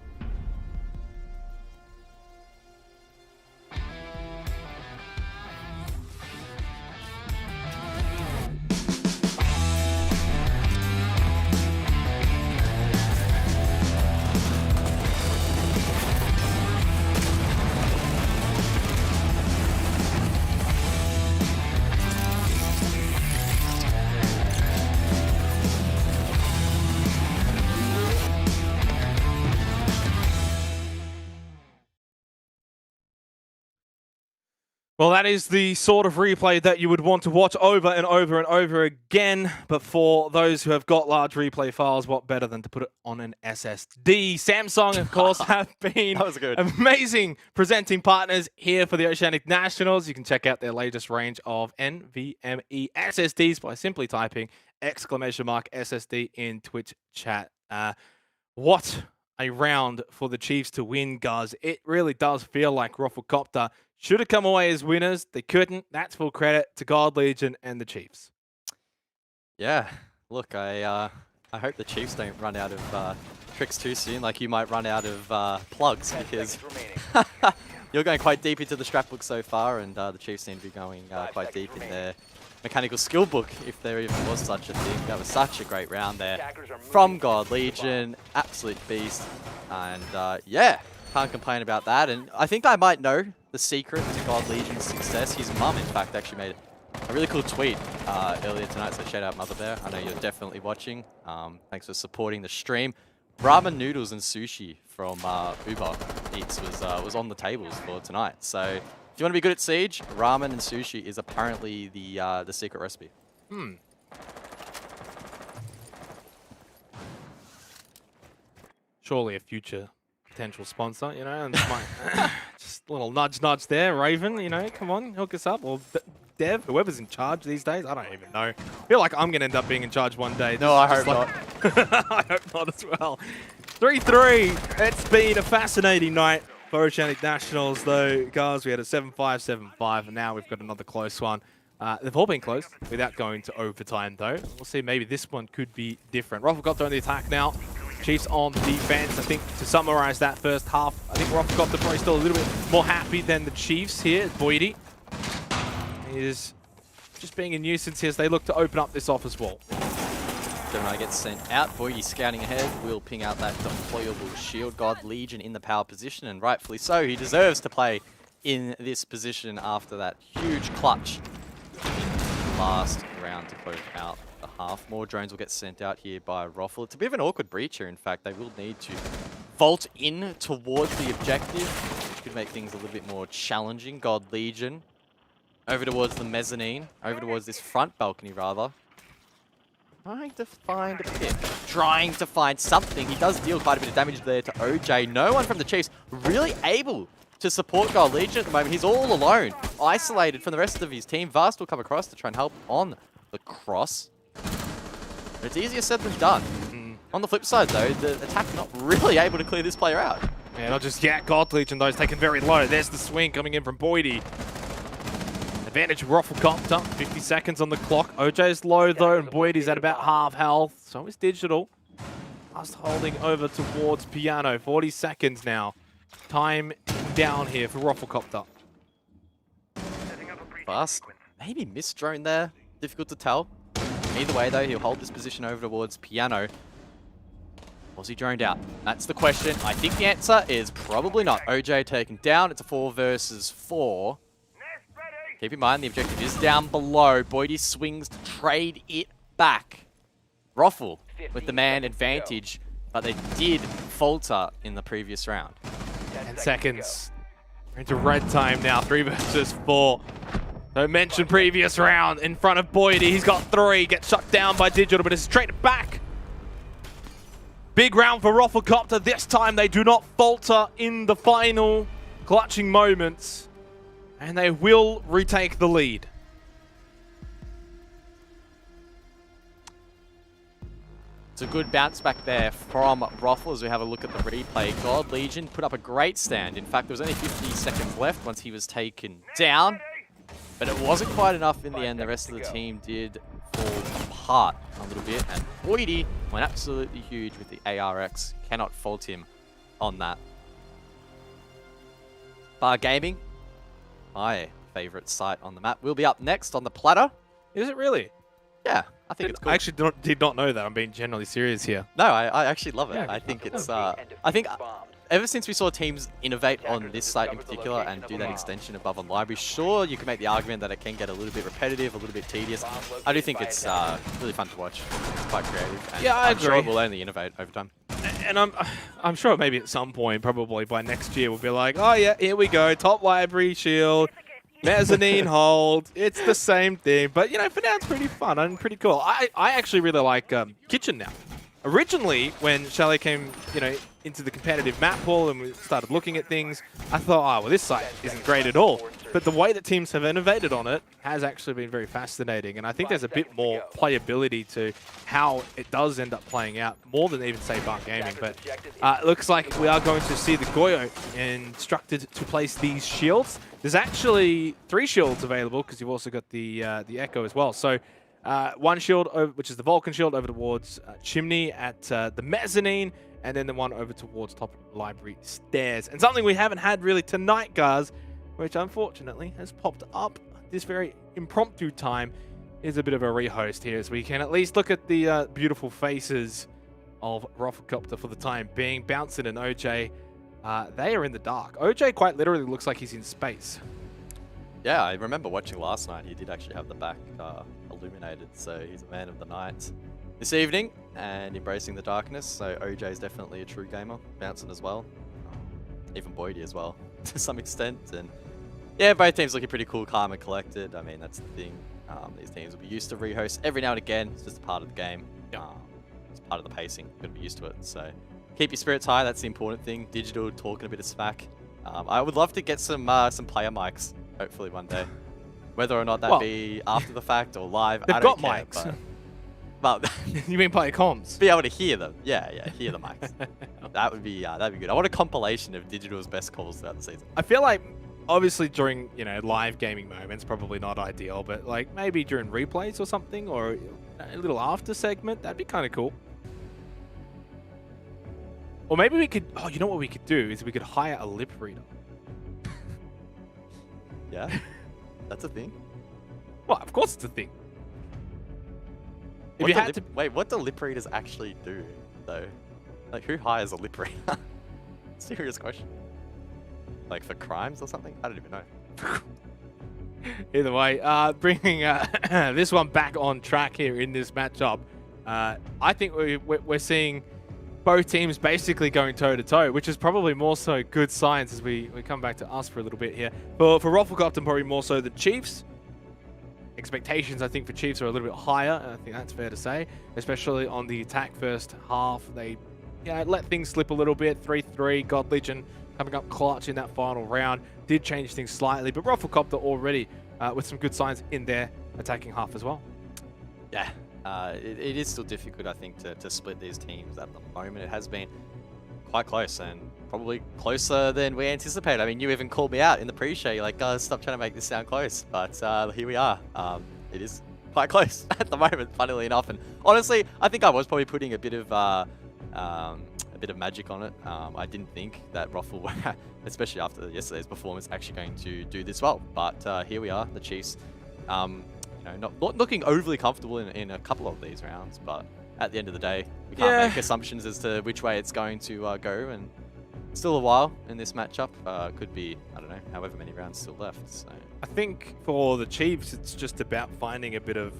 Well, that is the sort of replay that you would want to watch over and over and over again. But for those who have got large replay files, what better than to put it on an SSD? Samsung, of course, have been amazing presenting partners here for the Oceanic Nationals. You can check out their latest range of NVMe SSDs by simply typing !SSD in Twitch chat. What a round for the Chiefs to win, guys. It really does feel like Rufflecopter should have come away as winners. They couldn't. That's full credit to God Legion and the Chiefs. Yeah, look, I hope the Chiefs don't run out of tricks too soon, like you might run out of plugs, because you're going quite deep into the scrapbook so far, and the Chiefs seem to be going quite deep in their mechanical skill book, if there even was such a thing. That was such a great round there from God Legion. Absolute beast. And yeah, can't complain about that. And I think I might know the secret to God Legion's success. His mum, in fact, actually made a really cool tweet earlier tonight, so shout out Mother Bear. I know you're definitely watching. Thanks for supporting the stream. Ramen noodles and sushi from Uber Eats was on the tables for tonight. So if you want to be good at Siege, ramen and sushi is apparently the secret recipe. Surely a future potential sponsor, you know, and just a little nudge there, Raven, you know, come on, hook us up, or Dev, whoever's in charge these days, I don't even know. I feel like I'm going to end up being in charge one day. No, I hope not. I hope not as well. 3-3, it's been a fascinating night for Oceanic Nationals though, guys. We had a 7-5, 7-5, and now we've got another close one. They've all been close without going to overtime, though. We'll see, maybe this one could be different. Rufflecopter on the attack now. Chiefs on defense. I think to summarize that first half, I think Rufflecopter probably still a little bit more happy than the Chiefs here. Boydie is just being a nuisance here as they look to open up this office wall. Gemini gets sent out. Boydie scouting ahead. Will ping out that deployable shield. God Legion in the power position, and rightfully so. He deserves to play in this position after that huge clutch last round to close out the half. More drones will get sent out here by Roffle. It's a bit of an awkward breach here, in fact. They will need to vault in towards the objective, which could make things a little bit more challenging. God Legion over towards the mezzanine, over towards this front balcony, rather. Trying to find a pick, trying to find something. He does deal quite a bit of damage there to OJ. No one from the Chiefs really able to support God Legion at the moment. He's all alone, isolated from the rest of his team. Vast will come across to try and help on the cross. But it's easier said than done. On the flip side, though, the attack not really able to clear this player out. Yeah, not just yet. God Legion, though, is taken very low. There's the swing coming in from Boydie. Advantage of Rufflecopter. 50 seconds on the clock. OJ's low, though, and Boydie's at about half health. So is Digital. Just holding over towards Piano. 40 seconds now. Time down here for Rufflecopter. Fast. Maybe missed drone there. Difficult to tell. Either way, though, he'll hold this position over towards Piano. Was he droned out? That's the question. I think the answer is probably not. OJ taken down. It's a 4 versus 4. Keep in mind, the objective is down below. Boydie swings to trade it back. Roffle with the man advantage, but they did falter in the previous round. 10 seconds. We're into red time now. 3 versus 4. Don't mention previous round in front of Boydie. He's got 3. Gets shut down by Digital, but it's straight back. Big round for Rufflecopter. This time they do not falter in the final clutching moments. And they will retake the lead. It's a good bounce back there from Roffle as we have a look at the replay. God Legion put up a great stand. In fact, there was only 50 seconds left once he was taken down. But it wasn't quite enough in the end. The rest of the team did fall apart a little bit. And Boydie went absolutely huge with the ARX. Cannot fault him on that. Bar Gaming, my favorite site on the map, will be up next on the platter. Is it really? Yeah, I think it's cool. I actually did not know that. I'm being generally serious here. No, I actually love it. Yeah. I think it's, I think ever since we saw teams innovate on this site in particular and do that extension above on library, sure, you can make the argument that it can get a little bit repetitive, a little bit tedious. I do think it's really fun to watch. It's quite creative. And yeah, I I'm agree. sure it will only innovate over time. And I'm sure maybe at some point, probably by next year, we'll be like, oh yeah, here we go, top library shield, mezzanine hold. It's the same thing, but you know, for now it's pretty fun and pretty cool. I actually really like Kitchen now. Originally, when Chalet came, you know, into the competitive map pool and we started looking at things, I thought, oh, well, this site isn't great at all. But the way that teams have innovated on it has actually been very fascinating. And I think there's a bit more playability to how it does end up playing out, more than even, say, Bar Gaming. But it looks like we are going to see the Goyo instructed to place these shields. There's actually 3 shields available because you've also got the Echo as well. So one shield, which is the Vulcan shield, over towards Chimney at the mezzanine, and then the one over towards top library stairs. And something we haven't had really tonight, guys, which unfortunately has popped up this very impromptu time, is a bit of a rehost here, as we can at least look at the beautiful faces of Rufflecopter for the time being. Bouncing and OJ, they are in the dark. OJ quite literally looks like he's in space. Yeah, I remember watching last night. He did actually have the back illuminated, so he's a man of the night this evening and embracing the darkness. So OJ is definitely a true gamer, bouncing as well, even Boydie as well to some extent. And yeah, both teams looking pretty cool, calm and collected. I mean, that's the thing. These teams will be used to rehost every now and again. It's just a part of the game. It's part of the pacing. You're gonna be used to it. So keep your spirits high. That's the important thing. Digital talking a bit of smack. I would love to get some player mics. Hopefully one day. Whether or not that be after the fact or live, I don't care. They've got mics. But you mean player comms? Be able to hear them. Yeah, hear the mics. That'd be good. I want a compilation of Digital's best calls throughout the season. I feel like obviously during, you know, live gaming moments, probably not ideal, but like maybe during replays or something, or a little after segment, that'd be kind of cool. Or maybe we could, oh, you know what we could do is we could hire a lip reader. Yeah, that's a thing. Well, of course it's a thing. If What you do had to, wait, what do lip readers actually do, though? Like, who hires a lip reader? Serious question. Like, for crimes or something? I don't even know. either way, bringing this one back on track here in this matchup, I think we're seeing both teams basically going toe-to-toe, which is probably more so good signs as we come back to us for a little bit here. For Rufflecopter, probably more so the Chiefs. Expectations, I think, for Chiefs are a little bit higher. I think that's fair to say, especially on the attack first half. They let things slip a little bit. 3-3, God Legion coming up clutch in that final round. Did change things slightly, but Rufflecopter already with some good signs in their attacking half as well. Yeah, it is still difficult, I think, to split these teams at the moment. It has been quite close and probably closer than we anticipated. I mean, you even called me out in the pre-show. You're like, guys, stop trying to make this sound close. But here we are. It is quite close at the moment, funnily enough. And honestly, I think I was probably putting a bit of magic on it. I didn't think that Ruffle, especially after yesterday's performance, actually going to do this well. But here we are, the Chiefs. Not looking overly comfortable in a couple of these rounds, but at the end of the day, we can't make assumptions as to which way it's going to go, and still a while in this matchup. Could be, I don't know, however many rounds still left. So I think for the Chiefs, it's just about finding a bit of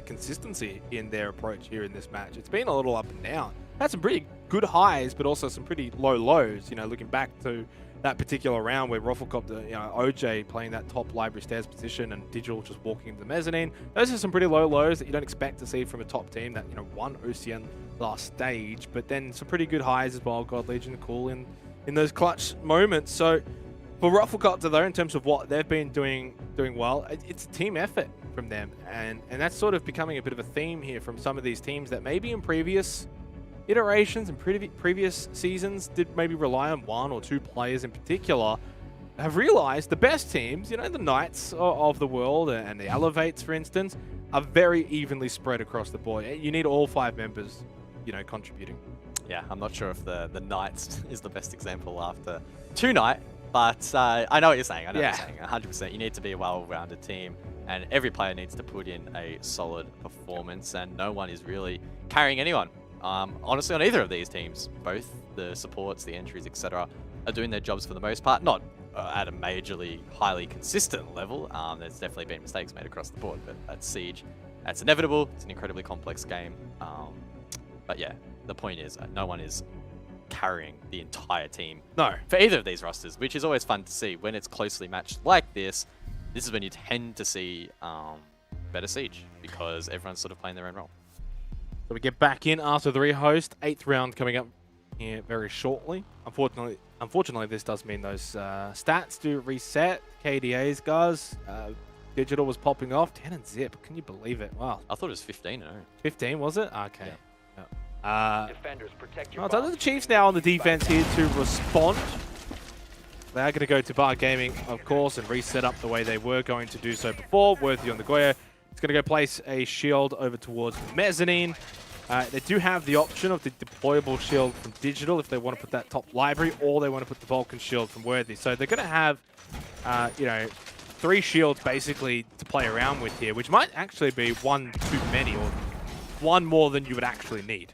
consistency in their approach here in this match. It's been a little up and down. Had some pretty good highs, but also some pretty low lows. You know, looking back to that particular round where Rufflecopter, OJ playing that top library stairs position and Digital just walking into the mezzanine. Those are some pretty low lows that you don't expect to see from a top team that, won OCN last stage, but then some pretty good highs as well. God Legion cool in those clutch moments. So for Rufflecopter though, in terms of what they've been doing well, it's a team effort from them, and that's sort of becoming a bit of a theme here from some of these teams that maybe in previous iterations and previous seasons did maybe rely on one or two players in particular, have realized the best teams, the Knights of the world and the Elevates, for instance, are very evenly spread across the board. You need all 5 members, contributing. Yeah, I'm not sure if the Knights is the best example after tonight, but I know what you're saying. I know what you're saying. 100%. You need to be a well-rounded team, and every player needs to put in a solid performance, and no one is really carrying anyone. Honestly, on either of these teams, both the supports, the entries, etc., are doing their jobs for the most part. Not at a majorly highly consistent level. There's definitely been mistakes made across the board, but at Siege, that's inevitable. It's an incredibly complex game. But yeah, the point is no one is carrying the entire team. No. For either of these rosters, which is always fun to see. When it's closely matched like this is when you tend to see better Siege, because everyone's sort of playing their own role. So we get back in after the rehost. 8th round coming up here very shortly. Unfortunately, this does mean those stats do reset. KDAs, guys. Digital was popping off. 10 and zip. Can you believe it? Wow. I thought it was 15. 15, was it? Okay. Yeah. Defenders, protect your Well, it's up to the Chiefs now on the defense here to respond. They are going to go to Bar Gaming, of course, and reset up the way they were going to do so before. Worthy on the Goya. It's going to go place a shield over towards the mezzanine. They do have the option of the deployable shield from Digital if they want to put that top library, or they want to put the Vulcan shield from Worthy. So they're going to have, 3 shields basically to play around with here, which might actually be one too many, or one more than you would actually need.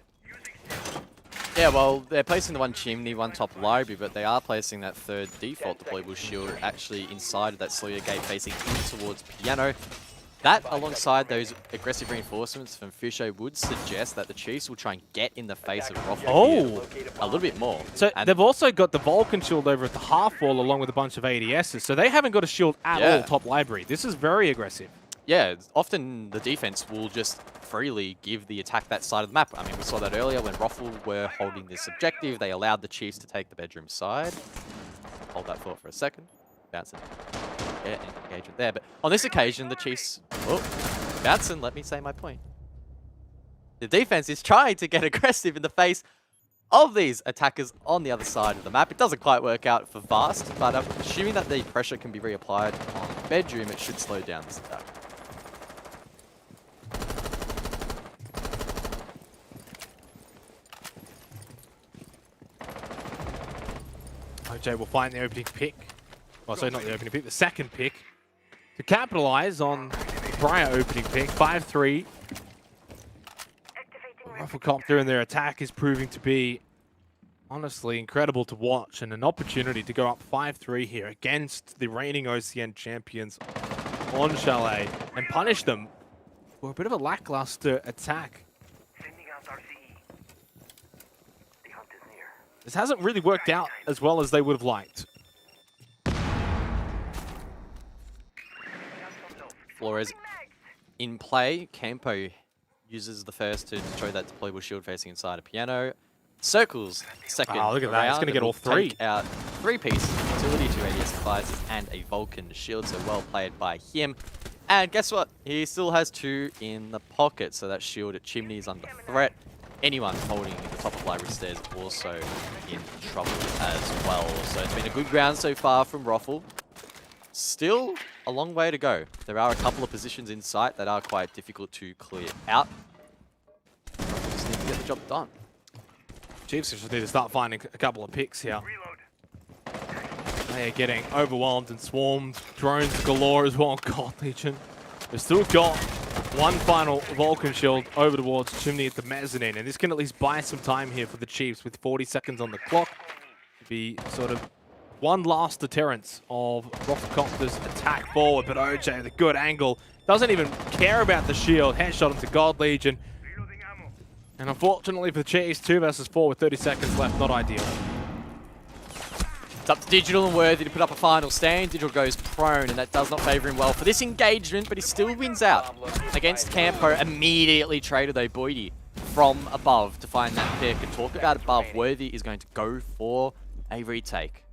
Yeah, well, they're placing the one chimney, one top library, but they are placing that 3rd default deployable shield actually inside of that Sawyer gate facing in towards Piano. That, alongside those aggressive reinforcements from Fusho, would suggest that the Chiefs will try and get in the face of Ruffle a little bit more. So they've also got the Vulcan shield over at the half wall along with a bunch of ADSs, so they haven't got a shield at all top library. This is very aggressive. Yeah, often the defense will just freely give the attack that side of the map. I mean, we saw that earlier when Ruffle were holding this objective. They allowed the Chiefs to take the bedroom side. Hold that thought for a second. Bouncing. Yeah, engagement there. But on this occasion, the Chiefs... Oh, bouncing, let me say my point. The defense is trying to get aggressive in the face of these attackers on the other side of the map. It doesn't quite work out for Vast, but assuming that the pressure can be reapplied on Bedroom, it should slow down this attack. OJ will find the opening pick. Well, sorry, not the opening pick, the second pick to capitalize on the prior opening pick. 5-3. Rufflecopter and their attack is proving to be honestly incredible to watch, and an opportunity to go up 5-3 here against the reigning OCN champions on Chalet and punish them for a bit of a lackluster attack. This hasn't really worked out as well as they would have liked. Flores in play. Campo uses the first to destroy that deployable shield facing inside a piano. Circles second. Oh, look at that. It's going to get all three. Take out 3-piece utility, 2 ADS advisors, and a Vulcan shield. So well played by him. And guess what? He still has 2 in the pocket. So that shield at Chimney is under threat. Anyone holding the top of library stairs also in trouble as well. So it's been a good round so far from Ruffle. Still a long way to go. There are a couple of positions in sight that are quite difficult to clear out. Ruffle just need to get the job done. Chiefs just need to start finding a couple of picks here. They are getting overwhelmed and swarmed. Drones galore as well. God, Legion. They've still got one final Vulcan shield over towards Chimney at the mezzanine, and this can at least buy some time here for the Chiefs with 40 seconds on the clock. Be sort of one last deterrence of Rufflecopter's attack forward, but OJ with a good angle. Doesn't even care about the shield. Headshot him to God Legion. And unfortunately for the Chiefs, 2 versus 4 with 30 seconds left, not ideal. It's up to Digital and Worthy to put up a final stand. Digital goes prone, and that does not favour him well for this engagement, but he still wins out against Campo. Immediately traded though Boydie from above to find that pick. And talk about above, Worthy is going to go for a retake.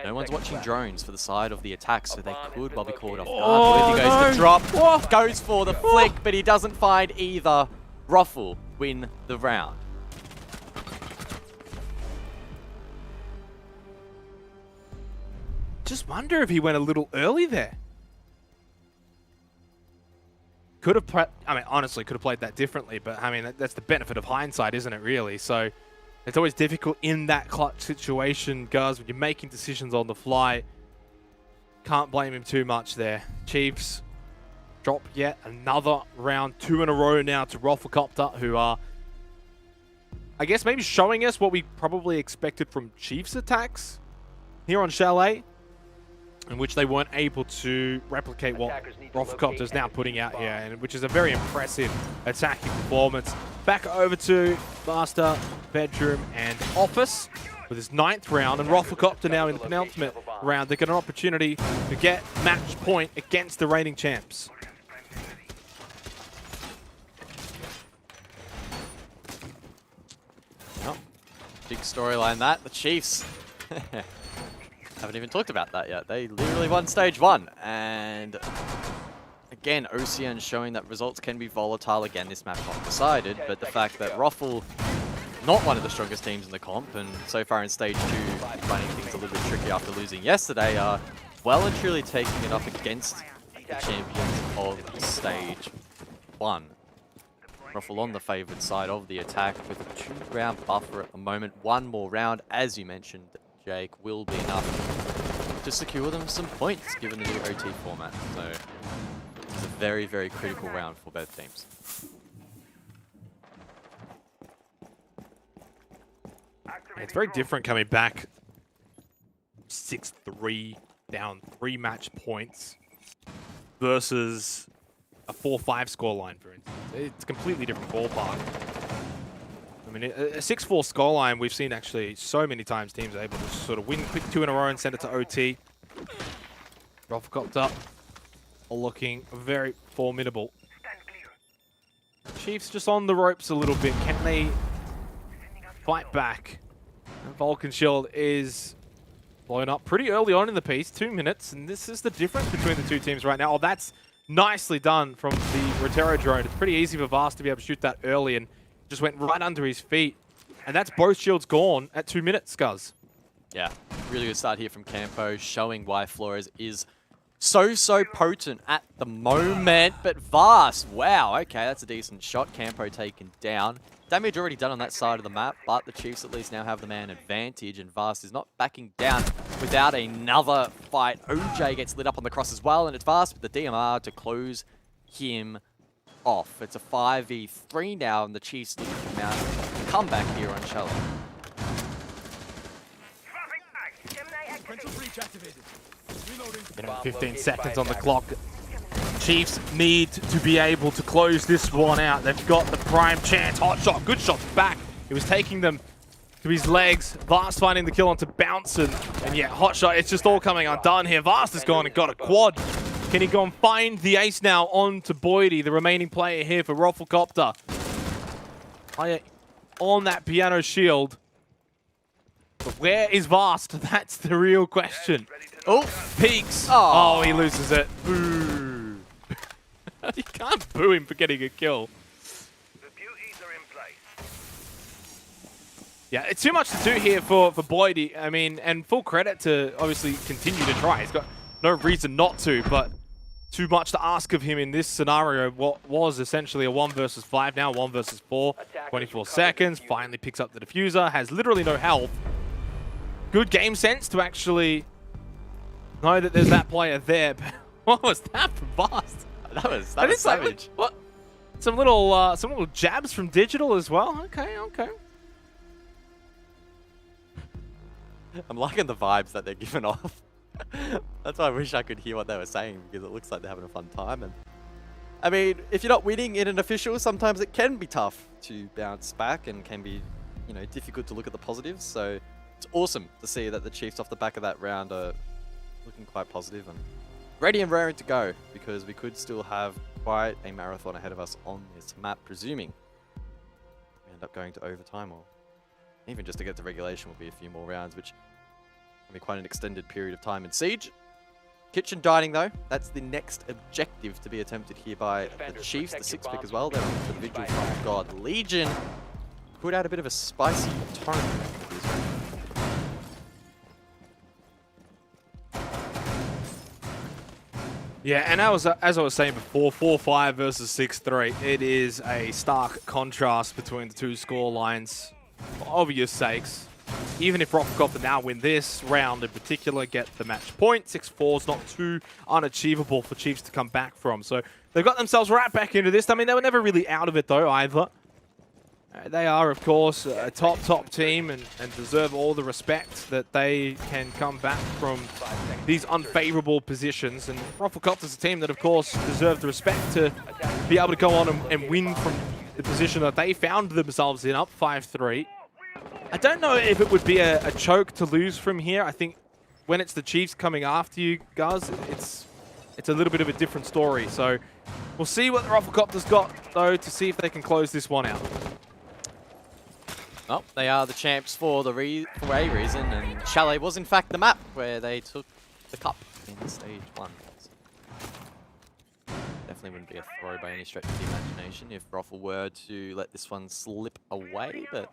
No one's watching drones for the side of the attack, so they could well be caught off guard. Worthy goes to drop, goes for the flick, but he doesn't find either. Ruffle win the round. Just wonder if he went a little early there. Could have played, I mean, honestly, could have played that differently, but I mean, that's the benefit of hindsight, isn't it, really? So it's always difficult in that clutch situation, guys, when you're making decisions on the fly. Can't blame him too much there. Chiefs drop yet another round, 2 in a row now to Rufflecopter, who are, I guess, maybe showing us what we probably expected from Chiefs attacks here on Chalet, in which they weren't able to replicate what Rufflecopter is now putting out here, and which is a very impressive attacking performance. Back over to Master, Bedroom, and Office with his 9th round, and Rufflecopter now in the penultimate round. They get an opportunity to get match point against the reigning champs. Oh, big storyline that. The Chiefs haven't even talked about that yet. They literally won stage 1. And again, OCN showing that results can be volatile. Again, this map not decided, but the fact that Ruffle, not one of the strongest teams in the comp, and so far in stage 2, finding things a little bit tricky after losing yesterday, are well and truly taking it up against the champions of stage 1. Ruffle on the favoured side of the attack with a 2-round buffer at the moment. One more round, as you mentioned, Jake, will be enough to secure them some points given the new OT format. So it's a very, very critical round for both teams. It's very different coming back 6-3, down 3 match points versus a 4-5 scoreline, for instance. It's a completely different ballpark. I mean, a 6-4 scoreline we've seen actually so many times teams are able to sort of win quick 2 in a row and send it to OT. Rufflecopter looking very formidable. Chiefs just on the ropes a little bit. Can they fight back? And Vulcan Shield is blown up pretty early on in the piece, 2 minutes, and this is the difference between the two teams right now. Oh, that's nicely done from the Rotero drone. It's pretty easy for Vast to be able to shoot that early, and just went right under his feet And that's both shields gone at 2 minutes, Scuzz. Yeah, really good start here from Campo, showing why Flores is so potent at the moment. But Vast, wow, okay, that's a decent shot. Campo taken down. Damage already done on that side of the map, but the Chiefs at least now have the man advantage, and Vast is not backing down without another fight. OJ gets lit up on the cross as well, and it's Vast with the DMR to close him off. It's a 5v3 now, and the Chiefs look to mount a comeback here on Shallow. You know, 15 seconds on the clock. Chiefs need to be able to close this one out. They've got the prime chance. Hot shot, good shots back. He was taking them to his legs. Vast finding the kill onto Bouncin. And yeah, hot shot, it's just all coming undone here. Vast has gone and got a quad. Can he go and find the ace now onto Boydie, the remaining player here for Rufflecopter? On that piano shield. But where is Vast? That's the real question. Oh, peeks. Oh, he loses it. Boo. You can't boo him for getting a kill. Yeah, it's too much to do here for Boydie. I mean, and full credit to obviously continue to try. He's got no reason not to, but too much to ask of him in this scenario. What was essentially a 1 versus 5, now 1 versus 4. 24 seconds, finally picks up the diffuser, has literally no health. Good game sense to actually know that there's that player there. What was that for Vast? That was savage. What? Some little jabs from Digital as well. Okay. I'm liking the vibes that they're giving off. That's why I wish I could hear what they were saying, because it looks like they're having a fun time. And I mean, if you're not winning in an official, sometimes it can be tough to bounce back and can be, you know, difficult to look at the positives. So it's awesome to see that the Chiefs off the back of that round are looking quite positive and ready and raring to go, because we could still have quite a marathon ahead of us on this map, presuming we end up going to overtime, or even just to get to regulation will be a few more rounds, which can be quite an extended period of time in Siege. Kitchen dining, though, that's the next objective to be attempted here by the Chiefs, the 6th pick as well. They're on for the Vigil from God Legion. Put out a bit of a spicy tone. Yeah, and as I was saying before, 4-5 versus 6-3. It is a stark contrast between the two score lines, for obvious sakes. Even if Rufflecopter now win this round in particular, get the match point, 6-4 is not too unachievable for Chiefs to come back from. So they've got themselves right back into this. I mean, they were never really out of it though, either. They are, of course, a top team and deserve all the respect that they can come back from these unfavorable positions. And Rufflecopter's a team that, of course, deserve the respect to be able to go on and win from the position that they found themselves in, up 5-3. I don't know if it would be a choke to lose from here. I think when it's the Chiefs coming after you guys, it's a little bit of a different story. So we'll see what the Rufflecopter's got, though, to see if they can close this one out. Well, they are the champs for a reason, and Chalet was in fact the map where they took the cup in Stage 1. So definitely wouldn't be a throw by any stretch of the imagination if Ruffle were to let this one slip away, but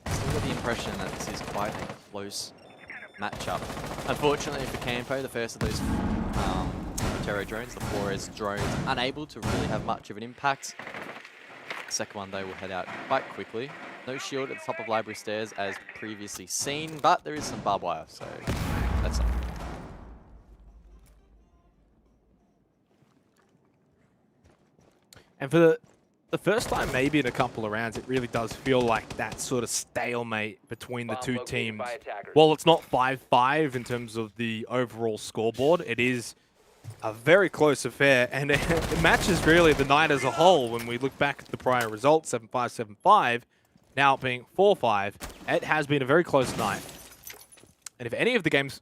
still got the impression that this is quite a close matchup. Unfortunately for Campo, the first of those Terror drones, the Flores drones, unable to really have much of an impact. The second one, though, will head out quite quickly. No shield at the top of library stairs as previously seen, but there is some barbed wire, so that's something. And for the first time maybe in a couple of rounds, it really does feel like that sort of stalemate between the two teams. Well, it's not 5-5 in terms of the overall scoreboard. It is a very close affair, and it matches really the night as a whole. When we look back at the prior results, 7-5, 7-5, now being 4-5, it has been a very close night. And if any of the games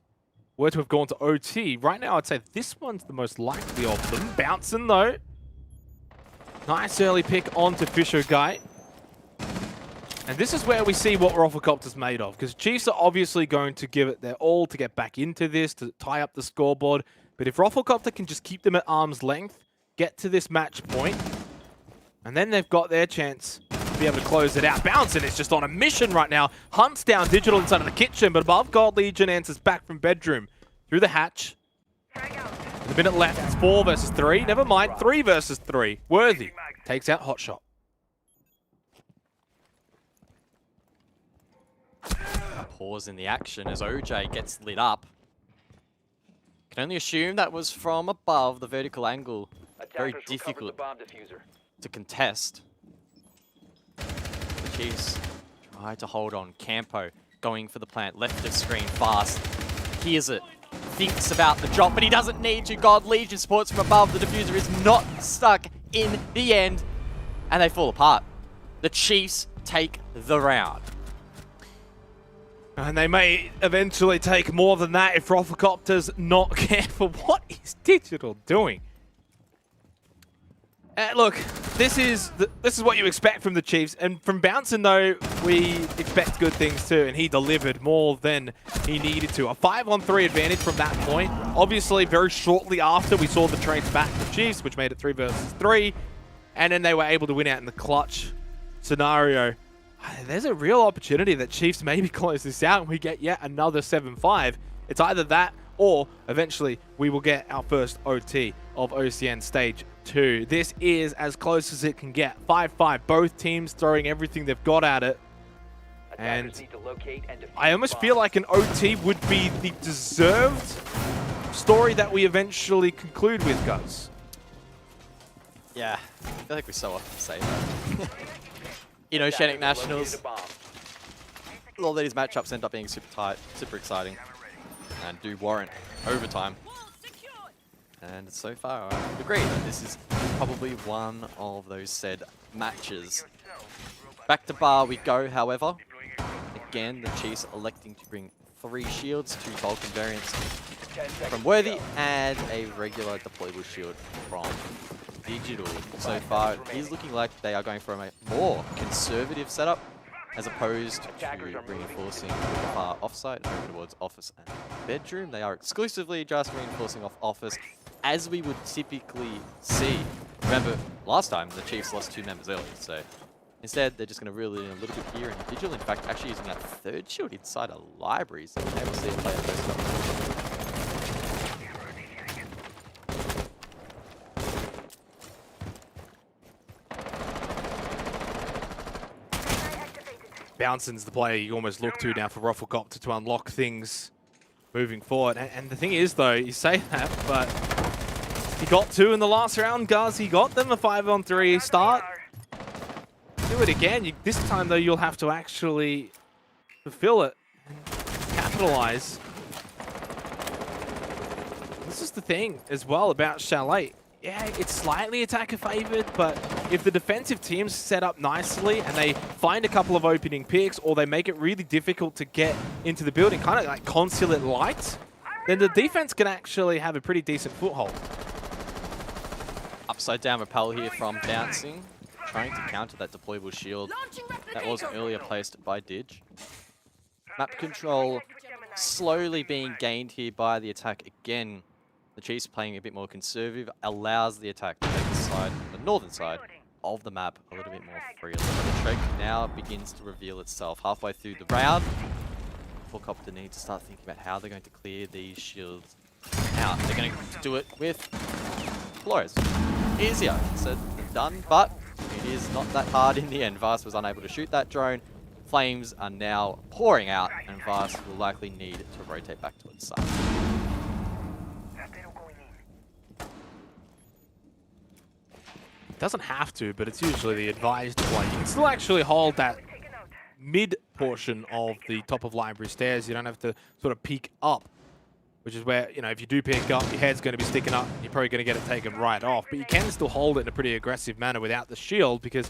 were to have gone to OT, right now I'd say this one's the most likely of them. Bouncing though. Nice early pick onto Fisher Guy. And this is where we see what Rufflecopter's made of, because Chiefs are obviously going to give it their all to get back into this, to tie up the scoreboard. But if Rufflecopter can just keep them at arm's length, get to this match point, and then they've got their chance to be able to close it out. Bouncing is just on a mission right now. Hunts down Digital inside of the kitchen, but above, God Legion answers back from bedroom. Through the hatch. With a minute left, it's 4 versus 3. Never mind, 3 versus 3. Worthy takes out Hotshot. Pause in the action as OJ gets lit up. Can only assume that was from above, the vertical angle. Very difficult to contest. The Chiefs try to hold on. Campo going for the plant. Left of screen fast. Hears it. Thinks about the drop, but he doesn't need to. God Legion supports from above. The diffuser is not stuck in the end. And they fall apart. The Chiefs take the round. And they may eventually take more than that if Roffercopter's not careful. What is Digital doing? Look, this is what you expect from the Chiefs. And from Bouncing, though, we expect good things too. And he delivered more than he needed to. A 5-on-3 advantage from that point. Obviously, very shortly after, we saw the trades back to the Chiefs, which made it 3 versus 3. And then they were able to win out in the clutch scenario. There's a real opportunity that Chiefs maybe close this out and we get yet another 7-5. It's either that or eventually we will get our first OT of OCN Stage 2. This is as close as it can get. 5-5, both teams throwing everything they've got at it. And I almost feel like an OT would be the deserved story that we eventually conclude with, guys. Yeah, I feel like we so often say that. In Oceanic Nationals, all these matchups end up being super tight, super exciting, and do warrant overtime. And so far, I would agree that this is probably one of those said matches. Back to bar we go, however. Again, the Chiefs electing to bring 3 shields, 2 Vulcan variants from Worthy, and a regular deployable shield from Digital. So far, it is looking like they are going for a more conservative setup as opposed to reinforcing far offsite over towards office and bedroom. They are exclusively just reinforcing off office as we would typically see. Remember, last time the Chiefs lost 2 members early, so instead they're just going to reel it in a little bit here in Digital. In fact, actually using that 3rd shield inside a library, so we'll see it play at first up. Bouncing's the player you almost look to now for Roffercopter to unlock things moving forward. And the thing is, though, you say that, but he got 2 in the last round, guys. He got them a 5-on-3 start. Do it again. This time, though, you'll have to actually fulfill it and capitalize. This is the thing as well about Chalet. Yeah, it's slightly attacker favored, but if the defensive team's set up nicely and they find a couple of opening picks or they make it really difficult to get into the building, kind of like Consulate light, then the defense can actually have a pretty decent foothold. Upside down rappel here from Bouncing, trying to counter that deployable shield that was earlier placed by Dig. Map control slowly being gained here by the attack again. The Chiefs playing a bit more conservative allows the attack to take the side, the northern side of the map a little bit more freely. The trick now begins to reveal itself halfway through the round. Roffercopter need to start thinking about how they're going to clear these shields out. They're going to do it with Flores. Easier said than done, but it is not that hard in the end. Vast was unable to shoot that drone. Flames are now pouring out, and Vast will likely need to rotate back to its side. Doesn't have to, but it's usually the advised play. You can still actually hold that mid portion of the top of library stairs. You don't have to sort of peek up, which is where, you know, if you do peek up, your head's going to be sticking up. You're probably going to get it taken right off. But you can still hold it in a pretty aggressive manner without the shield, because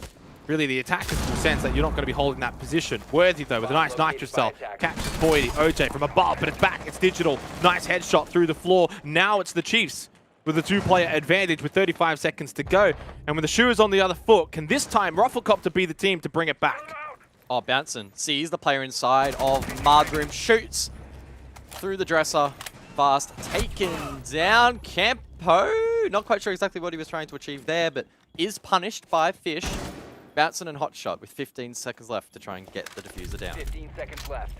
really the attackers will sense that you're not going to be holding that position. Worthy, though, with a nice nitro cell. Catches Boydie, OJ from above, but it's back. It's Digital. Nice headshot through the floor. Now it's the Chiefs with a 2-player advantage with 35 seconds to go. And when the shoe is on the other foot, can this time Roffercopter be the team to bring it back? Oh, Bouncing sees the player inside of Mardroom, shoots through the dresser. Fast taken down. Campo, not quite sure exactly what he was trying to achieve there, but is punished by Fish. Bounson and Hotshot with 15 seconds left to try and get the diffuser down. 15 seconds left.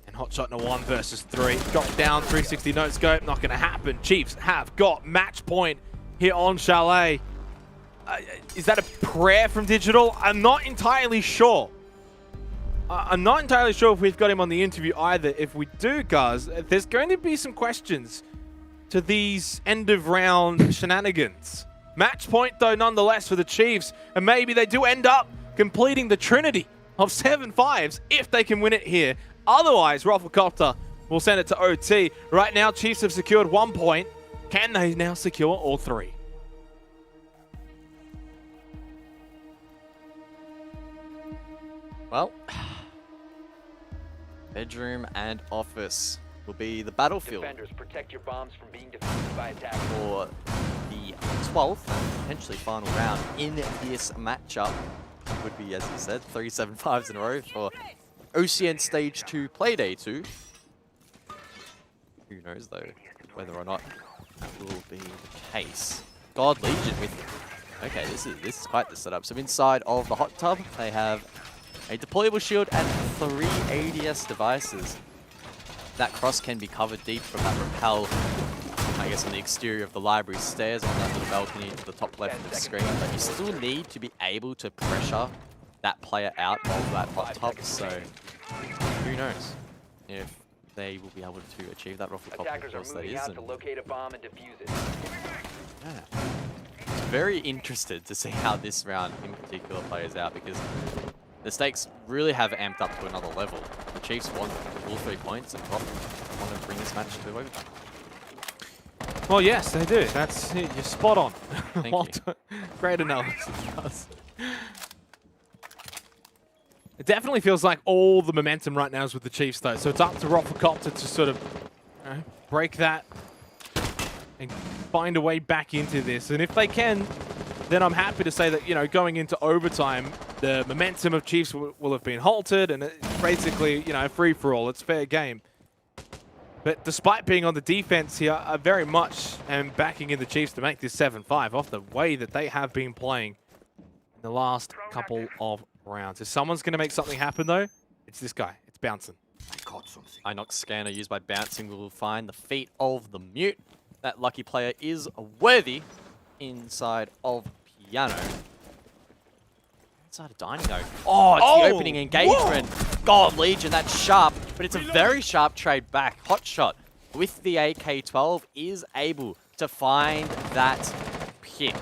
And Hotshot in a 1 versus 3. Drop down, 360 no scope, not going to happen. Chiefs have got match point here on Chalet. Is that a prayer from Digital? I'm not entirely sure. I'm not entirely sure if we've got him on the interview either. If we do, guys, there's going to be some questions to these end of round shenanigans. Match point, though, nonetheless, for the Chiefs. And maybe they do end up completing the trinity of 7-5s if they can win it here. Otherwise, Rufflecopter will send it to OT. Right now, Chiefs have secured 1 point. Can they now secure all 3? Well, bedroom and office will be the battlefield Defenders, protect your bombs from being defused by attackers. for the 12th and potentially final round in this matchup. Would be, as you said, 3 7-5s in a row for OCN Stage 2 Playday 2. Who knows, though, whether or not that will be the case. God Legion with... Okay, this is quite the setup. So inside of the hot tub, they have a deployable shield and 3 ADS devices. That cross can be covered deep from that rappel, I guess, on the exterior of the library stairs on that little balcony to the top left of the screen. But you still need to be able to pressure that player out of that hot tub. So who knows if they will be able to achieve that. Rufflecopter, of course, that is. To locate a bomb and defuse it. Yeah. Very interested to see how this round in particular plays out, because the stakes really have amped up to another level. The Chiefs want all 3 points and want to bring this match to overtime. Well, yes, they do. That's it. You're spot on. Thank you. Great analysis. It definitely feels like all the momentum right now is with the Chiefs, though. So it's up to Rufflecopter to sort of break that and find a way back into this. And if they can, then I'm happy to say that, you know, going into overtime, the momentum of Chiefs will have been halted, and it's basically, you know, free for all. It's fair game. But despite being on the defense here, I very much am backing in the Chiefs to make this 7-5 off the way that they have been playing in the last couple of rounds. If someone's going to make something happen, though, it's this guy. It's Bouncing. Inox scanner used by Bouncing will find the feet of the Mute. That lucky player is worthy inside of Piano. Inside of Dining, though. Oh, it's the opening engagement. Whoa. God Legion, that's sharp, but it's a very sharp trade back. Hotshot with the AK-12 is able to find that pick.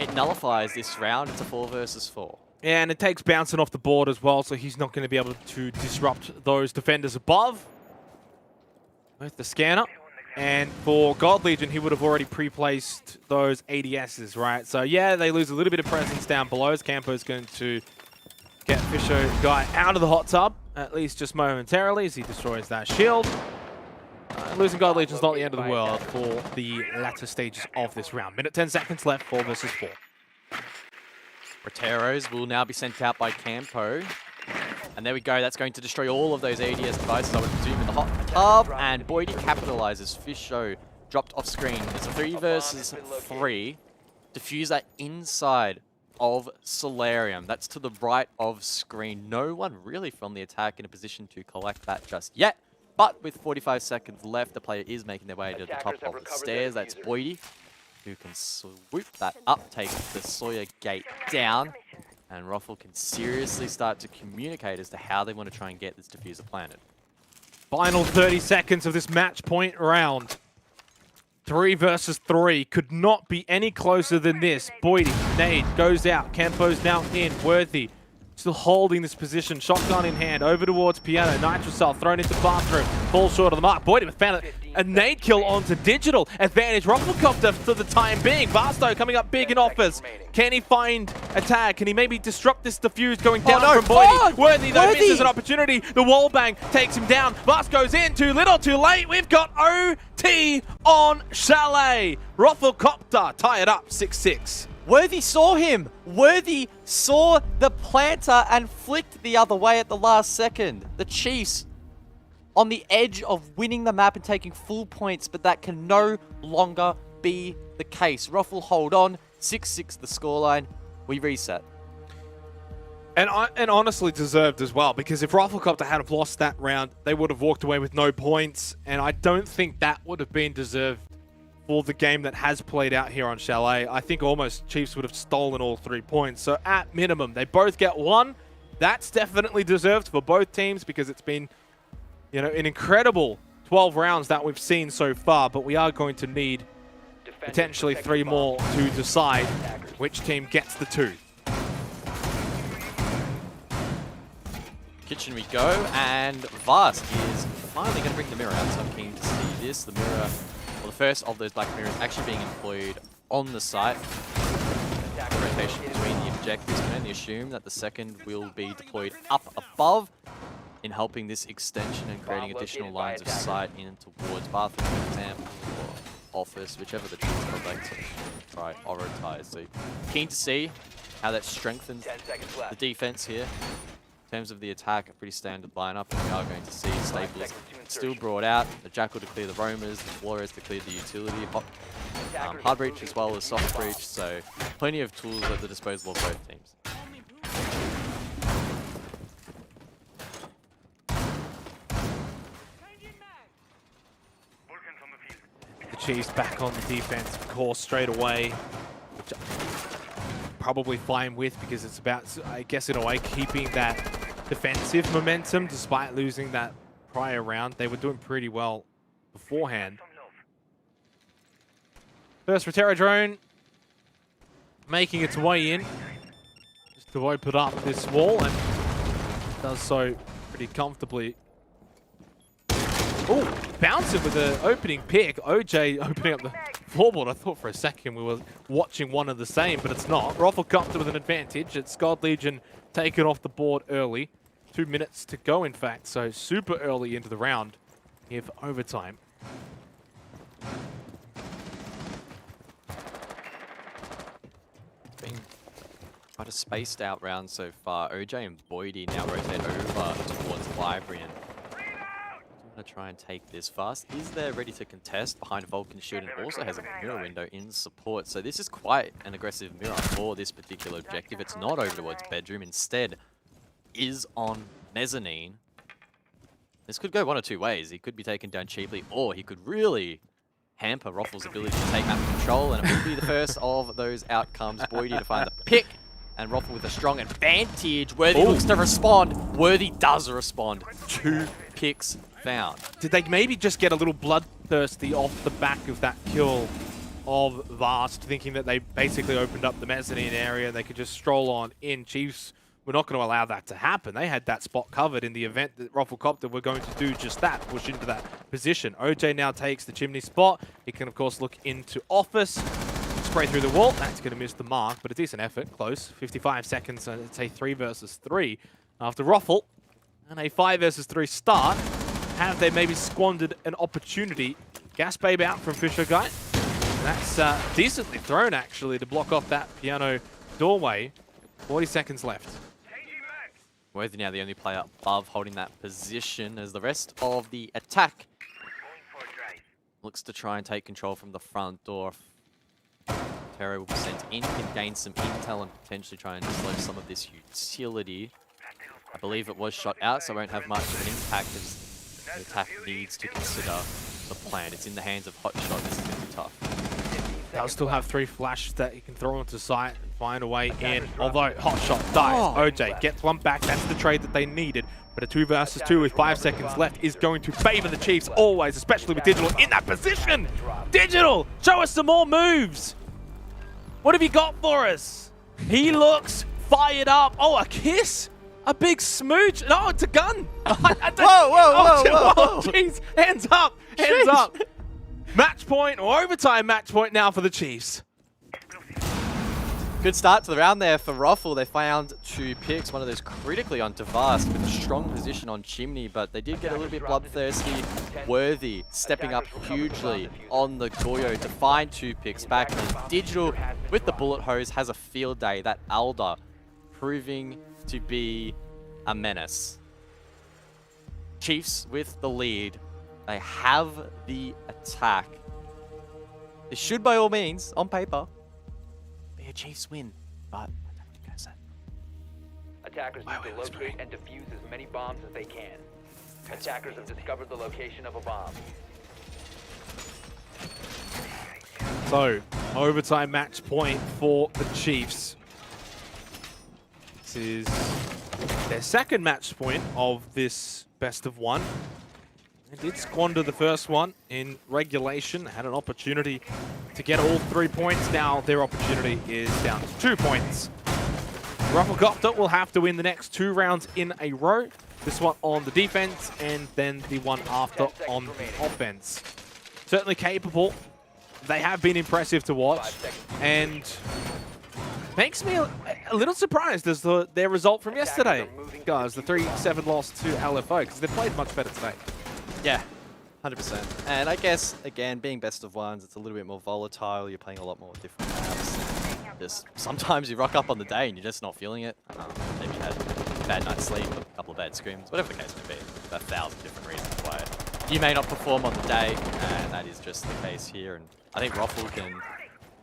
It nullifies this round. It's a 4 versus 4. Yeah, and it takes Bouncing off the board as well, so he's not going to be able to disrupt those defenders above. With the scanner. And for God Legion, he would have already pre-placed those ADSs, right? So yeah, they lose a little bit of presence down below. As Campo's going to get Fisher guy out of the hot tub, at least just momentarily, as he destroys that shield. Losing God Legion's not the end of the world for the latter stages of this round. Minute 10 seconds left, 4 versus 4. Roteros will now be sent out by Campo. And there we go, that's going to destroy all of those ADS devices, I would presume, in the hot tub. And Boydie capitalizes. Fisho dropped off screen. It's a 3 versus 3. Diffuse that inside of Solarium. That's to the right of screen. No one really from the attack in a position to collect that just yet. But with 45 seconds left, the player is making their way to the top of the stairs. That's Boydie, who can swoop that up, take the Sawyer gate down. And Ruffle can seriously start to communicate as to how they want to try and get this diffuser planted. Final 30 seconds of this match point round. 3 versus 3. Could not be any closer than this. Boydie, nade, goes out. Campo's now in. Worthy still holding this position. Shotgun in hand. Over towards Piano. Nitrocell thrown into bathroom. Falls short of the mark. Boydie found a nade kill onto Digital. Advantage Rufflecopter for the time being. Vasto coming up big in offers. Can he find a tag? Can he maybe disrupt this diffuse going down from Boydie? Worthy though misses an opportunity. The wall bang takes him down. Vast goes in. Too little, too late. We've got OT on Chalet. Rufflecopter tie it up 6-6. Worthy saw him. Worthy saw the planter and flicked the other way at the last second. The Chiefs on the edge of winning the map and taking full points, but that can no longer be the case. Ruffle hold on. 6-6 the scoreline. We reset. And honestly deserved as well, because if Rafflecopter had have lost that round, they would have walked away with no points, and I don't think that would have been deserved for the game that has played out here on Chalet. I think almost Chiefs would have stolen all 3 points. So at minimum, they both get 1. That's definitely deserved for both teams, because it's been, you know, an incredible 12 rounds that we've seen so far, but we are going to need potentially 3 more to decide which team gets the 2. Kitchen we go, and Vast is finally going to bring the mirror out, so I'm keen to see this. The mirror, well, the first of those black mirrors actually being employed on the site. The rotation between the objectives, can only assume that the second will be deployed up above in helping this extension and creating additional lines of sight in towards bathroom, for example, or office, whichever the team would like to prioritize. So keen to see how that strengthens the defense here. In terms of the attack, a pretty standard lineup, and we are going to see Staples still brought out, the Jackal to clear the roamers, the Flores to clear the utility, hard breach as well as soft breach, so plenty of tools at the disposal of both teams. The Chiefs back on the defense, of course, straight away, which I'm probably fine with, because it's about, I guess in a way, keeping that defensive momentum despite losing that prior round. They were doing pretty well beforehand. First Rotera drone making its way in just to open up this wall, and does so pretty comfortably. Oh, bouncing with the opening pick. OJ opening up the floorboard. I thought for a second we were watching one of the same, but it's not. Rafflecopter with an advantage. It's God Legion taken off the board early. 2 minutes to go, in fact, so super early into the round here for overtime. Been quite a spaced out round so far. OJ and Boydie now rotate over towards Library, and I'm going to try and take this fast. Is there ready to contest behind Vulcan's shield, and also has a mirror window in support. So this is quite an aggressive mirror for this particular objective. It's not over towards bedroom, instead is on mezzanine. This could go one of 2 ways. He could be taken down cheaply, or he could really hamper Roffle's ability to take map control, and it will be the first of those outcomes. Boydie to find the pick, and Roffle with a strong advantage. Worthy looks to respond. Worthy does respond. 2 picks found. Did they maybe just get a little bloodthirsty off the back of that kill of Vast, thinking that they basically opened up the mezzanine area and they could just stroll on in? Chiefs were not going to allow that to happen. They had that spot covered in the event that Rafflecopter were going to do just that, push into that position. OJ now takes the chimney spot. He can, of course, look into office. Spray through the wall. That's going to miss the mark, but a decent effort. Close. 55 seconds, so it's a 3 versus 3 after Raffle. And a 5 versus 3 start. Have they maybe squandered an opportunity? Gas babe out from Fisher Guy. That's decently thrown, actually, to block off that piano doorway. 40 seconds left. Worthy now the only player above holding that position, as the rest of the attack looks to try and take control from the front door. Terra will be sent in, can gain some intel and potentially try and dislodge some of this utility. I believe it was shot out, so it won't have much of an impact, as the attack needs to consider the plan. It's in the hands of Hotshot. This is going to be tough. They'll still have 3 flashes that he can throw onto sight and find a way in. Although Hotshot dies, OJ gets one back. That's the trade that they needed. But a 2 versus 2 with 5 seconds left is going to favor the Chiefs always, especially with Digital in that position. Digital, show us some more moves. What have you got for us? He looks fired up. Oh, a kiss? A big smooch? No, it's a gun. Whoa. Jeez, hands up, hands up. Match point or overtime match point now for the Chiefs. Good start to the round there for Raffle. They found 2 picks, one of those critically onto Vast with a strong position on Chimney, but they did get a little bit bloodthirsty. Worthy stepping up hugely on the Goyo to find 2 picks back. And Digital with the bullet hose has a field day. That Alda proving to be a menace. Chiefs with the lead. They have the attack. They should, by all means, on paper, Chiefs win, but I don't think that's it. Attackers need to locate and defuse as many bombs as they can. Attackers have discovered the location of a bomb. So, overtime match point for the Chiefs. This is their second match point of this best of one. They did squander the first one in regulation, had an opportunity to get all 3 points. Now their opportunity is down to 2 points. Rufflecopter will have to win the next 2 rounds in a row. This one on the defense and then the one after on the offense. Certainly capable. They have been impressive to watch and makes me a little surprised as their result from yesterday. Guys, the 3-7 loss to Alfo, because they played much better today. Yeah, 100%. And I guess, again, being best of ones, it's a little bit more volatile. You're playing a lot more different maps. Just sometimes you rock up on the day and you're just not feeling it. Maybe you had a bad night's sleep, a couple of bad scrims, whatever the case may be. 1,000 different reasons why you may not perform on the day, and that is just the case here. And I think Ruffle can,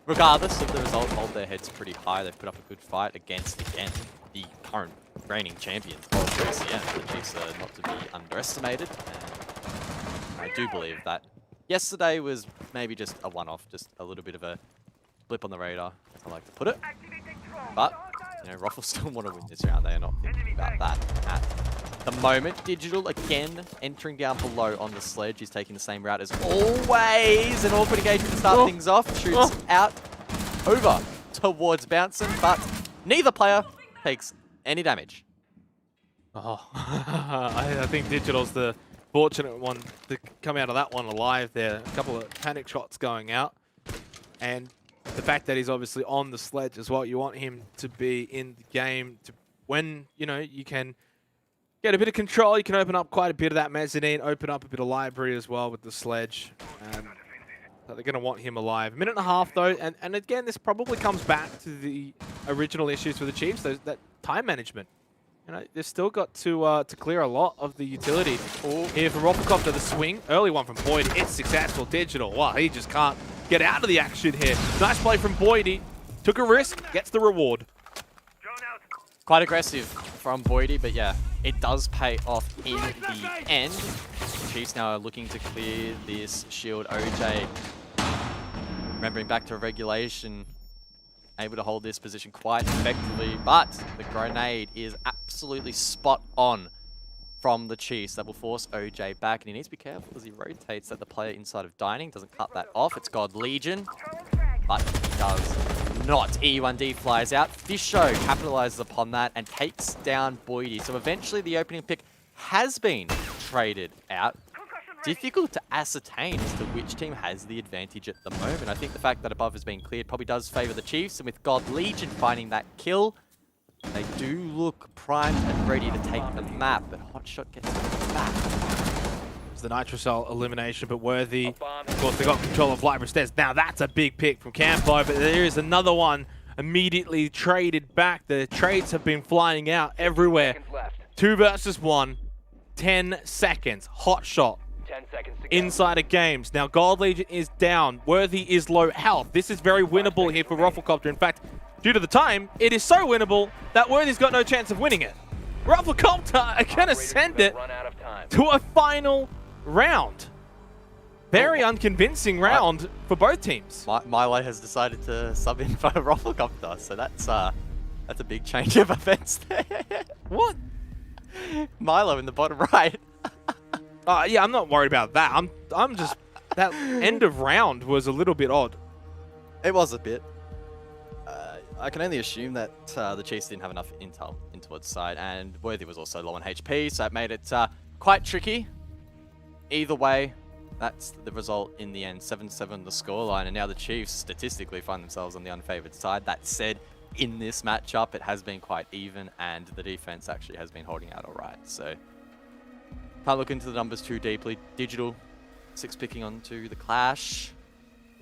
regardless of the result, hold their heads pretty high. They've put up a good fight against, again, the current reigning champions of OCN. The Chiefs are not to be underestimated. And I do believe that yesterday was maybe just a one-off, just a little bit of a blip on the radar, as I like to put it. But, you know, Ruffle still want to win this round. They are not thinking about that at the moment. Digital, again, entering down below on the sledge. He's taking the same route as always. An awkward engagement to start things off. Shoots out over towards Bouncing, but neither player takes any damage. Oh, I think Digital's the fortunate one to come out of that one alive there. A couple of panic shots going out. And the fact that he's obviously on the sledge as well, you want him to be in the game to when, you know, you can get a bit of control. You can open up quite a bit of that mezzanine, open up a bit of library as well with the sledge. So they're going to want him alive. 1.5 minutes though, and again, this probably comes back to the original issues for the Chiefs, that time management. You know, they've still got to clear a lot of the utility. Here for Rufflecopter, the swing. Early one from Boyd. It's successful. Digital. Wow, he just can't get out of the action here. Nice play from Boyd. Took a risk, gets the reward. Quite aggressive from Boyd, but yeah, it does pay off in the end. The Chiefs now are looking to clear this shield. OJ, remembering back to regulation, able to hold this position quite effectively, but the grenade is absolutely spot on from the Chiefs. That will force OJ back, and he needs to be careful as he rotates that the player inside of Dining doesn't cut that off. It's God Legion, but he does not. E1D flies out. Fisho capitalizes upon that and takes down Boyd. So eventually the opening pick has been traded out. Difficult to ascertain as to which team has the advantage at the moment. I think the fact that above has been cleared probably does favor the Chiefs, and with God Legion finding that kill, they do look primed and ready to take the map, but Hotshot gets it back. It's the Nitrocell elimination, but Worthy, of course, they got control of Library Stairs. Now that's a big pick from Campo, but there is another one immediately traded back. The trades have been flying out everywhere. 2 versus 1, 10 seconds. Hotshot. 10 seconds to go. Inside of games. Now Gold Legion is down. Worthy is low health. This is very winnable here for Rufflecopter. In fact, due to the time, it is so winnable that Worthy's got no chance of winning it. Rufflecopter are going to send it to a final round. Very unconvincing round for both teams. Milo has decided to sub in for Rufflecopter, so that's a big change of events there. What? Milo in the bottom right. Yeah, I'm not worried about that. I'm just that end of round was a little bit odd. It was a bit. I can only assume that the Chiefs didn't have enough intel into its side, and Worthy was also low on HP, so it made it quite tricky. Either way, that's the result in the end. 7-7 the scoreline, and now the Chiefs statistically find themselves on the unfavored side. That said, in this matchup, it has been quite even, and the defense actually has been holding out all right. So can't look into the numbers too deeply. Digital 6 picking onto the Clash.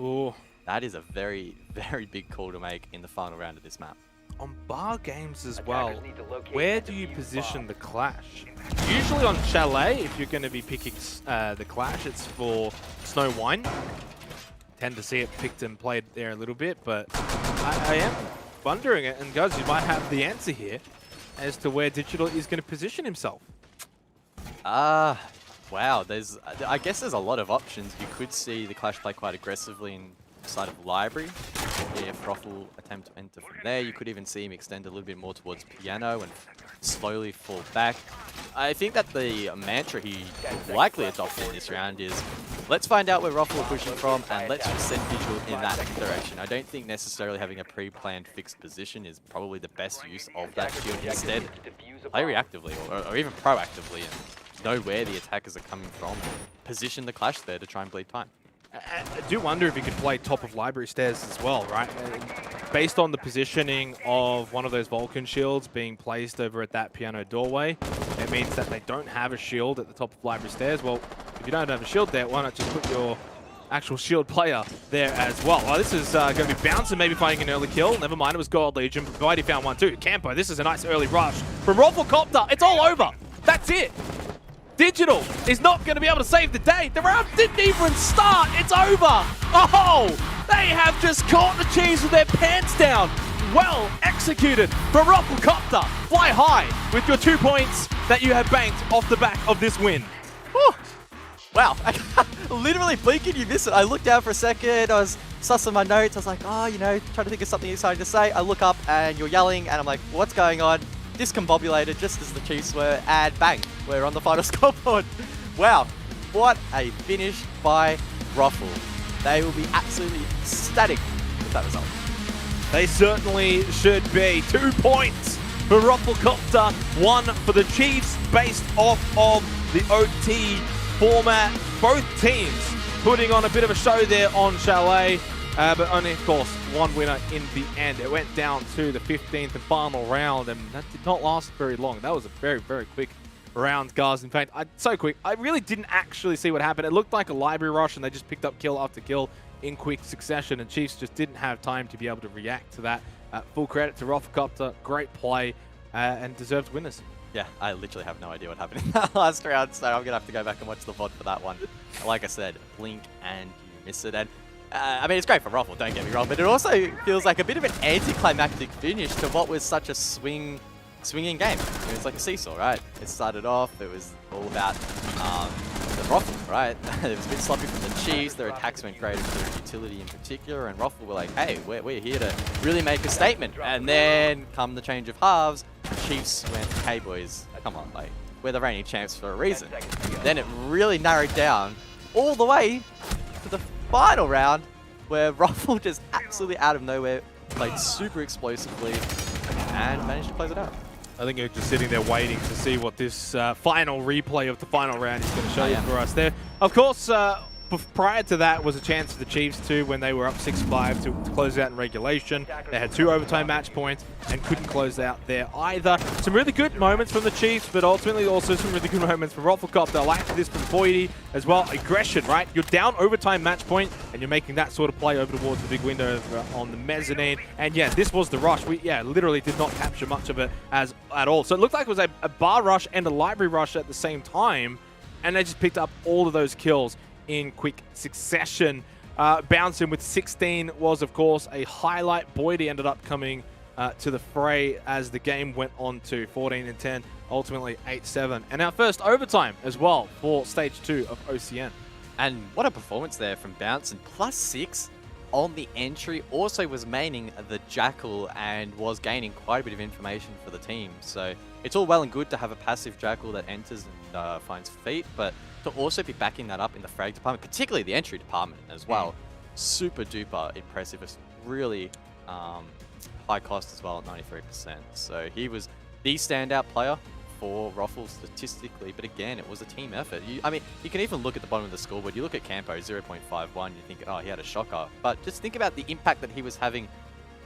Ooh. That is a very, very big call to make in the final round of this map. On bar games as well, where do you position the Clash? Usually on Chalet, if you're going to be picking the Clash, it's for Snow Wine. Tend to see it picked and played there a little bit, but I am wondering it, and guys, you might have the answer here as to where Digital is going to position himself. Wow, I guess there's a lot of options. You could see the Clash play quite aggressively inside of Library. If Ruffle attempt to enter from there, you could even see him extend a little bit more towards Piano and slowly fall back. I think that the mantra he likely adopted in this round is, let's find out where Ruffle are pushing from and let's just send Digital in that direction. I don't think necessarily having a pre-planned fixed position is probably the best use of that shield. Instead, play reactively or even proactively and know where the attackers are coming from. Position the Clash there to try and bleed time. I do wonder if he could play top of Library stairs as well, right? Based on the positioning of one of those Vulcan shields being placed over at that Piano doorway, it means that they don't have a shield at the top of Library stairs. Well, if you don't have a shield there, why not just put your actual shield player there as well? Well, this is going to be bouncing, maybe finding an early kill. Never mind, it was Gold Legion, but Mighty found one too. Campo, this is a nice early rush from Rafflecopter. It's all over. That's it. Digital is not going to be able to save the day. The round didn't even start. It's over. Oh, they have just caught the Chiefs with their pants down. Well executed from Rafflecopter. Fly high with your 2 points that you have banked off the back of this win. Whew. Wow, literally blinking, you miss it. I looked down for a second, I was sussing my notes, I was like, oh, you know, trying to think of something exciting to say. I look up and you're yelling and I'm like, what's going on? Discombobulated just as the Chiefs were, and bang, we're on the final scoreboard. Wow, what a finish by Ruffle. They will be absolutely ecstatic with that result. They certainly should be. 2 points for Rafflecopter, 1 for the Chiefs based off of the OT format. Both teams putting on a bit of a show there on Chalet. But only, of course, one winner in the end. It went down to the 15th and final round, and that did not last very long. That was a very, very quick round, guys. In fact, so quick. I really didn't actually see what happened. It looked like a Library rush, and they just picked up kill after kill in quick succession, and Chiefs just didn't have time to be able to react to that. Full credit to Rafflecopter. Great play, and deserved winners. Yeah, I literally have no idea what happened in that last round, so I'm going to have to go back and watch the VOD for that one. Like I said, blink and you miss it. And I mean, it's great for Ruffle, don't get me wrong, but it also feels like a bit of an anticlimactic finish to what was such a swinging game. It was like a seesaw, right? It started off, it was all about the Ruffle, right? It was a bit sloppy from the Chiefs, their attacks went great for their utility in particular, and Ruffle were like, hey, we're here to really make a statement. And then, come the change of halves, the Chiefs went, hey boys, come on, like, we're the reigning champs for a reason. Then it really narrowed down all the way to the final round, where Ruffle just absolutely out of nowhere played super explosively and managed to close it out. I think you're just sitting there waiting to see what this final replay of the final round is going to show you for us there. Of course, prior to that was a chance for the Chiefs too, when they were up 6-5 to close out in regulation. They had 2 overtime match points and couldn't close out there either. Some really good moments from the Chiefs, but ultimately also some really good moments from Rafflecopter. I like this from Boydie as well. Aggression, right? You're down overtime match point and you're making that sort of play over towards the big window on the mezzanine. And yeah, this was the rush. We literally did not capture much of it at all. So it looked like it was a bar rush and a Library rush at the same time, and they just picked up all of those kills in quick succession. Bouncing with 16 was, of course, a highlight. Boydie ended up coming to the fray as the game went on to 14-10, ultimately 8-7. And our first overtime as well for Stage 2 of OCN. And what a performance there from Bouncing. +6 on the entry. Also was maining the Jackal and was gaining quite a bit of information for the team. So it's all well and good to have a passive Jackal that enters and finds feet, but to also be backing that up in the frag department, particularly the entry department as well. Super duper impressive. It's really high cost as well at 93%. So he was the standout player for Ruffle statistically, but again, it was a team effort. I mean, you can even look at the bottom of the scoreboard. You look at Campo, 0.51, you think, oh, he had a shocker. But just think about the impact that he was having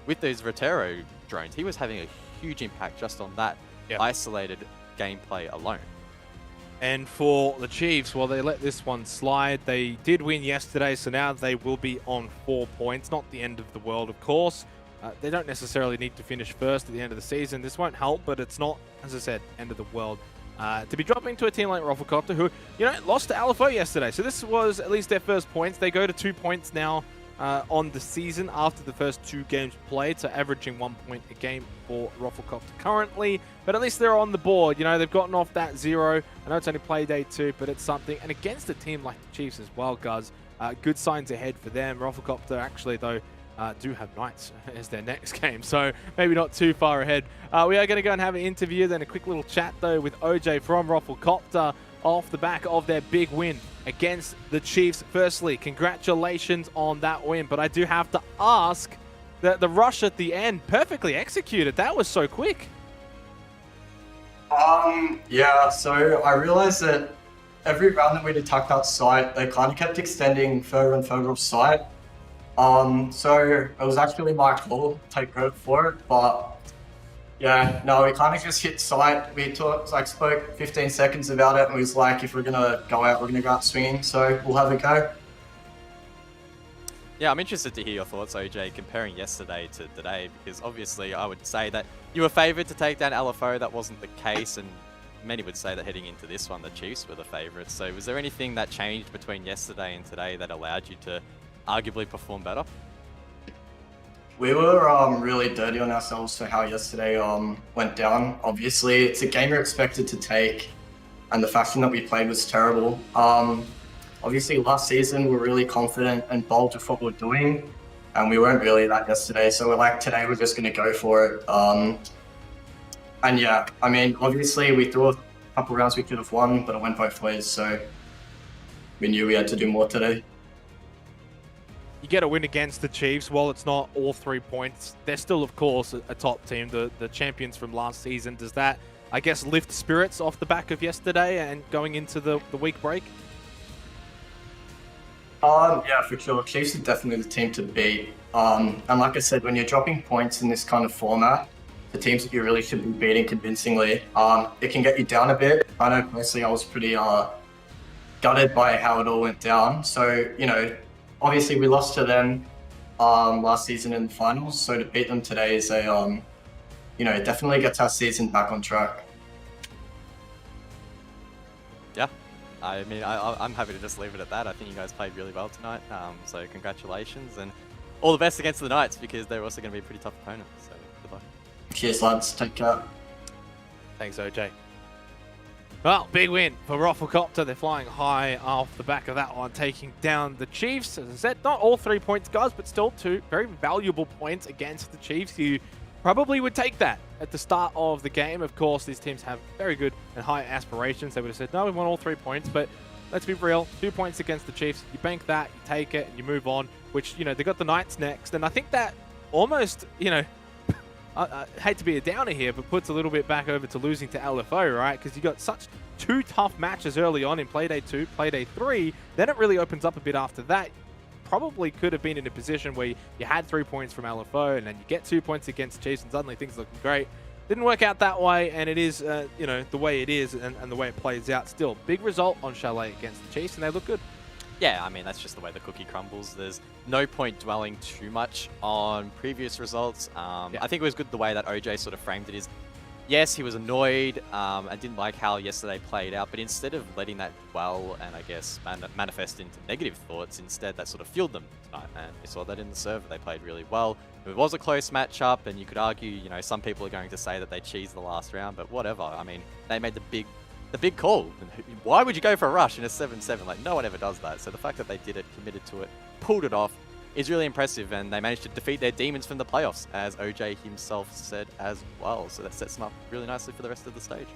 with those Vetero drones. He was having a huge impact just on that isolated gameplay alone. And for the Chiefs, well, they let this one slide. They did win yesterday, so now they will be on 4 points. Not the end of the world, of course. They don't necessarily need to finish first at the end of the season. This won't help, but it's not, as I said, end of the world. To be dropping to a team like Rafflecopter, who, lost to Alfo yesterday. So this was at least their first points. They go to 2 points now on the season after the first 2 games played, so averaging 1 point a game for Rufflecopter currently. But at least they're on the board. You know, they've gotten off that 0. I know it's only Playday 2, but it's something. And against a team like the Chiefs as well, guys, good signs ahead for them. Rufflecopter actually, though, do have Knights as their next game, so maybe not too far ahead. We are going to go and have an interview, then a quick little chat, though, with OJ from Rufflecopter off the back of their big win against the Chiefs. Firstly, congratulations on that win, but I do have to ask that the rush at the end, perfectly executed. That was so quick. Yeah, so I realized that every round that we'd attacked that site, they kind of kept extending further and further off site. So it was actually my call to take credit for it, but yeah, no, we kind of just hit site. We spoke 15 seconds about it, and we was like, if we're gonna go out, we're gonna go out swinging, so we'll have a go. Yeah, I'm interested to hear your thoughts, OJ, comparing yesterday to today, because obviously I would say that you were favoured to take down Alfo. That wasn't the case, and many would say that heading into this one, the Chiefs were the favourites. So was there anything that changed between yesterday and today that allowed you to arguably perform better? We were really dirty on ourselves for how yesterday went down. Obviously, it's a game you're expected to take, and the fashion that we played was terrible. Obviously, last season we were really confident and bold with what we were doing, and we weren't really that yesterday. So we're like, today we're just going to go for it. And yeah, I mean, obviously we threw a couple rounds we could have won, but it went both ways. So we knew we had to do more today. You get a win against the Chiefs. While it's not all 3 points, they're still, of course, a top team, the champions from last season. Does that, I guess, lift spirits off the back of yesterday and going into the week break? Yeah, for sure. Chiefs are definitely the team to beat. And like I said, when you're dropping points in this kind of format, the teams that you really should be beating convincingly, it can get you down a bit. I know personally I was pretty gutted by how it all went down. So, you know, obviously we lost to them last season in the finals. So to beat them today is a, you know, it definitely gets our season back on track. Yeah, I mean, I'm happy to just leave it at that. I think you guys played really well tonight. So congratulations and all the best against the Knights, because they're also going to be a pretty tough opponent. So good luck. Cheers, lads. Take care. Thanks, OJ. Well, big win for Rufflecopter. They're flying high off the back of that one, taking down the Chiefs. As I said, not all 3 points, guys, but still 2 very valuable points against the Chiefs. You probably would take that at the start of the game. Of course, these teams have very good and high aspirations. They would have said, no, we want all 3 points, but let's be real. 2 points against the Chiefs. You bank that, you take it, and you move on, which, you know, they got the Knights next. And I think that almost, you know, I hate to be a downer here, but puts a little bit back over to losing to LFO, right? Because you got such 2 tough matches early on in Playday 2, Playday 3. Then it really opens up a bit after that. Probably could have been in a position where you had 3 points from LFO, and then you get 2 points against Chiefs, and suddenly things are looking great. Didn't work out that way, and it is, you know, the way it is and the way it plays out. Still, big result on Chalet against the Chiefs, and they look good. Yeah, I mean, that's just the way the cookie crumbles. There's no point dwelling too much on previous results. I think it was good the way that OJ sort of framed it is, yes, he was annoyed and didn't like how yesterday played out, but instead of letting that dwell and, I guess, manifest into negative thoughts, instead that sort of fueled them tonight. And we saw that in the server. They played really well. It was a close matchup, and you could argue, you know, some people are going to say that they cheesed the last round, but whatever. I mean, they made the big call. Why would you go for a rush in a 7-7? Like, no one ever does that. So the fact that they did it, committed to it, pulled it off, is really impressive, and they managed to defeat their demons from the playoffs, as OJ himself said as well. So that sets them up really nicely for the rest of the stage.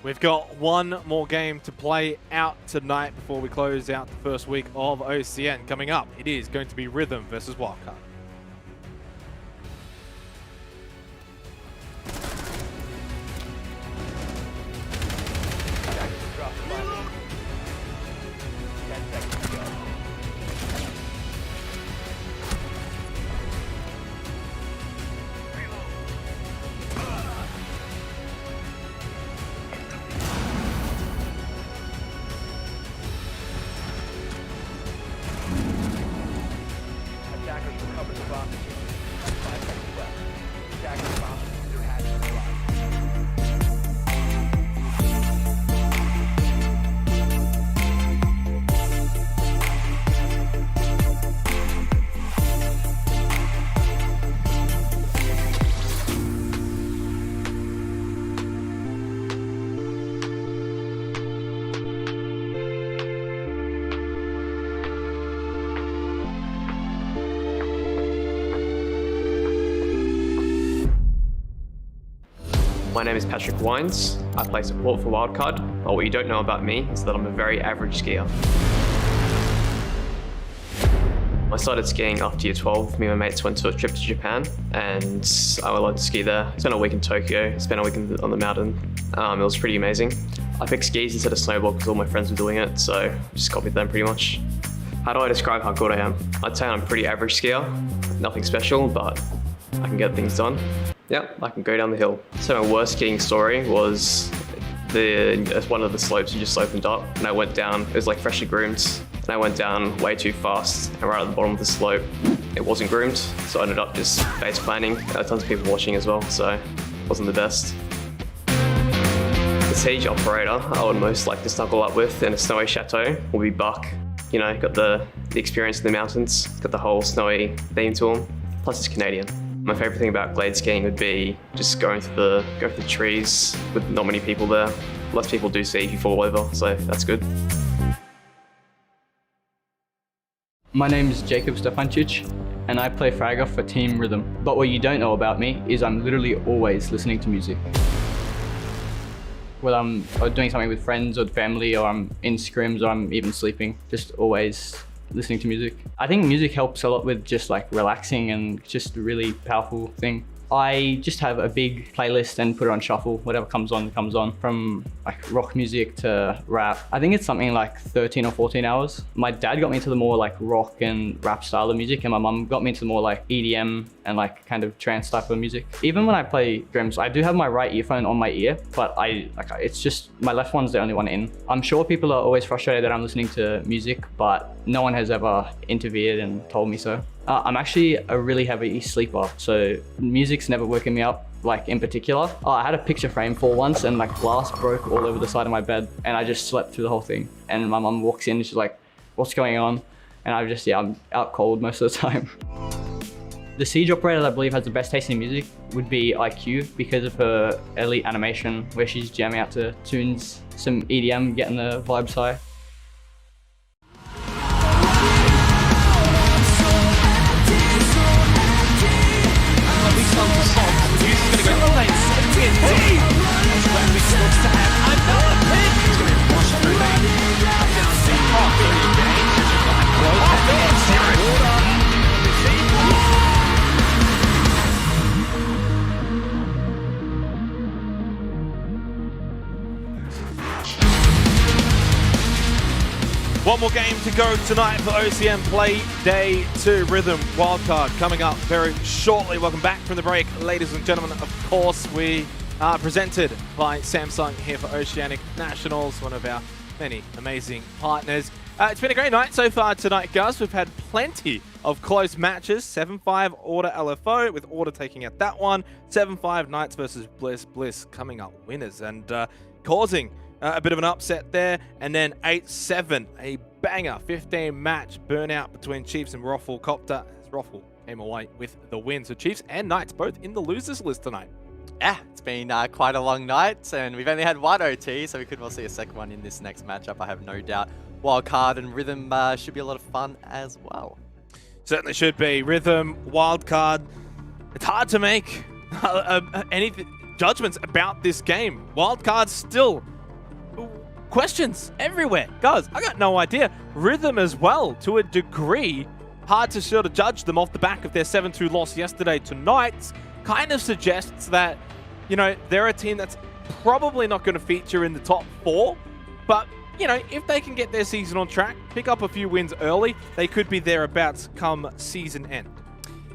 We've got one more game to play out tonight before we close out the first week of OCN. Coming up, it is going to be Rhythm versus Wildcard. Attackers recover My name is Patrick Wines. I play support for Wildcard, but what you don't know about me is that I'm a very average skier. I started skiing after year 12. Me and my mates went to a trip to Japan and I was allowed to ski there. Spent a week in Tokyo, spent a week on the mountain. It was pretty amazing. I picked skis instead of snowboard because all my friends were doing it, so just copied them pretty much. How do I describe how good I am? I'd say I'm a pretty average skier. Nothing special, but I can get things done. Yeah, I can go down the hill. So my worst skiing story was one of the slopes you just opened up and I went down. It was like freshly groomed. And I went down way too fast and right at the bottom of the slope. It wasn't groomed, so I ended up just face planning. There were tons of people watching as well, so it wasn't the best. The siege operator I would most like to snuggle up with in a snowy chateau will be Buck. You know, got the experience in the mountains, got the whole snowy theme to him, plus he's Canadian. My favourite thing about glade skiing would be just going through the trees with not many people there. Less people do see if you fall over, so that's good. My name is Jacob Stefancic and I play Fragger for Team Rhythm. But what you don't know about me is I'm literally always listening to music. Whether I'm doing something with friends or family or I'm in scrims or I'm even sleeping, just always listening to music. I think music helps a lot with just like relaxing and just a really powerful thing. I just have a big playlist and put it on shuffle. Whatever comes on, from like rock music to rap. I think it's something like 13 or 14 hours. My dad got me into the more like rock and rap style of music, and my mum got me into the more like EDM and like kind of trance type of music. Even when I play drums, I do have my right earphone on my ear, but it's just my left one's the only one in. I'm sure people are always frustrated that I'm listening to music, but no one has ever interfered and told me so. I'm actually a really heavy sleeper, so music's never woken me up, like in particular. I had a picture frame fall once and like glass broke all over the side of my bed and I just slept through the whole thing. And my mum walks in and she's like, what's going on? And I'm out cold most of the time. The siege operator that I believe has the best taste in music would be IQ because of her elite animation where she's jamming out to tunes, some EDM, getting the vibes high. One more game to go tonight for OCN Playday 2 Rhythm Wildcard coming up very shortly. Welcome back from the break, ladies and gentlemen. Of course, we are presented by Samsung here for Oceanic Nationals, one of our many amazing partners. It's been a great night so far tonight, guys. We've had plenty of close matches. 7-5 Order LFO, with Order taking out that one. 7-5 Knights versus Bliss. Bliss coming up winners and causing a bit of an upset there. And then 8-7, a banger 15 match burnout between Chiefs and Roffle Copter, as Roffle came away with the win. So Chiefs and Knights both in the losers list tonight. Yeah, it's been quite a long night, and we've only had one OT, so we could well see a second one in this next matchup, I have no doubt. Wildcard and Rhythm should be a lot of fun as well. Certainly should be. Rhythm, Wildcard. It's hard to make any judgments about this game. Wildcard still questions everywhere. Guys, I got no idea. Rhythm as well, to a degree. Hard to sort of judge them off the back of their 7-2 loss yesterday to Knights. Kind of suggests that, you know, they're a team that's probably not going to feature in the top 4. But, you know, if they can get their season on track, pick up a few wins early, they could be thereabouts come season end.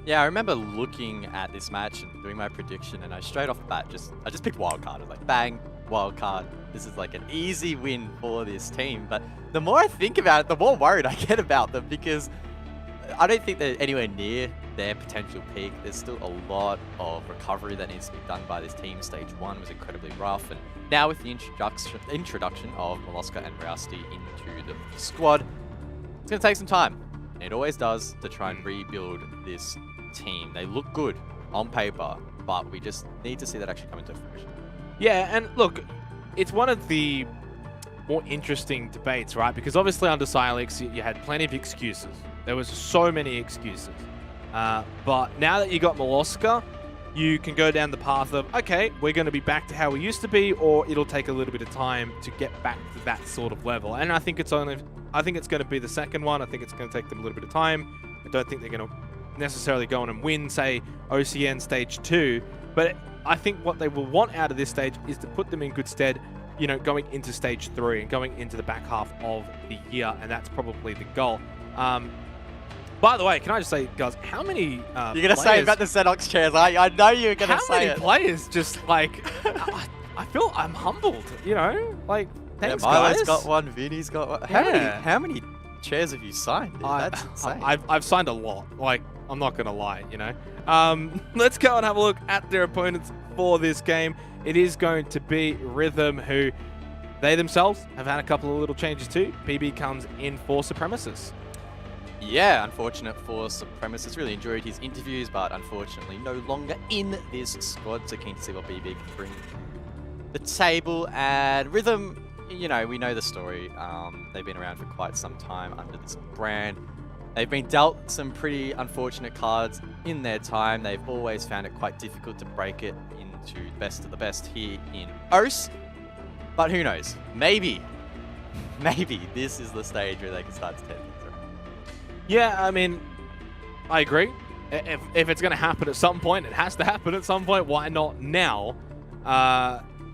Yeah, I remember looking at this match and doing my prediction, and I straight off the bat I just picked Wildcard. I was like, bang, Wildcard. This is like an easy win for this team. But the more I think about it, the more worried I get about them, because I don't think they're anywhere near their potential peak. There's still a lot of recovery that needs to be done by this team. Stage 1 was incredibly rough, and now with the introduction of Molosca and Rousty into the squad, it's going to take some time. It always does, to try and rebuild this team. They look good on paper, but we just need to see that actually come into fruition. Yeah, and look, it's one of the more interesting debates, right? Because obviously under Silex, you had plenty of excuses. There was so many excuses. But now that you got Molosca, you can go down the path of, okay, we're going to be back to how we used to be, or it'll take a little bit of time to get back to that sort of level. And I think it's going to be the second one. I think it's going to take them a little bit of time. I don't think they're going to necessarily go on and win, say, OCN Stage 2, but I think what they will want out of this stage is to put them in good stead, you know, going into Stage 3 and going into the back half of the year, and that's probably the goal. By the way, can I just say, guys, how many You're going to say about the Xenox chairs, I know you're going to say it. How many players just, like, I feel I'm humbled, you know? Like, thanks, Milo's guys. got one, Vinny's got one. How many chairs have you signed, dude? That's insane. I've signed a lot. Like, I'm not going to lie, you know? Let's go and have a look at their opponents for this game. It is going to be Rhythm, who they themselves have had a couple of little changes too. PB comes in for Supremacist. Yeah, unfortunate for Supremacist. Really enjoyed his interviews, but unfortunately no longer in this squad. So keen to see what BB can bring the table. And Rhythm, you know, we know the story. They've been around for quite some time under this brand. They've been dealt some pretty unfortunate cards in their time. They've always found it quite difficult to break it into best of the best here in OCE. But who knows? Maybe this is the stage where they can start to take things around. Yeah, I mean, I agree. If it's going to happen at some point, it has to happen at some point. Why not now?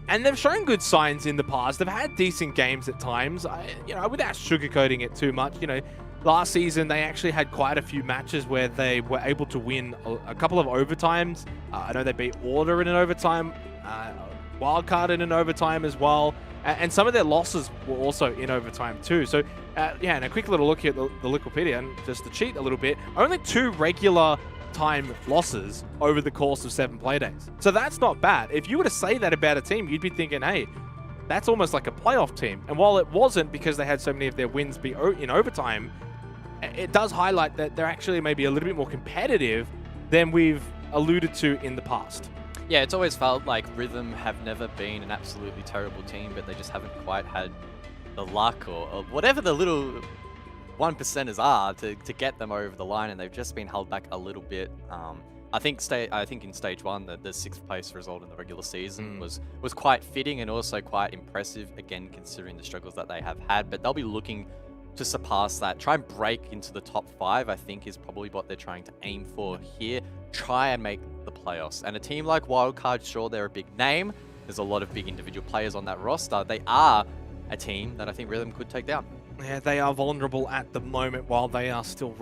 And they've shown good signs in the past. They've had decent games at times, you know, without sugarcoating it too much. You know, last season they actually had quite a few matches where they were able to win a couple of overtimes. I know they beat Order in an overtime, Wildcard in an overtime as well. And some of their losses were also in overtime too. So, yeah, and a quick little look here at the Wikipedia, and just to cheat a little bit, only 2 regular time losses over the course of 7 playdays. So that's not bad. If you were to say that about a team, you'd be thinking, hey, that's almost like a playoff team. And while it wasn't because they had so many of their wins be in overtime, it does highlight that they're actually maybe a little bit more competitive than we've alluded to in the past. Yeah, it's always felt like Rhythm have never been an absolutely terrible team, but they just haven't quite had the luck or whatever the little 1%ers are to get them over the line, and they've just been held back a little bit. I think in Stage 1, the 6th place result in the regular season was quite fitting and also quite impressive, again, considering the struggles that they have had. But they'll be looking to surpass that. Try and break into the top 5, I think, is probably what they're trying to aim for here. Try and make the playoffs. And a team like Wildcard, sure, they're a big name. There's a lot of big individual players on that roster. They are a team that I think Rhythm could take down. Yeah, they are vulnerable at the moment while they are still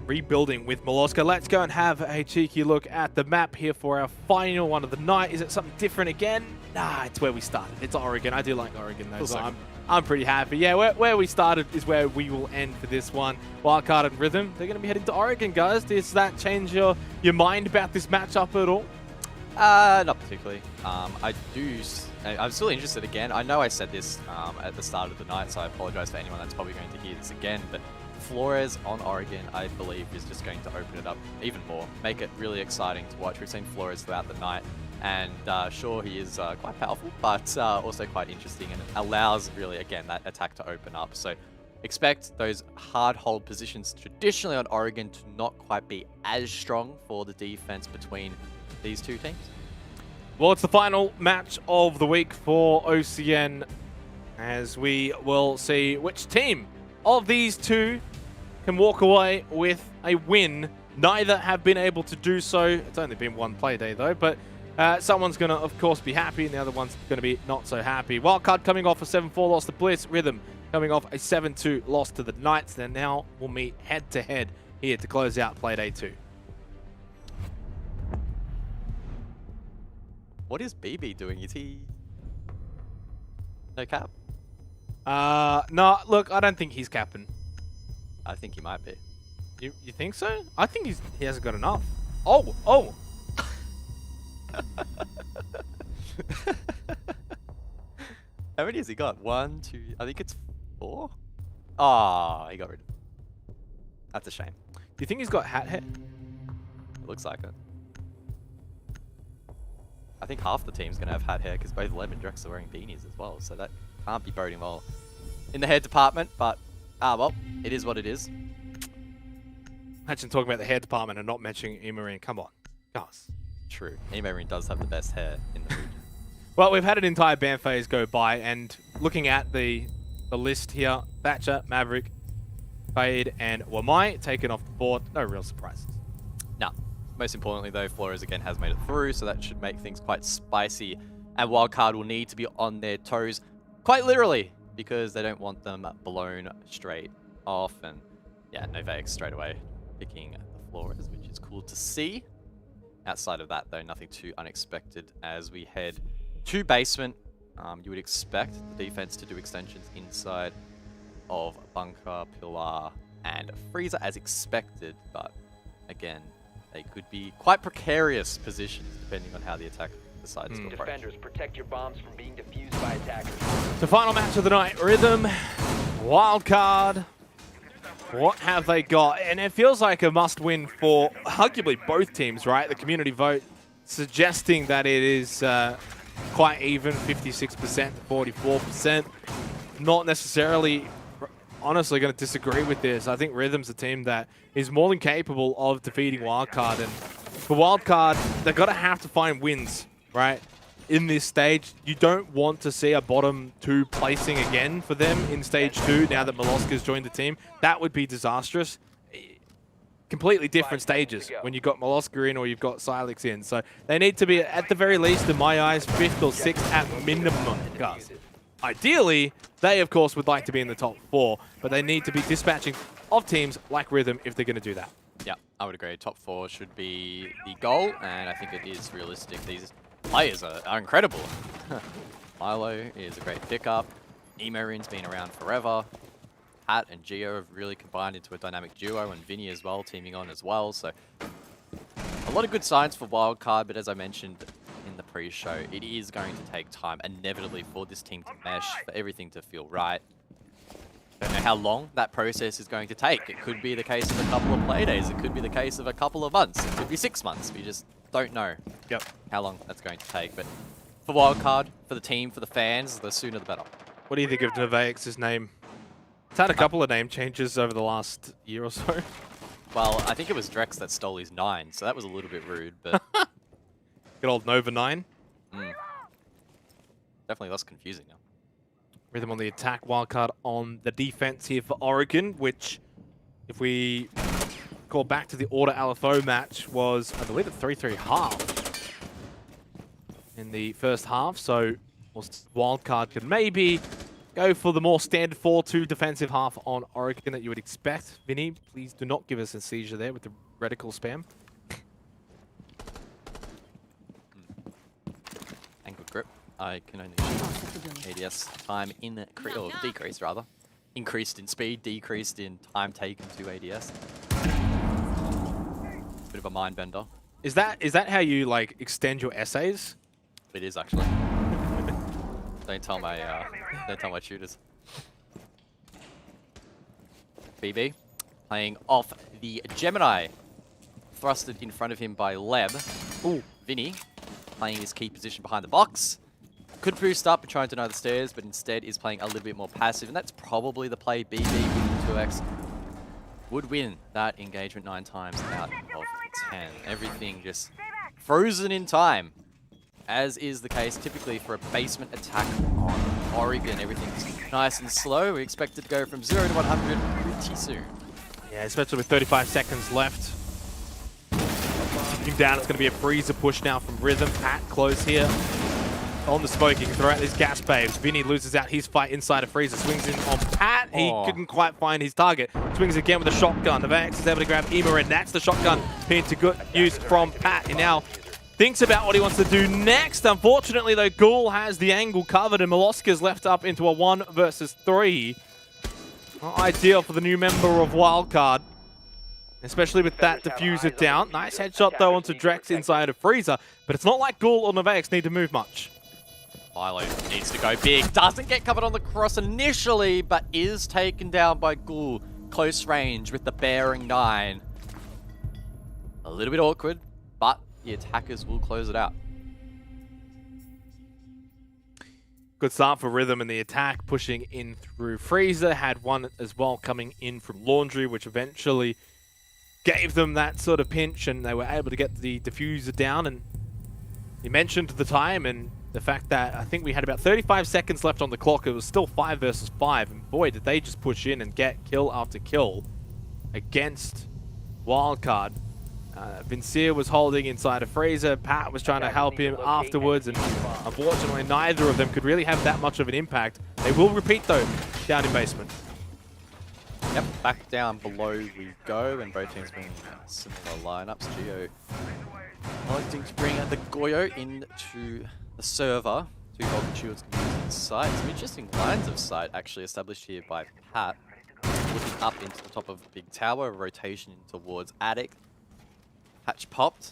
rebuilding with Molosca. Let's go and have a cheeky look at the map here for our final one of the night. Is it something different again? Nah, it's where we started. It's Oregon. I do like Oregon though, so I'm pretty happy. Yeah, where we started is where we will end for this one. Wildcard and Rhythm, they're going to be heading to Oregon, guys. Does that change your mind about this matchup at all? Not particularly. I'm still interested again. I know I said this at the start of the night, so I apologize for anyone that's probably going to hear this again, but Flores on Oregon, I believe, is just going to open it up even more, make it really exciting to watch. We've seen Flores throughout the night, and sure, he is quite powerful, but also quite interesting, and allows really, again, that attack to open up. So expect those hard hold positions traditionally on Oregon to not quite be as strong for the defense between these two teams. Well, it's the final match of the week for OCN, as we will see which team of these two can walk away with a win. Neither have been able to do so. It's only been one play day though, but someone's going to, of course, be happy, and the other one's going to be not so happy. Wildcard coming off a 7-4 loss to Bliss. Rhythm coming off a 7-2 loss to the Knights. Then now we'll meet head-to-head here to close out Playday 2. What is BB doing? Is he no cap? No, look, I don't think he's capping. I think he might be. You think so? I think he hasn't got enough. Oh! How many has he got? 1, 2, I think it's 4? Ah, he got rid of it. That's a shame. Do you think he's got hat hair? It looks like it. I think half the team's going to have hat hair because both Lem and Drex are wearing beanies as well, so that can't be boding well in the hair department, but well, it is what it is. Imagine talking about the hair department and not mentioning Imarine. Come on, guys. True. Emarine does have the best hair in the region. Well, we've had an entire ban phase go by, and looking at the list here, Thatcher, Maverick, Fade, and Wamai taken off the board. No real surprises. No. Most importantly, though, Flores again has made it through, so that should make things quite spicy. And Wildcard will need to be on their toes, quite literally, because they don't want them blown straight off. And yeah, Novak straight away picking the Flores, which is cool to see. Outside of that, though, nothing too unexpected as we head to basement. You would expect the defense to do extensions inside of Bunker, Pillar, and Freezer as expected, but again, they could be quite precarious positions depending on how the attack decides to approach. Defenders, protect your bombs from being defused by attackers. The final match of the night, Rhythm, Wildcard. What have they got? And it feels like a must-win for arguably both teams, right? The community vote suggesting that it is quite even, 56% to 44%. Not necessarily, honestly, going to disagree with this. I think Rhythm's a team that is more than capable of defeating Wildcard. And for Wildcard, they're going to have to find wins, right? In this stage, you don't want to see a bottom 2 placing again for them in stage 2 now that Molosca's joined the team. That would be disastrous. Completely different stages when you've got Molosca in or you've got Silex in. So they need to be, at the very least, in my eyes, 5th or 6th at minimum, guys. Ideally, they, of course, would like to be in the top 4, but they need to be dispatching of teams like Rhythm if they're going to do that. Yeah, I would agree. Top 4 should be the goal, and I think it is realistic. These players are incredible. Milo is a great pickup. Emarine's been around forever. Pat and Gio have really combined into a dynamic duo, and Vinny as well, teaming on as well. So a lot of good signs for Wildcard, but as I mentioned in the pre-show, it is going to take time inevitably for this team to mesh, for everything to feel right. Don't know how long that process is going to take. It could be the case of a couple of playdays. It could be the case of a couple of months. It could be 6 months. We just don't know how long that's going to take. But for Wildcard, for the team, for the fans, the sooner the better. What do you think of Novax's name? It's had a couple of name changes over the last year or so. Well, I think it was Drex that stole his 9, so that was a little bit rude, but... Good old Nova 9. Definitely less confusing now. Rhythm on the attack, Wildcard on the defense here for Oregon, which, if we call back to the Order Alfo match, was, I believe, a 3-3 half in the first half. So Wildcard could maybe go for the more standard 4-2 defensive half on Oregon that you would expect. Vinny, please do not give us a seizure there with the reticle spam. Ankle grip. I can only ADS time or decreased rather. Increased in speed, decreased in time taken to ADS. Bit of a mind bender. Is that how you like extend your essays? It is actually. Don't tell my tutors. BB playing off the Gemini, thrusted in front of him by Leb. Ooh, Vinny playing his key position behind the box. Could boost up and try and deny the stairs, but instead is playing a little bit more passive, and that's probably the play. BB with the 2x would win that engagement 9 times out of 10. Everything just frozen in time, as is the case typically for a basement attack on Oregon. Everything's nice and slow. We expect it to go from 0 to 100 pretty soon. Yeah, especially with 35 seconds left. Looking down, it's going to be a freezer push now from Rhythm. Pat close here on the smoke. You can throw out these gas babes. Vinny loses out his fight inside of freezer. Swings in on Pat. He couldn't quite find his target. Swings again with a shotgun. The Vax is able to grab Ema, and that's the shotgun being to good use from Pat. He now thinks about what he wants to do next. Unfortunately, though, Ghoul has the angle covered, and Molosca's left up into a 1 versus 3. Not ideal for the new member of Wildcard, especially with that diffuser down. Nice headshot, though, onto Drex inside of freezer, but it's not like Ghoul or Novax need to move much. Milo needs to go big. Doesn't get covered on the cross initially, but is taken down by Ghoul. Close range with the bearing 9. A little bit awkward, but the attackers will close it out. Good start for Rhythm in the attack, pushing in through freezer. Had one as well coming in from Laundry, which eventually gave them that sort of pinch, and they were able to get the diffuser down, and You mentioned the time and the fact that I think we had about 35 seconds left on the clock. It was still 5 versus 5, and boy, did they just push in and get kill after kill against Wildcard. Vincier was holding inside of Fraser. Pat was trying to help him afterwards, and unfortunately neither of them could really have that much of an impact. They will repeat though, down in basement. Yep, back down below we go, and both teams bring similar lineups. Geo electing to bring the Goyo into the server. 2 Golden Shields using sight. Some interesting lines of sight actually established here by Pat. Looking up into the top of the big tower, rotation towards attic. Hatch popped,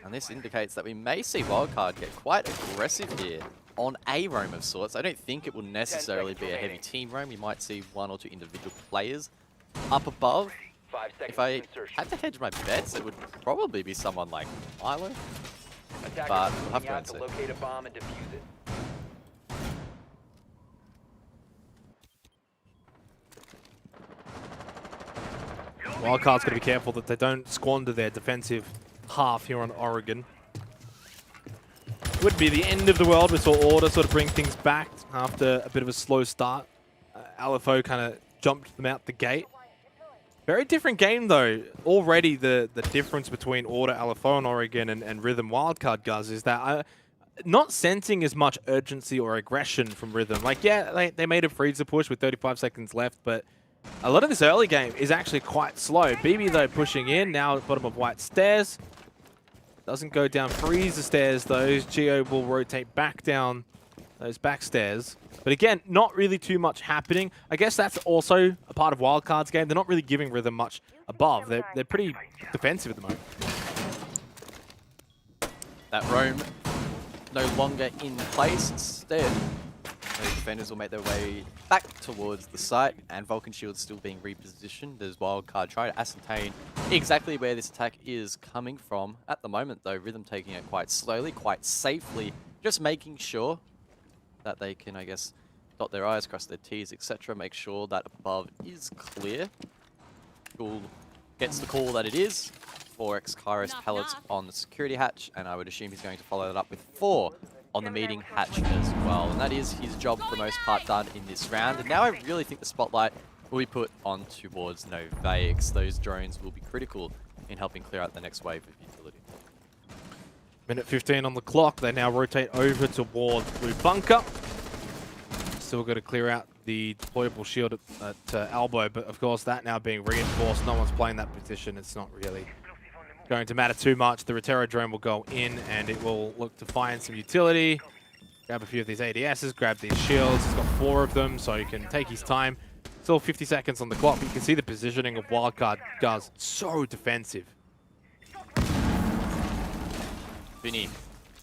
and this indicates that we may see Wildcard get quite aggressive here on a roam of sorts. I don't think it will necessarily be a heavy team roam. You might see 1 or 2 individual players up above. If I had to hedge my bets, it would probably be someone like Milo, but we'll have to wait and see. Locate a bomb and defuse it. Wildcard's got to be careful that they don't squander their defensive half here on Oregon. Would be the end of the world. We saw Order sort of bring things back after a bit of a slow start. Alfo kind of jumped them out the gate. Very different game though. Already the difference between Order, Alfo, and Oregon and Rhythm Wildcard, guys, is that not sensing as much urgency or aggression from Rhythm. Like, yeah, they made a freezer push with 35 seconds left, but a lot of this early game is actually quite slow. BB, though, pushing in, now at the bottom of white stairs. Doesn't go down freezer stairs, though. Geo will rotate back down those back stairs. But again, not really too much happening. I guess that's also a part of Wildcard's game. They're not really giving Rhythm much above. They're pretty defensive at the moment. That roam no longer in place. Instead, those defenders will make their way back towards the site, and Vulcan Shield's still being repositioned as Wildcard try to ascertain exactly where this attack is coming from. At the moment, though, Rhythm taking it quite slowly, quite safely, just making sure that they can, I guess, dot their I's, cross their T's, etc. Make sure that above is clear. Cool gets the call that it is. 4x Kairos pellets on the security hatch, and I would assume he's going to follow that up with 4 on the meeting hatch as well. And that is his job for the most part done in this round. And now I really think the spotlight will be put on towards Novaics. Those drones will be critical in helping clear out the next wave of utility. Minute 15 on the clock. They now rotate over towards Blue Bunker. Still got to clear out the deployable shield at elbow, but of course that now being reinforced. No one's playing that position. It's not really going to matter too much. The Rotero drone will go in and it will look to find some utility. Grab a few of these ADSs, grab these shields. He's got 4 of them, so he can take his time. Still 50 seconds on the clock, but you can see the positioning of Wildcard, guys, so defensive. Vinny,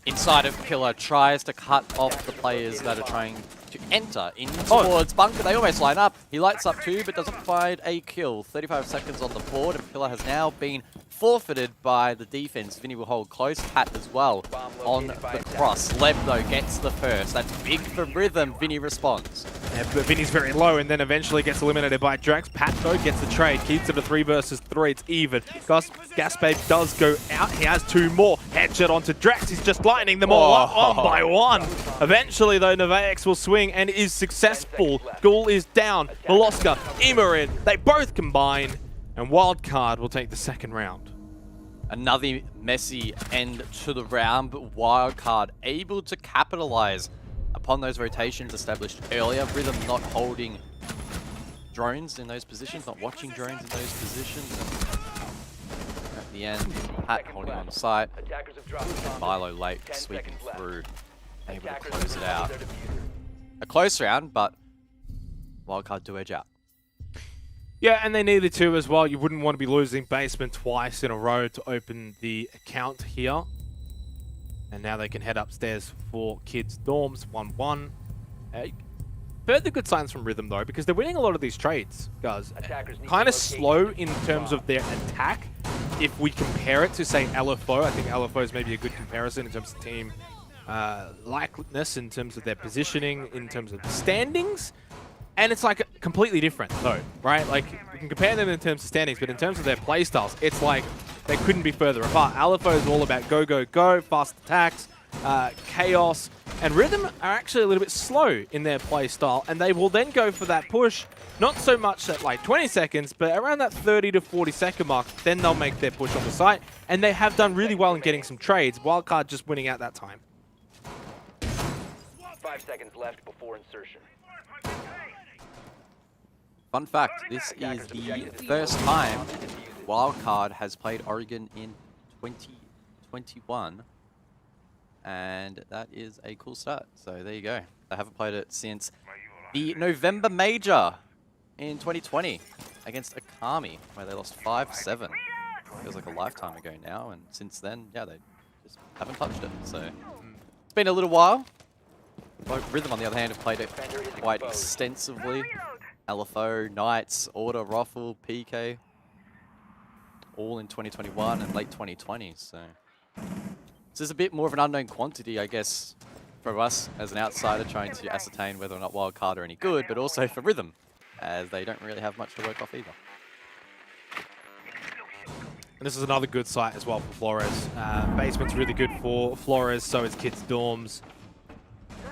inside of Pillar, tries to cut off the players that are trying to enter in towards Bunker. They almost line up. He lights up 2, but doesn't find a kill. 35 seconds on the board, and Pillar has now been forfeited by the defense. Vinny will hold close. Pat as well on the cross. Leb, though, gets the first. That's big for Rhythm. Vinny responds. Yeah, but Vinny's very low and then eventually gets eliminated by Drax. Pat, though, gets the trade. Keeps it a 3 versus 3. It's even. Gasbabe does go out. He has 2 more. Headshot onto Drax. He's just lining them all up 1 by 1. Eventually, though, Novaics will swing and is successful. Ghoul is down. Moloska, Imarin, they both combine. And Wildcard will take the second round. Another messy end to the round, but Wildcard able to capitalize upon those rotations established earlier. Rhythm not holding drones in those positions, not watching drones in those positions. And at the end, Pat holding on site. Milo late, sweeping through, able to close it out. A close round, but Wildcard do edge out. Yeah, and they needed to as well. You wouldn't want to be losing basement twice in a row to open the account here. And now they can head upstairs for kids' dorms, 1-1. Further good signs from Rhythm, though, because they're winning a lot of these trades, guys. Kind of slow in terms of their attack. If we compare it to, say, Alfo, I think Alfo is maybe a good comparison in terms of team likeliness, in terms of their positioning, in terms of standings. And it's like completely different though, right? Like we can compare them in terms of standings, but in terms of their playstyles, it's like they couldn't be further apart. Alfo is all about go, go, go, fast attacks. Chaos, and Rhythm are actually a little bit slow in their play style, and they will then go for that push, not so much at like 20 seconds, but around that 30 to 40 second mark, then they'll make their push on the site, and they have done really well in getting some trades, Wildcard just winning out that time. 5 seconds left before insertion. Fun fact, this is the first time Wildcard has played Oregon in 2021. And that is a cool start. So there you go. They haven't played it since the November Major in 2020 against Akami, where they lost 5-7. Feels like a lifetime ago now. And since then, yeah, they just haven't touched it. So it's been a little while. Rhythm, on the other hand, have played it quite extensively. Alfo, Knights, Order, Ruffle, PK, all in 2021 and late 2020. So this is a bit more of an unknown quantity, I guess, for us as an outsider trying to ascertain whether or not Wildcard are any good, but also for Rhythm, as they don't really have much to work off either. And this is another good site as well for Flores. Basement's really good for Flores, so is Kids Dorms.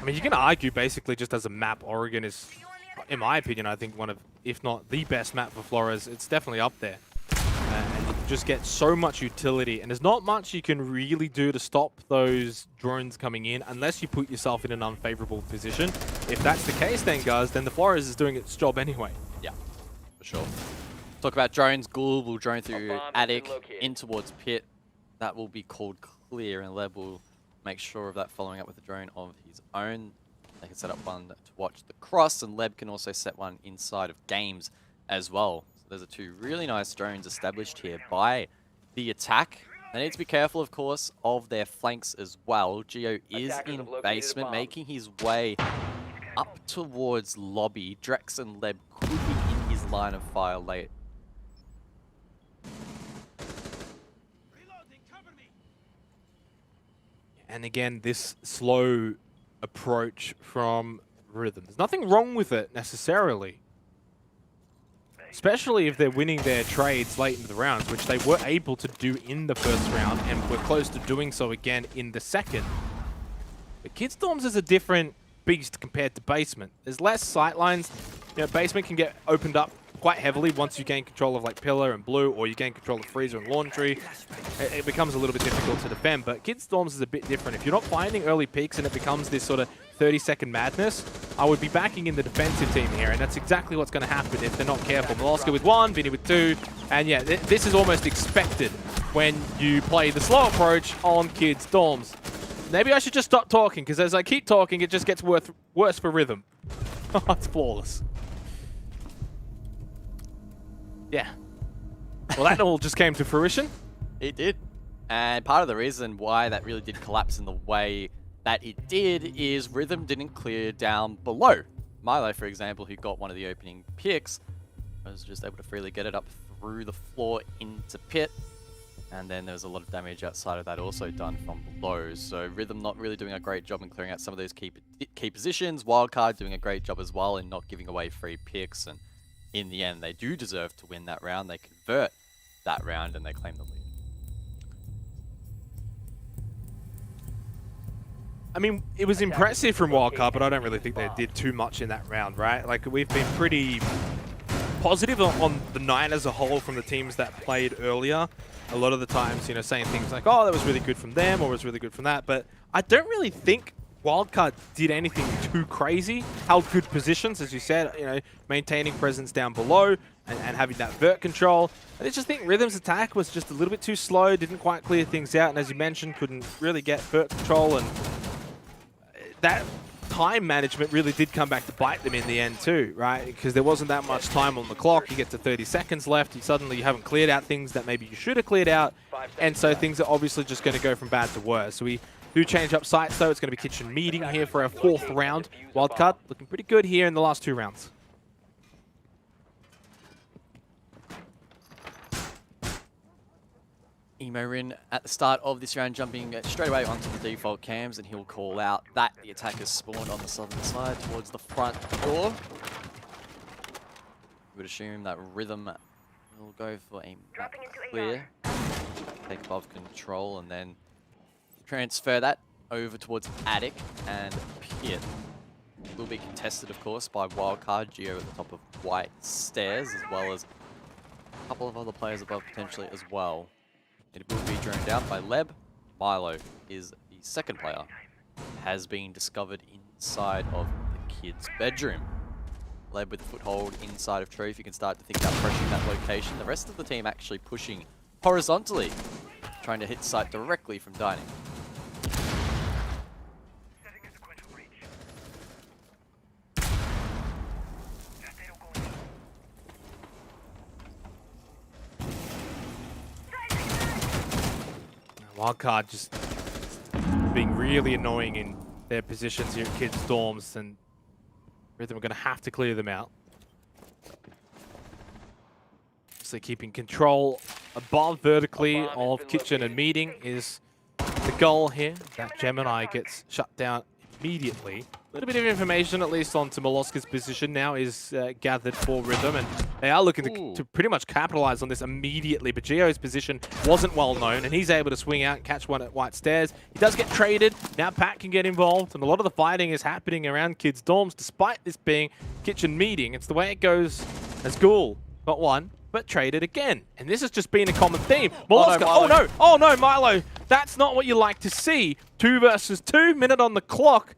I mean, you can argue basically just as a map, Oregon is, in my opinion, I think one of, if not the best map for Flores. It's definitely up there. And you just get so much utility, and there's not much you can really do to stop those drones coming in unless you put yourself in an unfavorable position. If that's the case then, guys, then the Flores is doing its job anyway. Yeah, for sure. Talk about drones. Ghoul will drone through Attic in towards Pit. That will be called clear, and Leb will make sure of that, following up with a drone of his own. They can set up one to watch the cross, and Leb can also set one inside of games as well. There's two really nice drones established here by the attack. They need to be careful, of course, of their flanks as well. Geo is in basement, making his way up towards lobby. Drex and Leb could be in his line of fire late. And again, this slow approach from Rhythm. There's nothing wrong with it necessarily. Especially if they're winning their trades late into the rounds, which they were able to do in the first round and were close to doing so again in the second. But Kids Dorms is a different beast compared to Basement. There's less sightlines. You know, Basement can get opened up quite heavily once you gain control of like Pillar and Blue, or you gain control of Freezer and Laundry. It becomes a little bit difficult to defend, but Kids Storms is a bit different. If you're not finding early peaks and it becomes this sort of 30-second madness, I would be backing in the defensive team here, and that's exactly what's going to happen if they're not careful. Molosca with 1, Vinny with 2, and yeah, this is almost expected when you play the slow approach on Kids Dorms. Maybe I should just stop talking, because as I keep talking, it just gets worse for Rhythm. It's flawless. Yeah. Well, that all just came to fruition. It did. And part of the reason why that really did collapse in the way that it did is Rhythm didn't clear down below. Milo, for example, who got one of the opening picks, was just able to freely get it up through the floor into Pit. And then there was a lot of damage outside of that also done from below. So Rhythm not really doing a great job in clearing out some of those key positions. Wildcard doing a great job as well in not giving away free picks. And in the end, they do deserve to win that round. They convert that round and they claim the lead. I mean, it was impressive from Wildcard, but I don't really think they did too much in that round, right? Like, we've been pretty positive on the night as a whole from the teams that played earlier. A lot of the times, you know, saying things like, oh, that was really good from them, or was really good from that. But I don't really think Wildcard did anything too crazy. Held good positions, as you said, you know, maintaining presence down below and having that vert control. I just think Rhythm's attack was just a little bit too slow, didn't quite clear things out, and as you mentioned, couldn't really get vert control, and that time management really did come back to bite them in the end too, right? Because there wasn't that much time on the clock. You get to 30 seconds left, suddenly you haven't cleared out things that maybe you should have cleared out, and so things are obviously just going to go from bad to worse. So we do change up sites though. It's going to be Kitchen Meeting here for our 4th round. Wildcard looking pretty good here in the last 2 rounds. Emorin at the start of this round jumping straight away onto the default cams, and he'll call out that the attackers spawned on the southern side towards the front door. We would assume that Rhythm will go for a map clear, take above control, and then transfer that over towards Attic and Pit. Will be contested, of course, by Wildcard, Geo at the top of White Stairs, as well as a couple of other players above potentially as well. It will be droned down by Leb. Milo is the second player. Has been discovered inside of the kid's bedroom. Leb with a foothold inside of Truth. You can start to think about pressuring that location. The rest of the team actually pushing horizontally, trying to hit site directly from dining. Wildcard just being really annoying in their positions here at kids' dorms, and Rhythm are going to have to clear them out. So keeping control above vertically of kitchen and meeting is the goal here. That Gemini gets shut down immediately. A little bit of information, at least, onto Molosca's position now is gathered for Rhythm, and they are looking to pretty much capitalize on this immediately. But Geo's position wasn't well known, and he's able to swing out and catch one at White Stairs. He does get traded. Now Pat can get involved, and a lot of the fighting is happening around kids' dorms, despite this being kitchen meeting. It's the way it goes as Ghoul got one, but traded again. And this has just been a common theme. Molosca, oh no, Milo. That's not what you like to see. 2 versus 2, minute on the clock.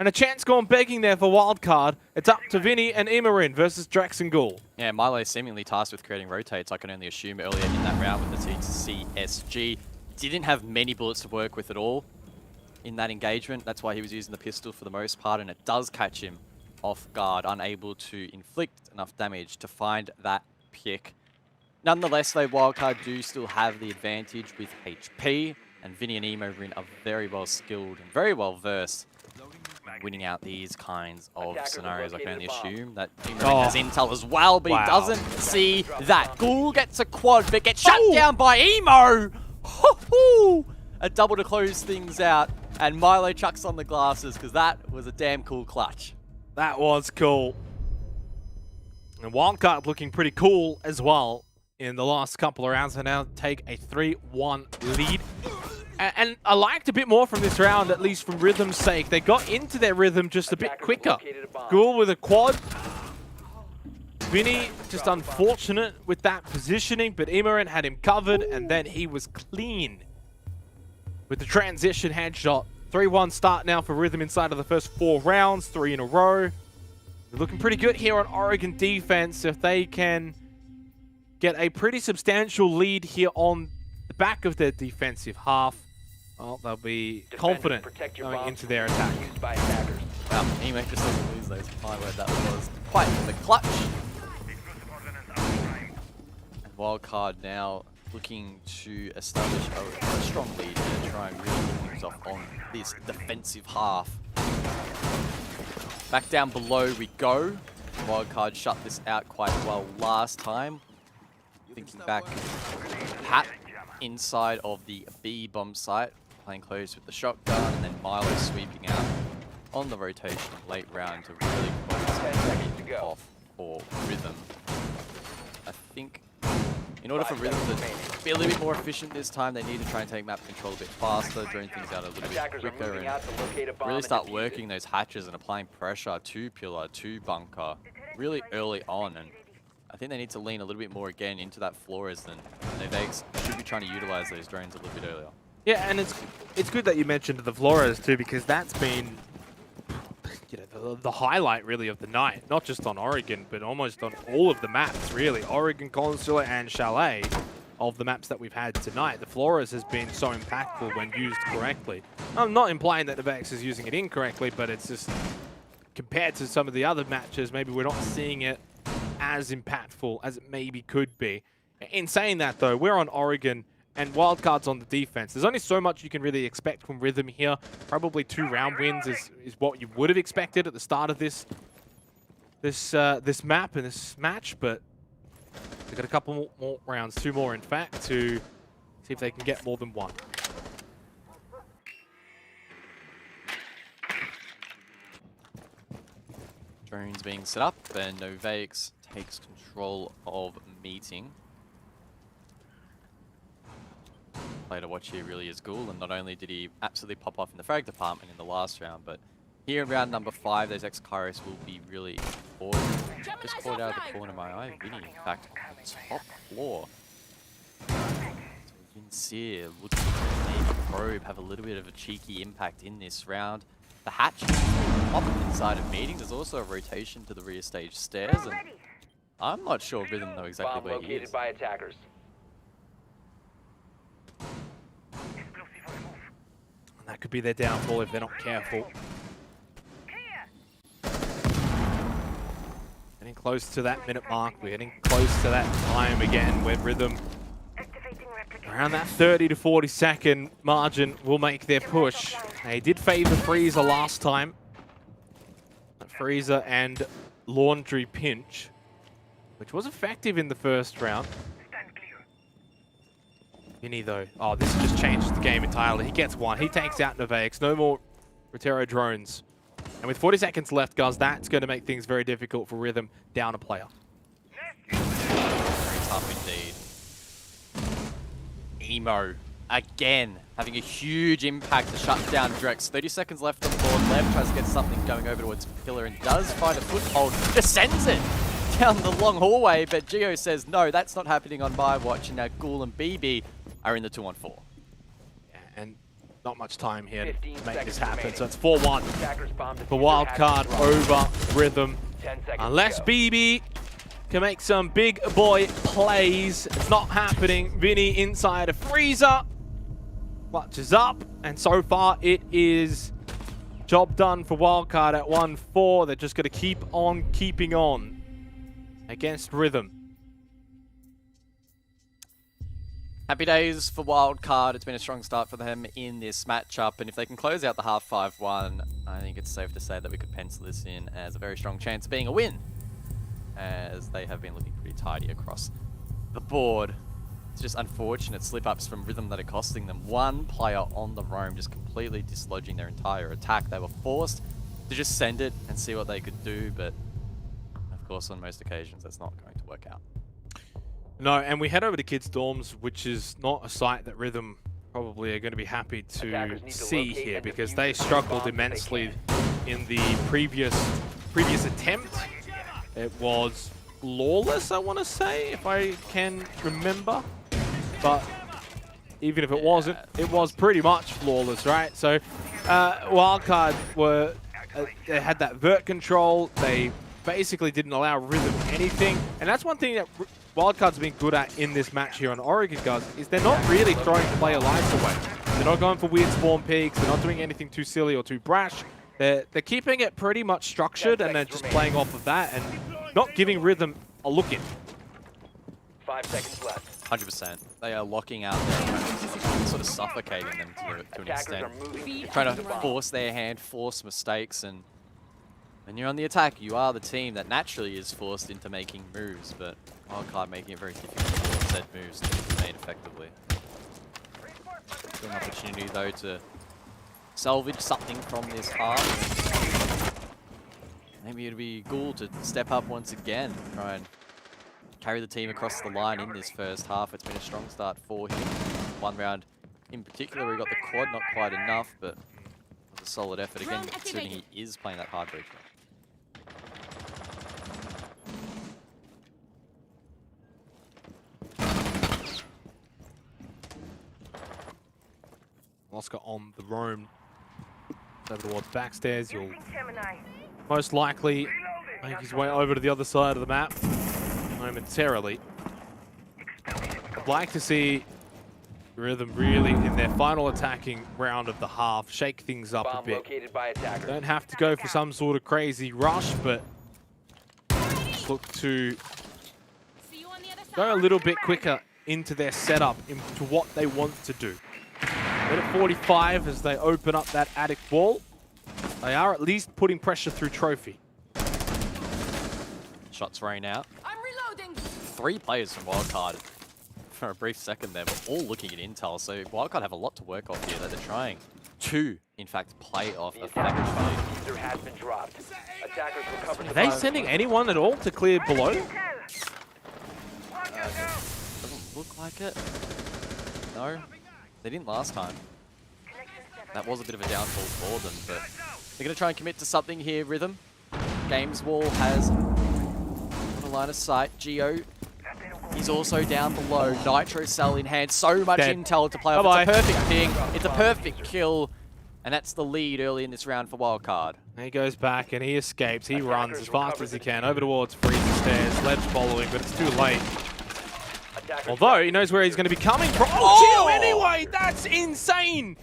And a chance gone begging there for Wildcard. It's up to Vinny and Imarin versus Drax and Ghoul. Yeah, Milo seemingly tasked with creating rotates, I can only assume, earlier in that round with the CSG. Didn't have many bullets to work with at all in that engagement. That's why he was using the pistol for the most part, and it does catch him off guard, unable to inflict enough damage to find that pick. Nonetheless, though, Wildcard do still have the advantage with HP, and Vinny and Imarin are very well skilled and very well versed winning out these kinds of scenarios. I can only assume that Imarin has intel as well, but he doesn't see that. Ghoul gets a quad, but gets shut down by Emo! A double to close things out, and Milo chucks on the glasses, because that was a damn cool clutch. That was cool. And Wildcard looking pretty cool as well in the last couple of rounds, and now take a 3-1 lead. And I liked a bit more from this round, at least from Rhythm's sake. They got into their rhythm just a bit quicker. Ghoul with a quad. Vinny just unfortunate with that positioning, but Imarin had him covered, and then he was clean with the transition headshot. 3-1 start now for Rhythm inside of the first 4 rounds, 3 in a row. They're looking pretty good here on Oregon defense. If they can get a pretty substantial lead here on the back of their defensive half, well, they'll be confident going into their attack. Wow, Emo just doesn't lose those. My word, that was quite the clutch. And Wildcard now looking to establish a strong lead and try and really put things off on this defensive half. Back down below we go. Wildcard shut this out quite well last time. Thinking back, Pat inside of the B bomb site, playing close with the shotgun, and then Milo sweeping out on the rotation late round to really close things off for Rhythm. I think in order for Rhythm to be a little bit more efficient this time, they need to try and take map control a bit faster, drone things out a little bit quicker, and really start working those hatches and applying pressure to pillar, to bunker, really early on. And I think they need to lean a little bit more again into that Flores, and they should be trying to utilize those drones a little bit earlier. Yeah, and it's good that you mentioned the Flores too, because that's been the highlight really of the night, not just on Oregon, but almost on all of the maps really. Oregon, Consular, and Chalet, of the maps that we've had tonight. The Flores has been so impactful when used correctly. I'm not implying that the Vex is using it incorrectly, but it's just compared to some of the other matches, maybe we're not seeing it as impactful as it maybe could be. In saying that though, we're on Oregon and Wildcard's on the defense. There's only so much you can really expect from Rhythm here. Probably 2 round wins is what you would have expected at the start of this map and this match, but they've got a couple more rounds, 2 more in fact, to see if they can get more than 1. Drones being set up, and Noveix takes control of meeting. player to watch here really is Ghoul, and not only did he absolutely pop off in the frag department in the last round, but here in round number 5, those ex-Kairos will be really important. Just caught out of the corner of my eye. Vinny, in fact, on the top floor. So Vincere looking to make Probe have a little bit of a cheeky impact in this round. The hatch up inside of meeting. There's also a rotation to the rear stage stairs, and I'm not sure Rhythm know exactly where he is. By attackers. And that could be their downfall if they're not careful. Getting close to that minute mark. We're getting close to that time again where Rhythm, around that 30 to 40 second margin, will make their push. They did favor Freezer last time. Freezer and Laundry Pinch, which was effective in the first round. Vinny though, oh, this just changes the game entirely. He gets one, he takes out Nevaix, no more Rotero drones. And with 40 seconds left, guys, that's going to make things very difficult for Rhythm, down a player. Very tough indeed. Emo, again, having a huge impact to shut down Drex. 30 seconds left on the board. Lev tries to get something going over towards Pillar and does find a foothold. Just sends it down the long hallway, but Geo says, no, that's not happening on my watch. And now Ghoul and BB are in the 2-on-4. Yeah, and not much time here to make this happen. So it's 4-1 for Wildcard over Rhythm. Unless BB can make some big boy plays, it's not happening. Vinny inside a Freezer. Clutches up, and so far it is job done for Wildcard at 1-4. They're just going to keep on keeping on against Rhythm. Happy days for Wildcard. It's been a strong start for them in this matchup, and if they can close out the half 5-1, I think it's safe to say that we could pencil this in as a very strong chance of being a win, as they have been looking pretty tidy across the board. It's just unfortunate slip-ups from Rhythm that are costing them. One player on the roam just completely dislodging their entire attack. They were forced to just send it and see what they could do, but of course on most occasions that's not going to work out. No, and we head over to Kids Dorms, which is not a site that Rhythm probably are going to be happy to see here, because they struggled immensely in the previous attempt. It was flawless, I want to say, if I can remember. But even if it wasn't, it was pretty much flawless, right? So Wildcard they had that vert control. They basically didn't allow Rhythm anything. And that's one thing that Wildcard's been good at in this match here on Oregon, guys, is they're not really throwing player lives away. They're not going for weird spawn peaks. They're not doing anything too silly or too brash. They're keeping it pretty much structured, and they're just playing off of that and not giving Rhythm a look in. 5 seconds left. 100%. They are locking out there, sort of suffocating them to an extent. They're trying to force their hand, force mistakes, and when you're on the attack, you are the team that naturally is forced into making moves, but Wildcard making it very difficult for said moves to be made effectively. Still an opportunity though to salvage something from this half. Maybe it'll be Ghoul to step up once again, try and carry the team across the line in this first half. It's been a strong start for him. One round in particular, we got the quad, not quite enough, but it was a solid effort again, considering he is playing that hard break. Oscar on the roam over towards backstairs. You'll most likely make his way over to the other side of the map momentarily. I'd like to see Rhythm really in their final attacking round of the half shake things up a bit. Don't have to go for some sort of crazy rush, but look to go a little bit quicker into their setup, into what they want to do. Minute 45 as they open up that attic wall. They are at least putting pressure through Trophy. Shots rain out. I'm reloading. 3 players from Wildcard for a brief second there, but all looking at intel. So Wildcard have a lot to work off here that they're trying to, in fact, play off effectively. User has been dropped. Attackers recovered. Are they sending anyone at all to clear below? Doesn't look like it. No. They didn't last time. That was a bit of a downfall for them, but they're going to try and commit to something here, Rhythm. Games Wall has a line of sight. Geo, he's also down below. Nitro Cell in hand. So much intel to play off. It's a perfect ping. It's a perfect kill. And that's the lead early in this round for Wildcard. He goes back and he escapes. He runs as fast as he can over towards Freezer Stairs. Ledge following, but it's too late. Although he knows where he's going to be coming from. Oh, Geo anyway! That's insane!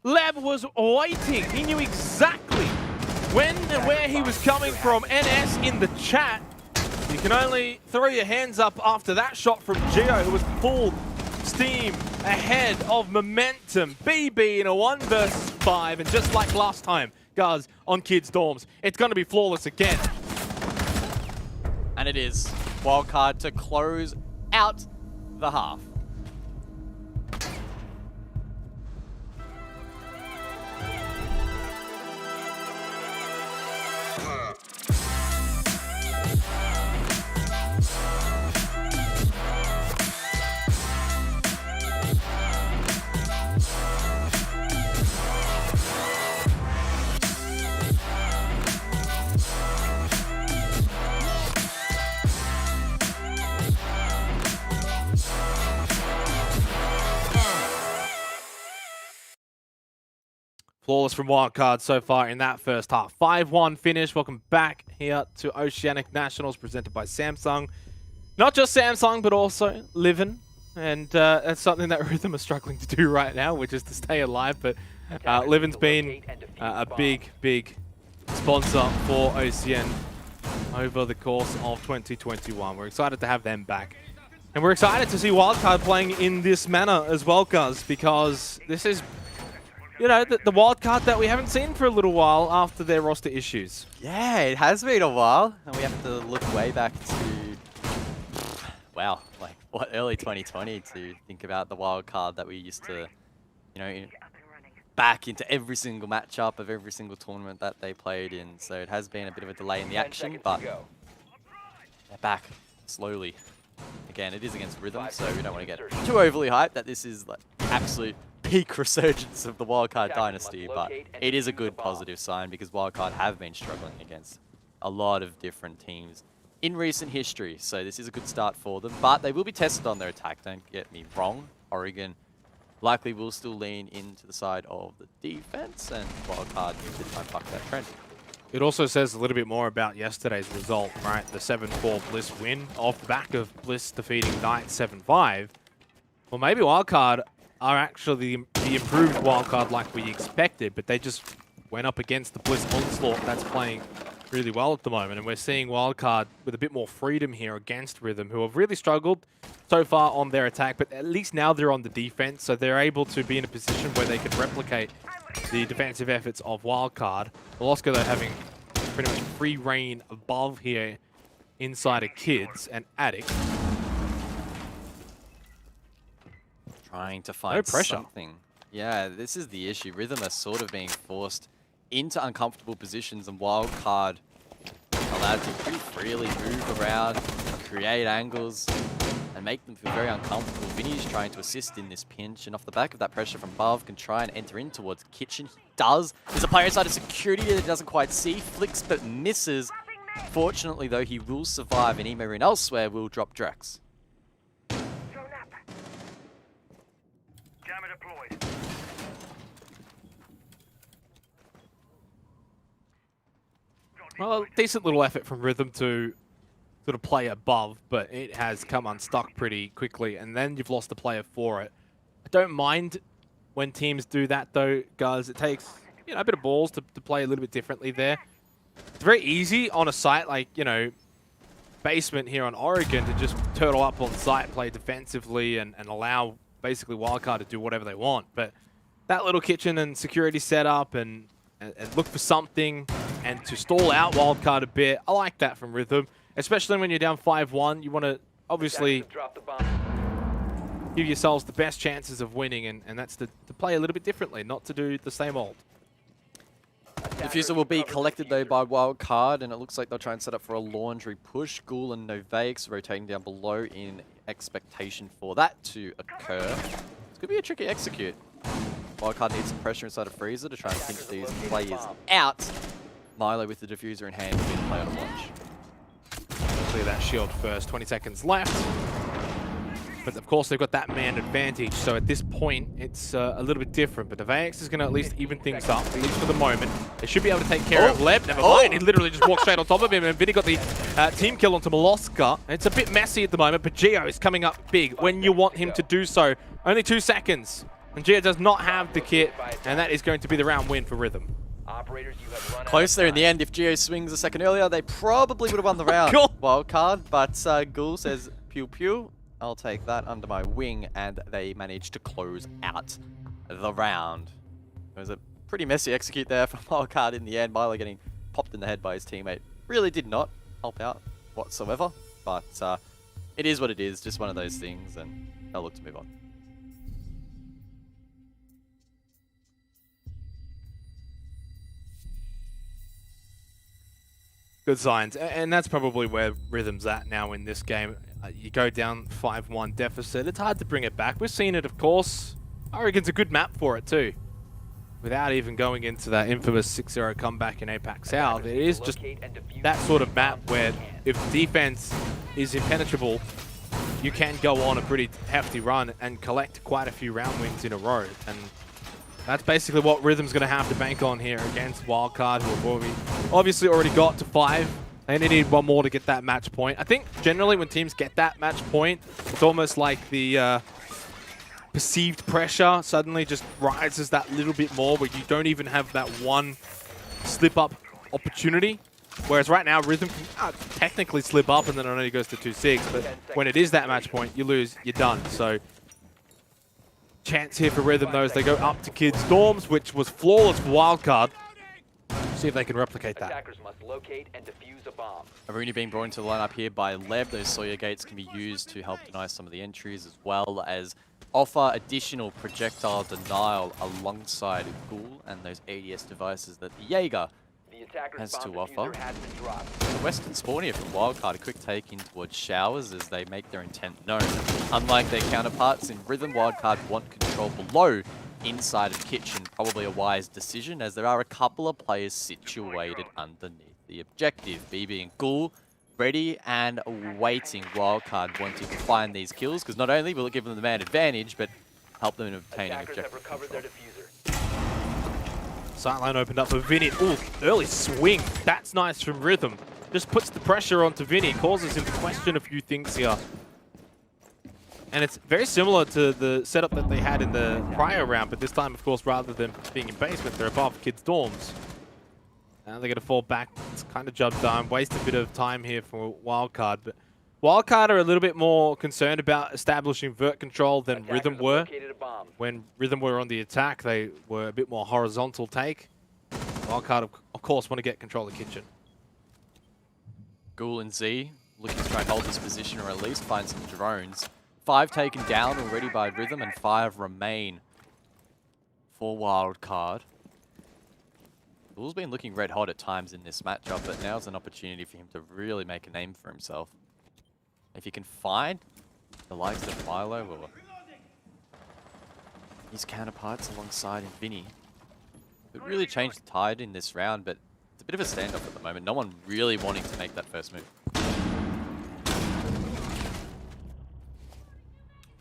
Lab was waiting. He knew exactly when and where he was coming from. NS in the chat. You can only throw your hands up after that shot from Geo, who was full steam ahead of momentum. BB in a 1 versus 5, and just like last time, guys, on Kids Dorms, it's going to be flawless again. And it is. Wildcard to close out the half. Flawless from Wildcard so far in that first half. 5-1 finish. Welcome back here to Oceanic Nationals presented by Samsung. Not just Samsung, but also Livin. And that's something that Rhythm are struggling to do right now, which is to stay alive. But Livin's been a big, big sponsor for OCN over the course of 2021. We're excited to have them back. And we're excited to see Wildcard playing in this manner as well, guys, because this is, you know, the Wildcard that we haven't seen for a little while after their roster issues. Yeah, it has been a while, and we have to look way back to, wow, like what, early 2020 to think about the Wildcard that we used to, you know, back into every single matchup of every single tournament that they played in. So it has been a bit of a delay in the action, but they're back slowly. Again, it is against Rhythm, so we don't want to get too overly hyped that this is like absolute peak resurgence of the Wildcard dynasty, but it is a good positive sign because Wildcard have been struggling against a lot of different teams in recent history. So this is a good start for them, but they will be tested on their attack, don't get me wrong. Oregon likely will still lean into the side of the defense, and Wildcard needs to try and buck that trend. It also says a little bit more about yesterday's result, right? The 7-4 Bliss win off the back of Bliss defeating Knight 7-5. Well, maybe Wildcard are actually the improved Wildcard like we expected, but they just went up against the Bliss onslaught that's playing really well at the moment. And we're seeing Wildcard with a bit more freedom here against Rhythm, who have really struggled so far on their attack, but at least now they're on the defense, so they're able to be in a position where they can replicate the defensive efforts of Wildcard. Velasco, though, having pretty much free reign above here inside of Kids and Attic. Trying to find something. Yeah, this is the issue. Rhythm are sort of being forced into uncomfortable positions, and Wildcard allowed to pretty freely move around, create angles, and make them feel very uncomfortable. Vinny's trying to assist in this pinch, and off the back of that pressure from above, can try and enter in towards Kitchen. He does. There's a player inside of security that he doesn't quite see. Flicks, but misses. Fortunately, though, he will survive, and Emarin elsewhere will drop Drax. Well, a decent little effort from Rhythm to sort of play above, but it has come unstuck pretty quickly, and then you've lost a player for it. I don't mind when teams do that, though, guys. It takes, you know, a bit of balls to play a little bit differently there. It's very easy on a site like, you know, Basement here on Oregon to just turtle up on site, play defensively, and allow basically Wildcard to do whatever they want. But that little kitchen and security setup and look for something and to stall out Wildcard a bit, I like that from Rhythm. Especially when you're down 5-1, you want to obviously give yourselves the best chances of winning, and that's to play a little bit differently, not to do the same old. Diffuser will be collected though by Wildcard, and it looks like they'll try and set up for a laundry push. Ghoul and Novakes rotating down below in expectation for that to occur. It's Could be a tricky execute. Wildcard needs some pressure inside of Freezer to try and pinch these players out. Milo with the diffuser in hand will be the player to watch. Clear that shield first. 20 seconds left. But of course, they've got that man advantage. So at this point, it's a little bit different. But Avax is going to at least even things up, at least for the moment. They should be able to take care of Leb. Never mind. He literally just walked straight on top of him. And Vinny got the team kill onto Moloska. It's a bit messy at the moment, but Gio is coming up big when you want him to do so. Only 2 seconds. And Gio does not have the kit. And that is going to be the round win for Rhythm. Close there in the end. If Gio swings a second earlier, they probably would have won the round. Wildcard. But Ghoul says, pew pew. I'll take that under my wing, and they managed to close out the round. It was a pretty messy execute there from Wildcard in the end. Milo getting popped in the head by his teammate really did not help out whatsoever, but it is what it is, just one of those things, and they'll look to move on. Good signs, and that's probably where Rhythm's at now in this game. You go down 5-1 deficit, it's hard to bring it back. We've seen it, of course. Oregon's a good map for it too. Without even going into that infamous 6-0 comeback in APAC South, it is just that sort of map where if defense is impenetrable, you can go on a pretty hefty run and collect quite a few round wins in a row. And that's basically what Rhythm's going to have to bank on here against Wildcard, who have obviously already got to 5. They only need one more to get that match point. I think generally when teams get that match point, it's almost like the perceived pressure suddenly just rises that little bit more, where you don't even have that one slip-up opportunity. Whereas right now, Rhythm can technically slip up and then it only goes to 2-6. But when it is that match point, you lose, you're done. So chance here for Rhythm, though, as they go up to Kids Storms, which was flawless for Wildcard. See if they can replicate that. Attackers must locate and defuse a bomb. Aruni being brought into the lineup here by Leb. Those Sawyer gates can be used to help deny some of the entries, as well as offer additional projectile denial alongside Ghoul and those ADS devices that the Jaeger has to offer. The Western spawn here from Wildcard, a quick take in towards Showers as they make their intent known. Unlike their counterparts in Rhythm, Wildcard want control below inside of Kitchen. Probably a wise decision, as there are a couple of players situated underneath the objective. BB and Ghoul ready and waiting. Wildcard wanting to find these kills, because not only will it give them the man advantage, but help them in obtaining objective control. Sightline opened up for Vinny. Ooh, early swing. That's nice from Rhythm. Just puts the pressure onto Vinny, causes him to question a few things here. And it's very similar to the setup that they had in the prior round, but this time, of course, rather than being in basement, they're above Kids' dorms. Now they're going to fall back. It's kind of job done. Waste a bit of time here for Wildcard, but Wildcard are a little bit more concerned about establishing vert control than Rhythm were. When Rhythm were on the attack, they were a bit more horizontal take. Wildcard, of course, want to get control of Kitchen. Ghoul and Z looking to try and hold this position, or at least find some drones. 5 taken down already by Rhythm, and 5 remain for Wildcard. Ghoul's been looking red hot at times in this matchup, but now's an opportunity for him to really make a name for himself. If he can find the likes of Milo or his counterparts alongside Vinny, it would really change the tide in this round, but it's a bit of a standoff at the moment. No one really wanting to make that first move.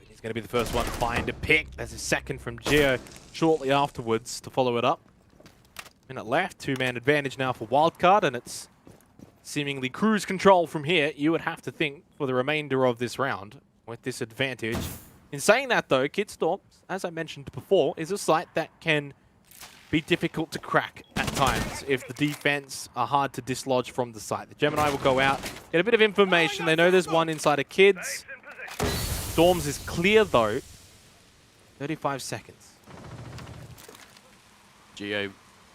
He's going to be the first one to find a pick. There's a second from Gio shortly afterwards to follow it up. Minute left, 2-man advantage now for Wildcard, and it's seemingly cruise control from here, you would have to think, for the remainder of this round with this advantage. In saying that, though, Kids Storms, as I mentioned before, is a site that can be difficult to crack at times if the defense are hard to dislodge from the site. The Gemini will go out, get a bit of information. They know there's one inside of Kids. Storms is clear, though. 35 seconds. Gio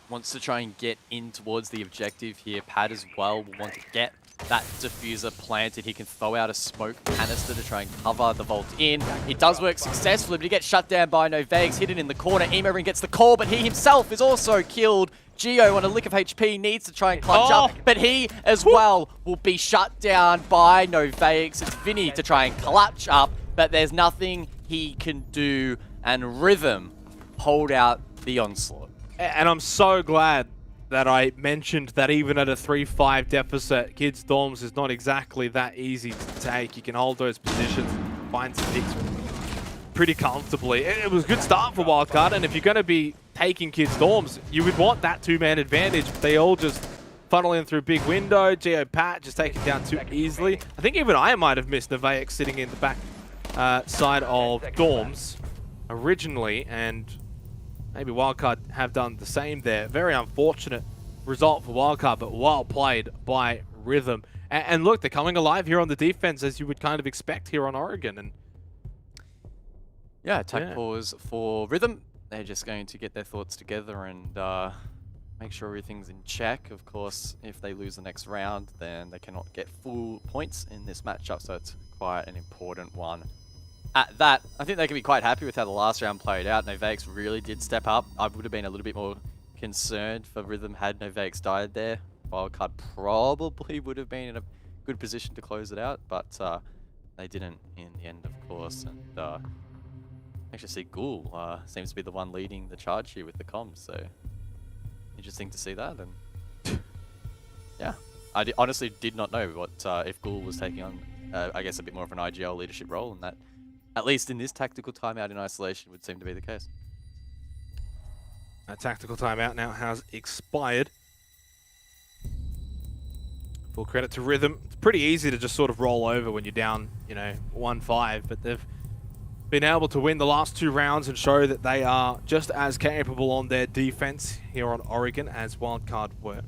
wants to try and get in towards the objective here. Pat as well will want to get that diffuser planted. He can throw out a smoke canister to try and cover the vault in. It does work successfully, but he gets shut down by Novax, hidden in the corner. Emorin gets the call, but he himself is also killed. Gio, on a lick of HP, needs to try and clutch up, but he as well will be shut down by Novax. It's Vinny to try and clutch up, but there's nothing he can do and Rhythm hold out the onslaught. And I'm so glad that I mentioned that even at a 3-5 deficit, Kids Dorms is not exactly that easy to take. You can hold those positions, find some picks pretty comfortably. It was a good start for Wildcard, and if you're going to be taking Kids Dorms, you would want that two-man advantage. They all just funnel in through big window. Geo Pat just taken down too easily. I think even I might have missed Nevaix sitting in the back side of Dorms originally, and maybe Wildcard have done the same there. Very unfortunate result for Wildcard, but well played by Rhythm. And look, they're coming alive here on the defense, as you would kind of expect here on Oregon. And yeah, attack pause for Rhythm. They're just going to get their thoughts together and make sure everything's in check. Of course, if they lose the next round, then they cannot get full points in this matchup, so it's quite an important one. At that, I think they can be quite happy with how the last round played out. Nevaix really did step up. I would have been a little bit more concerned for Rhythm had Nevaix died there. Wildcard probably would have been in a good position to close it out, but they didn't in the end, of course. And actually see Ghoul seems to be the one leading the charge here with the comms, so interesting to see that. And yeah, I honestly did not know what if Ghoul was taking on, I guess, a bit more of an IGL leadership role, and that, at least in this tactical timeout in isolation, would seem to be the case. That tactical timeout now has expired. Full credit to Rhythm. It's pretty easy to just sort of roll over when you're down, 1-5, but they've been able to win the last 2 rounds and show that they are just as capable on their defense here on Oregon as Wildcard were.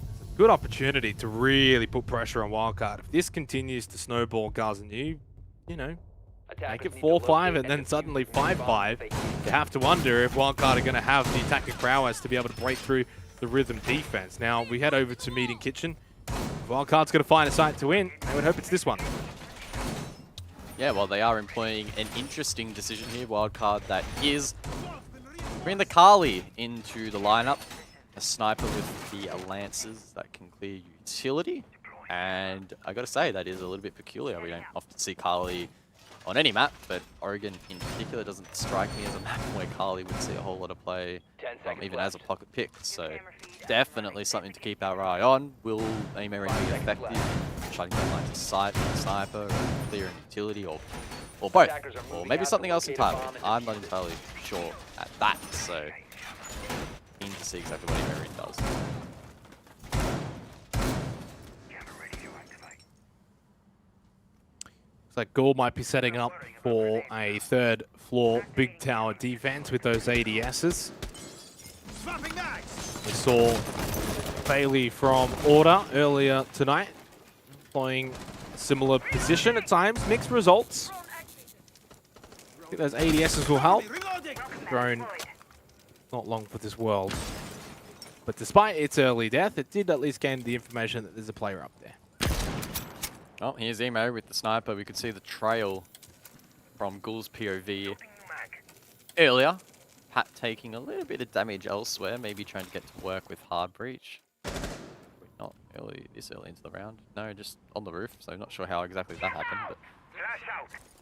It's a good opportunity to really put pressure on Wildcard. If this continues to snowball, guys, and you make it 4-5 and then suddenly 5-5, you have to wonder if Wildcard are going to have the attacking prowess to be able to break through the Rhythm defense. Now, we head over to Meeting Kitchen. If Wildcard's going to find a site to win, I would hope it's this one. Yeah, well, they are employing an interesting decision here, Wildcard, that is bring the Kali into the lineup. A sniper with the Lancers that can clear utility. And I gotta say, that is a little bit peculiar. We don't often see Kali on any map, but Oregon in particular doesn't strike me as a map where Kali would see a whole lot of play, even as a pocket pick. So definitely something to keep our eye on. Will Aimery be effective in shutting down lines of sight with a sniper, or clearing utility, or both? Or maybe something else entirely. I'm not entirely sure at that, so keen to see exactly what Aimery does. Looks like Ghoul might be setting up for a 3rd floor big tower defense with those ADSs. We saw Bailey from Order earlier tonight, playing a similar position at times. Mixed results. I think those ADSs will help. Drone, not long for this world. But despite its early death, it did at least gain the information that there's a player up there. Oh, here's Emo with the sniper. We could see the trail from Ghoul's POV earlier. Pat taking a little bit of damage elsewhere, maybe trying to get to work with Hard Breach. Not this early into the round. No, just on the roof, so not sure how exactly that happened. But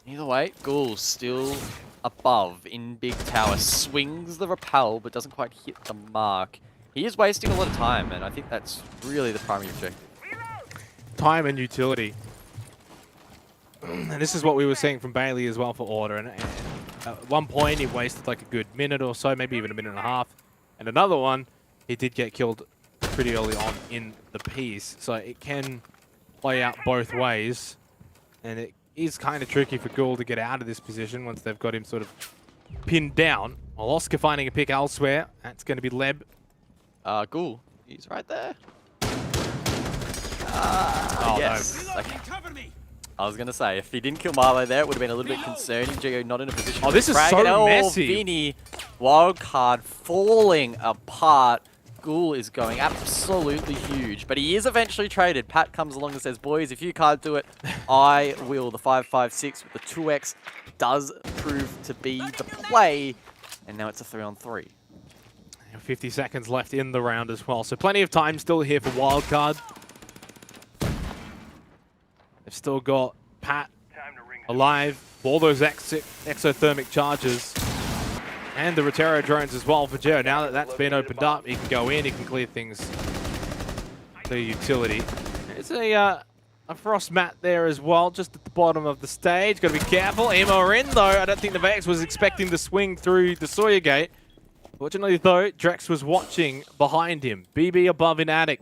either way, Ghoul still above in big tower. Swings the rappel, but doesn't quite hit the mark. He is wasting a lot of time, and I think that's really the primary objective. Time and utility. And this is what we were seeing from Bailey as well for Order. And at one point, he wasted like a good minute or so, maybe even a minute and a half. And another one, he did get killed pretty early on in the piece. So it can play out both ways. And it is kind of tricky for Ghoul to get out of this position once they've got him sort of pinned down. While Oscar finding a pick elsewhere. That's going to be Leb. Ghoul, he's right there. Oh, yes. No. Okay. I was going to say, if he didn't kill Marlo there, it would have been a little bit concerning. Geo not in a position to this is so messy. Vinny, Wildcard falling apart. Ghoul is going absolutely huge, but he is eventually traded. Pat comes along and says, boys, if you can't do it, I will. The 5.56 with the 2x does prove to be the play, and now it's a 3-on-3. 50 seconds left in the round as well, so plenty of time still here for Wildcard. They've still got Pat alive. All those exothermic charges. And the Rotero drones as well for Geo. Now that that's been opened up, he can go in, he can clear things. The utility. It's a frost mat there as well, just at the bottom of the stage. Got to be careful. Emo in though. I don't think the Vex was expecting the swing through the Sawyer gate. Fortunately though, Drex was watching behind him. BB above in attic.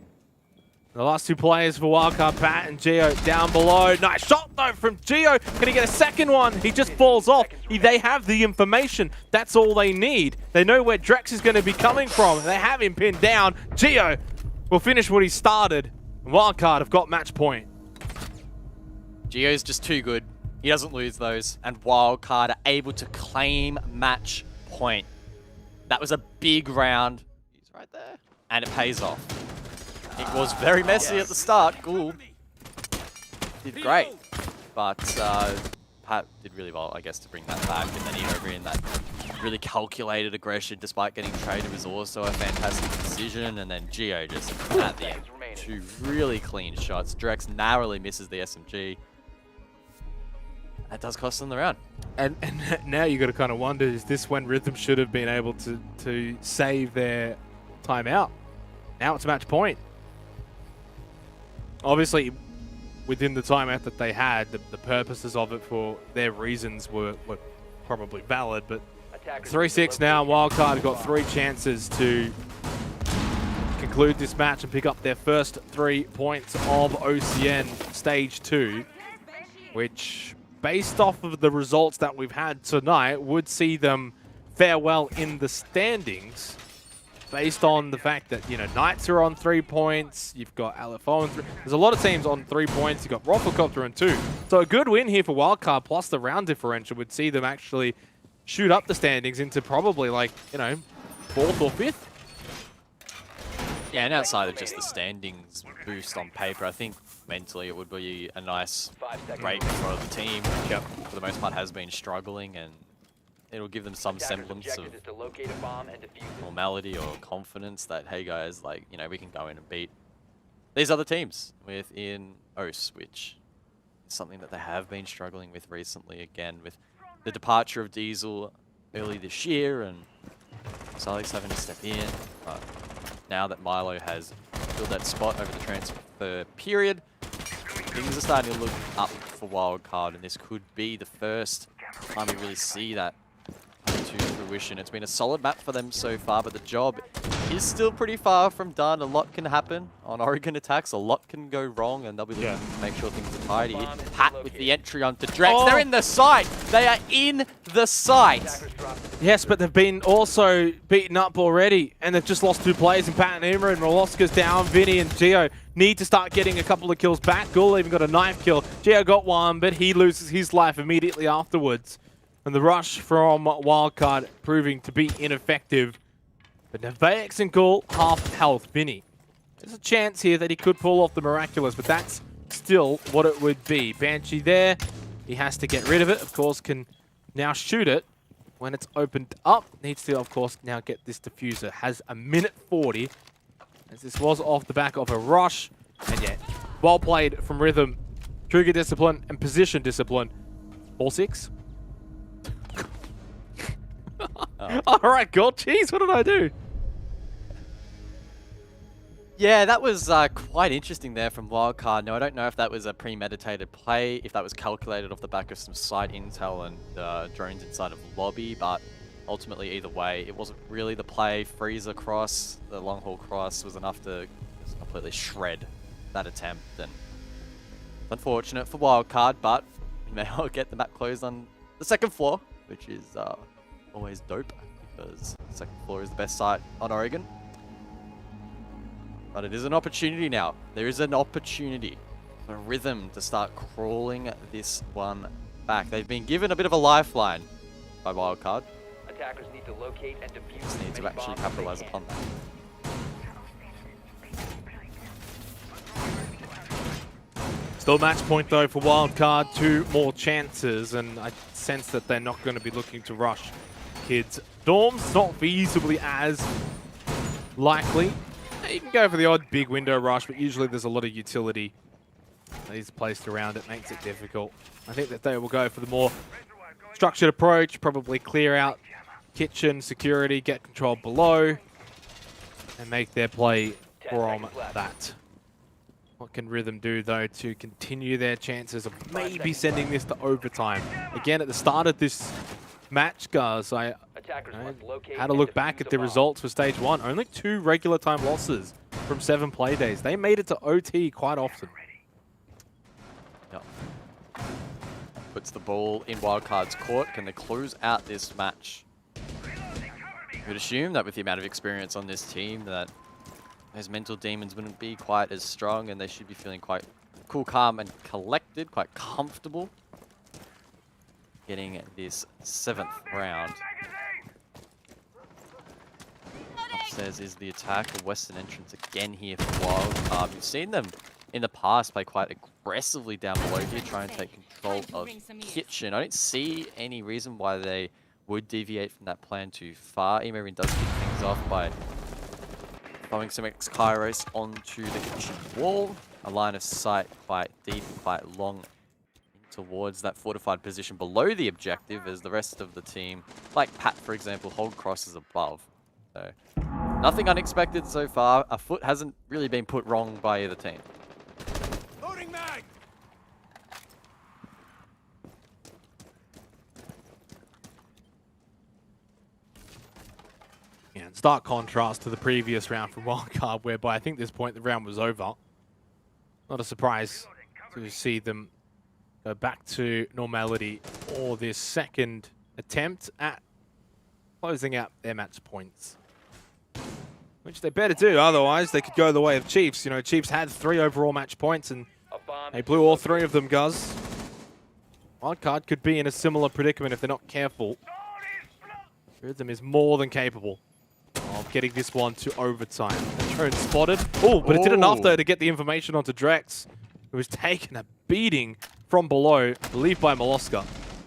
The last two players for Wildcard, Pat and Geo down below. Nice shot though from Geo. Can he get a second one? He just falls off. They have the information. That's all they need. They know where Drex is going to be coming from. They have him pinned down. Geo will finish what he started. Wildcard have got match point. Geo's just too good. He doesn't lose those. And Wildcard are able to claim match point. That was a big round. He's right there. And it pays off. It was very messy at the start. Ghoul did great. But Pat did really well, I guess, to bring that back. And then he over in that really calculated aggression despite getting traded was also a fantastic decision. And then Geo just at the end. Two really clean shots. Drex narrowly misses the SMG. That does cost them the round. And now you got to kind of wonder, is this when Rhythm should have been able to save their timeout? Now it's match point. Obviously, within the timeout that they had, the purposes of it for their reasons were probably valid, but 3-6 now. Wildcard have got 3 chances to conclude this match and pick up their first 3 points of OCN Stage 2, which, based off of the results that we've had tonight, would see them fare well in the standings. Based on the fact that, you know, Knights are on 3 points, you've got Alfo on 3. There's a lot of teams on 3 points. You've got Roffelcopter on 2. So a good win here for Wildcard, plus the round differential would see them actually shoot up the standings into probably, like, you know, 4th or 5th. Yeah, and outside of just the standings boost on paper, I think mentally it would be a nice break for the team, which for the most part has been struggling, and it'll give them some semblance of normality or confidence that, hey guys, like, you know, we can go in and beat these other teams within OS, which is something that they have been struggling with recently, again, with the departure of Diesel early this year and Salix having to step in. But now that Milo has filled that spot over the transfer period, things are starting to look up for Wildcard, and this could be the first time we really see that to fruition. It's been a solid map for them so far, but the job is still pretty far from done. A lot can happen on Oregon attacks. A lot can go wrong, and they'll be looking to make sure things are tidy. Pat with the entry onto Drex. Oh. They're in the site. They are in the site. Yes, but they've been also beaten up already, and they've just lost 2 players in Pat and Uma, and Roloska's down. Vinny and Geo need to start getting a couple of kills back. Ghoul even got a knife kill. Geo got one, but he loses his life immediately afterwards. And the rush from Wildcard proving to be ineffective. But Nevaix and Ghoul, half health. Vinny, there's a chance here that he could pull off the miraculous, but that's still what it would be. Banshee there, he has to get rid of it. Of course, can now shoot it when it's opened up. Needs to, of course, now get this diffuser. Has a minute 40, as this was off the back of a rush. And yet, well played from Rhythm. Trigger discipline and position discipline. All 6. Alright, God, jeez, what did I do? Yeah, that was quite interesting there from Wildcard. Now, I don't know if that was a premeditated play, if that was calculated off the back of some site intel and drones inside of lobby, but ultimately, either way, it wasn't really the play. Freezer cross, the long haul cross was enough to just completely shred that attempt. And it's unfortunate for Wildcard, but we may well get the map closed on the 2nd floor, which is always dope, because the 2nd floor is the best site on Oregon. But it is an opportunity now. There is an opportunity for Rhythm to start crawling this one back. They've been given a bit of a lifeline by Wildcard. Attackers need to locate and defuse. Just need to actually capitalize upon that. Still match point though for Wildcard. 2 more chances, and I sense that they're not going to be looking to rush kids' dorms. Not feasibly as likely. You can go for the odd big window rush, but usually there's a lot of utility He's placed around it, makes it difficult. I think that they will go for the more structured approach, probably clear out kitchen, security, get control below, and make their play from that. What can Rhythm do, though, to continue their chances of maybe sending this to overtime? Again, at the start of this match, guys, I had a look back at the results for Stage 1. Only 2 regular time losses from 7 play days. They made it to OT quite often. Yep. Puts the ball in Wildcard's court. Can they close out this match? You would assume that with the amount of experience on this team that those mental demons wouldn't be quite as strong and they should be feeling quite cool, calm and collected, quite comfortable getting this 7th round. Upstairs is the attack. A Western entrance again here for Wildcard. We've seen them in the past play quite aggressively down below here, try and take control of kitchen. I don't see any reason why they would deviate from that plan too far. Emerin does kick things off by throwing some X-Kairos onto the kitchen wall. A line of sight quite deep, quite long towards that fortified position below the objective, as the rest of the team, like Pat for example, hold crosses above. So nothing unexpected so far. A foot hasn't really been put wrong by either team. Loading mag. Yeah, in stark contrast to the previous round from Wildcard, whereby I think at this point the round was over. Not a surprise to see them go back to normality or this second attempt at closing out their match points. Which they better do, otherwise they could go the way of Chiefs. You know, Chiefs had 3 overall match points and they blew all 3 of them, Guz. Wildcard could be in a similar predicament if they're not careful. Rhythm is more than capable of getting this one to overtime. Drone spotted. Oh, but it did enough though to get the information onto Drex, who was taking a beating from below, I believe by Molosca.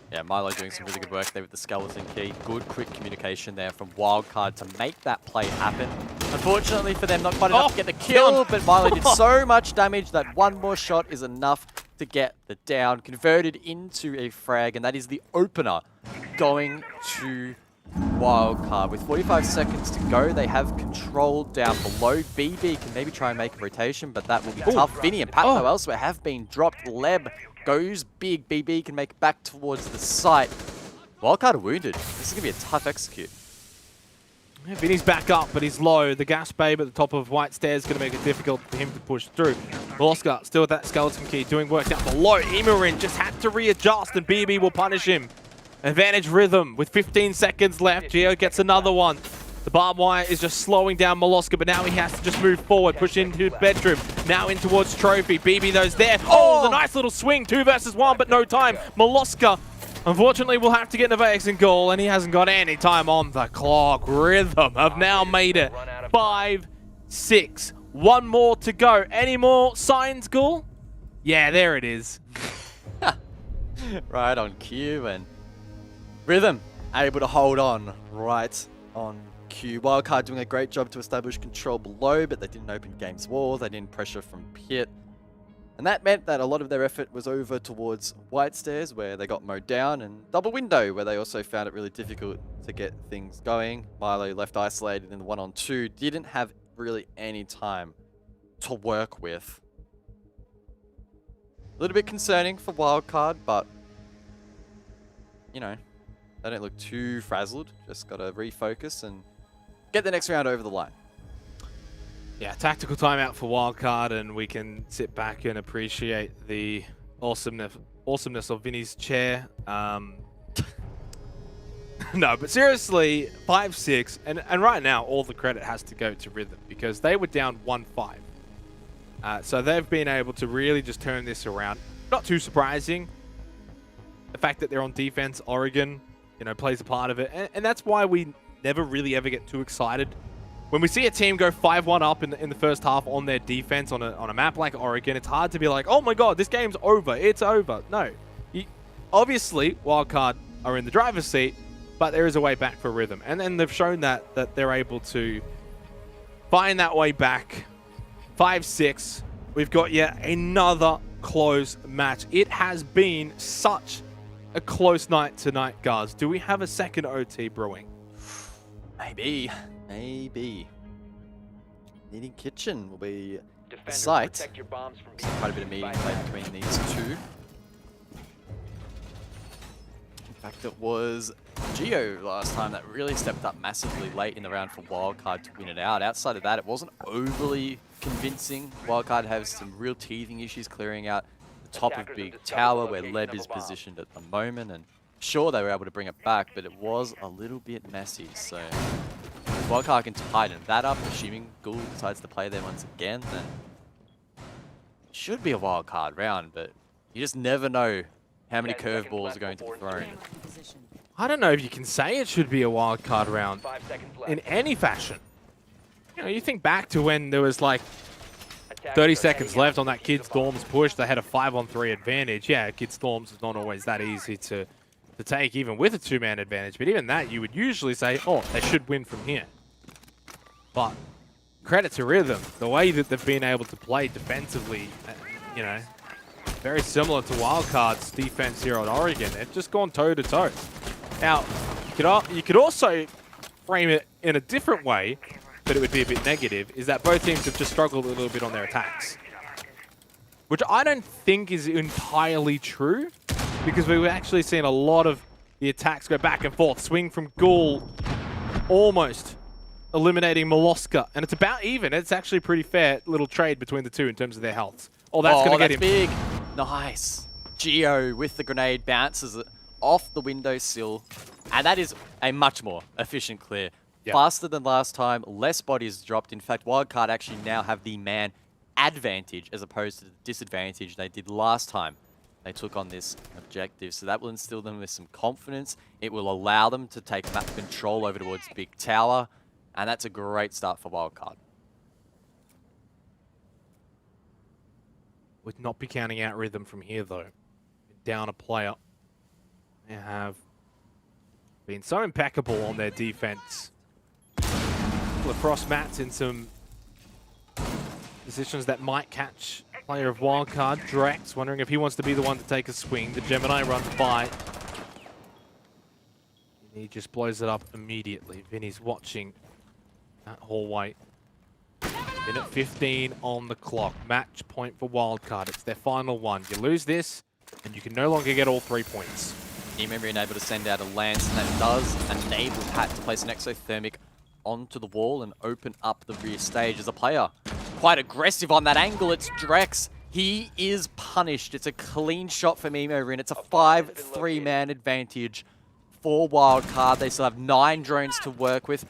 Yeah, Milo doing some really good work there with the skeleton key. Good quick communication there from Wildcard to make that play happen. Unfortunately for them, not quite enough to get the kill, but Milo did so much damage that one more shot is enough to get the down. Converted into a frag, and that is the opener going to Wildcard. With 45 seconds to go, they have control down below. BB can maybe try and make a rotation, but that will be tough. Vinny and Patno elsewhere have been dropped. Leb goes big. BB can make it back towards the site. Wildcard are wounded. This is going to be a tough execute. Yeah, Vinny's back up, but he's low. The gas babe at the top of White Stairs is going to make it difficult for him to push through. Molosca still with that skeleton key, doing work down below. Emerin just had to readjust, and BB will punish him. Advantage Rhythm with 15 seconds left. Geo gets another one. The barbed wire is just slowing down Molosca, but now he has to just move forward, push into bedroom. Now in towards Trophy. BB though's there. Oh, the nice little swing. 2 versus 1, but no time. Molosca, unfortunately, will have to get Nevax in goal, and he hasn't got any time on the clock. Rhythm have now made it 5-6. 1 more to go. Any more signs, Ghoul? Yeah, there it is. Right on cue, and Rhythm able to hold on right on cue. Wildcard doing a great job to establish control below, but they didn't open game's walls. They didn't pressure from pit. And that meant that a lot of their effort was over towards White Stairs, where they got mowed down, and Double Window, where they also found it really difficult to get things going. Milo left isolated in the 1-on-2, didn't have really any time to work with. A little bit concerning for Wildcard, but, you know, they don't look too frazzled. Just got to refocus and get the next round over the line. Yeah, tactical timeout for Wildcard, and we can sit back and appreciate the awesomeness of Vinny's chair. No, but seriously, 5-6, and right now all the credit has to go to Rhythm, because they were down 1-5. So they've been able to really just turn this around. Not too surprising. The fact that they're on defense, Oregon, you know, plays a part of it. And that's why we never really ever get too excited. When we see a team go 5-1 up in the first half on their defense on a map like Oregon, it's hard to be like, oh my god, this game's over. It's over. No. Obviously, Wildcard are in the driver's seat, but there is a way back for Rhythm. And then they've shown that they're able to find that way back. 5-6. We've got yet another close match. It has been such a close night tonight, guys. Do we have a second OT brewing? Maybe. Needing Kitchen will be the site. Quite a bit of meeting play between these two. In fact, it was Geo last time that really stepped up massively late in the round for Wildcard to win it out. Outside of that, it wasn't overly convincing. Wildcard has some real teething issues clearing out the top of Big Tower where Leb is positioned at the moment. And sure, they were able to bring it back, but it was a little bit messy. So if Wildcard can tighten that up, assuming Ghoul decides to play there once again, then it should be a Wildcard round, but you just never know how many curveballs are going to be thrown. I don't know if you can say it should be a wildcard round in any fashion. You know, you think back to when there was like 30 seconds left on that Kid Storms push. They had a 5-on-3 advantage. Yeah, Kid Storms is not always that easy to take, even with a 2-man advantage. But even that, you would usually say, oh, they should win from here. But credit to Rhythm, the way that they've been able to play defensively, you know, very similar to Wildcard's defense here on Oregon. They've just gone toe-to-toe. Now, you could also frame it in a different way, but it would be a bit negative, is that both teams have just struggled a little bit on their attacks. Which I don't think is entirely true, because we've actually seen a lot of the attacks go back and forth. Swing from Ghoul, almost eliminating Molosca. And it's about even. It's actually a pretty fair little trade between the two in terms of their health. Oh, that's going to get him. Big. Nice. Geo with the grenade bounces it off the windowsill. And that is a much more efficient clear. Yep. Faster than last time, less bodies dropped. In fact, Wildcard actually now have the man advantage as opposed to the disadvantage they did last time they took on this objective. So that will instill them with some confidence. It will allow them to take map control over towards Big Tower. And that's a great start for Wildcard. Would not be counting out Rhythm from here, though. Down a player. They have been so impeccable on their defense. Lafrost mats in some positions that might catch player of Wildcard. Drex wondering if he wants to be the one to take a swing. The Gemini runs by. And he just blows it up immediately. Vinny's watching that hallway. Minute 15 on the clock. Match point for Wildcard. It's their final one. You lose this, and you can no longer get all 3 points. Remember being able to send out a lance, and that does enable Pat to place an exothermic onto the wall and open up the rear stage as a player. Quite aggressive on that angle. It's Drex. He is punished. It's a clean shot for Mimo, and it's a 5-3-man advantage for Wildcard. They still have 9 drones to work with.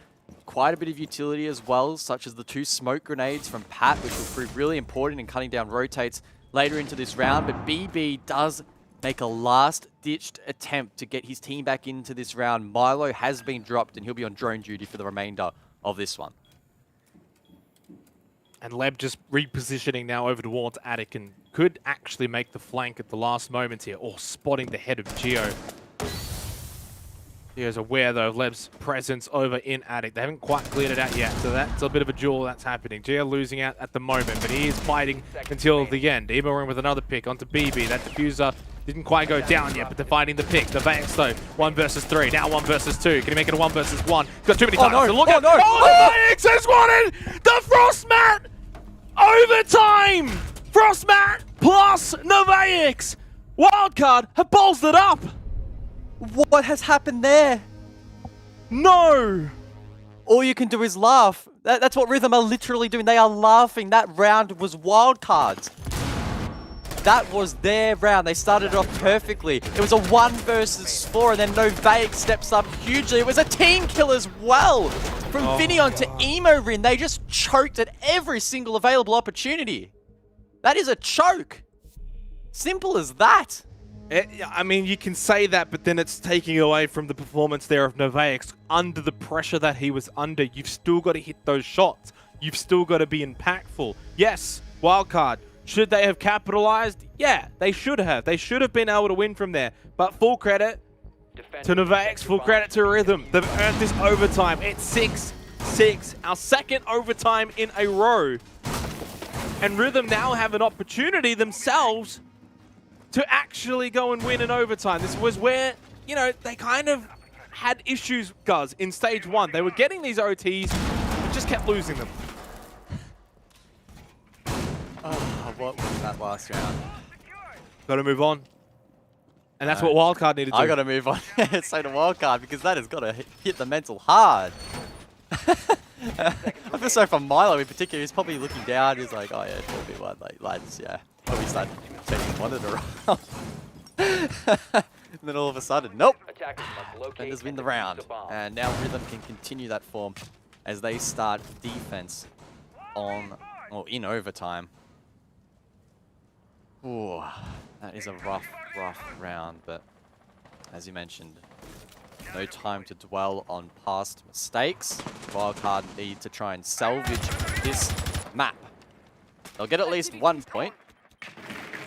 Quite a bit of utility as well, such as the 2 smoke grenades from Pat, which will prove really important in cutting down rotates later into this round. But BB does make a last-ditched attempt to get his team back into this round. Milo has been dropped, and he'll be on drone duty for the remainder of this one. And Leb just repositioning now over towards Attic and could actually make the flank at the last moment here. Or spotting the head of Geo. Geo's aware, though, of Leb's presence over in Attic. They haven't quite cleared it out yet, so that's a bit of a duel that's happening. Geo losing out at the moment, but he is fighting until the end. Emo with another pick onto BB. That diffuser didn't quite go down yet, but they're fighting the pick. The Vex, though, 1 versus 3. Now 1 versus 2. Can he make it a 1 versus 1? He's got too many times to look at. No. Oh, the Vex has won it! The Frostmat! Overtime! Frostmat plus Novaix! Wildcard have ballsed it up! What has happened there? No! All you can do is laugh. That's what Rhythm are literally doing. They are laughing. That round was Wildcards. That was their round. They started off perfectly. It was a 1 versus 4, and then Novaix steps up hugely. It was a team kill as well. From Vinion to Emo-Rin, they just choked at every single available opportunity. That is a choke. Simple as that. I mean, you can say that, but then it's taking away from the performance there of Novaix. Under the pressure that he was under, you've still got to hit those shots. You've still got to be impactful. Yes, Wildcard. Should they have capitalized? Yeah, they should have. They should have been able to win from there. But full credit to Novaix, full credit to Rhythm. They've earned this overtime. It's 6-6. Our second overtime in a row. And Rhythm now have an opportunity themselves to actually go and win in overtime. This was where, you know, they kind of had issues, Guz, in stage 1. They were getting these OTs, but just kept losing them. Oh, what was that last round? Got to move on. And that's what Wildcard needed to do. I got to move on. So to Wildcard, because that has got to hit the mental hard. I feel sorry for Milo in particular. He's probably looking down. He's like, oh yeah, 4v1, like, lads, yeah. Probably start taking one at a round. And then all of a sudden, nope. Defenders win the round. And now Rhythm can continue that form as they start defense on, or in overtime. Ooh, that is a rough round, but as you mentioned, no time to dwell on past mistakes. Wildcard need to try and salvage this map. They'll get at least 1 point,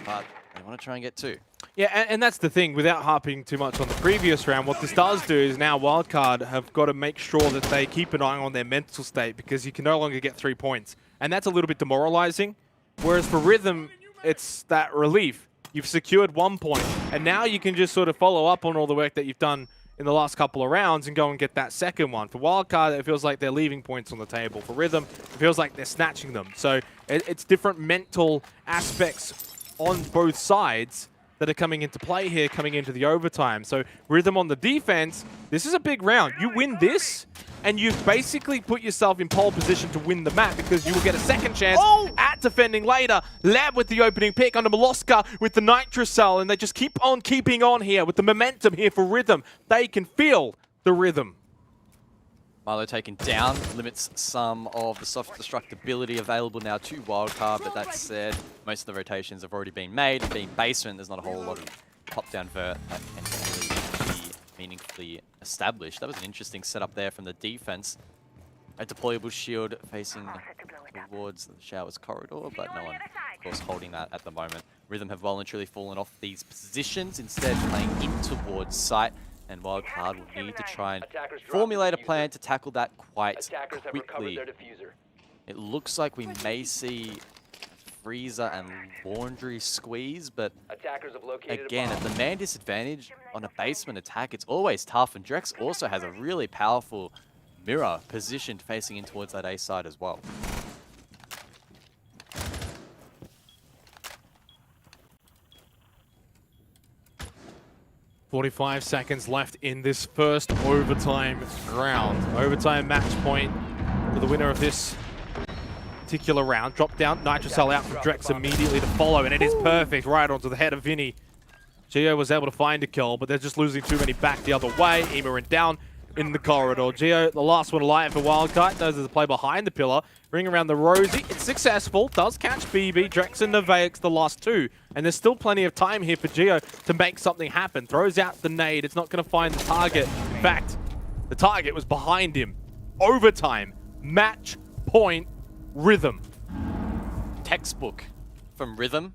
but they want to try and get 2. Yeah, and that's the thing. Without harping too much on the previous round, what this does do is now Wildcard have got to make sure that they keep an eye on their mental state, because you can no longer get 3 points. And that's a little bit demoralizing. Whereas for Rhythm, it's that relief. You've secured 1 point, and now you can just sort of follow up on all the work that you've done in the last couple of rounds and go and get that second one. For Wildcard, it feels like they're leaving points on the table. For Rhythm, it feels like they're snatching them. So it's different mental aspects on both sides that are coming into play here, coming into the overtime. So Rhythm on the defense, this is a big round. You win this, and you've basically put yourself in pole position to win the map, because you will get a second chance at defending later. Lab with the opening pick under Moloska with the Nitrocell, and they just keep on keeping on here with the momentum here for Rhythm. They can feel the rhythm. Milo taken down, limits some of the soft destructibility available now to Wildcard, but that said, most of the rotations have already been made, and being basement, there's not a whole lot of top-down vert that can really be meaningfully established. That was an interesting setup there from the defense. A deployable shield facing towards the showers corridor, but no one, of course, holding that at the moment. Rhythm have voluntarily fallen off these positions, instead playing in towards site. And Wildcard will need to try and formulate a plan to tackle that quite quickly. It looks like we may see Freezer and Laundry squeeze, but again, at the man disadvantage on a basement attack, it's always tough. And Drex also has a really powerful mirror positioned facing in towards that A side as well. 45 seconds left in this first overtime round. Overtime match point for the winner of this particular round. Drop down, Nitrocell out from Drex immediately to follow, and it is perfect right onto the head of Vinny. Geo was able to find a kill, but they're just losing too many back the other way. Emerin down in the corridor. Geo, the last one alive for Wildcard, does the play behind the pillar. Ring around the Rosie, it's successful, does catch BB, Drex and Nevaix the last two. And there's still plenty of time here for Geo to make something happen. Throws out the nade, it's not going to find the target. In fact, the target was behind him. Overtime, match point, Rhythm. Textbook from Rhythm.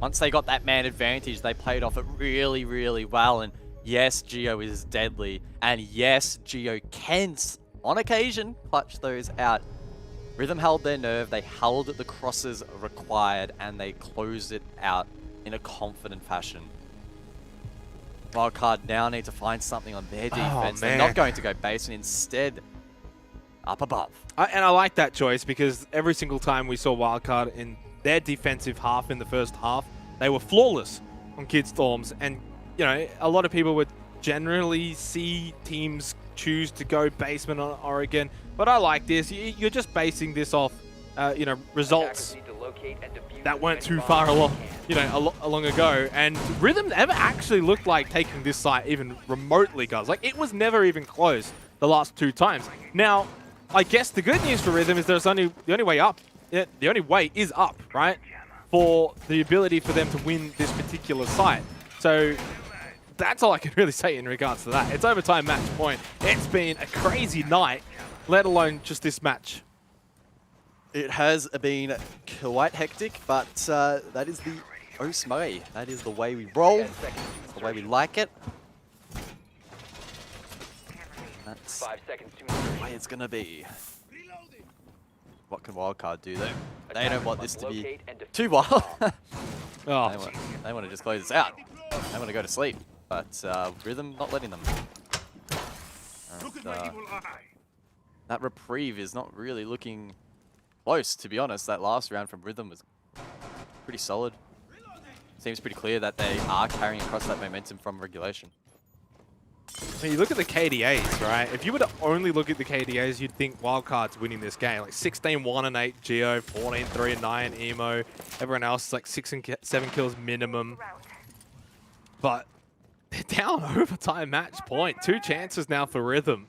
Once they got that man advantage, they played off it really, really well. And yes, Geo is deadly. And yes, Geo can, on occasion, clutch those out. Rhythm held their nerve, they held the crosses required, and they closed it out in a confident fashion. Wildcard now need to find something on their defense. They're not going to go base, and instead, up above. And I like that choice, because every single time we saw Wildcard in their defensive half in the first half, they were flawless on Kid Storms. And, you know, a lot of people would generally see teams choose to go basement on Oregon, but I like this. You're just basing this off, you know, results that weren't too far along, you know, long ago. And Rhythm never actually looked like taking this site even remotely, guys. Like, it was never even close the last two times. Now, I guess the good news for Rhythm is there's only the only way up. Yeah, the only way is up, right? For the ability for them to win this particular site. So that's all I can really say in regards to that. It's overtime match point. It's been a crazy night, let alone just this match. It has been quite hectic, but that is the Osmay. That is the way we roll. That's the way we like it. That's the way it's going to be. what can Wildcard do though? They don't want this to be Locate and defuse too wild. Oh, they want to just close this out. They want to go to sleep, but Rhythm not letting them. And, that reprieve is not really looking close, to be honest. That last round from Rhythm was pretty solid. Seems pretty clear that they are carrying across that momentum from regulation. I mean, you look at the KDAs, right? If you were to only look at the KDAs, you'd think Wildcard's winning this game. Like 16-1 and 8 Geo, 14-3 and 9 Emo. Everyone else is like 6 and 7 kills minimum. But they're down overtime match point. 2 chances now for Rhythm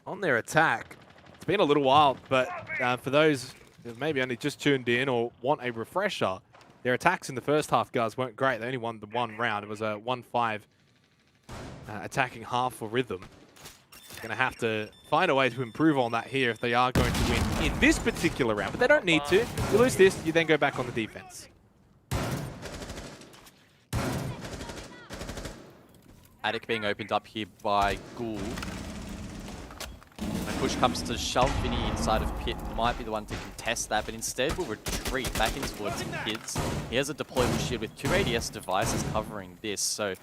on their attack. It's been a little while, but for those who maybe only just tuned in or want a refresher, their attacks in the first half, guys, weren't great. They only won the 1 round. It was a 1-5 attacking half for Rhythm. They're going to have to find a way to improve on that here if they are going to win in this particular round. But they don't need to. You lose this, you then go back on the defense. Attic being opened up here by Ghoul. When push comes to shove, Vinny inside of Pit might be the one to contest that, but instead will retreat back in towards Kids. He has a deployable shield with 2 ADS devices covering this, so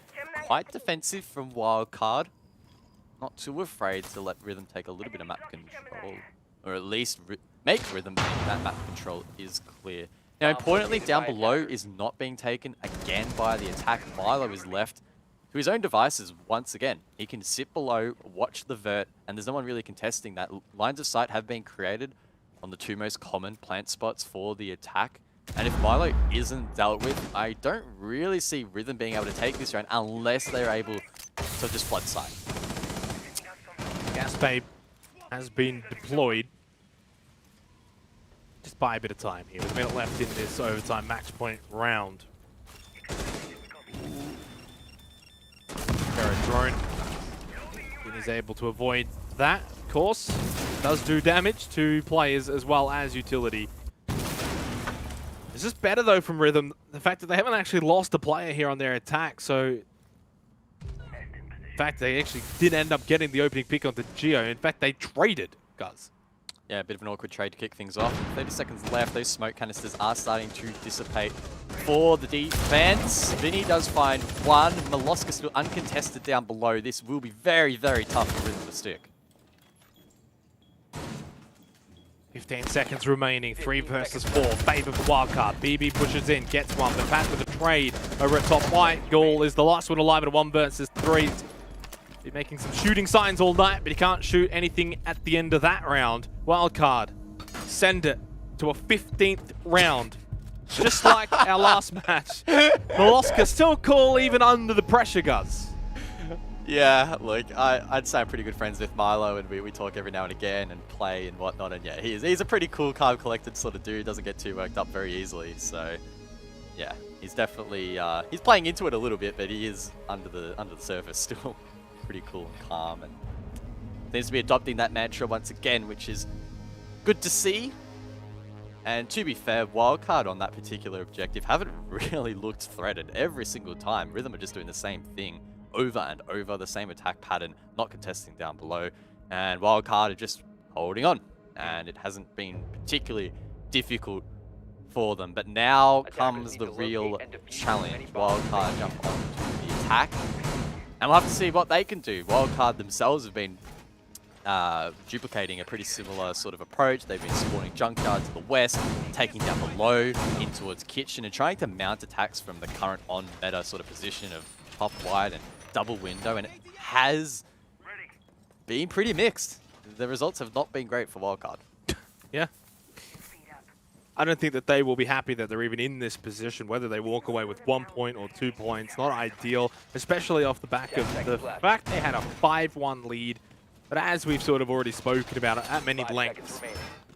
quite defensive from Wildcard. Not too afraid to let Rhythm take a little bit of map control, or at least make Rhythm think that map control is clear. Now, importantly, down below is not being taken again by the attack. Milo is left to his own devices once again. He can sit below, watch the vert, and there's no one really contesting that. Lines of sight have been created on the 2 most common plant spots for the attack. And if Milo isn't dealt with, I don't really see Rhythm being able to take this round unless they're able to just flood sight. Gas Babe has been deployed. Just buy a bit of time here with a minute left in this overtime match point round. Drone is able to avoid that, of course. Does do damage to players as well as utility. It's just better though from Rhythm, the fact that they haven't actually lost a player here on their attack, so in fact they actually did end up getting the opening pick onto Geo. In fact, they traded, guys. Yeah, a bit of an awkward trade to kick things off. 30 seconds left. Those smoke canisters are starting to dissipate for the defense. Vinny does find one. Maloska still uncontested down below. This will be very, very tough for Rhythm to stick. 15 seconds remaining. 3 versus 4. Favor for Wildcard. BB pushes in, gets one. The pass with a trade over at top white. Goal is the last one alive at 1 versus 3. Be making some shooting signs all night, but he can't shoot anything at the end of that round. Wildcard, send it to a 15th round. Just like our last match. Maloska still cool even under the pressure, Gus. Yeah, look, I'd say I'm pretty good friends with Milo, and we talk every now and again and play and whatnot, and yeah, he's a pretty cool, calm, collected sort of dude, doesn't get too worked up very easily, so yeah, he's definitely, he's playing into it a little bit, but he is under the surface still pretty cool and calm, and seems to be adopting that mantra once again, which is good to see. And to be fair, Wildcard on that particular objective haven't really looked threatened every single time. Rhythm are just doing the same thing over and over, the same attack pattern, not contesting down below. And Wildcard are just holding on. And it hasn't been particularly difficult for them. But now comes the real challenge. Wildcard jump onto the attack. And we'll have to see what they can do. Wildcard themselves have been duplicating a pretty similar sort of approach. They've been spawning junkyard to the west, taking down below in towards kitchen, and trying to mount attacks from the current on meta sort of position of top wide and double window, and it has been pretty mixed. The results have not been great for Wildcard. Yeah. I don't think that they will be happy that they're even in this position, whether they walk away with 1 point or 2 points. Not ideal, especially off the back of the fact they had a 5-1 lead. But as we've sort of already spoken about it at many lengths, there's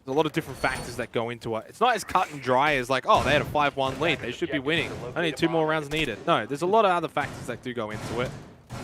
a lot of different factors that go into it. It's not as cut and dry as like, oh, they had a 5-1 lead, they should be winning. Only 2 more rounds needed. No, there's a lot of other factors that do go into it.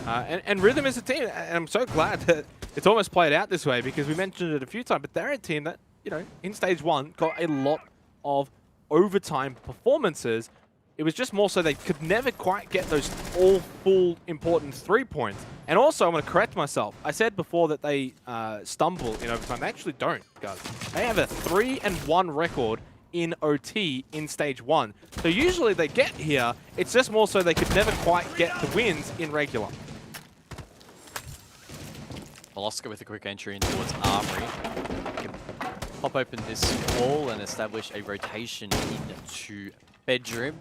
And Rhythm is a team, and I'm so glad that it's almost played out this way, because we mentioned it a few times, but they're a team that, you know, in Stage 1 got a lot of overtime performances, It was just more so they could never quite get those all full important 3 points. And also, I'm going to correct myself. I said before that they stumble in overtime. They actually don't, guys. They have a 3-1 record in OT in stage 1. So usually they get here. It's just more so they could never quite get the wins in regular. Molosca with a quick entry in towards Armory. Can pop open this wall and establish a rotation into bedroom.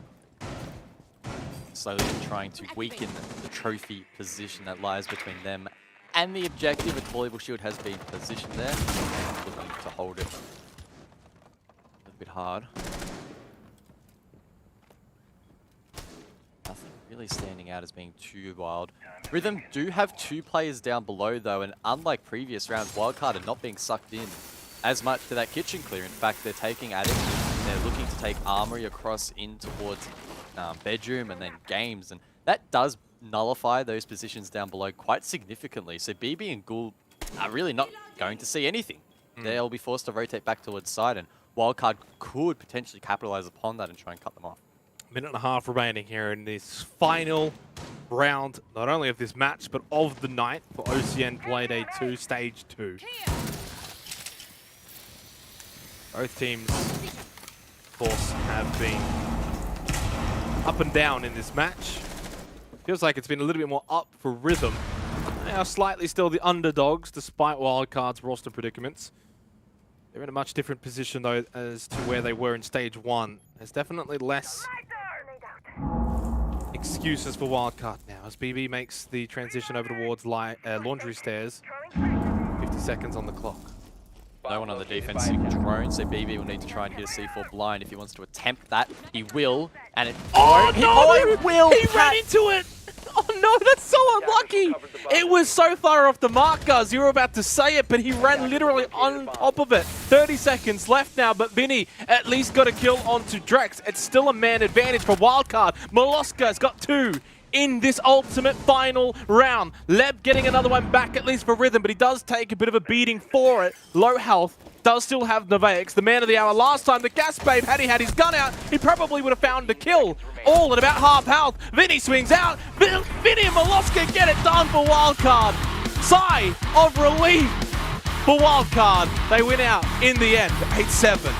Slowly trying to weaken the trophy position that lies between them and the objective. A deployable shield has been positioned there. Looking to hold it a little bit hard. Nothing really standing out as being too wild. Rhythm do have 2 players down below though, and unlike previous rounds, Wildcard are not being sucked in as much to that kitchen clear. In fact, they're taking at it. They're looking to take Armory across in towards bedroom and then games, and that does nullify those positions down below quite significantly. So BB and Ghoul are really not going to see anything. They'll be forced to rotate back towards side, and Wildcard could potentially capitalize upon that and try and cut them off. Minute and a half remaining here in this final round, not only of this match, but of the night for OCN Playday 2, Stage 2. Both teams, of course, have been up and down in this match. Feels like it's been a little bit more up for Rhythm. They are slightly still the underdogs, despite Wildcard's roster predicaments. They're in a much different position, though, as to where they were in Stage 1. There's definitely less excuses for Wildcard now, as BB makes the transition over towards laundry stairs. 50 seconds on the clock. No one on the defensive drone, so BB will need to try and hit a C4 blind if he wants to attempt that. He will, and it... He will! He ran into it! Oh no, that's so unlucky! It was so far off the mark, guys. You were about to say it, but he ran literally on top of it. 30 seconds left now, but Vinny at least got a kill onto Drex. It's still a man advantage for Wildcard. Molosca's got 2 in this ultimate final round. Leb getting another one back, at least for Rhythm, but he does take a bit of a beating for it. Low health, does still have Novaix, the man of the hour last time. The Gas Babe, had he had his gun out, he probably would have found a kill. All at about half health. Vinny swings out. Vinny and Molosca get it done for Wildcard. Sigh of relief for Wildcard. They win out in the end, 8-7.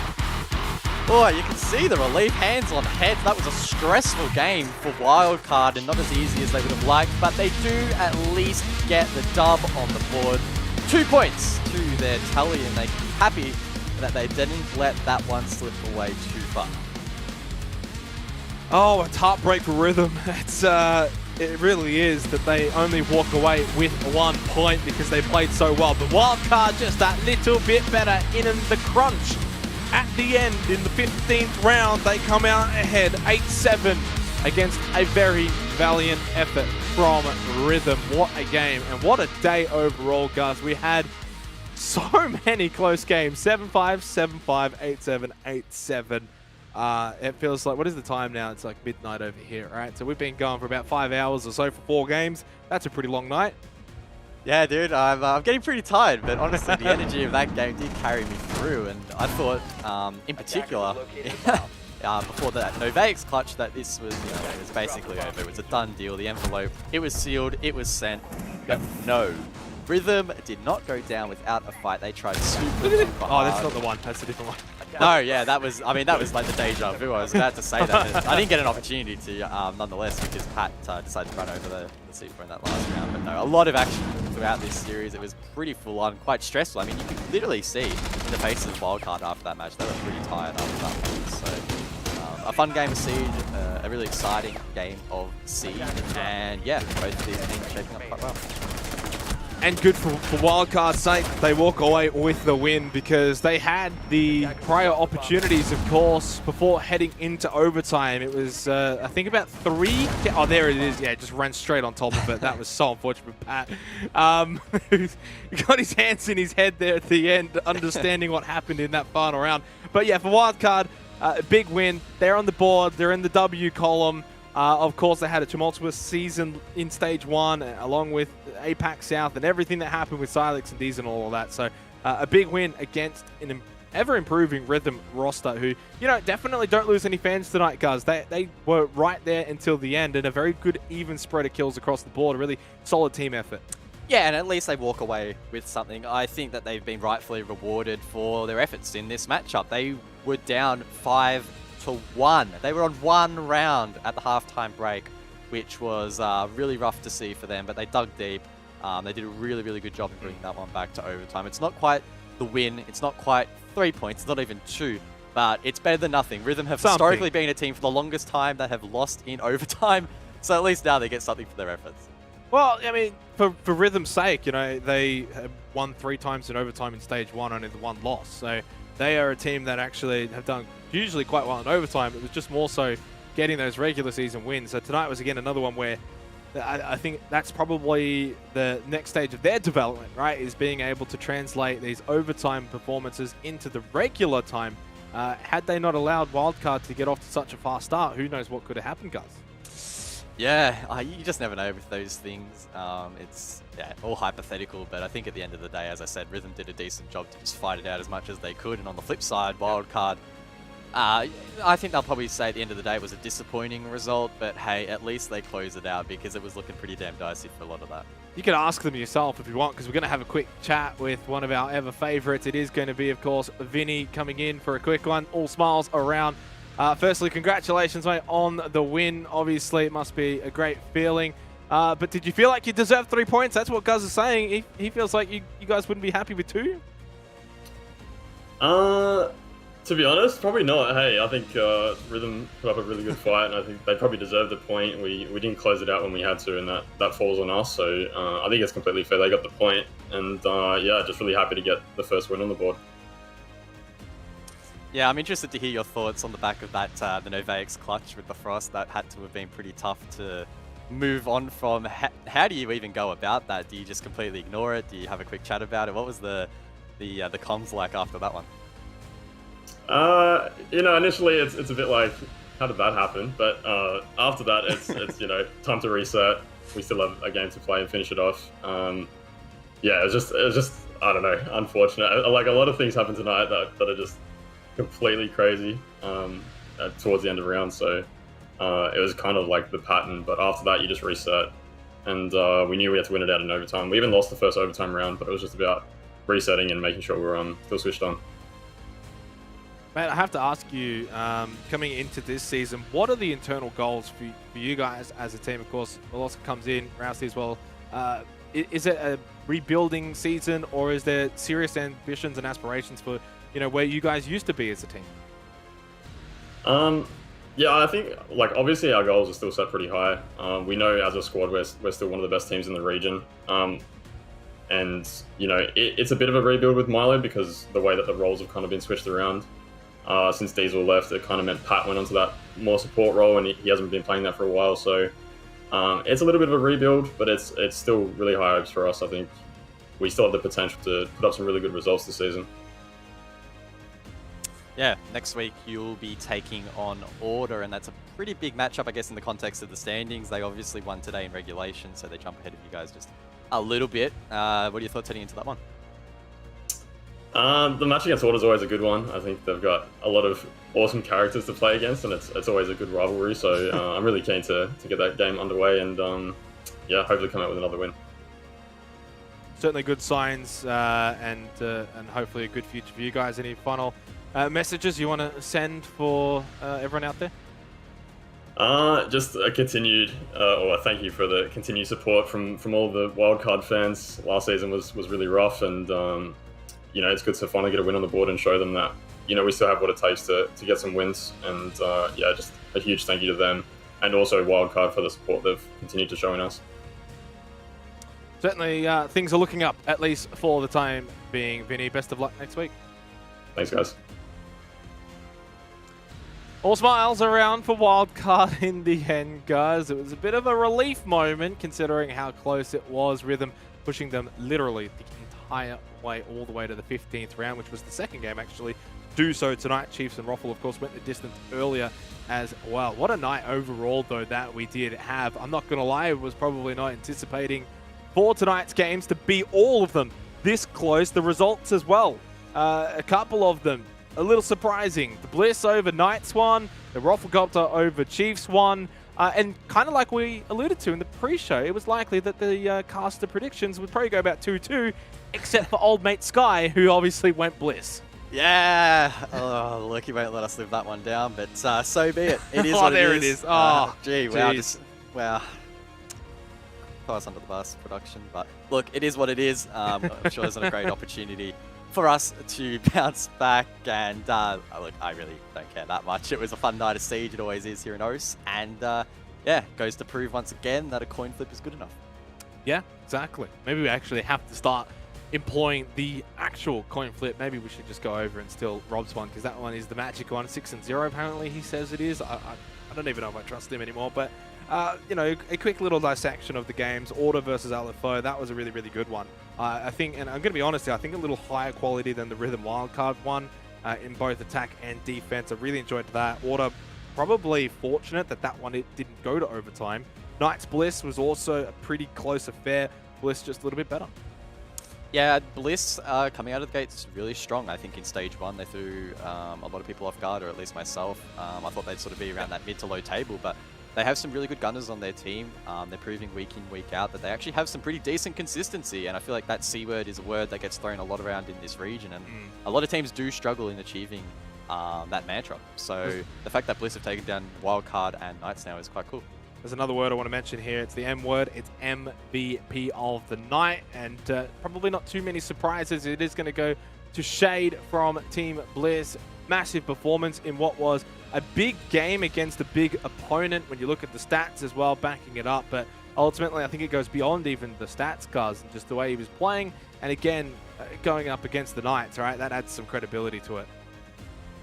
Boy, you can see the relief, hands on head. That was a stressful game for Wildcard and not as easy as they would have liked, but they do at least get the dub on the board. 2 points to their tally, and they're happy that they didn't let that one slip away too far. Oh, it's heartbreak for Rhythm. It really is that they only walk away with 1 point because they played so well, but Wildcard just that little bit better in the crunch. At the end, in the 15th round, they come out ahead 8-7 against a very valiant effort from Rhythm. What a game and what a day overall, guys. We had so many close games. 7-5, 7-5, 8-7, 8-7. It feels like, what is the time now? It's like midnight over here, right? So we've been going for about 5 hours or so for 4 games. That's a pretty long night. Yeah, dude, I'm getting pretty tired, but honestly, the energy of that game did carry me through, and I thought, in particular, before that Novaix clutch, that this was, it was basically over. It was a done deal. The envelope, it was sealed, it was sent, but no. Rhythm did not go down without a fight. They tried super hard. Oh, that's not the one. That's a different one. No, yeah, that was like the deja vu. I was about to say that. I didn't get an opportunity to, nonetheless, because Pat decided to run over the C4 in that last round. But no, a lot of action throughout this series. It was pretty full on, quite stressful. I mean, you could literally see in the faces of Wildcard after that match, they were pretty tired after that one. So, a fun game of Siege, a really exciting game of Siege, and yeah, both of these teams shaping up quite well. And good for Wildcard's sake, they walk away with the win because they had the prior opportunities, of course, before heading into overtime. It was, I think, about 3. Oh, there it is. Yeah, it just ran straight on top of it. That was so unfortunate for Pat. He got his hands in his head there at the end, understanding what happened in that final round. But yeah, for Wildcard, big win. They're on the board. They're in the W column. Of course, they had a tumultuous season in Stage 1, along with APAC South and everything that happened with Silex and D's and all of that. So a big win against an ever-improving Rhythm roster who, you know, definitely don't lose any fans tonight, guys. They were right there until the end, and a very good even spread of kills across the board. A really solid team effort. Yeah, and at least they walk away with something. I think that they've been rightfully rewarded for their efforts in this matchup. They were down 5-1. They were on 1 round at the halftime break, which was really rough to see for them, but they dug deep. They did a really, really good job in bringing that one back to overtime. It's not quite the win. It's not quite 3 points. It's not even 2, but it's better than nothing. Rhythm have historically been a team for the longest time that have lost in overtime, so at least now they get something for their efforts. Well, I mean, for Rhythm's sake, you know, they have won 3 times in overtime in Stage 1, only the 1 loss. So they are a team that actually have done usually quite well in overtime. It was just more so getting those regular season wins. So tonight was, again, another one where I think that's probably the next stage of their development, right, is being able to translate these overtime performances into the regular time. Had they not allowed Wildcard to get off to such a fast start, who knows what could have happened, guys? Yeah, you just never know with those things. It's all hypothetical, but I think at the end of the day, as I said, Rhythm did a decent job to just fight it out as much as they could. And on the flip side, Wildcard, I think they'll probably say at the end of the day it was a disappointing result, but hey, at least they closed it out because it was looking pretty damn dicey for a lot of that. You can ask them yourself if you want, because we're going to have a quick chat with one of our ever favorites. It is going to be, of course, Vinny coming in for a quick one. All smiles around. Firstly, congratulations, mate, on the win. Obviously, it must be a great feeling. But did you feel like you deserved 3 points? That's what Guz is saying. He feels like you guys wouldn't be happy with 2? To be honest, probably not. Hey, I think Rhythm put up a really good fight, and I think they probably deserved the point. We didn't close it out when we had to, and that falls on us. So I think it's completely fair. They got the point, and yeah, just really happy to get the first win on the board. Yeah, I'm interested to hear your thoughts on the back of that, the Novaix clutch with the Frost. That had to have been pretty tough to move on from. How do you even go about that? Do you just completely ignore it? Do you have a quick chat about it? What was the comms like after that one? You know, initially it's a bit like, how did that happen? But after that, it's you know, time to reset. We still have a game to play and finish it off. Yeah, it was just I don't know, unfortunate. Like a lot of things happened tonight that are just completely crazy towards the end of the round. So it was kind of like the pattern. But after that, you just reset, and we knew we had to win it out in overtime. We even lost the first overtime round, but it was just about resetting and making sure we're still switched on. Mate, I have to ask you, coming into this season, what are the internal goals for you guys as a team? Of course, Velosa comes in, Rousey as well. Is it a rebuilding season, or is there serious ambitions and aspirations for, you know, where you guys used to be as a team? Yeah, I think, like, obviously our goals are still set pretty high. We know as a squad we're still one of the best teams in the region. And, you know, it's a bit of a rebuild with Milo because the way that the roles have kind of been switched around. Since Diesel left, it kind of meant Pat went onto that more support role, and he hasn't been playing that for a while. So it's a little bit of a rebuild, but it's still really high hopes for us. I think we still have the potential to put up some really good results this season. Yeah, next week you'll be taking on Order, and that's a pretty big matchup, I guess, in the context of the standings. They obviously won today in regulation, so they jump ahead of you guys just a little bit. What are your thoughts heading into that one? The match against Order is always a good one. I think they've got a lot of awesome characters to play against, and it's always a good rivalry. So I'm really keen to get that game underway, and yeah, hopefully come out with another win. Certainly good signs, and hopefully a good future for you guys. Any final messages you want to send for everyone out there? Just a continued, or thank you for the continued support from all the wildcard fans. Last season was really rough, and you know, it's good to finally get a win on the board and show them that, you know, we still have what it takes to get some wins. And yeah, just a huge thank you to them, and also Wildcard for the support they've continued to show in us. Certainly, things are looking up, at least for the time being. Vinny, best of luck next week. Thanks, guys. All smiles around for Wildcard in the end, guys. It was a bit of a relief moment considering how close it was. Rhythm pushing them literally the entire way, all the way to the 15th round, which was the second game actually do so tonight. Chiefs and Roffle, of course, went the distance earlier as well. What a night overall, though, that we did have. I'm not going to lie, I was probably not anticipating for tonight's games to be all of them this close. The results as well a couple of them a little surprising. The Bliss over Knights won, the Rafflecopter over Chiefs won, and kind of like we alluded to in the pre-show, it was likely that the caster predictions would probably go about 2-2, except for old mate Sky, who obviously went Bliss. Yeah, oh, look, he won't let us live that one down, but so be it. It is what there it is. it is. Oh, gee, wow, wow. Throw us under the bus, production, but look, it is what it is. I'm sure there's a great opportunity for us to bounce back, and look, I really don't care that much. It was a fun night of Siege, it always is here in OCE, and yeah, goes to prove once again that a coin flip is good enough. Yeah, exactly. Maybe we actually have to start employing the actual coin flip. Maybe we should just go over and steal Rob's one, because that one is the magic one. 6-0 apparently he says it is. I don't even know if I trust him anymore, but you know, a quick little dissection of the games. Order versus Alfo, that was a really, really good one. I think, and I'm going to be honest here, I think a little higher quality than the Rhythm Wildcard one in both attack and defense. I really enjoyed that. Order, probably fortunate that that one it didn't go to overtime. Knights Bliss was also a pretty close affair. Bliss just a little bit better. Yeah, Bliss coming out of the gates really strong. I think in stage 1 they threw a lot of people off guard, or at least myself. I thought they'd sort of be around that mid to low table, but they have some really good gunners on their team. They're proving week in, week out that they actually have some pretty decent consistency, and I feel like that C word is a word that gets thrown a lot around in this region, and a lot of teams do struggle in achieving that mantra. So the fact that Bliss have taken down Wildcard and Knights now is quite cool. There's another word I want to mention here. It's the M word. It's MVP of the night, and probably not too many surprises. It is going to go to Shade from Team Bliss. Massive performance in what was a big game against a big opponent when you look at the stats as well, backing it up. But ultimately, I think it goes beyond even the stats, cuz, and just the way he was playing. And again, going up against the Knights, right? That adds some credibility to it.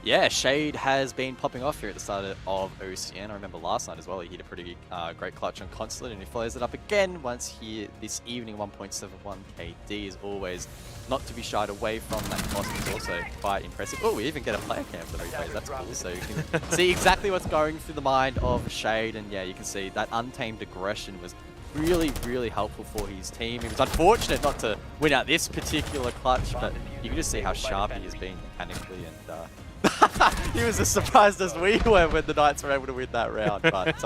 Yeah, Shade has been popping off here at the start of OCN. I remember last night as well, he hit a pretty great clutch on Consulate, and he follows it up again once here this evening. 1.71 KD is always not to be shied away from. That cost is also quite impressive. Oh, we even get a player cam for the replays. That's cool. So you can see exactly what's going through the mind of Shade, and yeah, you can see that untamed aggression was really, really helpful for his team. It was unfortunate not to win out this particular clutch, but you can just see how sharp he has been mechanically, and he was as surprised as we were when the Knights were able to win that round. But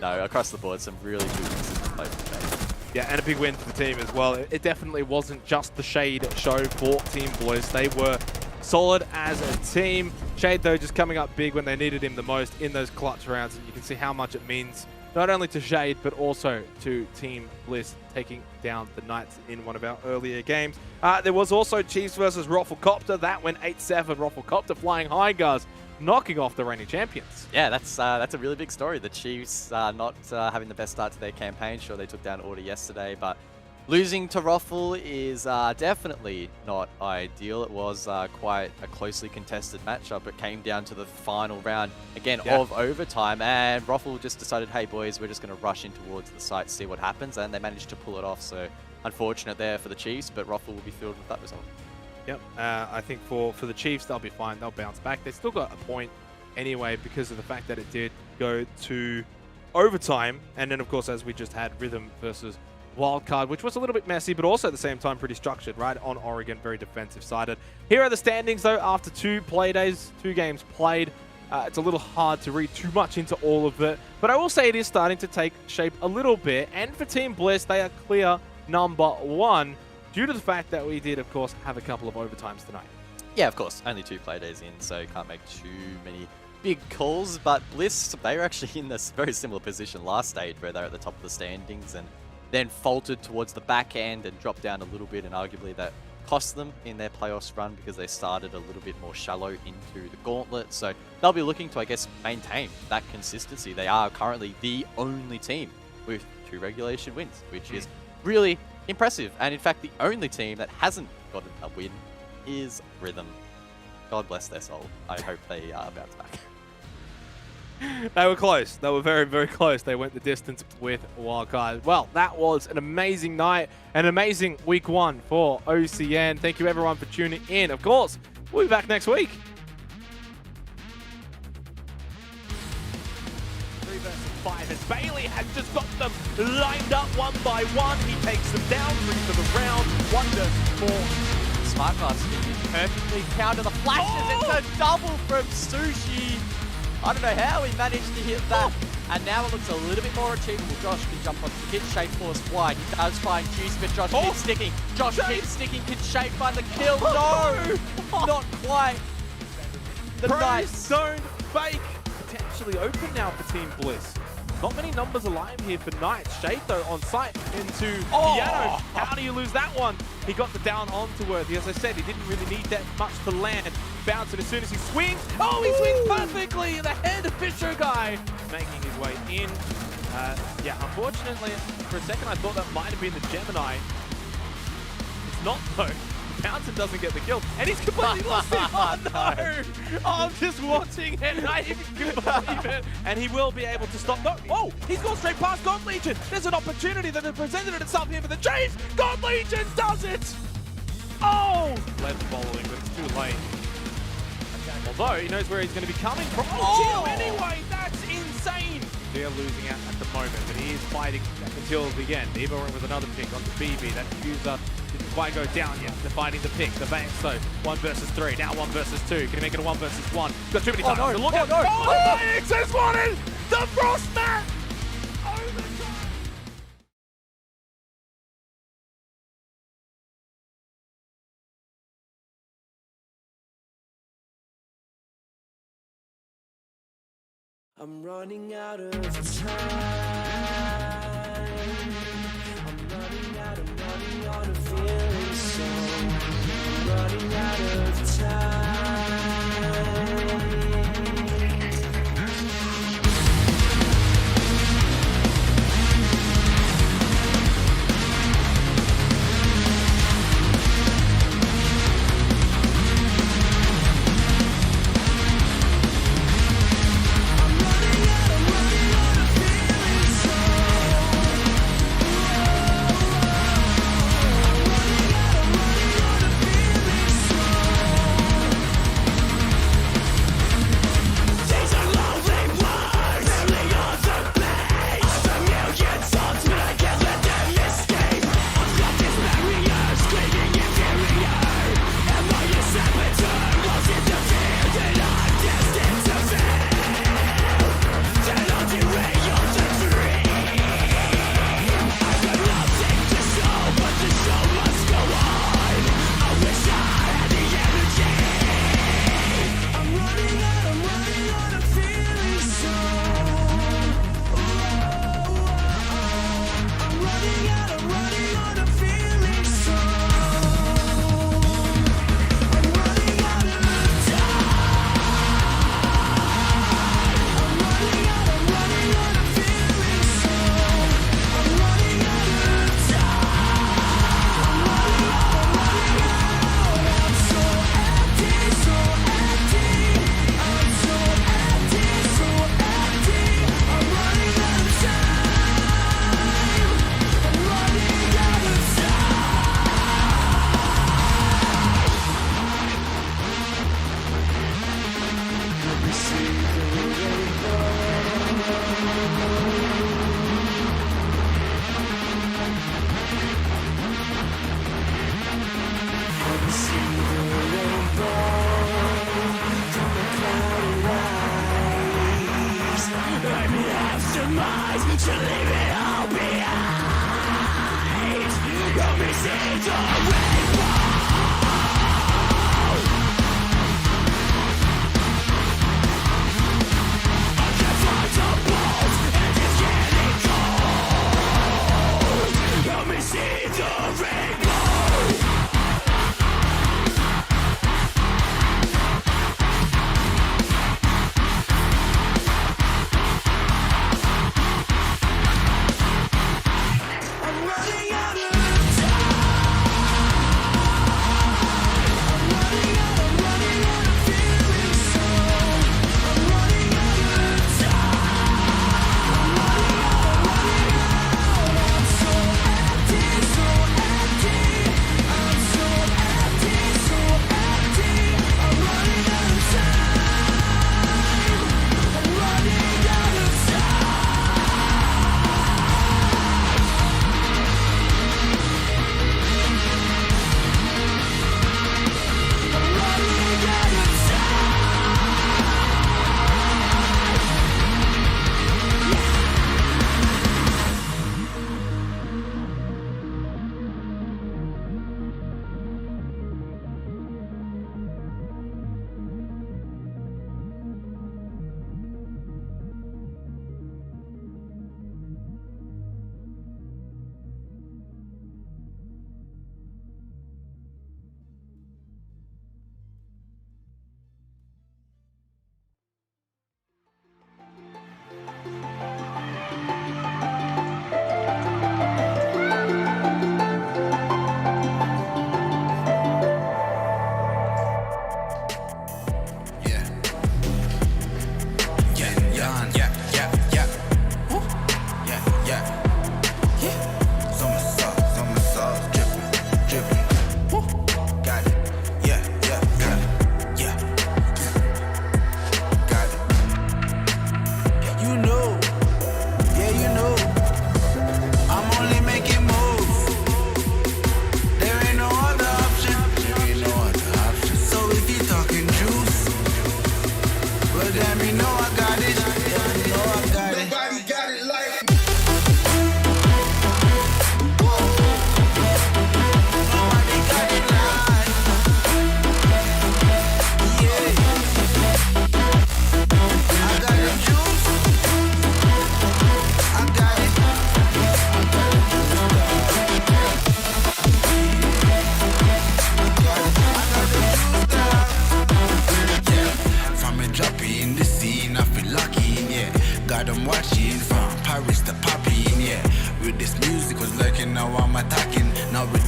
no, across the board, some really good consistent play from Shade. Yeah, and a big win for the team as well. It definitely wasn't just the Shade show for Team Bliss. They were solid as a team. Shade, though, just coming up big when they needed him the most in those clutch rounds. And you can see how much it means not only to Shade, but also to Team Bliss, taking down the Knights in one of our earlier games. There was also Chiefs versus Rafflecopter. That went 8-7. Rafflecopter flying high, guys, knocking off the reigning champions. Yeah, that's a really big story. The Chiefs not having the best start to their campaign. Sure, they took down Order yesterday, but losing to Raffle is definitely not ideal. It was quite a closely contested matchup. It came down to the final round, again, of overtime, and Raffle just decided, hey boys, we're just going to rush in towards the site, see what happens, and they managed to pull it off. So unfortunate there for the Chiefs, but Raffle will be thrilled with that result. Yep, I think for the Chiefs, they'll be fine. They'll bounce back. They still got a point anyway because of the fact that it did go to overtime. And then, of course, as we just had, Rhythm versus Wildcard, which was a little bit messy, but also at the same time pretty structured, right? On Oregon, very defensive-sided. Here are the standings, though, after 2 play days, 2 games played. It's a little hard to read too much into all of it, but I will say it is starting to take shape a little bit. And for Team Bliss, they are clear number 1, due to the fact that we did, of course, have a couple of overtimes tonight. Yeah, of course. Only 2 play days in, so can't make too many big calls. But Bliss, they were actually in this very similar position last stage, where they're at the top of the standings and then faltered towards the back end and dropped down a little bit, and arguably that cost them in their playoffs run because they started a little bit more shallow into the gauntlet. So they'll be looking to, I guess, maintain that consistency. They are currently the only team with 2 regulation wins, which is really impressive. And in fact, the only team that hasn't gotten a win is Rhythm. God bless their soul. I hope they bounce back. They were close. They were very, very close. They went the distance with Wildcard. Well, that was an amazing night, an amazing week 1 for OCN. Thank you, everyone, for tuning in. Of course, we'll be back next week. 3 versus 5, as Bailey has just got them lined up one by one. He takes them down 3 for the round. 1 versus 4. Smart Glass can perfectly counter the flashes. It's a double from Sushi. I don't know how he managed to hit that. And now it looks a little bit more achievable. Josh can jump on the hit. Shape force wide. He does find Juice, but Josh keeps sticking. Josh keeps sticking. Can Shape find the kill? No! Not quite. The nice zone fake potentially open now for Team Bliss. Not many numbers alive here for Knight. Shade though on site into Piano. How do you lose that one? He got the down onto Worthy. As I said, he didn't really need that much to land. Bounce it as soon as he swings. Oh, he swings perfectly. The head of Fisher guy making his way in. Yeah, unfortunately, for a second I thought that might have been the Gemini. It's not though. Townsend doesn't get the kill, and he's completely lost it. Oh no! Oh, I'm just watching, and I even can believe it. And he will be able to stop. No! Oh, he's gone straight past God Legion. There's an opportunity that has presented itself here for the Jays. God Legion does it. Oh! Left following, but it's too late. Although he knows where he's going to be coming from. Oh, anyway, that's insane. They're losing out at the moment, but he is fighting until the end. Evo with another pick onto BB. That user didn't quite go down yet. They're finding the pick. The Vance though. 1 versus 3. Now 1 versus 2. Can he make it a 1 versus 1? Got too many times to look at. Oh, Phoenix has won it! The Frost Mat! I'm running out of time. I'm running out of feeling so. I'm running out of time.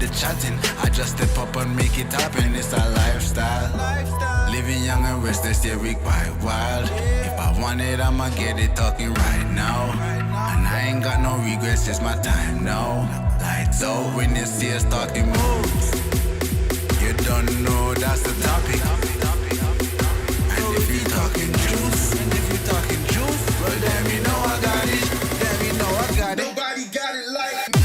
chatting. I just step up and make it happen. It's a lifestyle. Living young and restless, yeah, we quite wild. If I want it, I'ma get it talking right now. And I ain't got no regrets, it's my time now. Lights out when you see us talking moves. You don't know that's the topic. And if you talking juice, well damn you know I got it. Damn you know I got it. Nobody got it like me.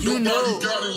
You know.